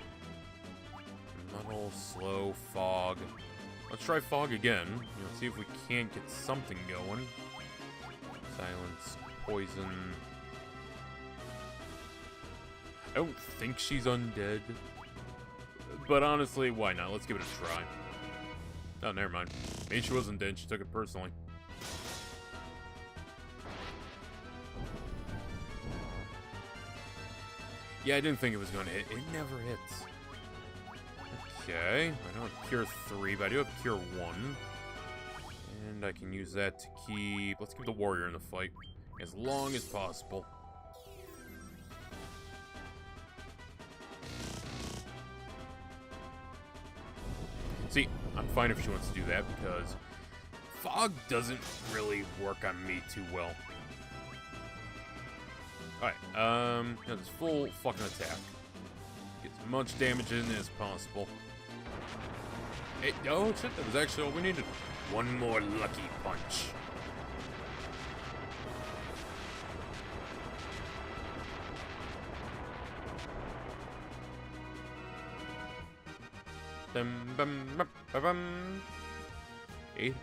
Muddle, slow, fog. Let's try fog again. You know, see if we can't get something going. Silence, poison. I don't think she's undead. But honestly, why not? Let's give it a try. Oh, never mind. Maybe she wasn't dead, she took it personally. Yeah, I didn't think it was going to hit. It never hits. Okay, I don't have Cure 3, but I do have Cure 1. And I can use that to keep... Let's keep the warrior in the fight as long as possible. See, I'm fine if she wants to do that, because fog doesn't really work on me too well. Alright, just full fucking attack. Get as much damage in as possible. Hey, oh shit, that was actually all we needed. One more lucky punch.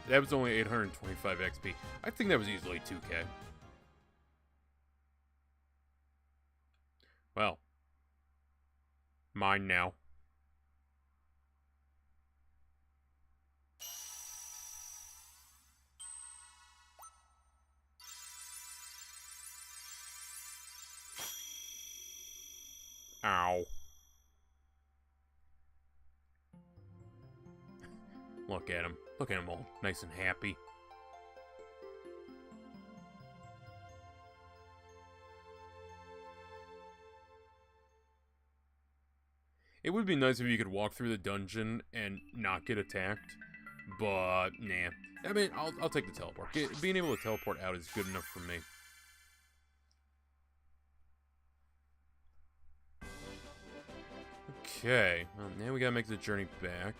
That was only 825 XP. I think that was easily 2K. Well. Mine now. Ow. Look at him. Look at him all nice and happy. It would be nice if you could walk through the dungeon and not get attacked, but nah. I mean, I'll take the teleport. Being able to teleport out is good enough for me. Okay, well, now we gotta make the journey back.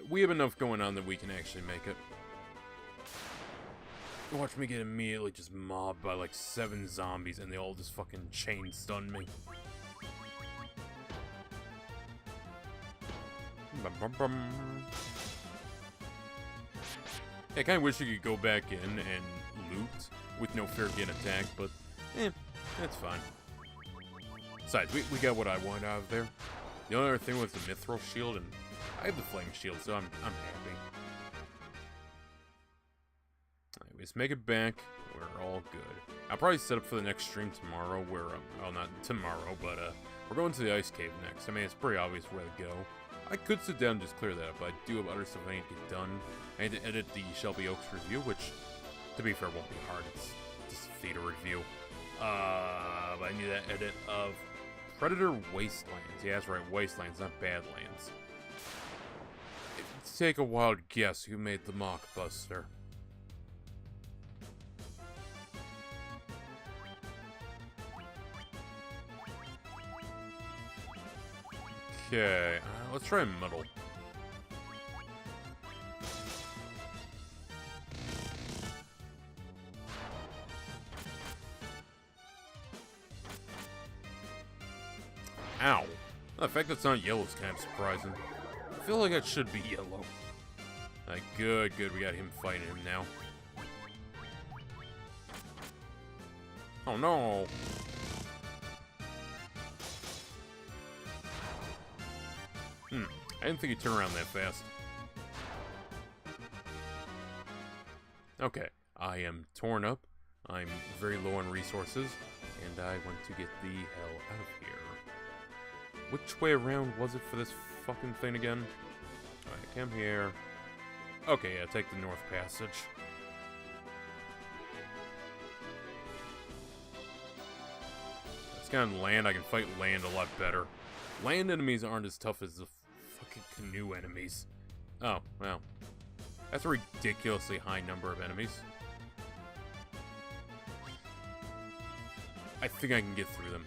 We have enough going on that we can actually make it. Watch me get immediately just mobbed by like 7 zombies and they all just fucking chain stun me. I kinda wish you could go back in and loot with no fear of getting attacked, but that's fine. Besides, we got what I want out of there. The only other thing was the mithril shield, and I have the flame shield, so I'm happy. Anyways, make it back. We're all good. I'll probably set up for the next stream tomorrow, where, well, not tomorrow, but, we're going to the ice cave next. I mean, it's pretty obvious where to go. I could sit down and just clear that up, but I do have other stuff I need to get done. I need to edit the Shelby Oaks review, which, to be fair, won't be hard. It's just a theater review. But I need that edit of Predator Wastelands. Yeah, that's right, Wastelands, not Badlands. Take a wild guess who made the mockbuster. Okay, let's try Muddle. Ow. The fact that it's not yellow is kind of surprising. I feel like it should be yellow. Like, good, we got him fighting him now. Oh no! I didn't think he'd turn around that fast. Okay, I am torn up, I'm very low on resources, and I want to get the hell out of here. Which way around was it for this fucking thing again? Alright, come here. Okay, yeah, take the North Passage. Let's get on land. I can fight land a lot better. Land enemies aren't as tough as the fucking canoe enemies. Oh, well. That's a ridiculously high number of enemies. I think I can get through them.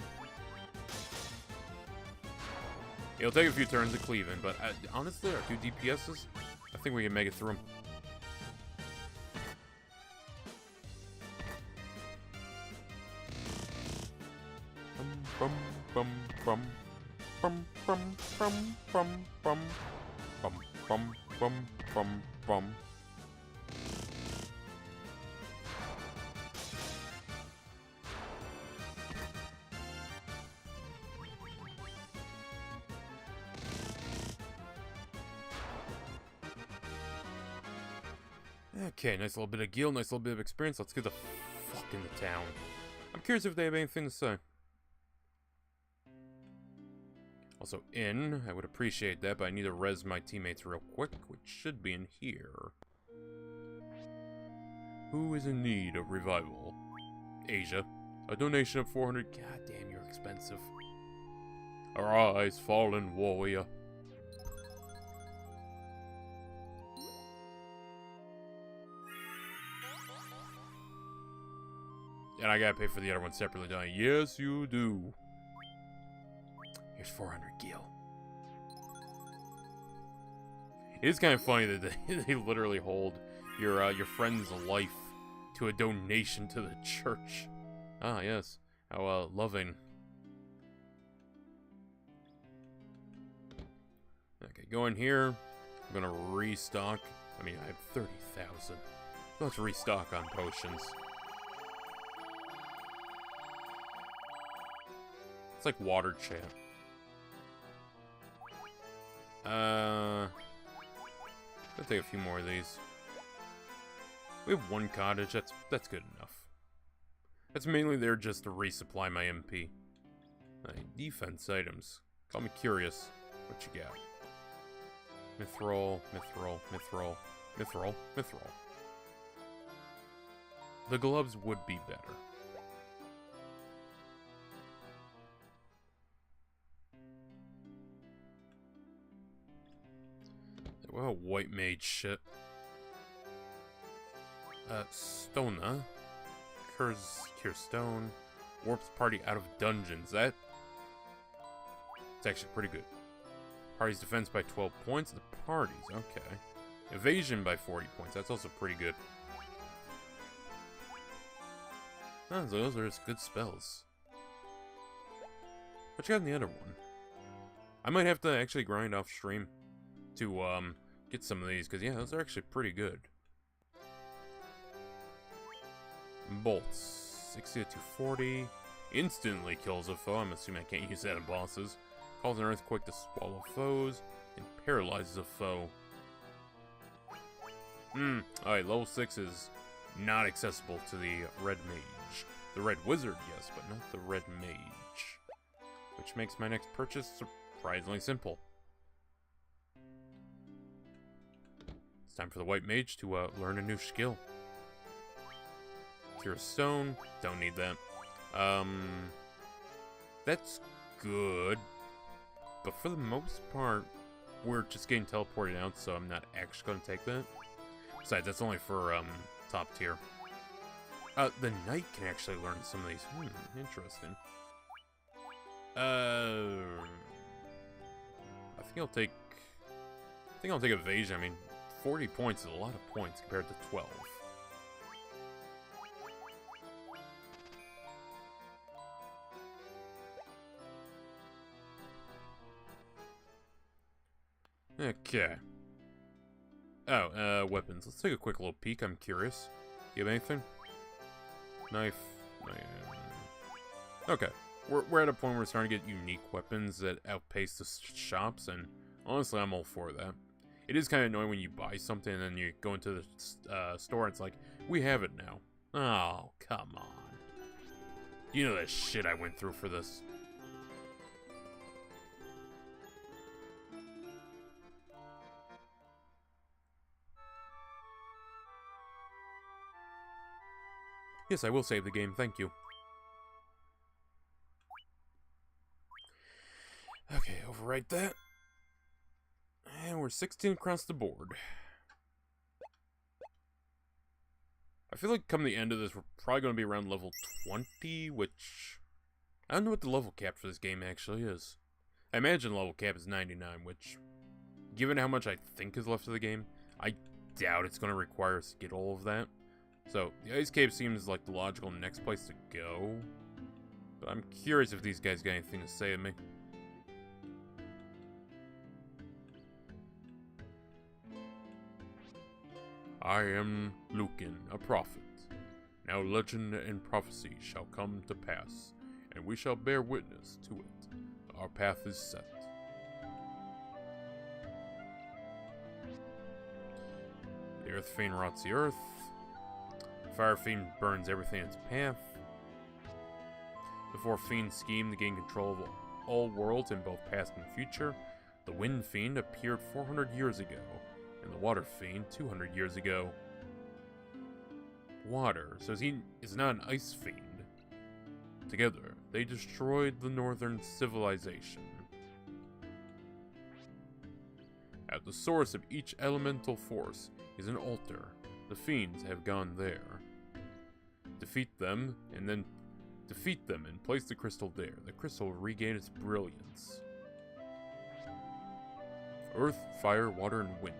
It'll take a few turns to cleave in, but honestly, our 2 DPSs, I think we can make it through them. Bum bum bum bum bum bum bum bum bum bum bum bum bum. Okay, nice little bit of gil, nice little bit of experience. Let's get the fuck into town. I'm curious if they have anything to say. Also, I would appreciate that, but I need to res my teammates real quick, which should be in here. Who is in need of revival? Asia. A donation of 400. God damn, you're expensive. Arise, fallen warrior. And I gotta pay for the other one separately, don't I? Yes, you do. Here's 400 gil. It is kind of funny that they literally hold your friend's life to a donation to the church. Ah, yes. How loving. Okay, go in here. I'm gonna restock. I mean, I have 30,000. Let's restock on potions. It's like water champ. I'll take a few more of these. We have 1 cottage. That's good enough. That's mainly there just to resupply my MP. Defense items. Call me curious. What you got? Mithril, mithril, mithril, mithril, mithril. The gloves would be better. Well, white mage shit. Stona. Cure stone. Warps party out of dungeons. It's actually pretty good. Party's defense by 12 points. The party's, okay. Evasion by 40 points. That's also pretty good. Oh, those are just good spells. What you got in the other one? I might have to actually grind off stream to get some of these, because yeah, those are actually pretty good. Bolts. 60 to 240. Instantly kills a foe. I'm assuming I can't use that in bosses. Calls an earthquake to swallow foes. And paralyzes a foe. Alright, level 6 is not accessible to the red mage. The red wizard, yes, but not the red mage. Which makes my next purchase surprisingly simple. It's time for the white mage to learn a new skill. Cure stone, don't need that. That's good, but for the most part, we're just getting teleported out, so I'm not actually going to take that. Besides, that's only for top tier. The knight can actually learn some of these. Interesting. I think I'll take evasion. I mean, 40 points is a lot of points compared to 12. Okay. Oh, weapons. Let's take a quick little peek. I'm curious. You have anything? Knife. Okay. We're at a point where we're starting to get unique weapons that outpace the shops, and honestly, I'm all for that. It is kind of annoying when you buy something and then you go into the store and it's like, we have it now. Oh, come on. You know the shit I went through for this. Yes, I will save the game, thank you. write that. And we're 16 across the board. I feel like come the end of this, we're probably going to be around level 20, which... I don't know what the level cap for this game actually is. I imagine level cap is 99, which, given how much I think is left of the game, I doubt it's going to require us to get all of that. So, the Ice Cave seems like the logical next place to go. But I'm curious if these guys got anything to say to me. I am Lucan, a prophet. Now legend and prophecy shall come to pass, and we shall bear witness to it. Our path is set. The Earth Fiend rots the earth. The Fire Fiend burns everything in its path. The Four Fiends scheme to gain control of all worlds in both past and future. The Wind Fiend appeared 400 years ago, and the Water Fiend 200 years ago. Water, so he is not an Ice Fiend. Together, they destroyed the northern civilization. At the source of each elemental force is an altar. The fiends have gone there. Defeat them and place the crystal there. The crystal will regain its brilliance. Earth, fire, water, and wind.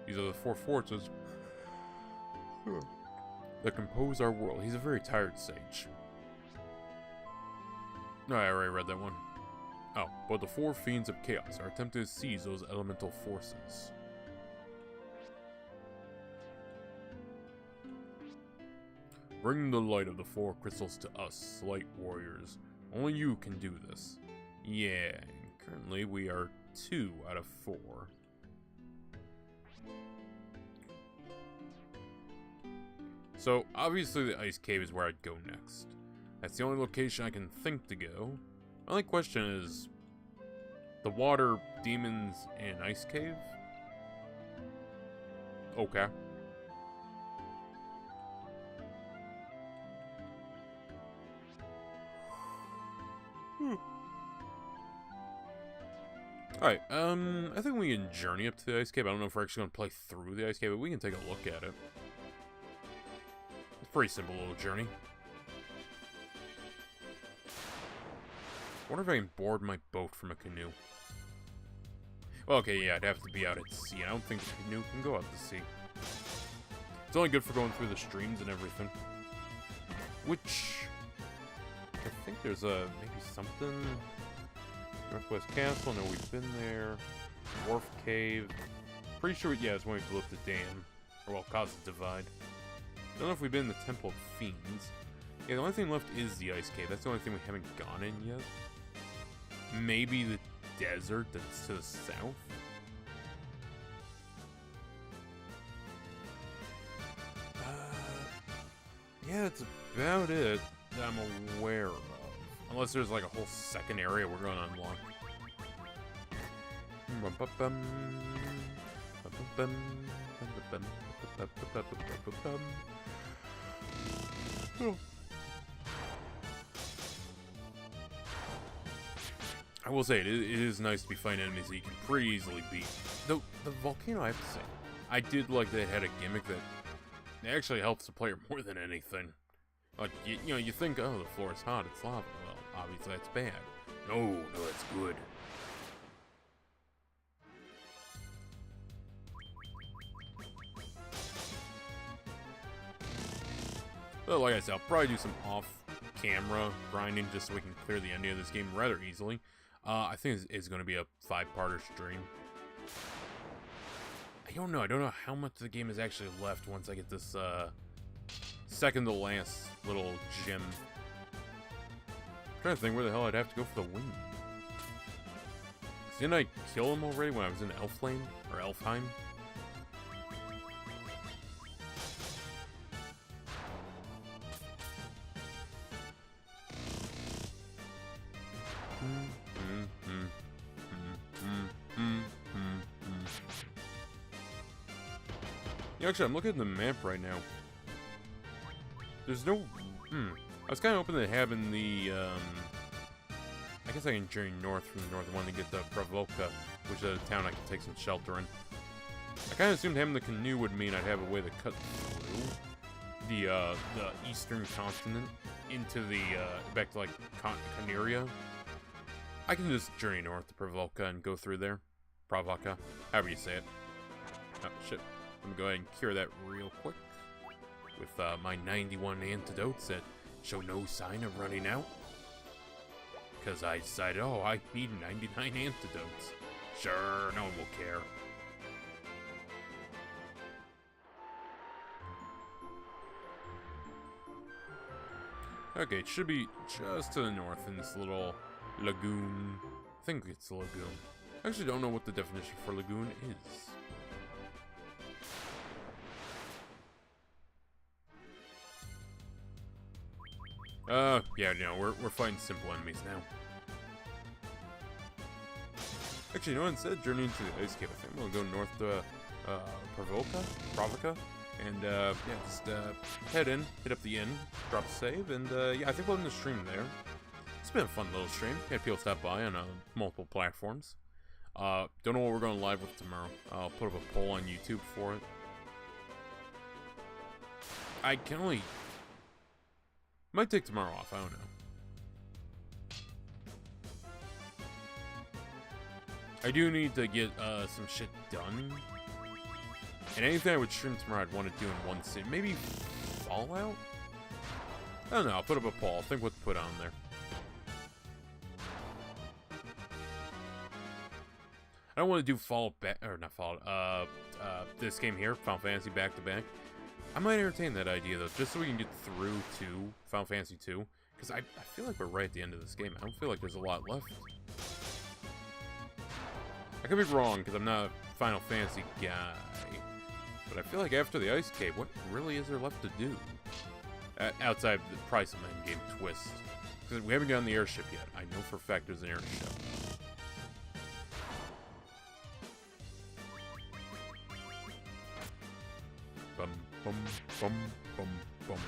These are the four forces that compose our world. He's a very tired sage. No, I already read that one. Oh, but the four fiends of chaos are attempting to seize those elemental forces. Bring the light of the four crystals to us, light warriors. Only you can do this. Yeah, and currently we are 2 out of 4. So, obviously the Ice Cave is where I'd go next. That's the only location I can think to go. My only question is, the water, demons, and Ice Cave? Okay. Alright, I think we can journey up to the Ice Cave. I don't know if we're actually going to play through the Ice Cave, but we can take a look at it. It's a pretty simple little journey. I wonder if I can board my boat from a canoe. Well, okay, yeah, I'd have to be out at sea. I don't think the canoe can go out to sea. It's only good for going through the streams and everything. Which... I think there's maybe something... Northwest Castle, no, we've been there. Wharf Cave. Pretty sure, yeah, it's when we blew up the dam. Or, well, caused the divide. I don't know if we've been in the Temple of Fiends. Yeah, the only thing left is the Ice Cave. That's the only thing we haven't gone in yet. Maybe the desert that's to the south? Yeah, that's about it that I'm aware of. Unless there's like a whole second area we're going to unlock. I will say, it is nice to be fighting enemies that you can pretty easily beat. Though, the volcano, I have to say, I did like that it had a gimmick that actually helps the player more than anything. Like, you know, you think, oh, the floor is hot, it's lava. Well, obviously that's bad. No, that's good. But like I said, I'll probably do some off-camera grinding just so we can clear the ending of this game rather easily. I think it's going to be a 5-parter stream. I don't know how much the game is actually left once I get this, second to last little gem. I'm trying to think where the hell I'd have to go for the win. Didn't I kill him already when I was in Elflane? Or Elfheim? Yeah, actually, I'm looking at the map right now. There's no... I was kind of hoping to have in the, I guess I can journey north from the northern one to get to Pravolka, which is a town I can take some shelter in. I kind of assumed having the canoe would mean I'd have a way to cut through the eastern continent into the, back to, like, Canaria. I can just journey north to Pravolka and go through there. Pravolka, however you say it. Oh, shit. Let me go ahead and cure that real quick. With, my 91 antidotes that show no sign of running out. Because I decided, oh, I need 99 antidotes. Sure, no one will care. Okay, it should be just to the north in this little lagoon. I think it's a lagoon. I actually don't know what the definition for lagoon is. Yeah, no, we're fighting simple enemies now. Actually, you know what? Instead of journeying to the ice cave, I think we'll go north to Pravolka, and yeah, just head in, hit up the inn, drop a save, and yeah, I think we'll end the stream there. It's been a fun little stream. Had people stop by on multiple platforms. Don't know what we're going live with tomorrow. I'll put up a poll on YouTube for it. I can only... Might take tomorrow off, I don't know. I do need to get some shit done. And anything I would stream tomorrow I'd want to do in one sitting. Maybe Fallout? I don't know, I'll put up a poll. I'll think what to put on there. I don't want to do Fallout back, or not Fallout, this game here, Final Fantasy back-to-back. I might entertain that idea, though, just so we can get through to Final Fantasy 2. Because I feel like we're right at the end of this game. I don't feel like there's a lot left. I could be wrong, because I'm not a Final Fantasy guy. But I feel like after the Ice Cave, what really is there left to do? Outside the price of an in-game twist. Because we haven't gotten the airship yet. I know for a fact there's an airship. Bum bum bum bum bum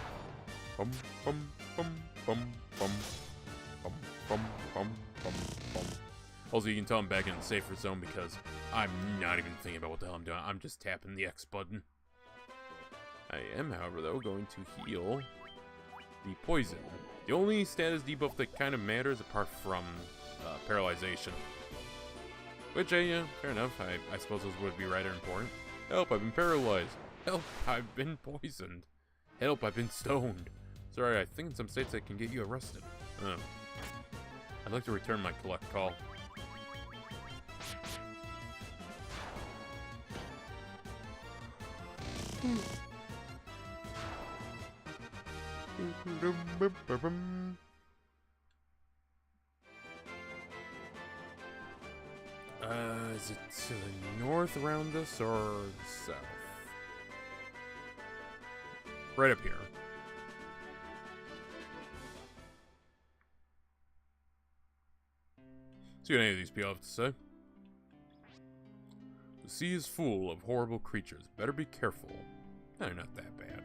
bum bum bum bum bum bum bum bum bum bum. Also, you can tell I'm back in the safer zone because I'm not even thinking about what the hell I'm doing. I'm just tapping the X button. I am, however, though, going to heal the poison. The only status debuff that kind of matters apart from paralyzation. Which, yeah, fair enough. I suppose those would be rather important. Help, I've been paralyzed. Help, I've been poisoned. Help, I've been stoned. Sorry, I think in some states that can get you arrested. Oh. I'd like to return my collect call. Is it to the north around us or south? Right up here. See what any of these people have to say. The sea is full of horrible creatures. Better be careful. They're not that bad.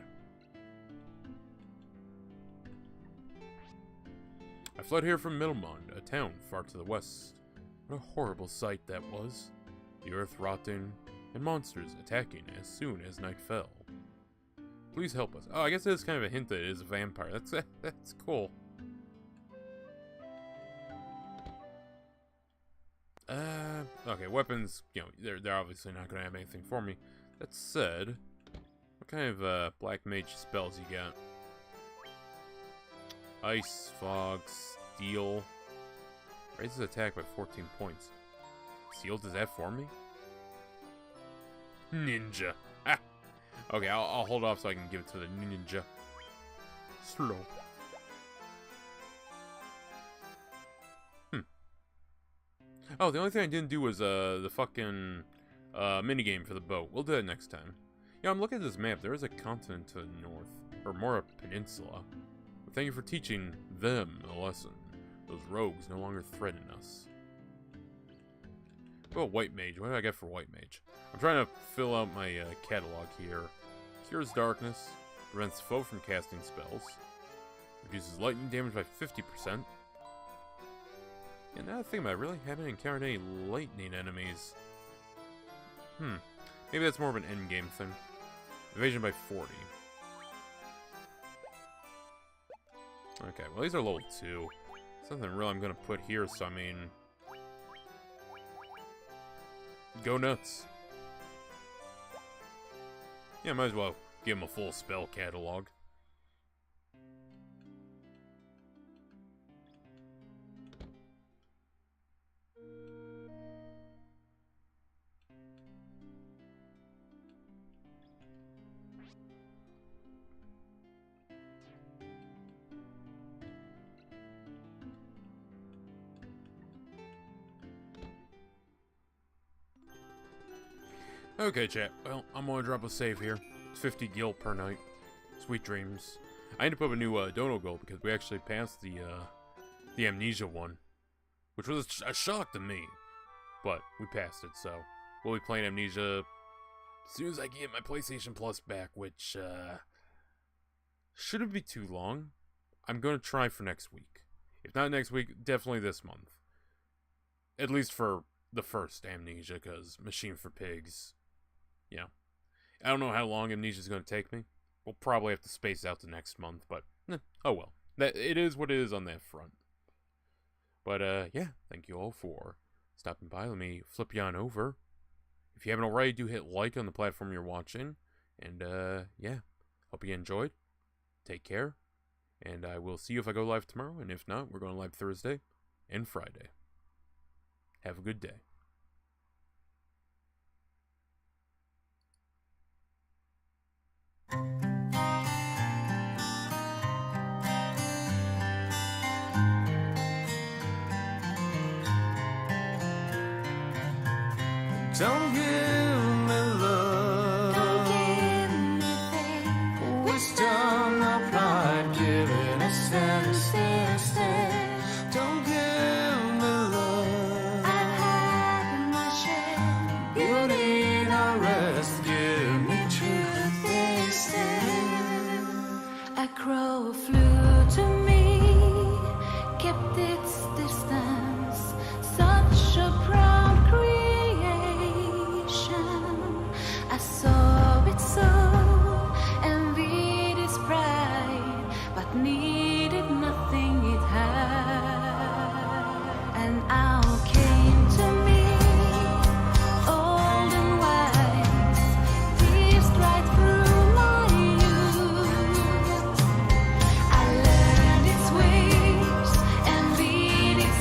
I fled here from Middlemond, a town far to the west. What a horrible sight that was. The earth rotting, and monsters attacking as soon as night fell. Please help us. Oh, I guess that's kind of a hint that it is a vampire. That's cool. Okay, weapons, you know, they're obviously not going to have anything for me. That said, what kind of black mage spells you got? Ice, fog, steel. Raises attack by 14 points. Seal, does that for me? Ninja. Ah. Okay, I'll hold off so I can give it to the ninja. Slow. Oh, the only thing I didn't do was the fucking minigame for the boat. We'll do that next time. Yeah, I'm looking at this map. There is a continent to the north. Or more a peninsula. But thank you for teaching them a lesson. Those rogues no longer threaten us. Oh, White Mage. What do I get for White Mage? I'm trying to fill out my catalog here. Cures darkness. Prevents foe from casting spells. Reduces lightning damage by 50%. And now I think I really haven't encountered any lightning enemies. Maybe that's more of an endgame thing. Evasion by 40. Okay, well these are level 2. Something real I'm gonna put here, so I mean... Go nuts. Yeah, might as well give him a full spell catalog. Okay, chat. Well, I'm gonna drop a save here. It's 50 gil per night. Sweet dreams. I ended up with a new dono goal because we actually passed the amnesia one, which was a shock to me, but we passed it. So we'll be playing amnesia as soon as I get my PlayStation Plus back, which shouldn't be too long. I'm gonna try for next week. If not next week, definitely this month. At least for the first amnesia, because Machine for Pigs. Yeah. I don't know how long Amnesia's going to take me. We'll probably have to space out the next month, but oh well. It is what it is on that front. But yeah, thank you all for stopping by. Let me flip you on over. If you haven't already, do hit like on the platform you're watching. And yeah, hope you enjoyed. Take care. And I will see you if I go live tomorrow. And if not, we're going live Thursday and Friday. Have a good day. Don't give me love. Don't give me faith. Wisdom or pride, give it a sense instead. Don't give me love. I've had my share. You need a rest, give me truth instead. A crow flew to me, kept its distance. Such a proud creation. I saw it so, envied its pride, but needed nothing it had. And out came to me, old and wise, pierced right through my youth. I learned its ways, envied its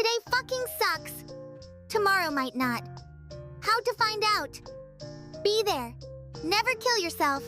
Today fucking sucks. Tomorrow might not. How to find out? Be there. Never kill yourself.